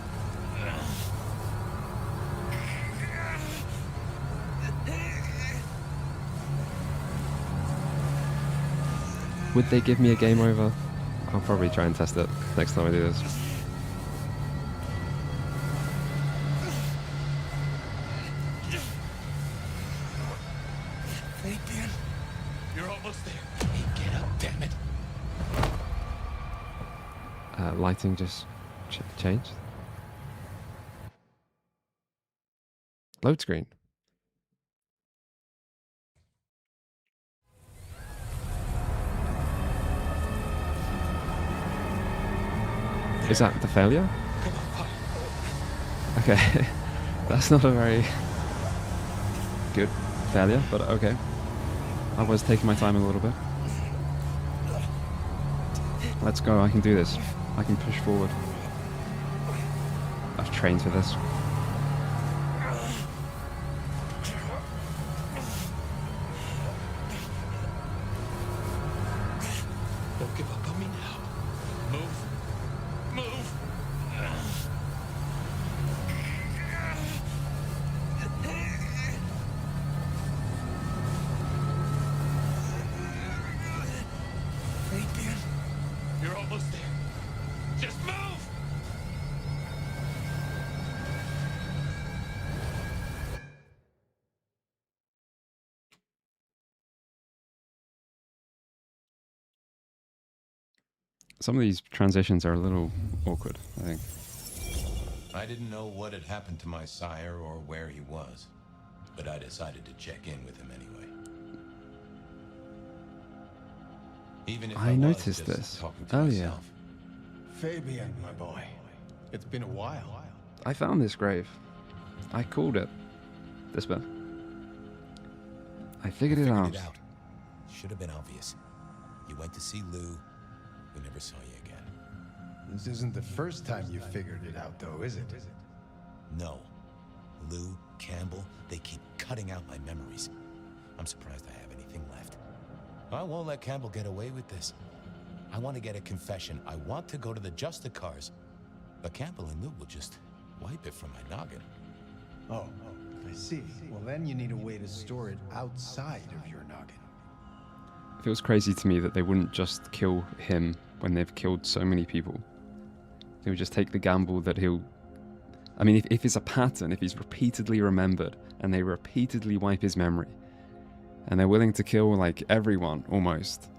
Would they give me a game over? I'll probably try and test it next time I do this. Fabian, you're almost there. Hey, get up, damn it. Lighting just changed. Load screen. Is that the failure? Okay. That's not a very good failure, but okay. I was taking my time a little bit. Let's go, I can do this. I can push forward. I've trained for this. Don't give up on me now. Move. Move. Fabian. You're almost there. Just move! Some of these transitions are a little awkward, I think. I didn't know what had happened to my sire or where he was, but I decided to check in with him anyway. Even if I was noticed just this talking to earlier. myself. Fabian, my boy. It's been a while. I found this grave. I called it. This bit. I figured it out. Should have been obvious. You went to see Lou. We never saw you again. This isn't the first time you figured it out, though, is it? No. Lou, Campbell, they keep cutting out my memories. I'm surprised I have anything left. I won't let Campbell get away with this. I want to get a confession. I want to go to the Justicars. But Campbell and Lou will just wipe it from my noggin. Oh, I see. Well, then you need a way to store it outside of your noggin. It feels crazy to me that they wouldn't just kill him when they've killed so many people. They would just take the gamble that he'll... I mean, if it's a pattern, if he's repeatedly remembered, and they repeatedly wipe his memory, and they're willing to kill, like, everyone, almost.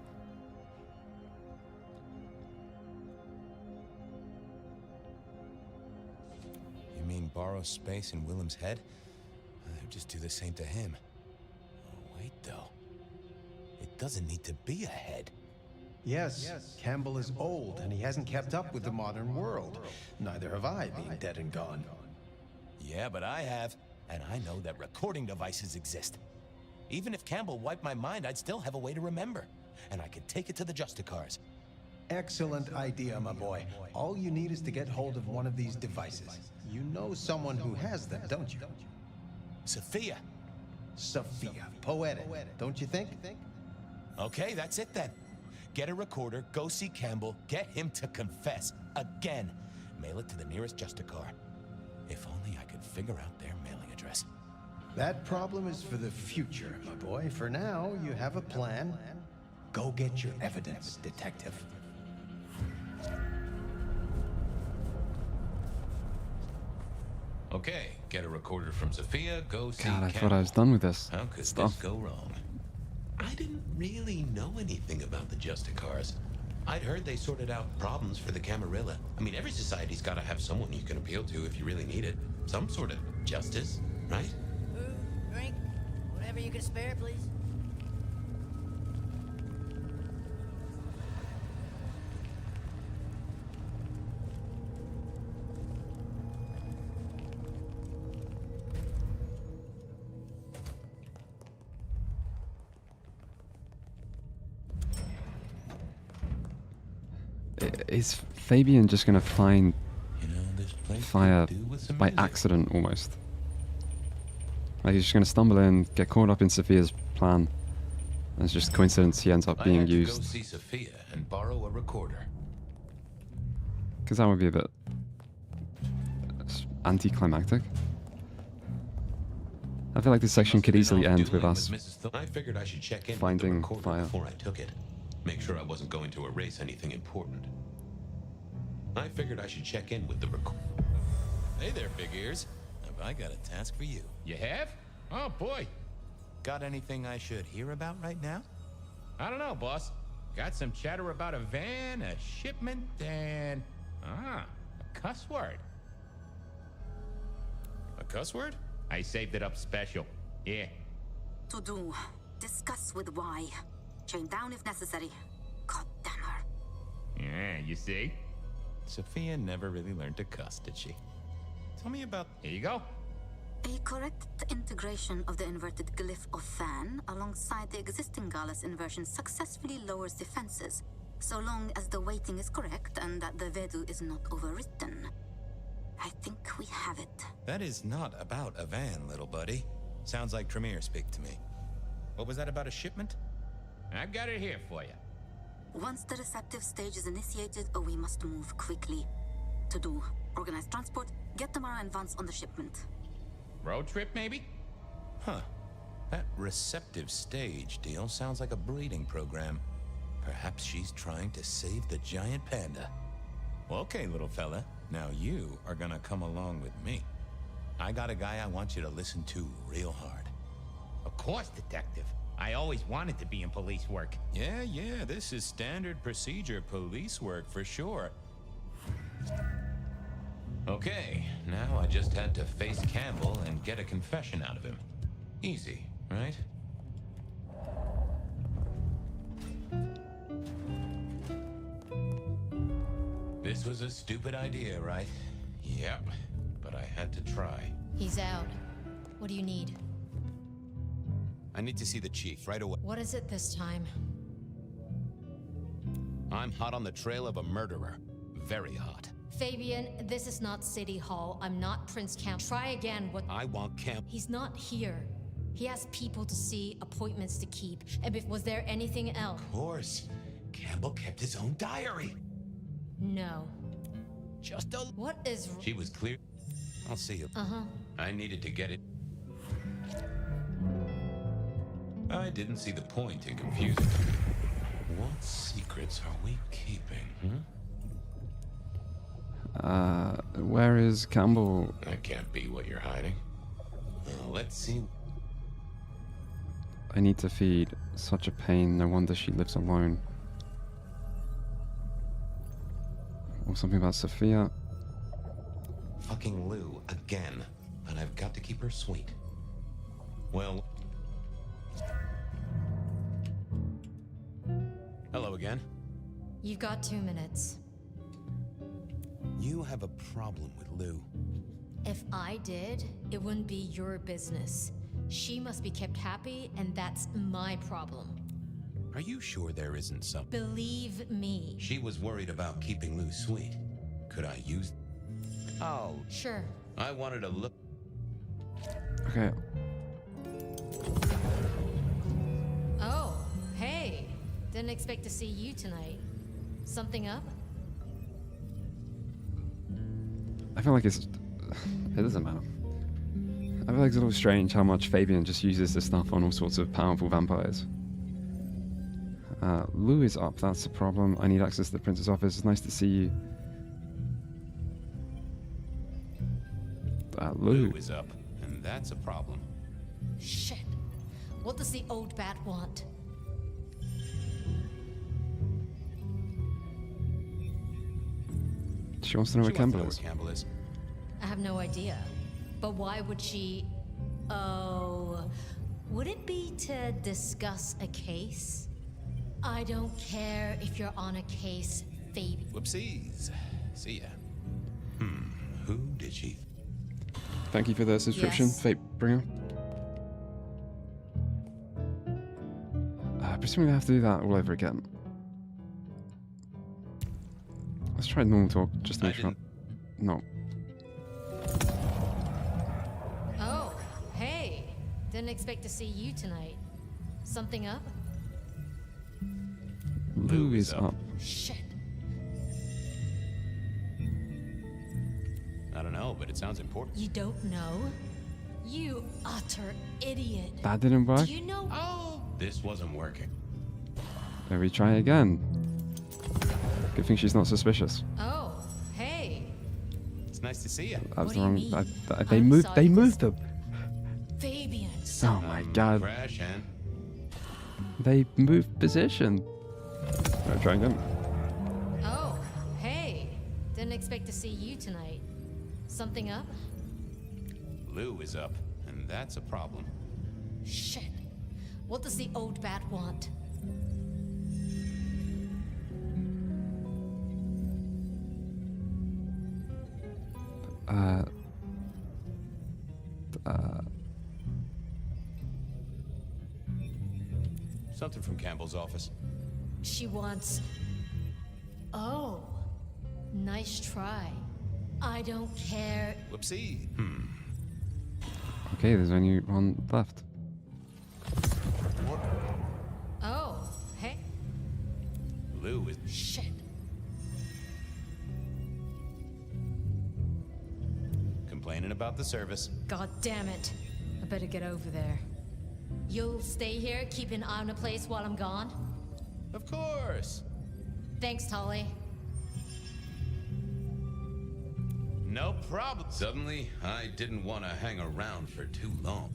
You mean borrow space in Willem's head? They'd just do the same to him. Oh, wait, though. It doesn't need to be a head. Yes, Campbell is old, and he hasn't kept up with the modern world. Neither have I, being dead and gone. Yeah, but I have, and I know that recording devices exist. Even if Campbell wiped my mind, I'd still have a way to remember. And I could take it to the Justicars. Excellent idea, my boy. All you need is to get hold of one of these devices. You know someone who has them, don't you? Sophia. Sophia. Poetic, don't you think? Okay, that's it then. Get a recorder, go see Campbell, get him to confess. Again. Mail it to the nearest Justicar. If only I could figure out their mailing address. That problem is for the future, my boy. For now, you have a plan. Go get your evidence, detective. Okay, get a recorder from Sophia, go see God, I Campbell. thought I was done with this How could stuff. this go wrong? I didn't really know anything about the Justicars. I'd heard they sorted out problems for the Camarilla. I mean, every society's got to have someone you can appeal to if you really need it. Some sort of justice, right? Food, drink, whatever you can spare, please. Is Fabian just gonna find this place fire could do with some by music. accident almost? Like he's just gonna stumble in, get caught up in Sophia's plan, and it's just coincidence he ends up I being had to used. go see Sophia and borrow a recorder. Because that would be a bit anticlimactic. I feel like this section could easily end with us I figured I should check in finding with the recorder fire. before I took it. Make sure I wasn't going to erase anything important. I figured I should check in with the recorder. Hey there, big ears. Have I got a task for you? You have? Oh, boy. Got anything I should hear about right now? I don't know, boss. Got some chatter about a van, a shipment, and... a cuss word. A cuss word? I saved it up special. Yeah. To do. Discuss with Y. Chain down if necessary. God damn her. Yeah, you see? Sophia never really learned to cuss, did she? Tell me about... Here you go. A correct integration of the inverted glyph of Fan alongside the existing Gallus inversion successfully lowers defenses, so long as the weighting is correct and that the Vedu is not overwritten. I think we have it. That is not about a van, little buddy. Sounds like Tremere speak to me. What was that about a shipment? I've got it here for you. Once the receptive stage is initiated, we must move quickly. To do, organize transport, get Tamara and Vance on the shipment. Road trip, maybe? Huh. That receptive stage deal sounds like a breeding program. Perhaps she's trying to save the giant panda. Well, okay, little fella. Now you are gonna come along with me. I got a guy I want you to listen to real hard. Of course, detective. I always wanted to be in police work. Yeah, this is standard procedure police work for sure. Okay, now I just had to face Campbell and get a confession out of him. Easy, right? This was a stupid idea, right? Yep, but I had to try. He's out. What do you need? I need to see the chief right away. What is it this time? I'm hot on the trail of a murderer. Very hot. Fabian, this is not City Hall. I'm not Prince Camp. Try again. What? I want Camp. He's not here. He has people to see, appointments to keep. And was there anything else? Of course. Campbell kept his own diary. No. Just a... What is... She was clear. I'll see you. Uh-huh. I needed to get it. I didn't see the point in confusing them. What secrets are we keeping, Where is Campbell? That can't be what you're hiding. Well, let's see. I need to feed. Such a pain. No wonder she lives alone. Or something about Sophia. Fucking Lou again. But I've got to keep her sweet. Well... Hello again. You've got 2 minutes. You have a problem with Lou. If I did, it wouldn't be your business. She must be kept happy, and that's my problem. Are you sure there isn't some... Believe me. She was worried about keeping Lou sweet. Could I use... Oh. Sure. I wanted to look... Okay. Oh, hey. Didn't expect to see you tonight. Something up? I feel like it doesn't matter. I feel like it's a little strange how much Fabian just uses this stuff on all sorts of powerful vampires. Lou is up, that's the problem. I need access to the prince's office. It's nice to see you. Lou is up, and that's a problem. Shit. What does the old bat want? She wants to know where Campbell is. I have no idea. But why would she... Oh... Would it be to discuss a case? I don't care if you're on a case, Fabian. Whoopsies. See ya. Who did she... Thank you for the subscription, Yes. Fate Bringer. Presumably I have to do that all over again. Let's try normal talk, just to make sure. No. Oh, hey. Didn't expect to see you tonight. Something up? Lou is up. Shit. I don't know, but it sounds important. You don't know? You utter idiot. That didn't work? Do you know? Oh! This wasn't working. Let me try again. Good thing she's not suspicious. Oh, hey. It's nice to see you. That was What the do you wrong. mean? They I'm moved. sorry They to moved them. Fabian. Oh my god. Crash, Ann. They moved position. Right, try again. Oh, hey. Didn't expect to see you tonight. Something up? Lou is up, and that's a problem. Shit. What does the old bat want? Something from Campbell's office. She wants... Oh. Nice try. I don't care. Whoopsie. Okay, there's only one left. Oh, hey. Lou is... Shit. Complaining about the service. God damn it. I better get over there. You'll stay here, keep an eye on the place while I'm gone? Of course. Thanks, Tolly. No problem. Suddenly, I didn't want to hang around for too long.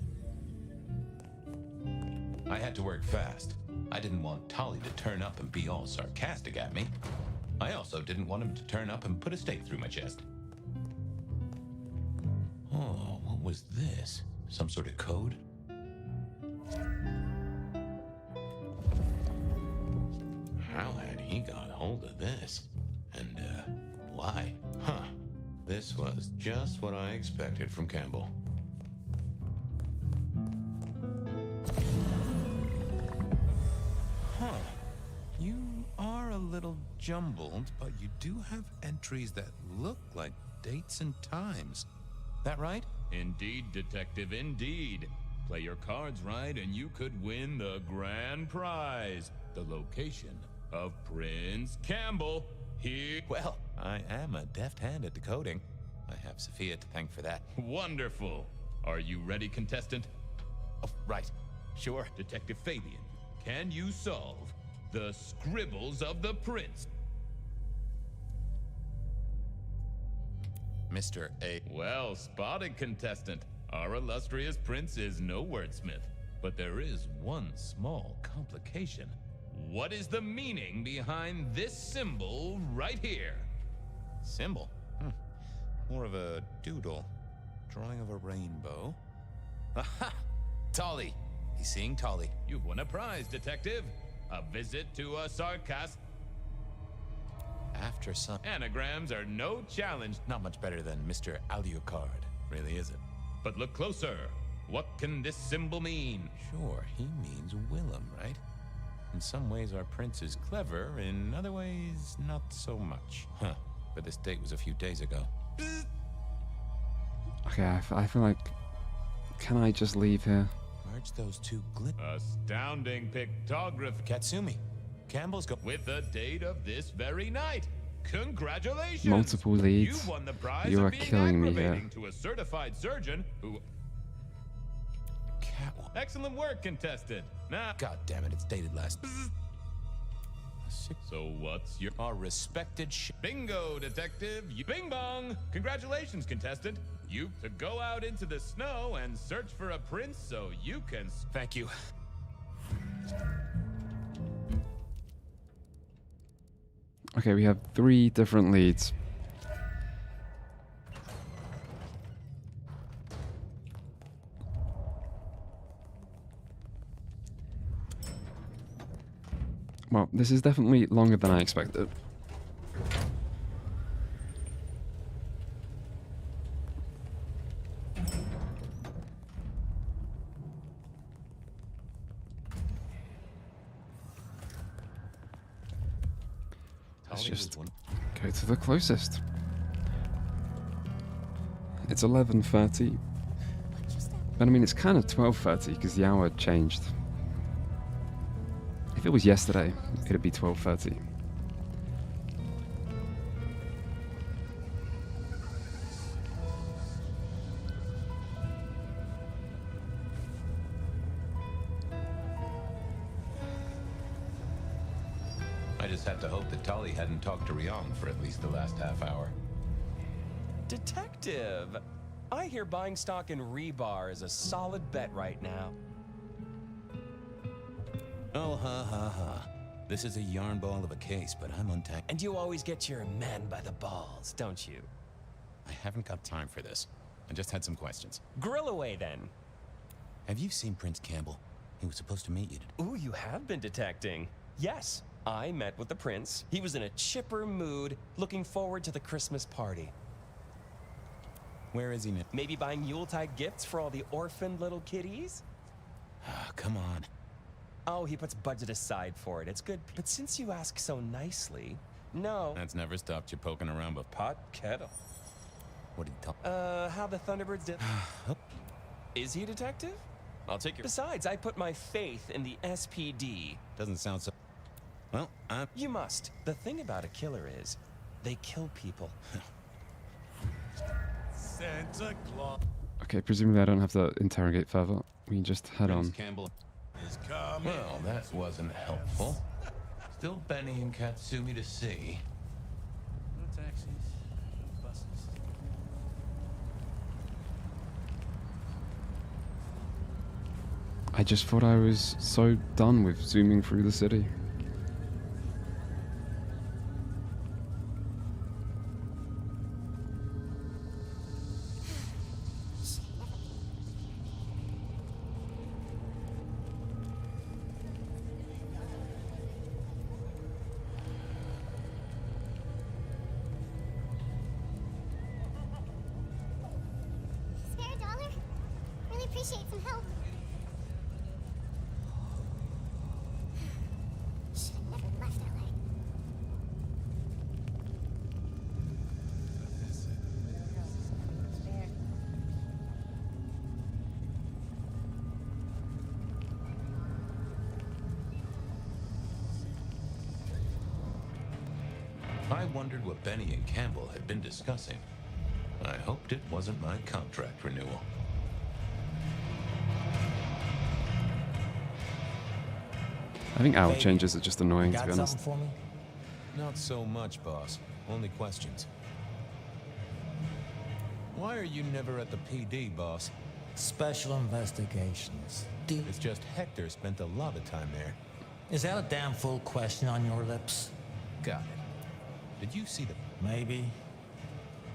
I had to work fast. I didn't want Tolly to turn up and be all sarcastic at me. I also didn't want him to turn up and put a stake through my chest. Oh, what was this? Some sort of code? How had he got hold of this? And, why? Huh. This was just what I expected from Campbell. Huh. You are a little jumbled, but you do have entries that look like dates and times. That right? Indeed, Detective, indeed. Play your cards right and you could win the grand prize. The location of Prince Campbell here. Well, I am a deft hand at decoding. I have Sophia to thank for that. Wonderful. Are you ready, contestant? Oh, right. Sure. Detective Fabian, can you solve the scribbles of the prince? Mr. A. Well spotted, contestant. Our illustrious prince is no wordsmith, but there is one small complication. What is the meaning behind this symbol right here? Symbol? More of a doodle. Drawing of a rainbow. Aha! Tolly! He's seeing Tolly. You've won a prize, Detective. A visit to a sarcastic... After some... Anagrams are no challenge. Not much better than Mr. Alucard, really, is it? But look closer. What can this symbol mean? Sure, he means Willem, right? In some ways, our prince is clever. In other ways, not so much. Huh. But this date was a few days ago. Okay, I feel like... Can I just leave here? Merge those two Astounding pictography. Katsumi. Campbell's go... With the date of this very night. Congratulations! Multiple leads. You won the prize You of are being killing me here. aggravating to a certified surgeon who... Catwalk. Excellent work, contestant. Now... God damn it, it's dated last... So what's your... Our respected Bingo, detective. Bing bong. Congratulations, contestant. You to go out into the snow and search for a prince so you can... Thank you. Okay, we have 3 different leads. Well, this is definitely longer than I expected. Let's just go to the closest. It's 11:30. But I mean, it's kind of 12:30 because the hour changed. If it was yesterday, it'd be 12:30. I just had to hope that Tolly hadn't talked to Ryong for at least the last half hour. Detective! I hear buying stock in Rebar is a solid bet right now. Oh, ha ha ha. This is a yarn ball of a case, but I'm untapped. And you always get your man by the balls, don't you? I haven't got time for this. I just had some questions. Grill away then. Have you seen Prince Campbell? He was supposed to meet you today. Ooh, you have been detecting. Yes, I met with the prince. He was in a chipper mood, looking forward to the Christmas party. Where is he now? Maybe buying Yuletide gifts for all the orphaned little kitties? Ah, come on. Oh, he puts budget aside for it. It's good. But since you ask so nicely, no. That's never stopped you poking around, but Pot kettle. what did he talk? How the Thunderbirds did. Is he a detective? I'll take your. Besides, I put my faith in the SPD. Doesn't sound so. Well, You must. The thing about a killer is, they kill people. Santa Claus Okay, presumably I don't have to interrogate further. We can just head on. Campbell. is coming. Well, that wasn't helpful. Still Benny and Katsumi to see. No taxis, no buses. I just thought I was so done with zooming through the city. Spare a dollar? Really appreciate some help. Should have never left LA. I wondered what Benny and Campbell had been discussing. I hoped it wasn't my contract renewal. I think hour changes are just annoying, to be honest. for me? Not so much, boss. Only questions. Why are you never at the PD, boss? Special investigations. It's just Hector spent a lot of time there. Is that a damn full question on your lips? Got it. Did you see the... Maybe.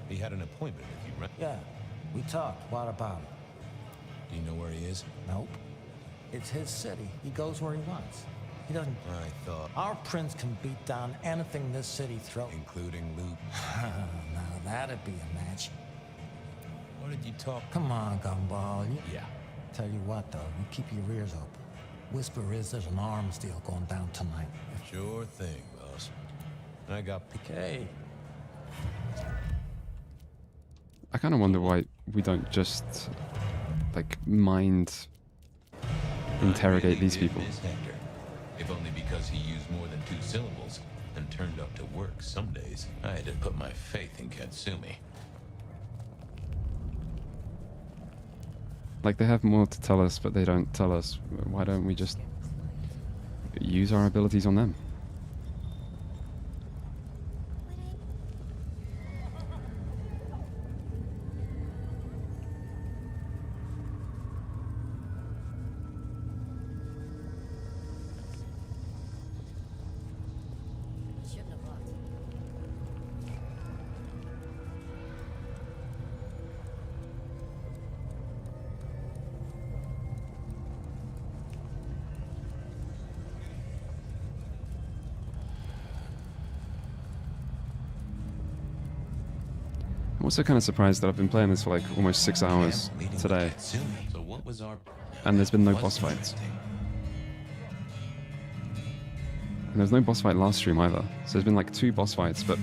He had an appointment with you, right? Yeah, we talked. What about it? Do you know where he is? Nope. It's his city. He goes where he wants. He doesn't... I thought... Our prince can beat down anything this city throws. Including loot. Now that'd be a match. What did you talk... Come on, Gumball. Yeah. Tell you what, though, you keep your ears open. Whisper is there's an arms deal going down tonight. Sure thing, boss. I got... Okay. I kind of wonder why we don't just, like, mind interrogate these people. Miss Hector. If only because he used more than 2 syllables and turned up to work some days. I had to put my faith in Katsumi. Like, they have more to tell us, but they don't tell us. Why don't we just use our abilities on them? Shouldn't have left. I'm also kind of surprised that I've been playing this for like almost 6 hours today, So what was our... and there's been no was boss fights. interesting. And there's no boss fight last stream either. So there's been like 2 boss fights, but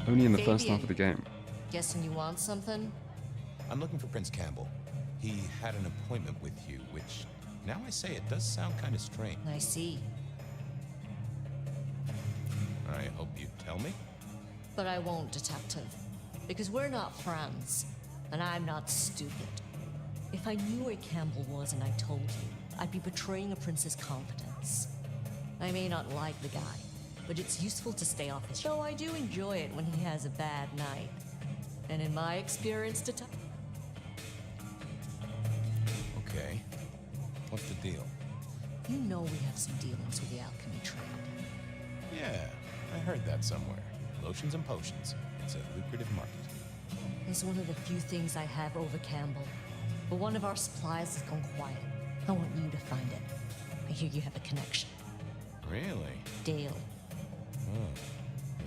only in the first half of the game. Guessing you want something? I'm looking for Prince Campbell. He had an appointment with you, which, now I say it does sound kind of strange. I see. I hope you tell me. But I won't, detective. Because we're not friends. And I'm not stupid. If I knew where Campbell was and I told you, I'd be betraying a prince's confidence. I may not like the guy, but it's useful to stay off his show. I do enjoy it when he has a bad night. And in my experience, detective... Okay. What's the deal? You know we have some dealings with the alchemy trade. Yeah, I heard that somewhere. Lotions and potions. It's a lucrative market. It's one of the few things I have over Campbell. But one of our supplies has gone quiet. I want you to find it. I hear you have a connection. Really? Dale. Oh.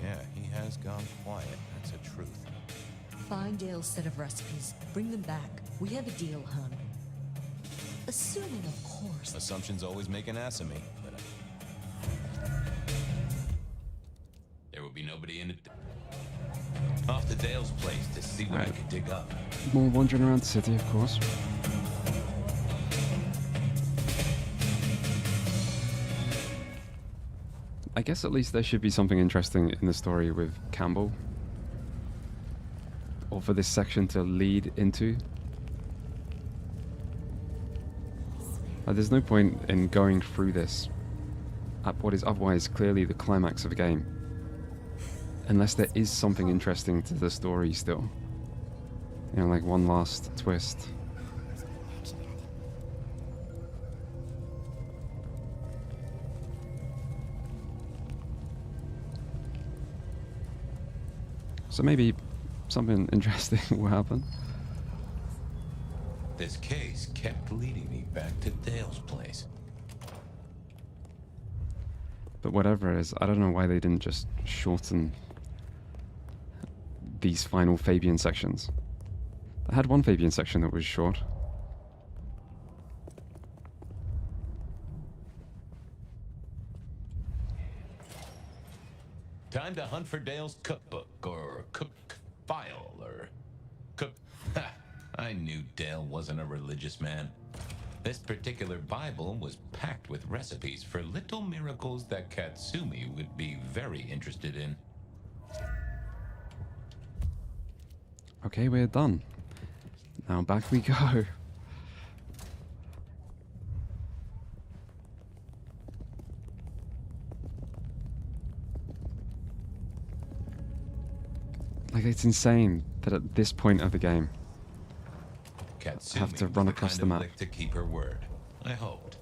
Yeah, he has gone quiet. That's a truth. Find Dale's set of recipes. Bring them back. We have a deal, hun. Assuming, of course. Assumptions always make an ass of me. But there will be nobody in it. Off to Dale's place to see what I could dig up. More wandering around the city, of course. I guess at least there should be something interesting in the story with Campbell. Or for this section to lead into. There's no point in going through this at what is otherwise clearly the climax of a game. Unless there is something interesting to the story still. You know, like one last twist. So maybe something interesting will happen. This case kept leading me back to Dale's place. But whatever it is, I don't know why they didn't just shorten these final Fabian sections. I had one Fabian section that was short. Time to hunt for Dale's cookbook, or cook file, or cook... Ha! I knew Dale wasn't a religious man. This particular Bible was packed with recipes for little miracles that Katsumi would be very interested in. Okay, we're done. Now back we go. Like, it's insane that at this point of the game, Katsumi I have to run was across kind the of map. lick to keep her word. I hoped.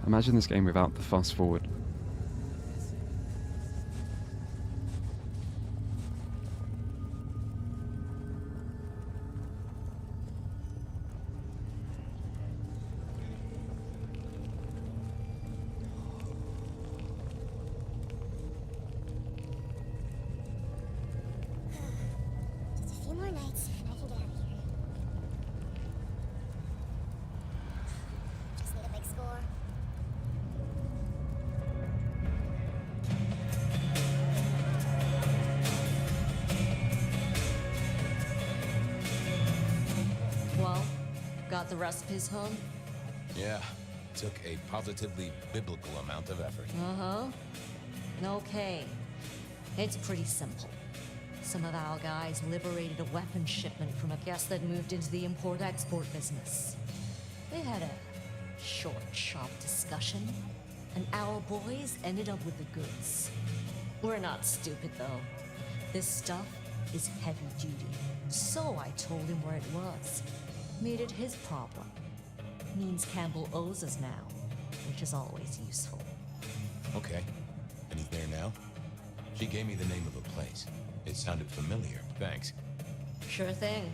Imagine this game without the fast forward. Just a few more nights, and I can get out of here. Just need a big score. Well, got the recipes home? yeah, took a positively biblical amount of effort. Uh-huh. Okay. It's pretty simple. Some of our guys liberated a weapons shipment from a guest that moved into the import-export business. They had a short, sharp discussion, and our boys ended up with the goods. We're not stupid, though. This stuff is heavy duty. So I told him where it was. Made it his problem. Means Campbell owes us now, which is always useful. Okay. And he's there now? She gave me the name of a place. It sounded familiar. Thanks. Sure thing.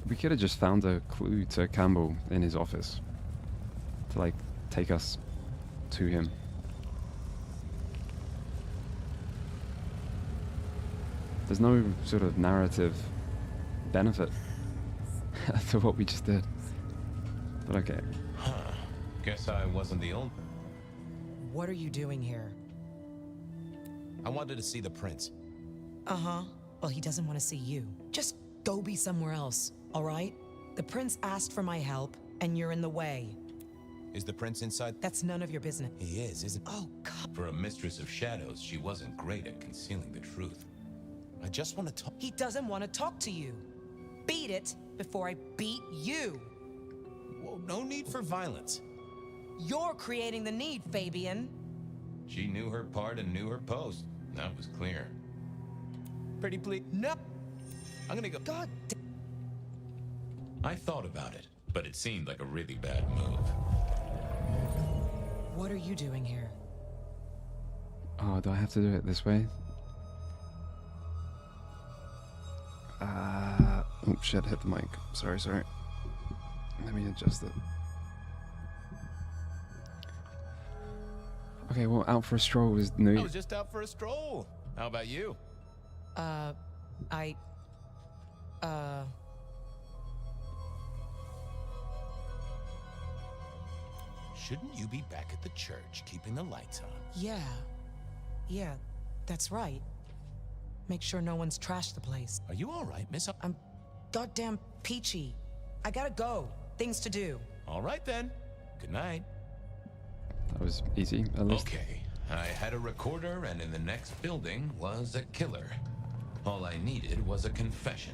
We could have just found a clue to Campbell in his office to, like, take us to him. There's no sort of narrative benefit to what we just did. But okay. Huh. Guess I wasn't the only... What are you doing here? I wanted to see the prince. Uh-huh. Well, he doesn't want to see you. Just go be somewhere else, all right? The prince asked for my help, and you're in the way. Is the prince inside? That's none of your business. He is, isn't... Oh, God. For a mistress of shadows, she wasn't great at concealing the truth. I just want to talk... He doesn't want to talk to you. Beat it before I beat you. Whoa, no need for violence. You're creating the need, Fabian. She knew her part and knew her post. That was clear. Pretty please. Nope. I'm gonna go... God damn. I thought about it, but it seemed like a really bad move. What are you doing here? Oh, do I have to do it this way? Oh shit, hit the mic. Sorry. Let me adjust it. Okay, well, out for a stroll was new. I was just out for a stroll. How about you? Shouldn't you be back at the church, keeping the lights on? Yeah, that's right. Make sure no one's trashed the place. Are you all right, miss? I'm goddamn peachy. I gotta go. Things to do. All right, then. Good night. That was easy, at least. Okay, I had a recorder, and in the next building was a killer. All I needed was a confession.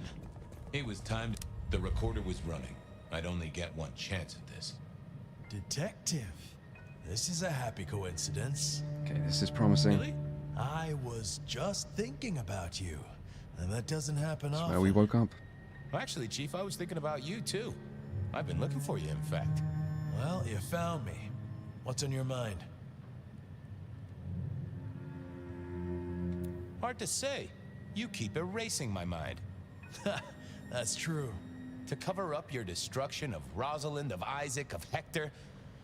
It was time. The recorder was running. I'd only get one chance at this. Detective. This is a happy coincidence. Okay, this is promising. Really? I was just thinking about you. And that doesn't happen That's often. where we woke up. Actually, Chief, I was thinking about you, too. I've been looking for you, in fact. Well, you found me. What's on your mind? Hard to say. You keep erasing my mind. That's true. To cover up your destruction of Rosalind, of Isaac, of Hector,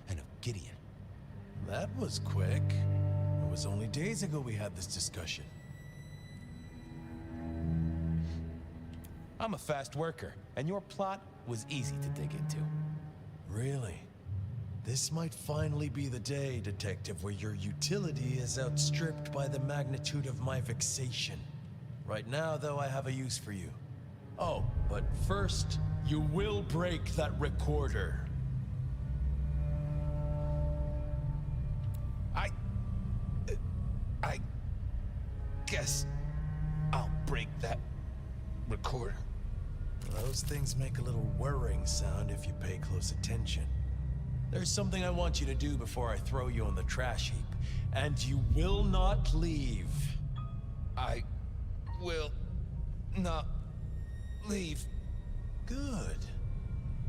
and of Gideon. That was quick. It was only days ago we had this discussion. I'm a fast worker, and your plot was easy to dig into. Really? This might finally be the day, Detective, where your utility is outstripped by the magnitude of my vexation. Right now, though, I have a use for you. Oh, but first, you will break that recorder. I guess I'll break that recorder. Those things make a little whirring sound if you pay close attention. There's something I want you to do before I throw you on the trash heap, and you will not leave. I will not leave. Good.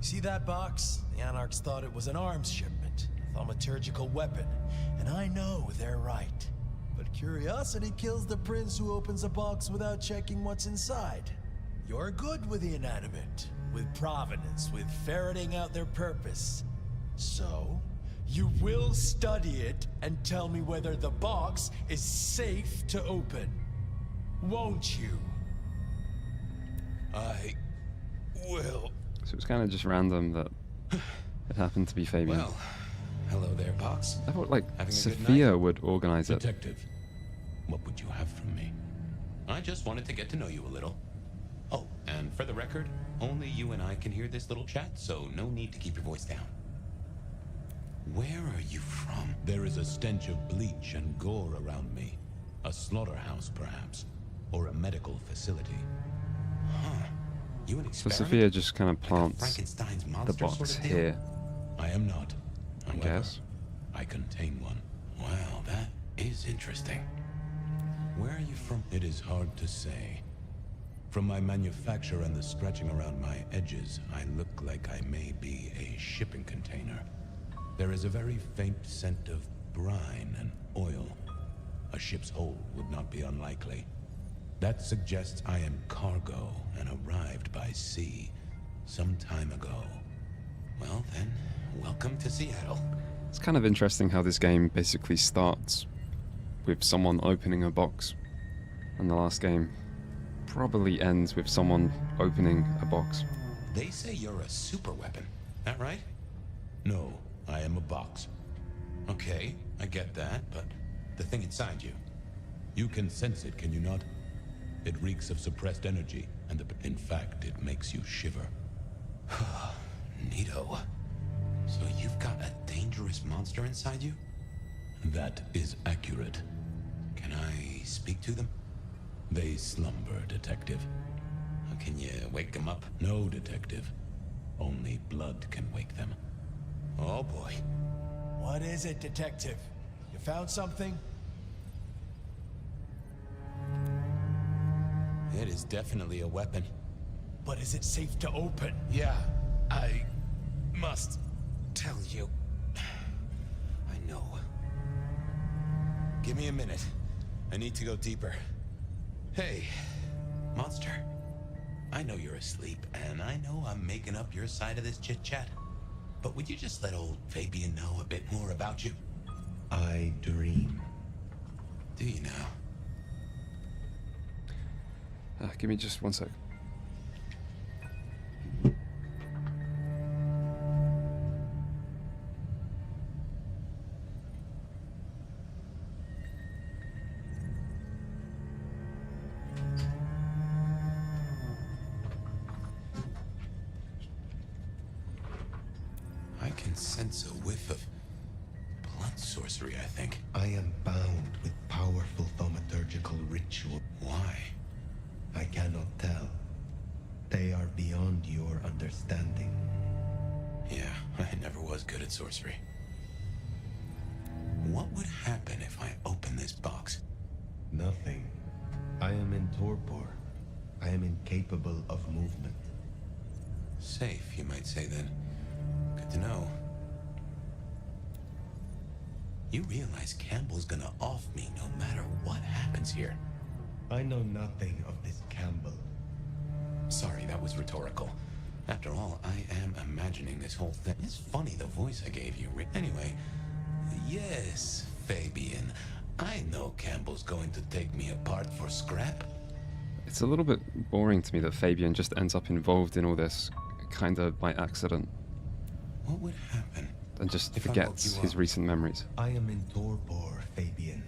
See that box? The Anarchs thought it was an arms shipment, a thaumaturgical weapon, and I know they're right. But curiosity kills the prince who opens a box without checking what's inside. You're good with the inanimate, with provenance, with ferreting out their purpose. So, you will study it and tell me whether the box is safe to open. Won't you? I will. So it's kind of just random that it happened to be Fabian. Well, hello there, Box. I thought, like, Having a good Sophia night? would organize it. Detective, what would you have from me? I just wanted to get to know you a little. Oh, and for the record, only you and I can hear this little chat, so no need to keep your voice down. Where are you from? There is a stench of bleach and gore around me. A slaughterhouse, perhaps. Or a medical facility. Huh. You an So experiment? Sophia just kind of Like a plants Frankenstein's the monster box sort of deal? here. I am not. I However, guess. I contain one. Well, that is interesting. Where are you from? It is hard to say. From my manufacture and the stretching around my edges, I look like I may be a shipping container. There is a very faint scent of brine and oil. A ship's hold would not be unlikely. That suggests I am cargo and arrived by sea some time ago. Well then, welcome to Seattle. It's kind of interesting how this game basically starts with someone opening a box, and the last game probably ends with someone opening a box. They say you're a super weapon. That right? No, I am a box. Okay, I get that, but the thing inside you. You can sense it, can you not? It reeks of suppressed energy, and in fact, it makes you shiver. Neato. So you've got a dangerous monster inside you? That is accurate. Can I speak to them? They slumber, Detective. Can you wake them up? No, Detective. Only blood can wake them. Oh boy. What is it, Detective? You found something? It is definitely a weapon. But is it safe to open? Yeah, I must tell you. I know. Give me a minute. I need to go deeper. Hey, monster. I know you're asleep, and I know I'm making up your side of this chit-chat. But would you just let old Fabian know a bit more about you? I dream. Do you now? Give me just 1 sec. I can sense a whiff of blood sorcery, I think. I am bound with powerful thaumaturgical ritual. Why? I cannot tell. They are beyond your understanding. Yeah, I never was good at sorcery. What would happen if I open this box? Nothing. I am in torpor. I am incapable of movement. Safe, you might say then. Good to know. You realize Campbell's gonna off me no matter what happens here. I know nothing of this Campbell. Sorry, that was rhetorical. After all, I am imagining this whole thing. It's funny the voice I gave you. Anyway, yes, Fabian. I know Campbell's going to take me apart for scrap. It's a little bit boring to me that Fabian just ends up involved in all this kind of by accident. What would happen? And just if forgets his recent memories. I am in torpor, Fabian.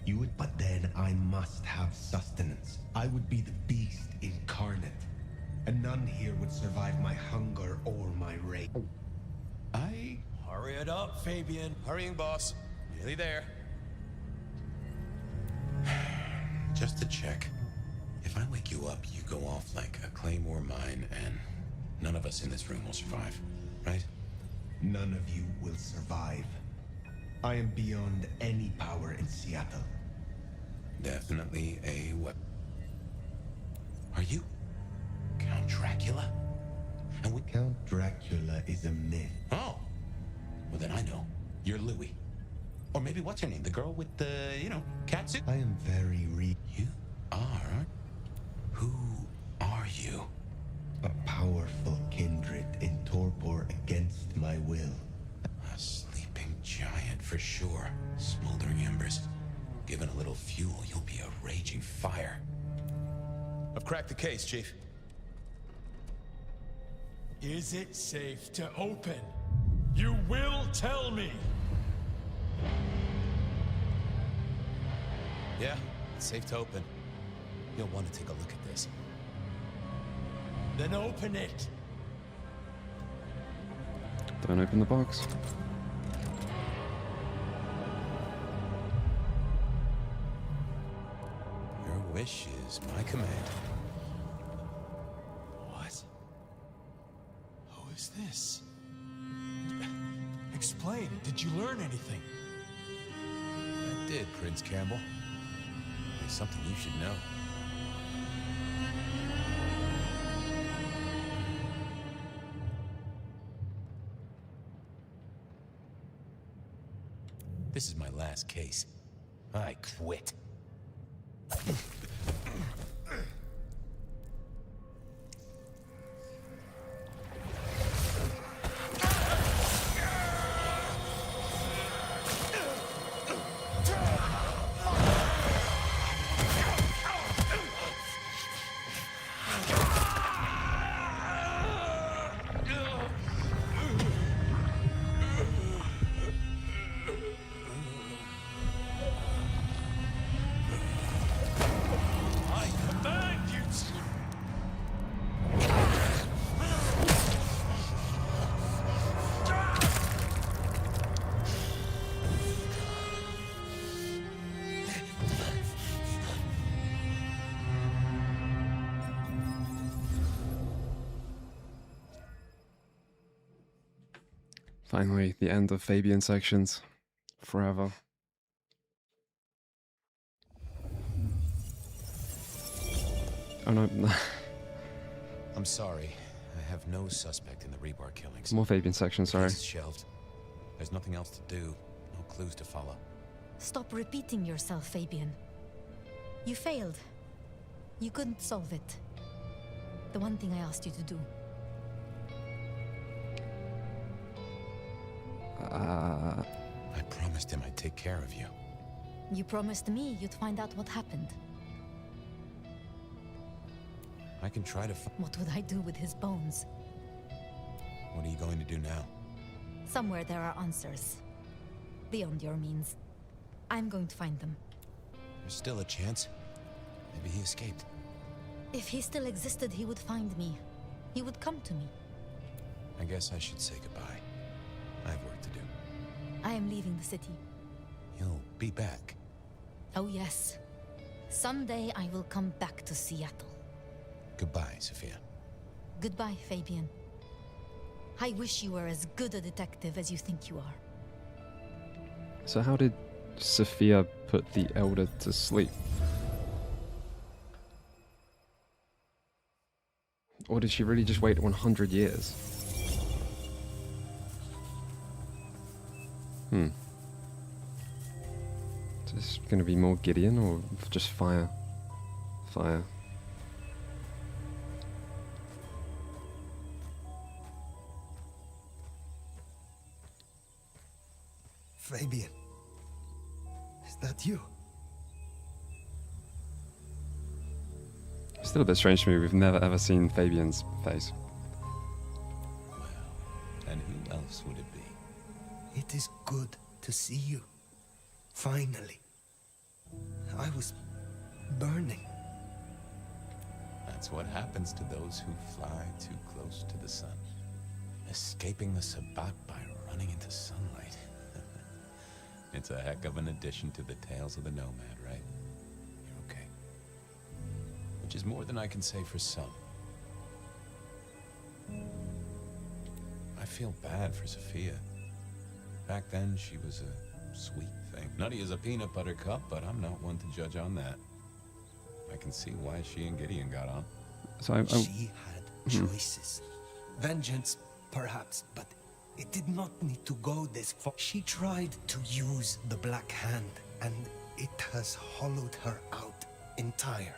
You would, but then I must have sustenance. I would be the beast incarnate. And none here would survive my hunger or my rage. Hurry it up, Fabian. Hurrying, boss. Nearly there. Just to check. If I wake you up, you go off like a claymore mine, and none of us in this room will survive, right? None of you will survive. I am beyond any power in Seattle. Definitely a weapon. Are you Count Dracula? And we Count Dracula is a myth. Oh. Well, then I know. You're Louis. Or maybe what's her name? The girl with the, catsuit? I am very real. You are? Who are you? A powerful kindred in torpor against my will. A sleeping giant for sure. Smoldering embers. Given a little fuel, you'll be a raging fire. I've cracked the case, Chief. Is it safe to open? You will tell me! Yeah, it's safe to open. You'll want to take a look at this. Then open it! Don't open the box. Your wish is my command. What? Who is this? Explain. Did you learn anything? I did, Prince Campbell. There's something you should know. This is my last case. I quit. Finally, the end of Fabian sections. Forever. Oh no. I'm sorry. I have no suspect in the Rebar killings. More Fabian sections, sorry. Case is shelved. There's nothing else to do. No clues to follow. Stop repeating yourself, Fabian. You failed. You couldn't solve it. The one thing I asked you to do. I promised him I'd take care of you. You promised me you'd find out what happened. I can try to What would I do with his bones? What are you going to do now? Somewhere there are answers. Beyond your means. I'm going to find them. There's still a chance. Maybe he escaped. If he still existed, he would find me. He would come to me. I guess I should say goodbye. I have work to do. I am leaving the city. You'll be back. Oh yes. Someday I will come back to Seattle. Goodbye, Sophia. Goodbye, Fabian. I wish you were as good a detective as you think you are. So how did Sophia put the Elder to sleep? Or did she really just wait 100 years? Is this going to be more Gideon or just fire? Fire. Fabian, is that you? Still a bit strange to me, we've never ever seen Fabian's face. And who else would it be? It is good to see you. Finally. I was burning. That's what happens to those who fly too close to the sun. Escaping the sabbat by running into sunlight. It's a heck of an addition to the tales of the nomad, right? You're okay. Which is more than I can say for some. I feel bad for Sophia. Back then, she was a sweet thing. Nutty as a peanut butter cup, but I'm not one to judge on that. I can see why she and Gideon got on. So she had choices. Vengeance, perhaps, but it did not need to go this far. She tried to use the Black Hand, and it has hollowed her out entire.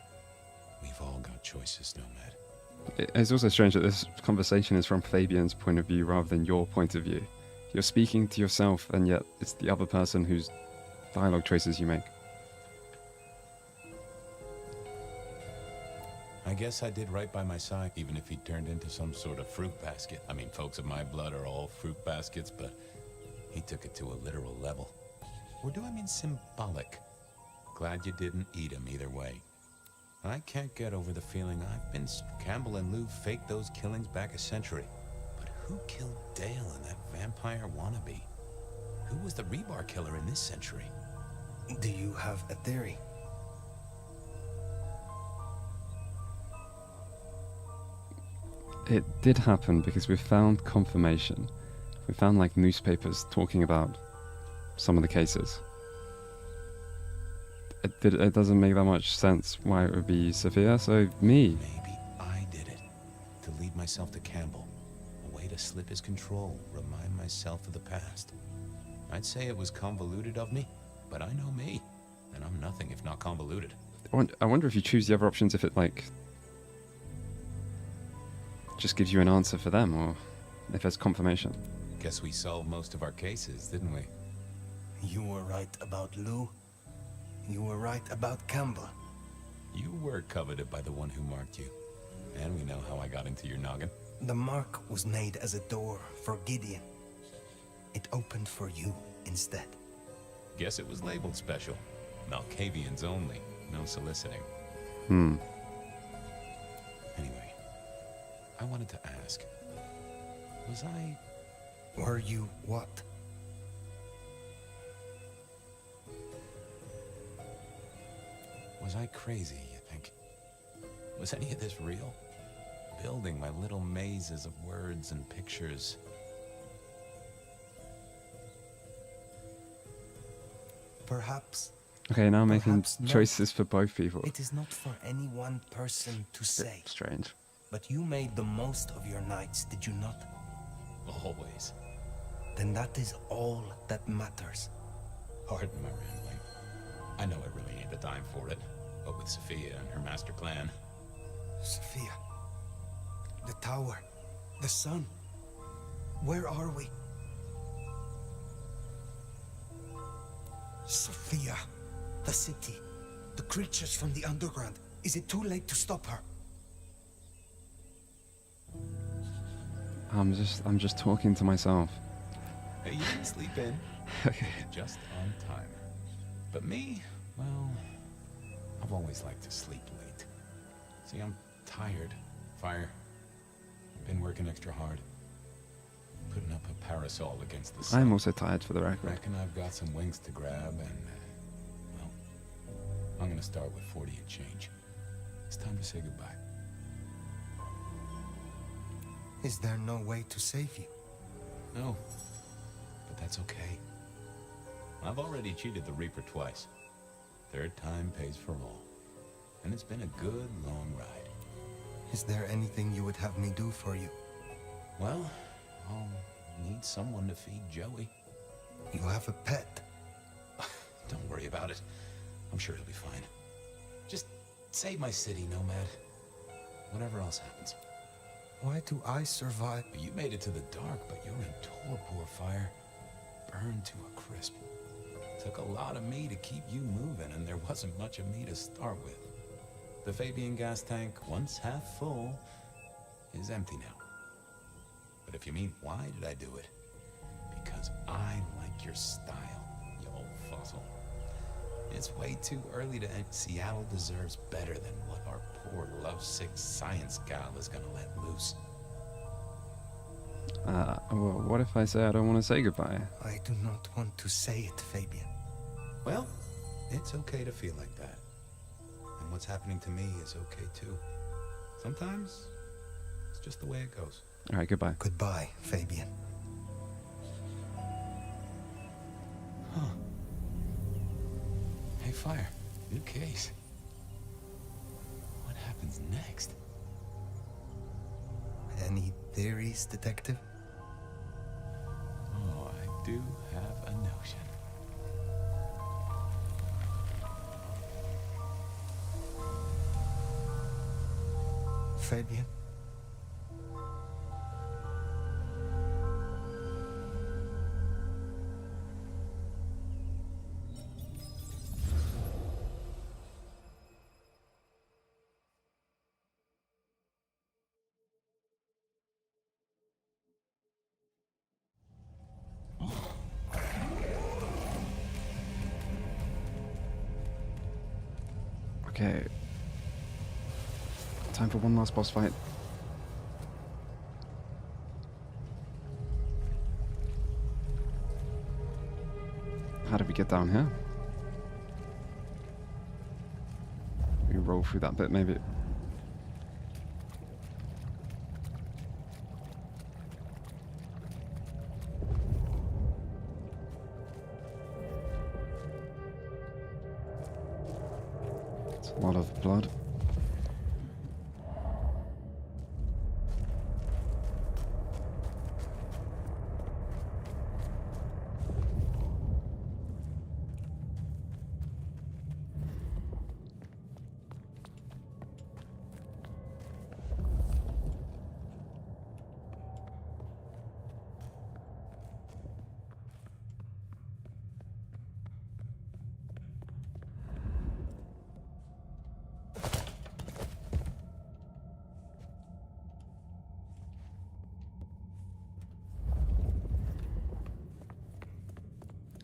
We've all got choices, Nomad. It's also strange that this conversation is from Fabian's point of view rather than your point of view. You're speaking to yourself, and yet it's the other person whose dialogue choices you make. I guess I did right by my side, even if he turned into some sort of fruit basket. I mean, folks of my blood are all fruit baskets, but he took it to a literal level. Or do I mean symbolic? Glad you didn't eat him either way. I can't get over the feeling Campbell and Lou faked those killings back a century. But who killed Dale and that vampire wannabe? Who was the Rebar killer in this century? Do you have a theory? It did happen because we found confirmation. We found like newspapers talking about some of the cases. It doesn't make that much sense why it would be Sophia, so me. Maybe I did it. To lead myself to Campbell. A way to slip his control, remind myself of the past. I'd say it was convoluted of me, but I know me. And I'm nothing if not convoluted. I wonder if you choose the other options if it like just gives you an answer for them, or if there's confirmation. Guess we solved most of our cases, didn't we? You were right about Lou. You were right about Campbell. You were coveted by the one who marked you. And we know how I got into your noggin. The mark was made as a door for Gideon. It opened for you instead. Guess it was labeled special. Malkavians only. No soliciting. Anyway, I wanted to ask. Were you what? Was I crazy, you think? Was any of this real? Building my little mazes of words and pictures. Perhaps. Okay, now making not. choices for both people. It is not for any one person to say. Strange. But you made the most of your nights, did you not? Always. Then that is all that matters. Pardon my rambling. I know it really ain't the time for it, but with Sophia and her master clan... Sophia. The tower. The sun. Where are we? Sophia. The city. The creatures from the underground. Is it too late to stop her? I'm just talking to myself. Hey, you can sleep in. Just on time. But me, well, I've always liked to sleep late. See, I'm tired. Fire. Been working extra hard. Putting up a parasol against the sun. I'm also tired, for the record. Reckon I've got some wings to grab and, well, I'm gonna start with 40 and change. It's time to say goodbye. Is there no way to save you? No, but that's okay. I've already cheated the Reaper twice. Third time pays for all. And it's been a good, long ride. Is there anything you would have me do for you? Well, I'll need someone to feed Joey. You have a pet. Don't worry about it. I'm sure he'll be fine. Just save my city, Nomad. Whatever else happens. Why do I survive? You made it to the dark, but you're in torpor, Fire. Burned to a crisp. Took a lot of me to keep you moving, and there wasn't much of me to start with. The Fabian gas tank, once half full, is empty now. But if you mean why did I do it? Because I like your style, you old fossil. It's way too early to end. Seattle deserves better than what our poor lovesick science gal is gonna let loose. Well, what if I say I don't want to say goodbye? I do not want to say it, Fabian. Well, it's okay to feel like that. And what's happening to me is okay too. Sometimes, it's just the way it goes. All right, goodbye. Goodbye, Fabian. Huh. Hey, Fire. New case. What happens next? Any theories, Detective? Oh, I do have a notion. Fabian? Okay. Time for one last boss fight. How did we get down here? We roll through that bit, maybe. It's a lot of blood.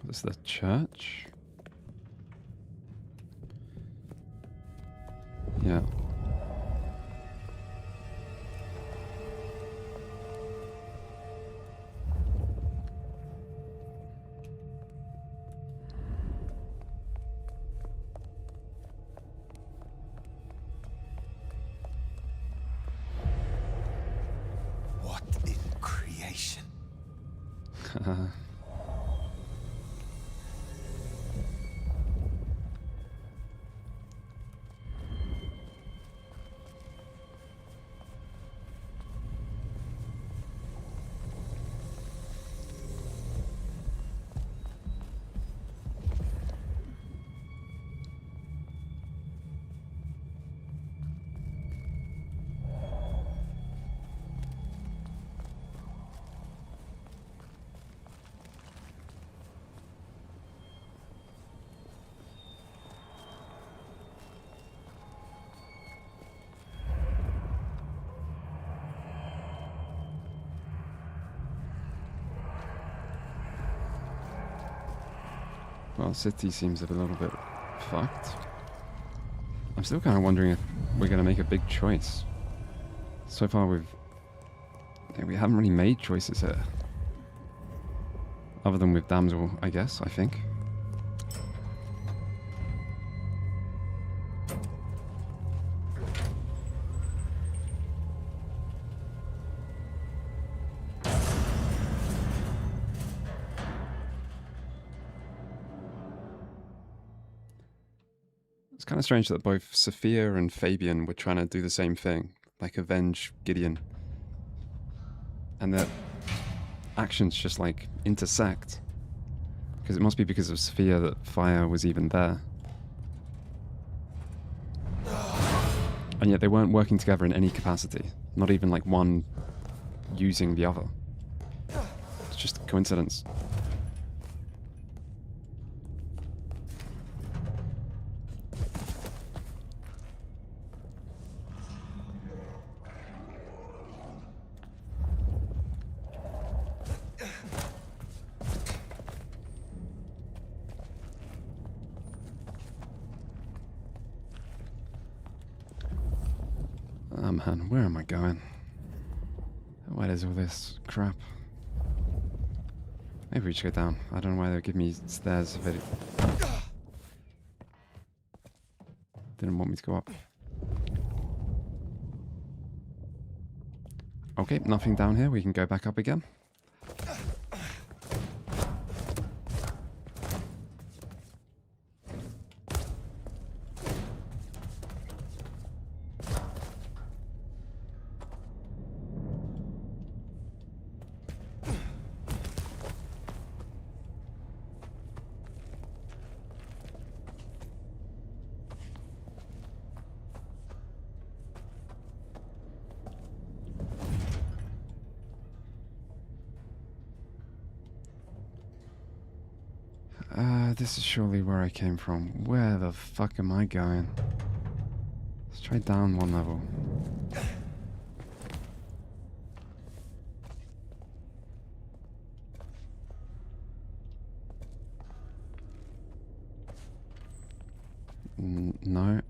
This is the church? Yeah. What in creation? Well, City seems a little bit fucked. I'm still kind of wondering if we're going to make a big choice. So far we haven't really made choices here. Other than with Damsel, I guess, I think. It's kind of strange that both Sophia and Fabian were trying to do the same thing, like avenge Gideon. And their actions just like intersect. Because it must be because of Sophia that fire was even there. And yet they weren't working together in any capacity. Not even like one using the other. It's just a coincidence. Oh man, where am I going? Where is all this crap? Maybe we should go down. I don't know why they'll give me stairs if it didn't want me to go up. Okay, nothing down here. We can go back up again. This is surely where I came from. Where the fuck am I going? Let's try down one level. No.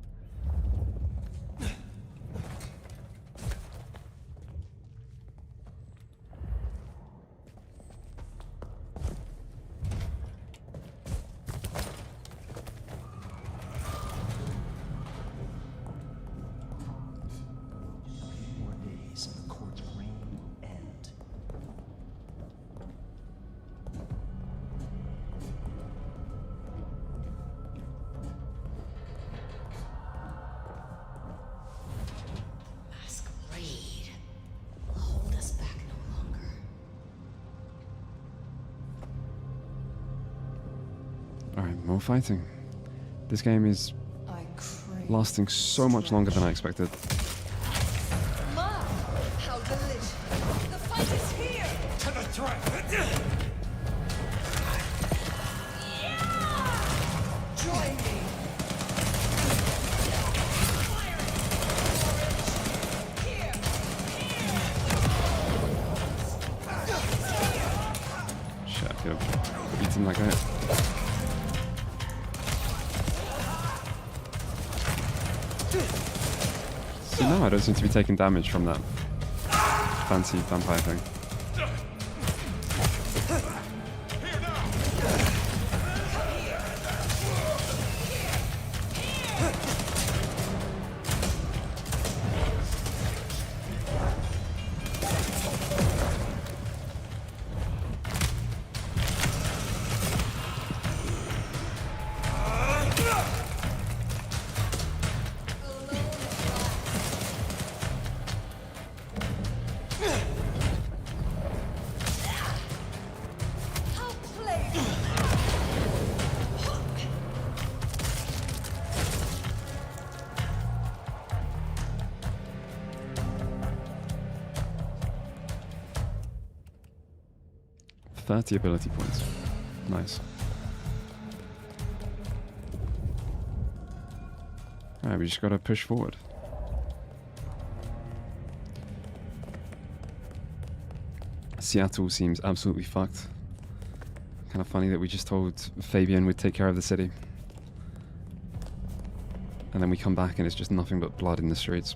Alright, more fighting. This game is lasting so much longer than I expected. How delicious. The fight is here. To the threat. Join me. Shit, I could have beaten that guy. See, no, I don't seem to be taking damage from that fancy vampire thing. .30 ability points. Nice. Alright, we just gotta push forward. Seattle seems absolutely fucked. Kind of funny that we just told Fabian we'd take care of the city. And then we come back and it's just nothing but blood in the streets.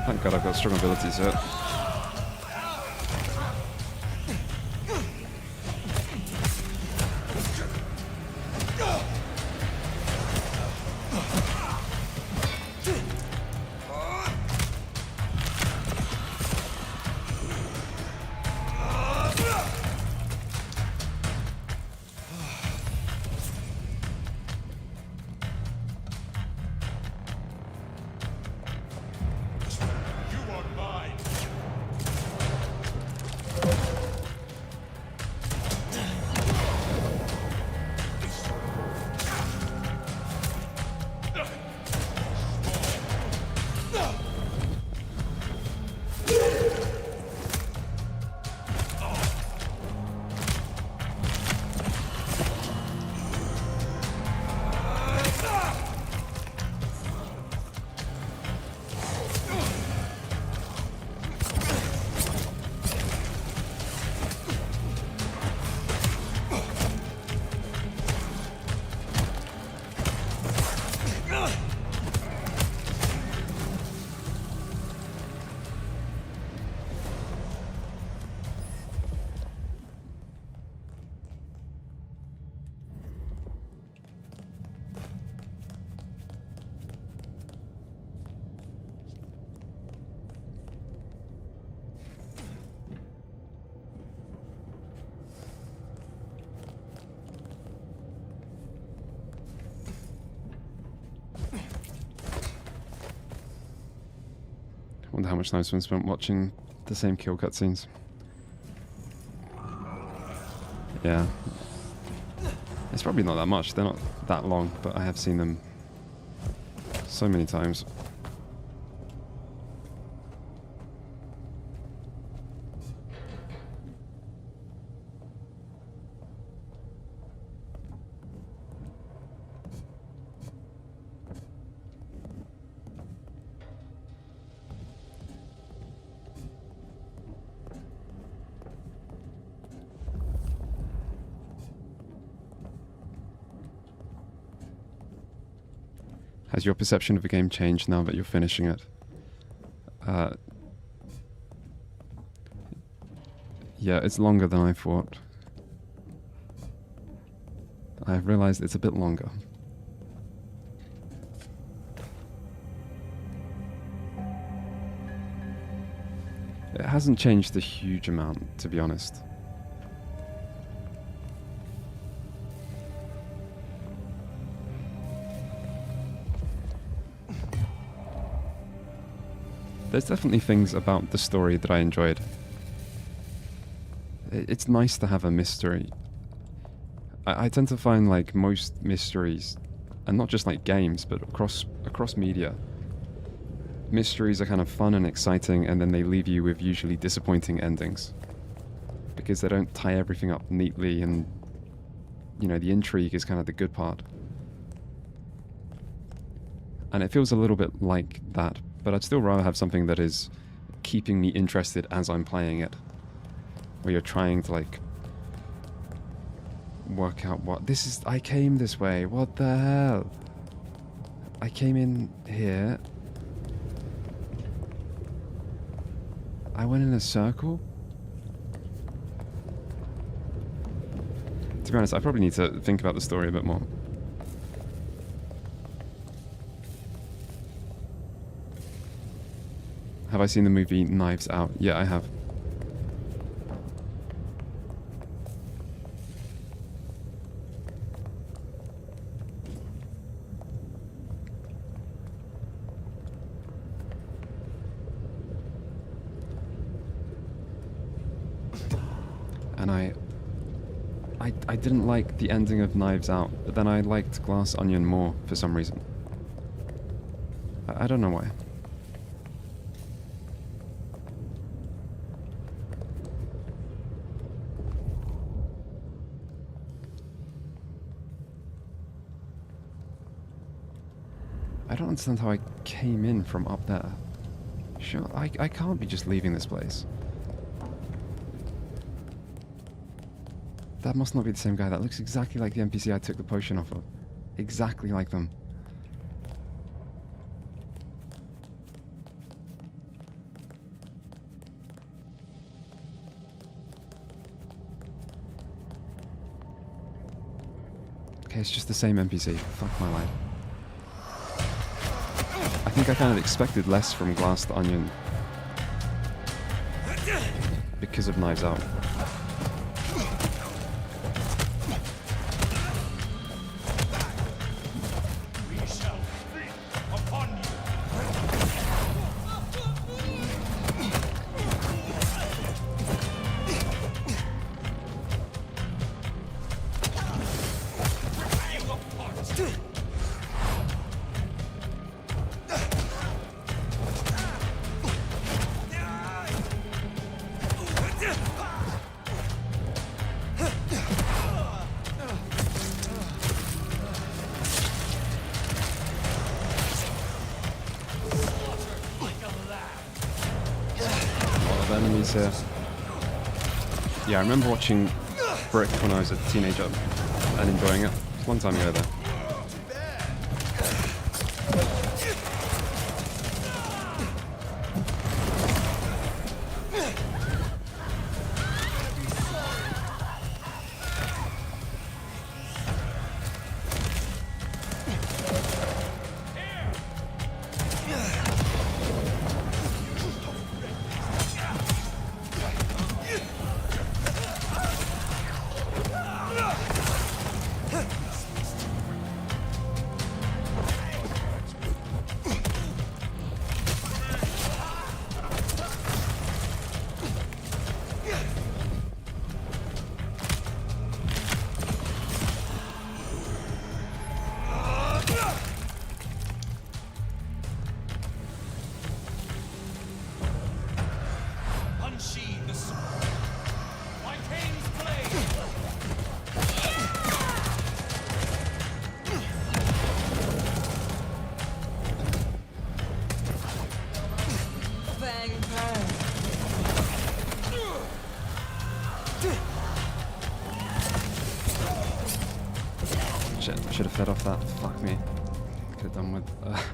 Thank God I've got strong abilities here. Wonder how much time someone spent watching the same kill cutscenes. Yeah. It's probably not that much, they're not that long, but I have seen them so many times. Has your perception of the game changed now that you're finishing it? Yeah, it's longer than I thought. I've realized it's a bit longer. It hasn't changed a huge amount, to be honest. There's definitely things about the story that I enjoyed. It's nice to have a mystery. I tend to find like most mysteries, and not just like games, but across media, mysteries are kind of fun and exciting, and then they leave you with usually disappointing endings. Because they don't tie everything up neatly, and you know, the intrigue is kind of the good part. And it feels a little bit like that, but I'd still rather have something that is keeping me interested as I'm playing it. Where you're trying to like work out what this is. I came this way. What the hell? I came in here. I went in a circle. To be honest, I probably need to think about the story a bit more. Have I seen the movie Knives Out? Yeah, I have. And I didn't like the ending of Knives Out, but then I liked Glass Onion more for some reason. I don't know why. I don't understand how I came in from up there. Sure, I can't be just leaving this place. That must not be the same guy. That looks exactly like the NPC I took the potion off of. Exactly like them. Okay, it's just the same NPC. Fuck my life. I think I kind of expected less from Glass Onion because of Knives Out. Enemies here. Yeah, I remember watching Brick when I was a teenager and enjoying it. It's a long time ago though. Should have fed off that. Fuck me. Could have done with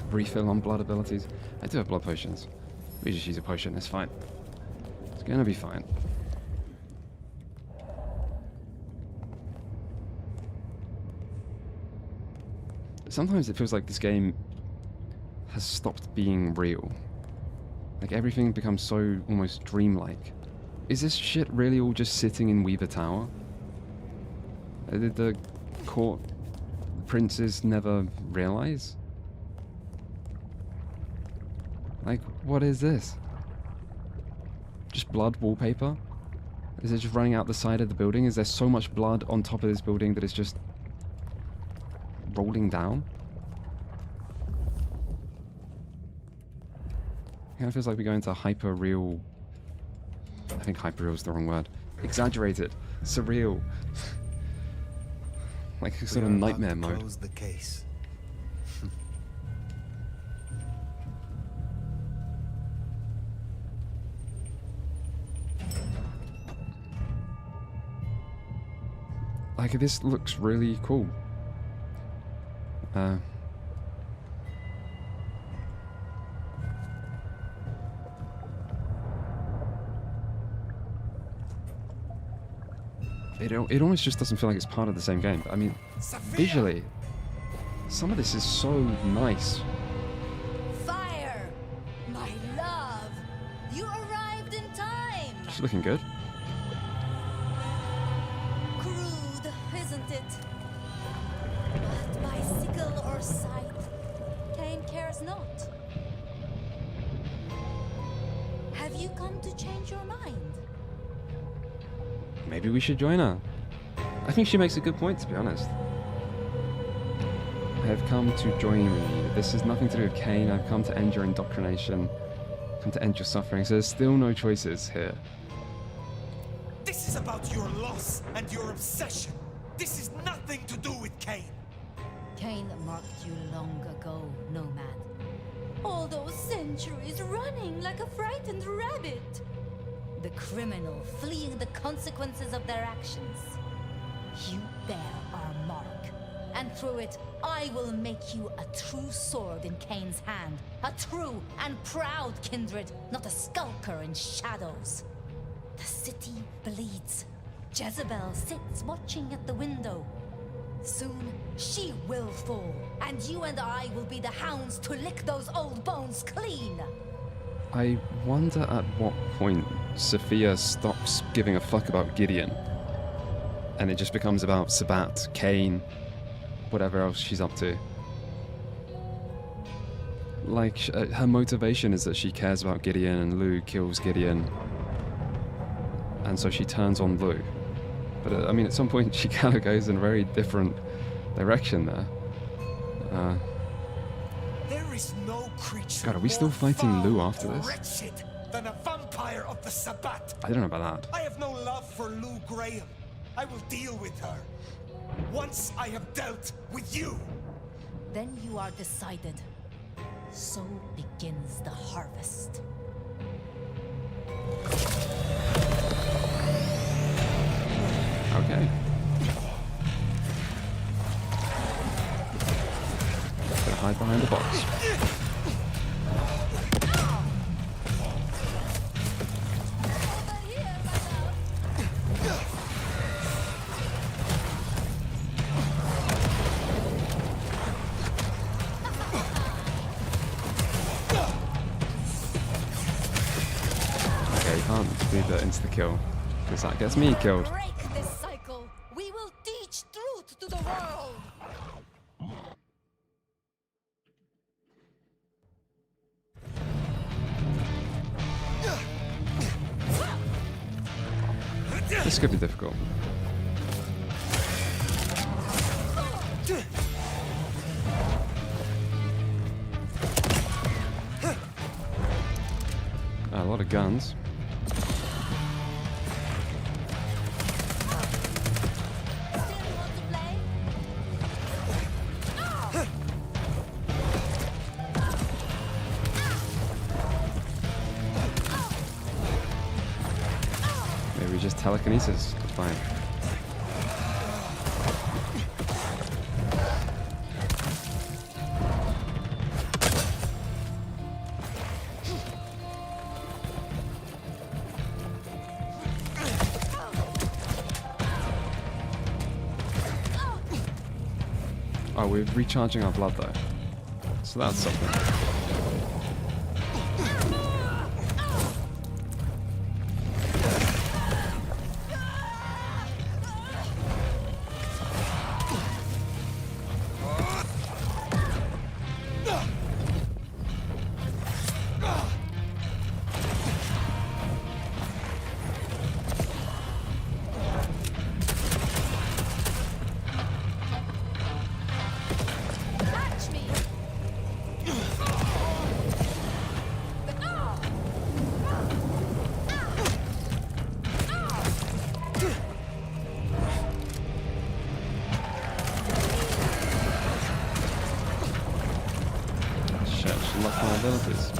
refill on blood abilities. I do have blood potions. We just use a potion. It's fine. It's gonna be fine. Sometimes it feels like this game has stopped being real. Like everything becomes so almost dreamlike. Is this shit really all just sitting in Weaver Tower? Did the court princes never realize? Like, what is this? Just blood wallpaper? Is it just running out the side of the building? Is there so much blood on top of this building that it's just rolling down? It kind of feels like we go into hyper-real... I think hyper-real is the wrong word. Exaggerated. Surreal. Like a sort of nightmare mode. Close the case. Like, this looks really cool. It almost just doesn't feel like it's part of the same game. I mean, visually, some of this is so nice. Fire! My love! You arrived in time! She's looking good. Crude, isn't it? But by sickle or sight, Cain cares not. Have you come to change your mind? Maybe we should join her. I think she makes a good point, to be honest. I have come to join you. This is nothing to do with Cain. I've come to end your indoctrination. Come to end your suffering. So there's still no choices here. This is about your loss and your obsession. This is nothing to do with Cain. Cain marked you long ago, Nomad. All those centuries running like a frightened rabbit. The criminal fleeing the consequences of their actions. You bear our mark, and through it, I will make you a true sword in Cain's hand. A true and proud kindred, not a skulker in shadows. The city bleeds. Jezebel sits watching at the window. Soon, she will fall, and you and I will be the hounds to lick those old bones clean. I wonder at what point Sophia stops giving a fuck about Gideon and it just becomes about Sabat, Cain, whatever else she's up to. Like, her motivation is that she cares about Gideon and Lou kills Gideon, and so she turns on Lou. But I mean, at some point she kind of goes in a very different direction there. There is no creature God, are we still fighting Lou after this? wretched than a vampire of the Sabbat. I don't know about that. I have no love for Lou Graham. I will deal with her. Once I have dealt with you. Then you are decided. So begins the harvest. Okay. Gonna hide behind the box. Okay, can't do the insta-kill, because that gets me killed. Break this cycle. We will teach truth to the world. This could be difficult. A lot of guns. Maybe just telekinesis. Fine. Oh, we're recharging our blood though. So that's something. Abilities.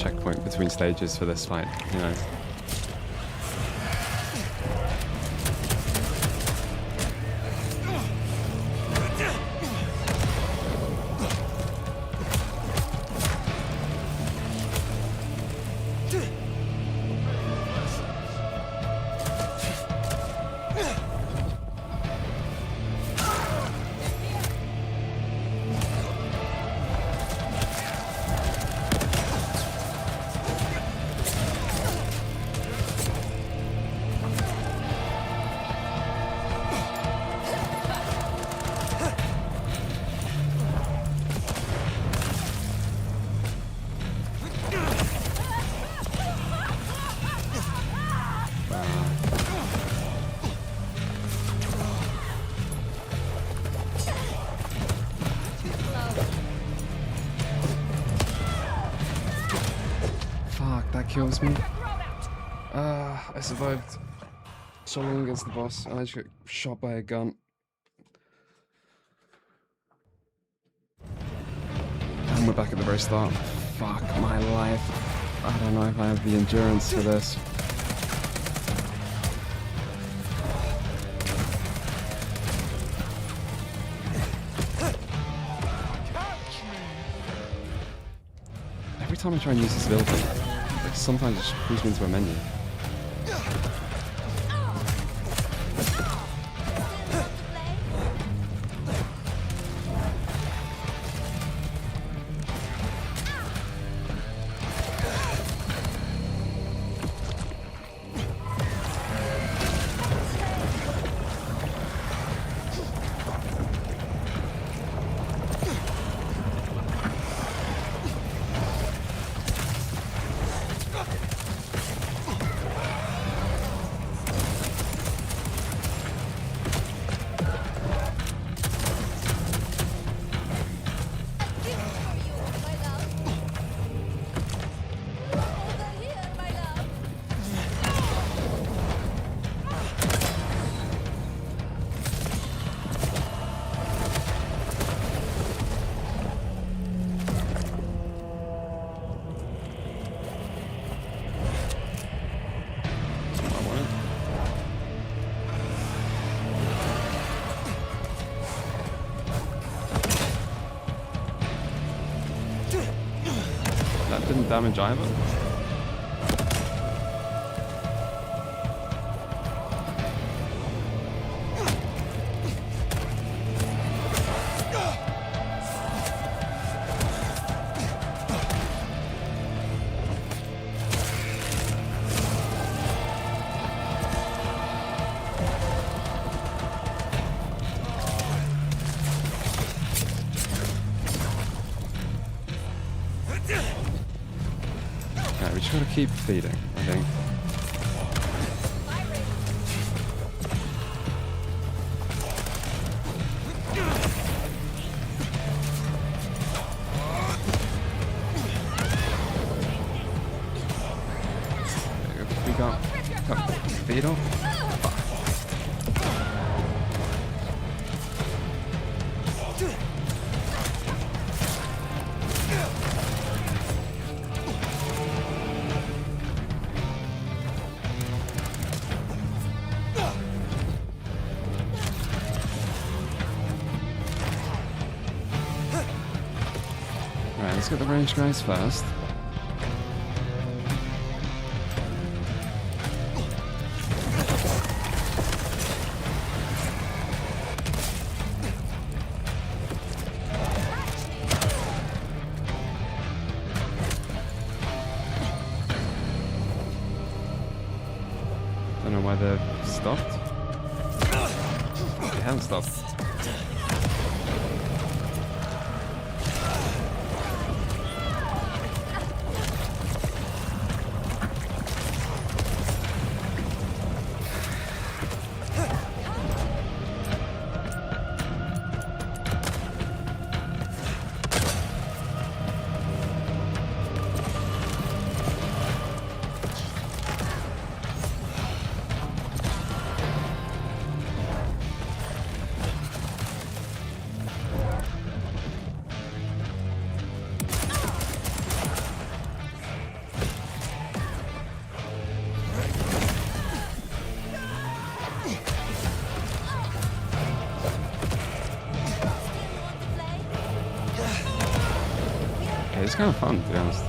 checkpoint between stages for this fight, you know. Kills me. I survived so long against the boss, and I just got shot by a gun. And we're back at the very start. Fuck my life. I don't know if I have the endurance for this. Every time I try and use this ability, sometimes it just pulls me into a menu. Didn't damage either. We just gotta keep feeding, I think. We got feed off. Let's get the ranged guys first. Don't know why they've stopped. They haven't stopped. It's kind of fun, to be honest.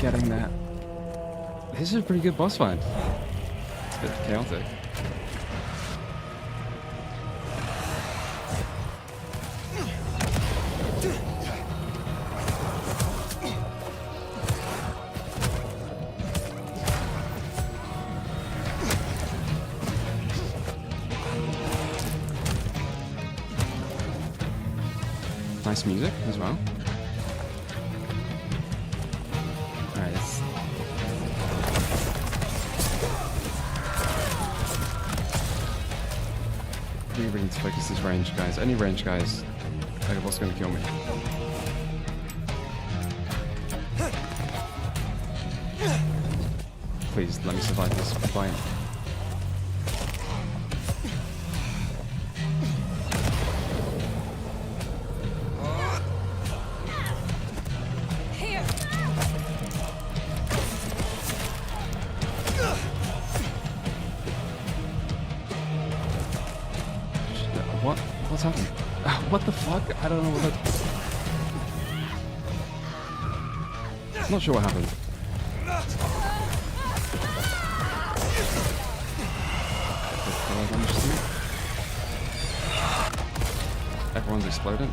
Getting that. This is a pretty good boss fight. It's a bit chaotic. Nice music as well. Really need to focus these range guys. Any range guys, like what's going to kill me? Please let me survive this fight. What's happening? What the fuck? I don't know what that... Not sure what happened. Everyone's exploding.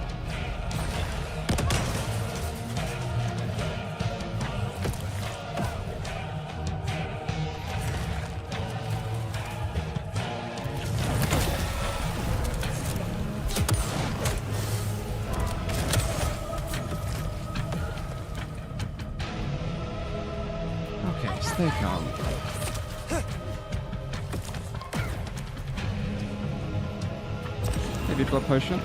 Stay calm. Maybe blood potion.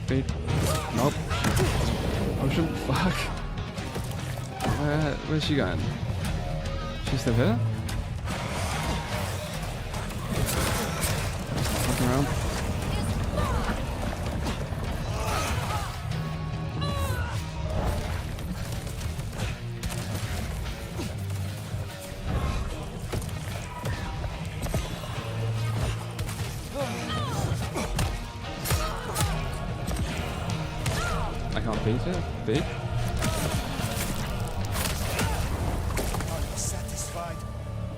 Bait. Nope. Potion? Fuck. Where's she going? She's still here? Fucking around. Bait? Satisfied?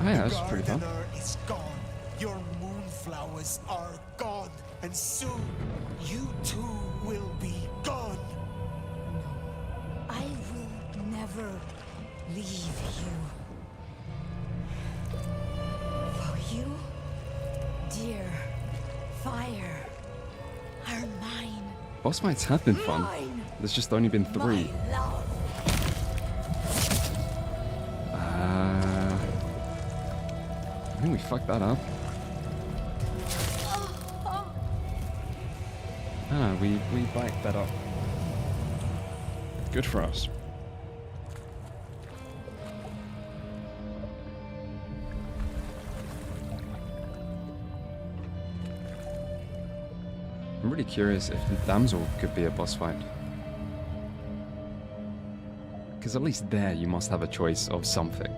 Oh yeah, that's pretty fun. Gardener is gone. Your moonflowers are gone, and soon you too will be gone. I will never leave you. For you, dear fire, are mine. Boss fights have been fun. There's just only been 3. we fucked that up. Ah, we backed that up. Good for us. I'm really curious if the damsel could be a boss fight. Because at least there you must have a choice of something.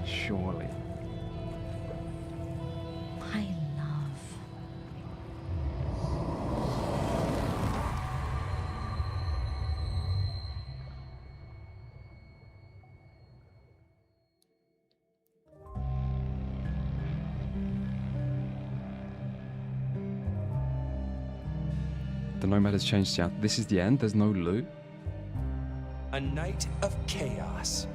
Surely. My love. The nomad has changed out. This is the end? There's no loot? A night of chaos,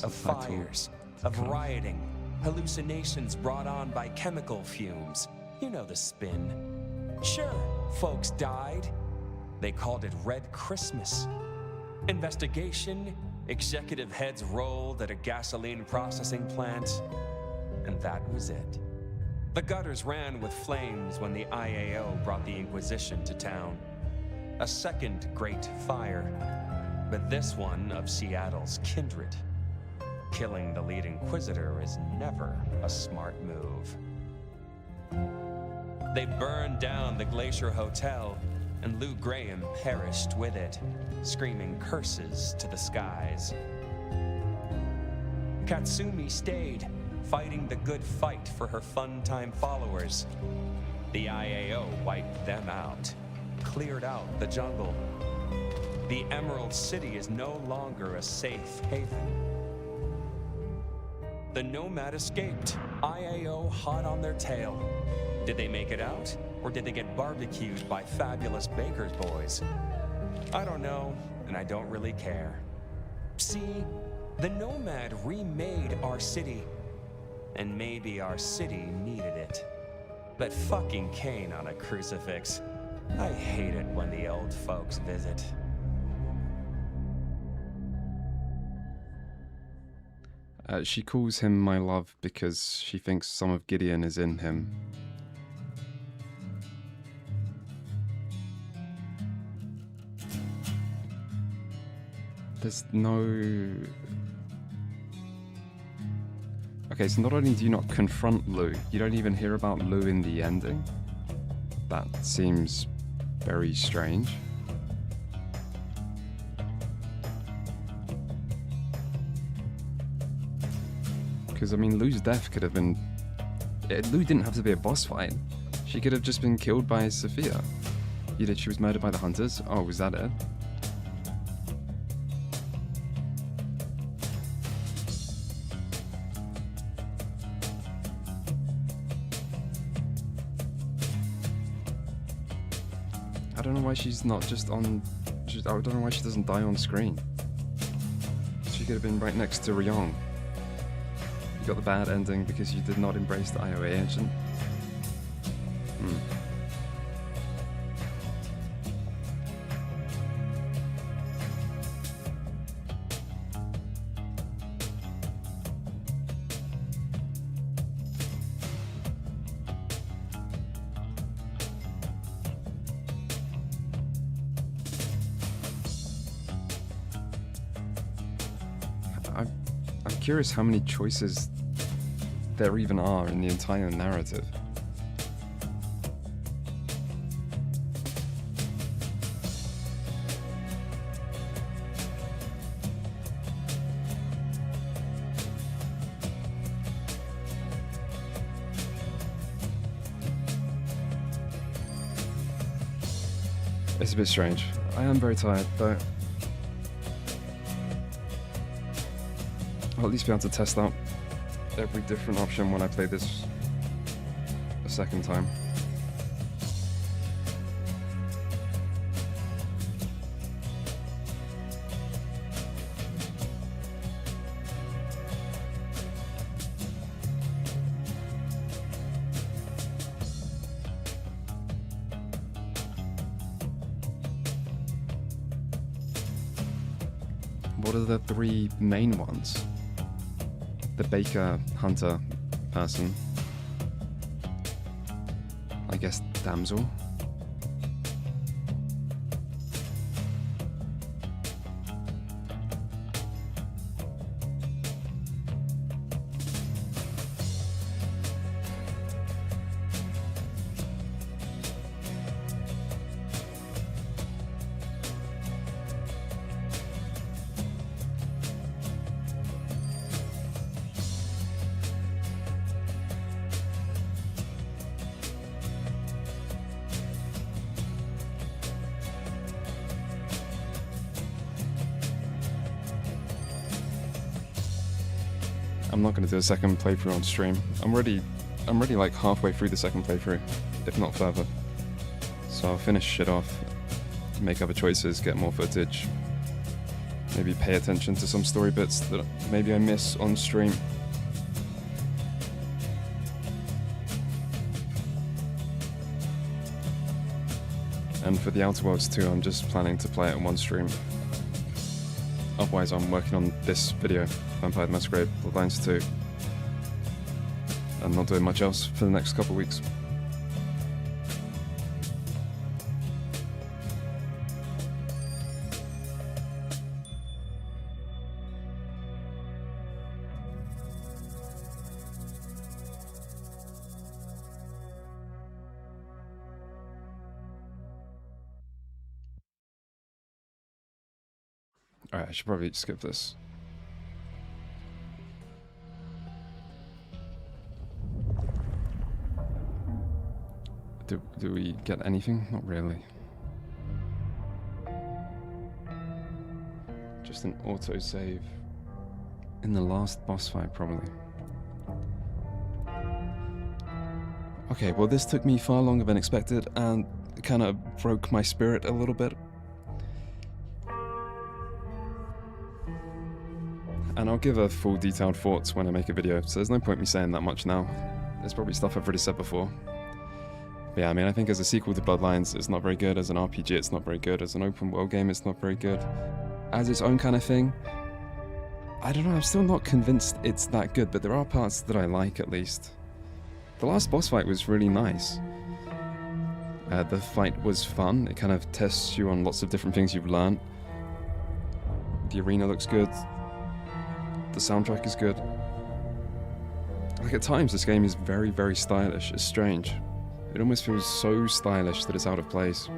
of fires, of rioting, hallucinations brought on by chemical fumes. You know the spin. Sure, folks died. They called it Red Christmas. Investigation, executive heads rolled at a gasoline processing plant, and that was it. The gutters ran with flames when the IAO brought the Inquisition to town. A second great fire, but this one of Seattle's kindred. Killing the lead Inquisitor is never a smart move. They burned down the Glacier Hotel, and Lou Graham perished with it, screaming curses to the skies. Katsumi stayed, fighting the good fight for her fun-time followers. The IAO wiped them out, cleared out the jungle. The Emerald City is no longer a safe haven. The Nomad escaped, IAO hot on their tail. Did they make it out, or did they get barbecued by fabulous Baker's boys? I don't know, and I don't really care. See, the Nomad remade our city, and maybe our city needed it. But fucking Cain on a crucifix. I hate it when the old folks visit. She calls him my love because she thinks some of Gideon is in him. There's no... Okay, so not only do you not confront Lou, you don't even hear about Lou in the ending. That seems very strange. Because, I mean, Lou's death could have been... Lou didn't have to be a boss fight. She could have just been killed by Sophia. You did, she was murdered by the hunters? Oh, was that it? I don't know why she's not just on... I don't know why she doesn't die on screen. She could have been right next to Ryong. You got the bad ending because you did not embrace the IOA engine. I'm curious how many choices there even are in the entire narrative. It's a bit strange. I am very tired, though. I'll at least be able to test out every different option when I play this a second time. What are the three main ones? The Baker, Hunter, person. I guess damsel. I'm not going to do a second playthrough on stream. I'm already like halfway through the second playthrough, if not further. So I'll finish shit off, make other choices, get more footage, maybe pay attention to some story bits that maybe I miss on stream. And for the Outer Worlds 2, I'm just planning to play it in one stream. Otherwise, I'm working on this video, Vampire the Masquerade Bloodlines 2, and not doing much else for the next couple of weeks. Alright, I should probably skip this. Do we get anything? Not really. Just an autosave in the last boss fight, probably. Okay, well this took me far longer than expected and kind of broke my spirit a little bit. And I'll give a full detailed thoughts when I make a video, so there's no point me saying that much now. There's probably stuff I've already said before. But yeah, I mean, I think as a sequel to Bloodlines, it's not very good. As an RPG, it's not very good. As an open world game, it's not very good. As its own kind of thing, I don't know, I'm still not convinced it's that good, but there are parts that I like at least. The last boss fight was really nice. The fight was fun. It kind of tests you on lots of different things you've learned. The arena looks good. The soundtrack is good. Like at times this game is very, very stylish. It's strange. It almost feels so stylish that it's out of place.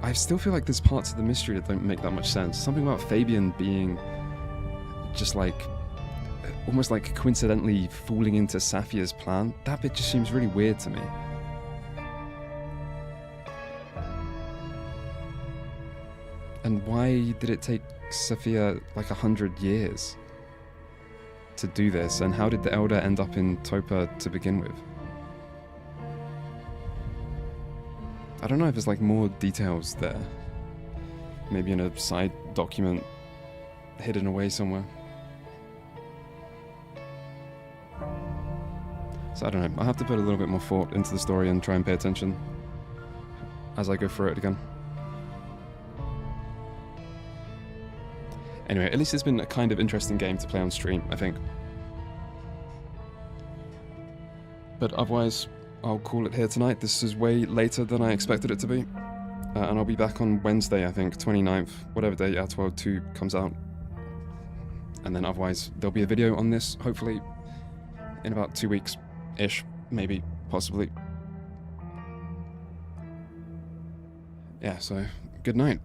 I still feel like there's parts of the mystery that don't make that much sense. Something about Fabian being just like, almost like coincidentally falling into Safia's plan. That bit just seems really weird to me. And why did it take Safia like 100 years to do this, and how did the Elder end up in Topa to begin with? I don't know if there's like more details there. Maybe in a side document hidden away somewhere. So I don't know, I'll have to put a little bit more thought into the story and try and pay attention as I go through it again. Anyway, at least it's been a kind of interesting game to play on stream, I think. But otherwise, I'll call it here tonight. This is way later than I expected it to be. And I'll be back on Wednesday, I think, 29th, whatever day Outer Worlds 2 comes out. And then otherwise, there'll be a video on this, hopefully, in about 2 weeks-ish, maybe, possibly. Yeah, so, good night.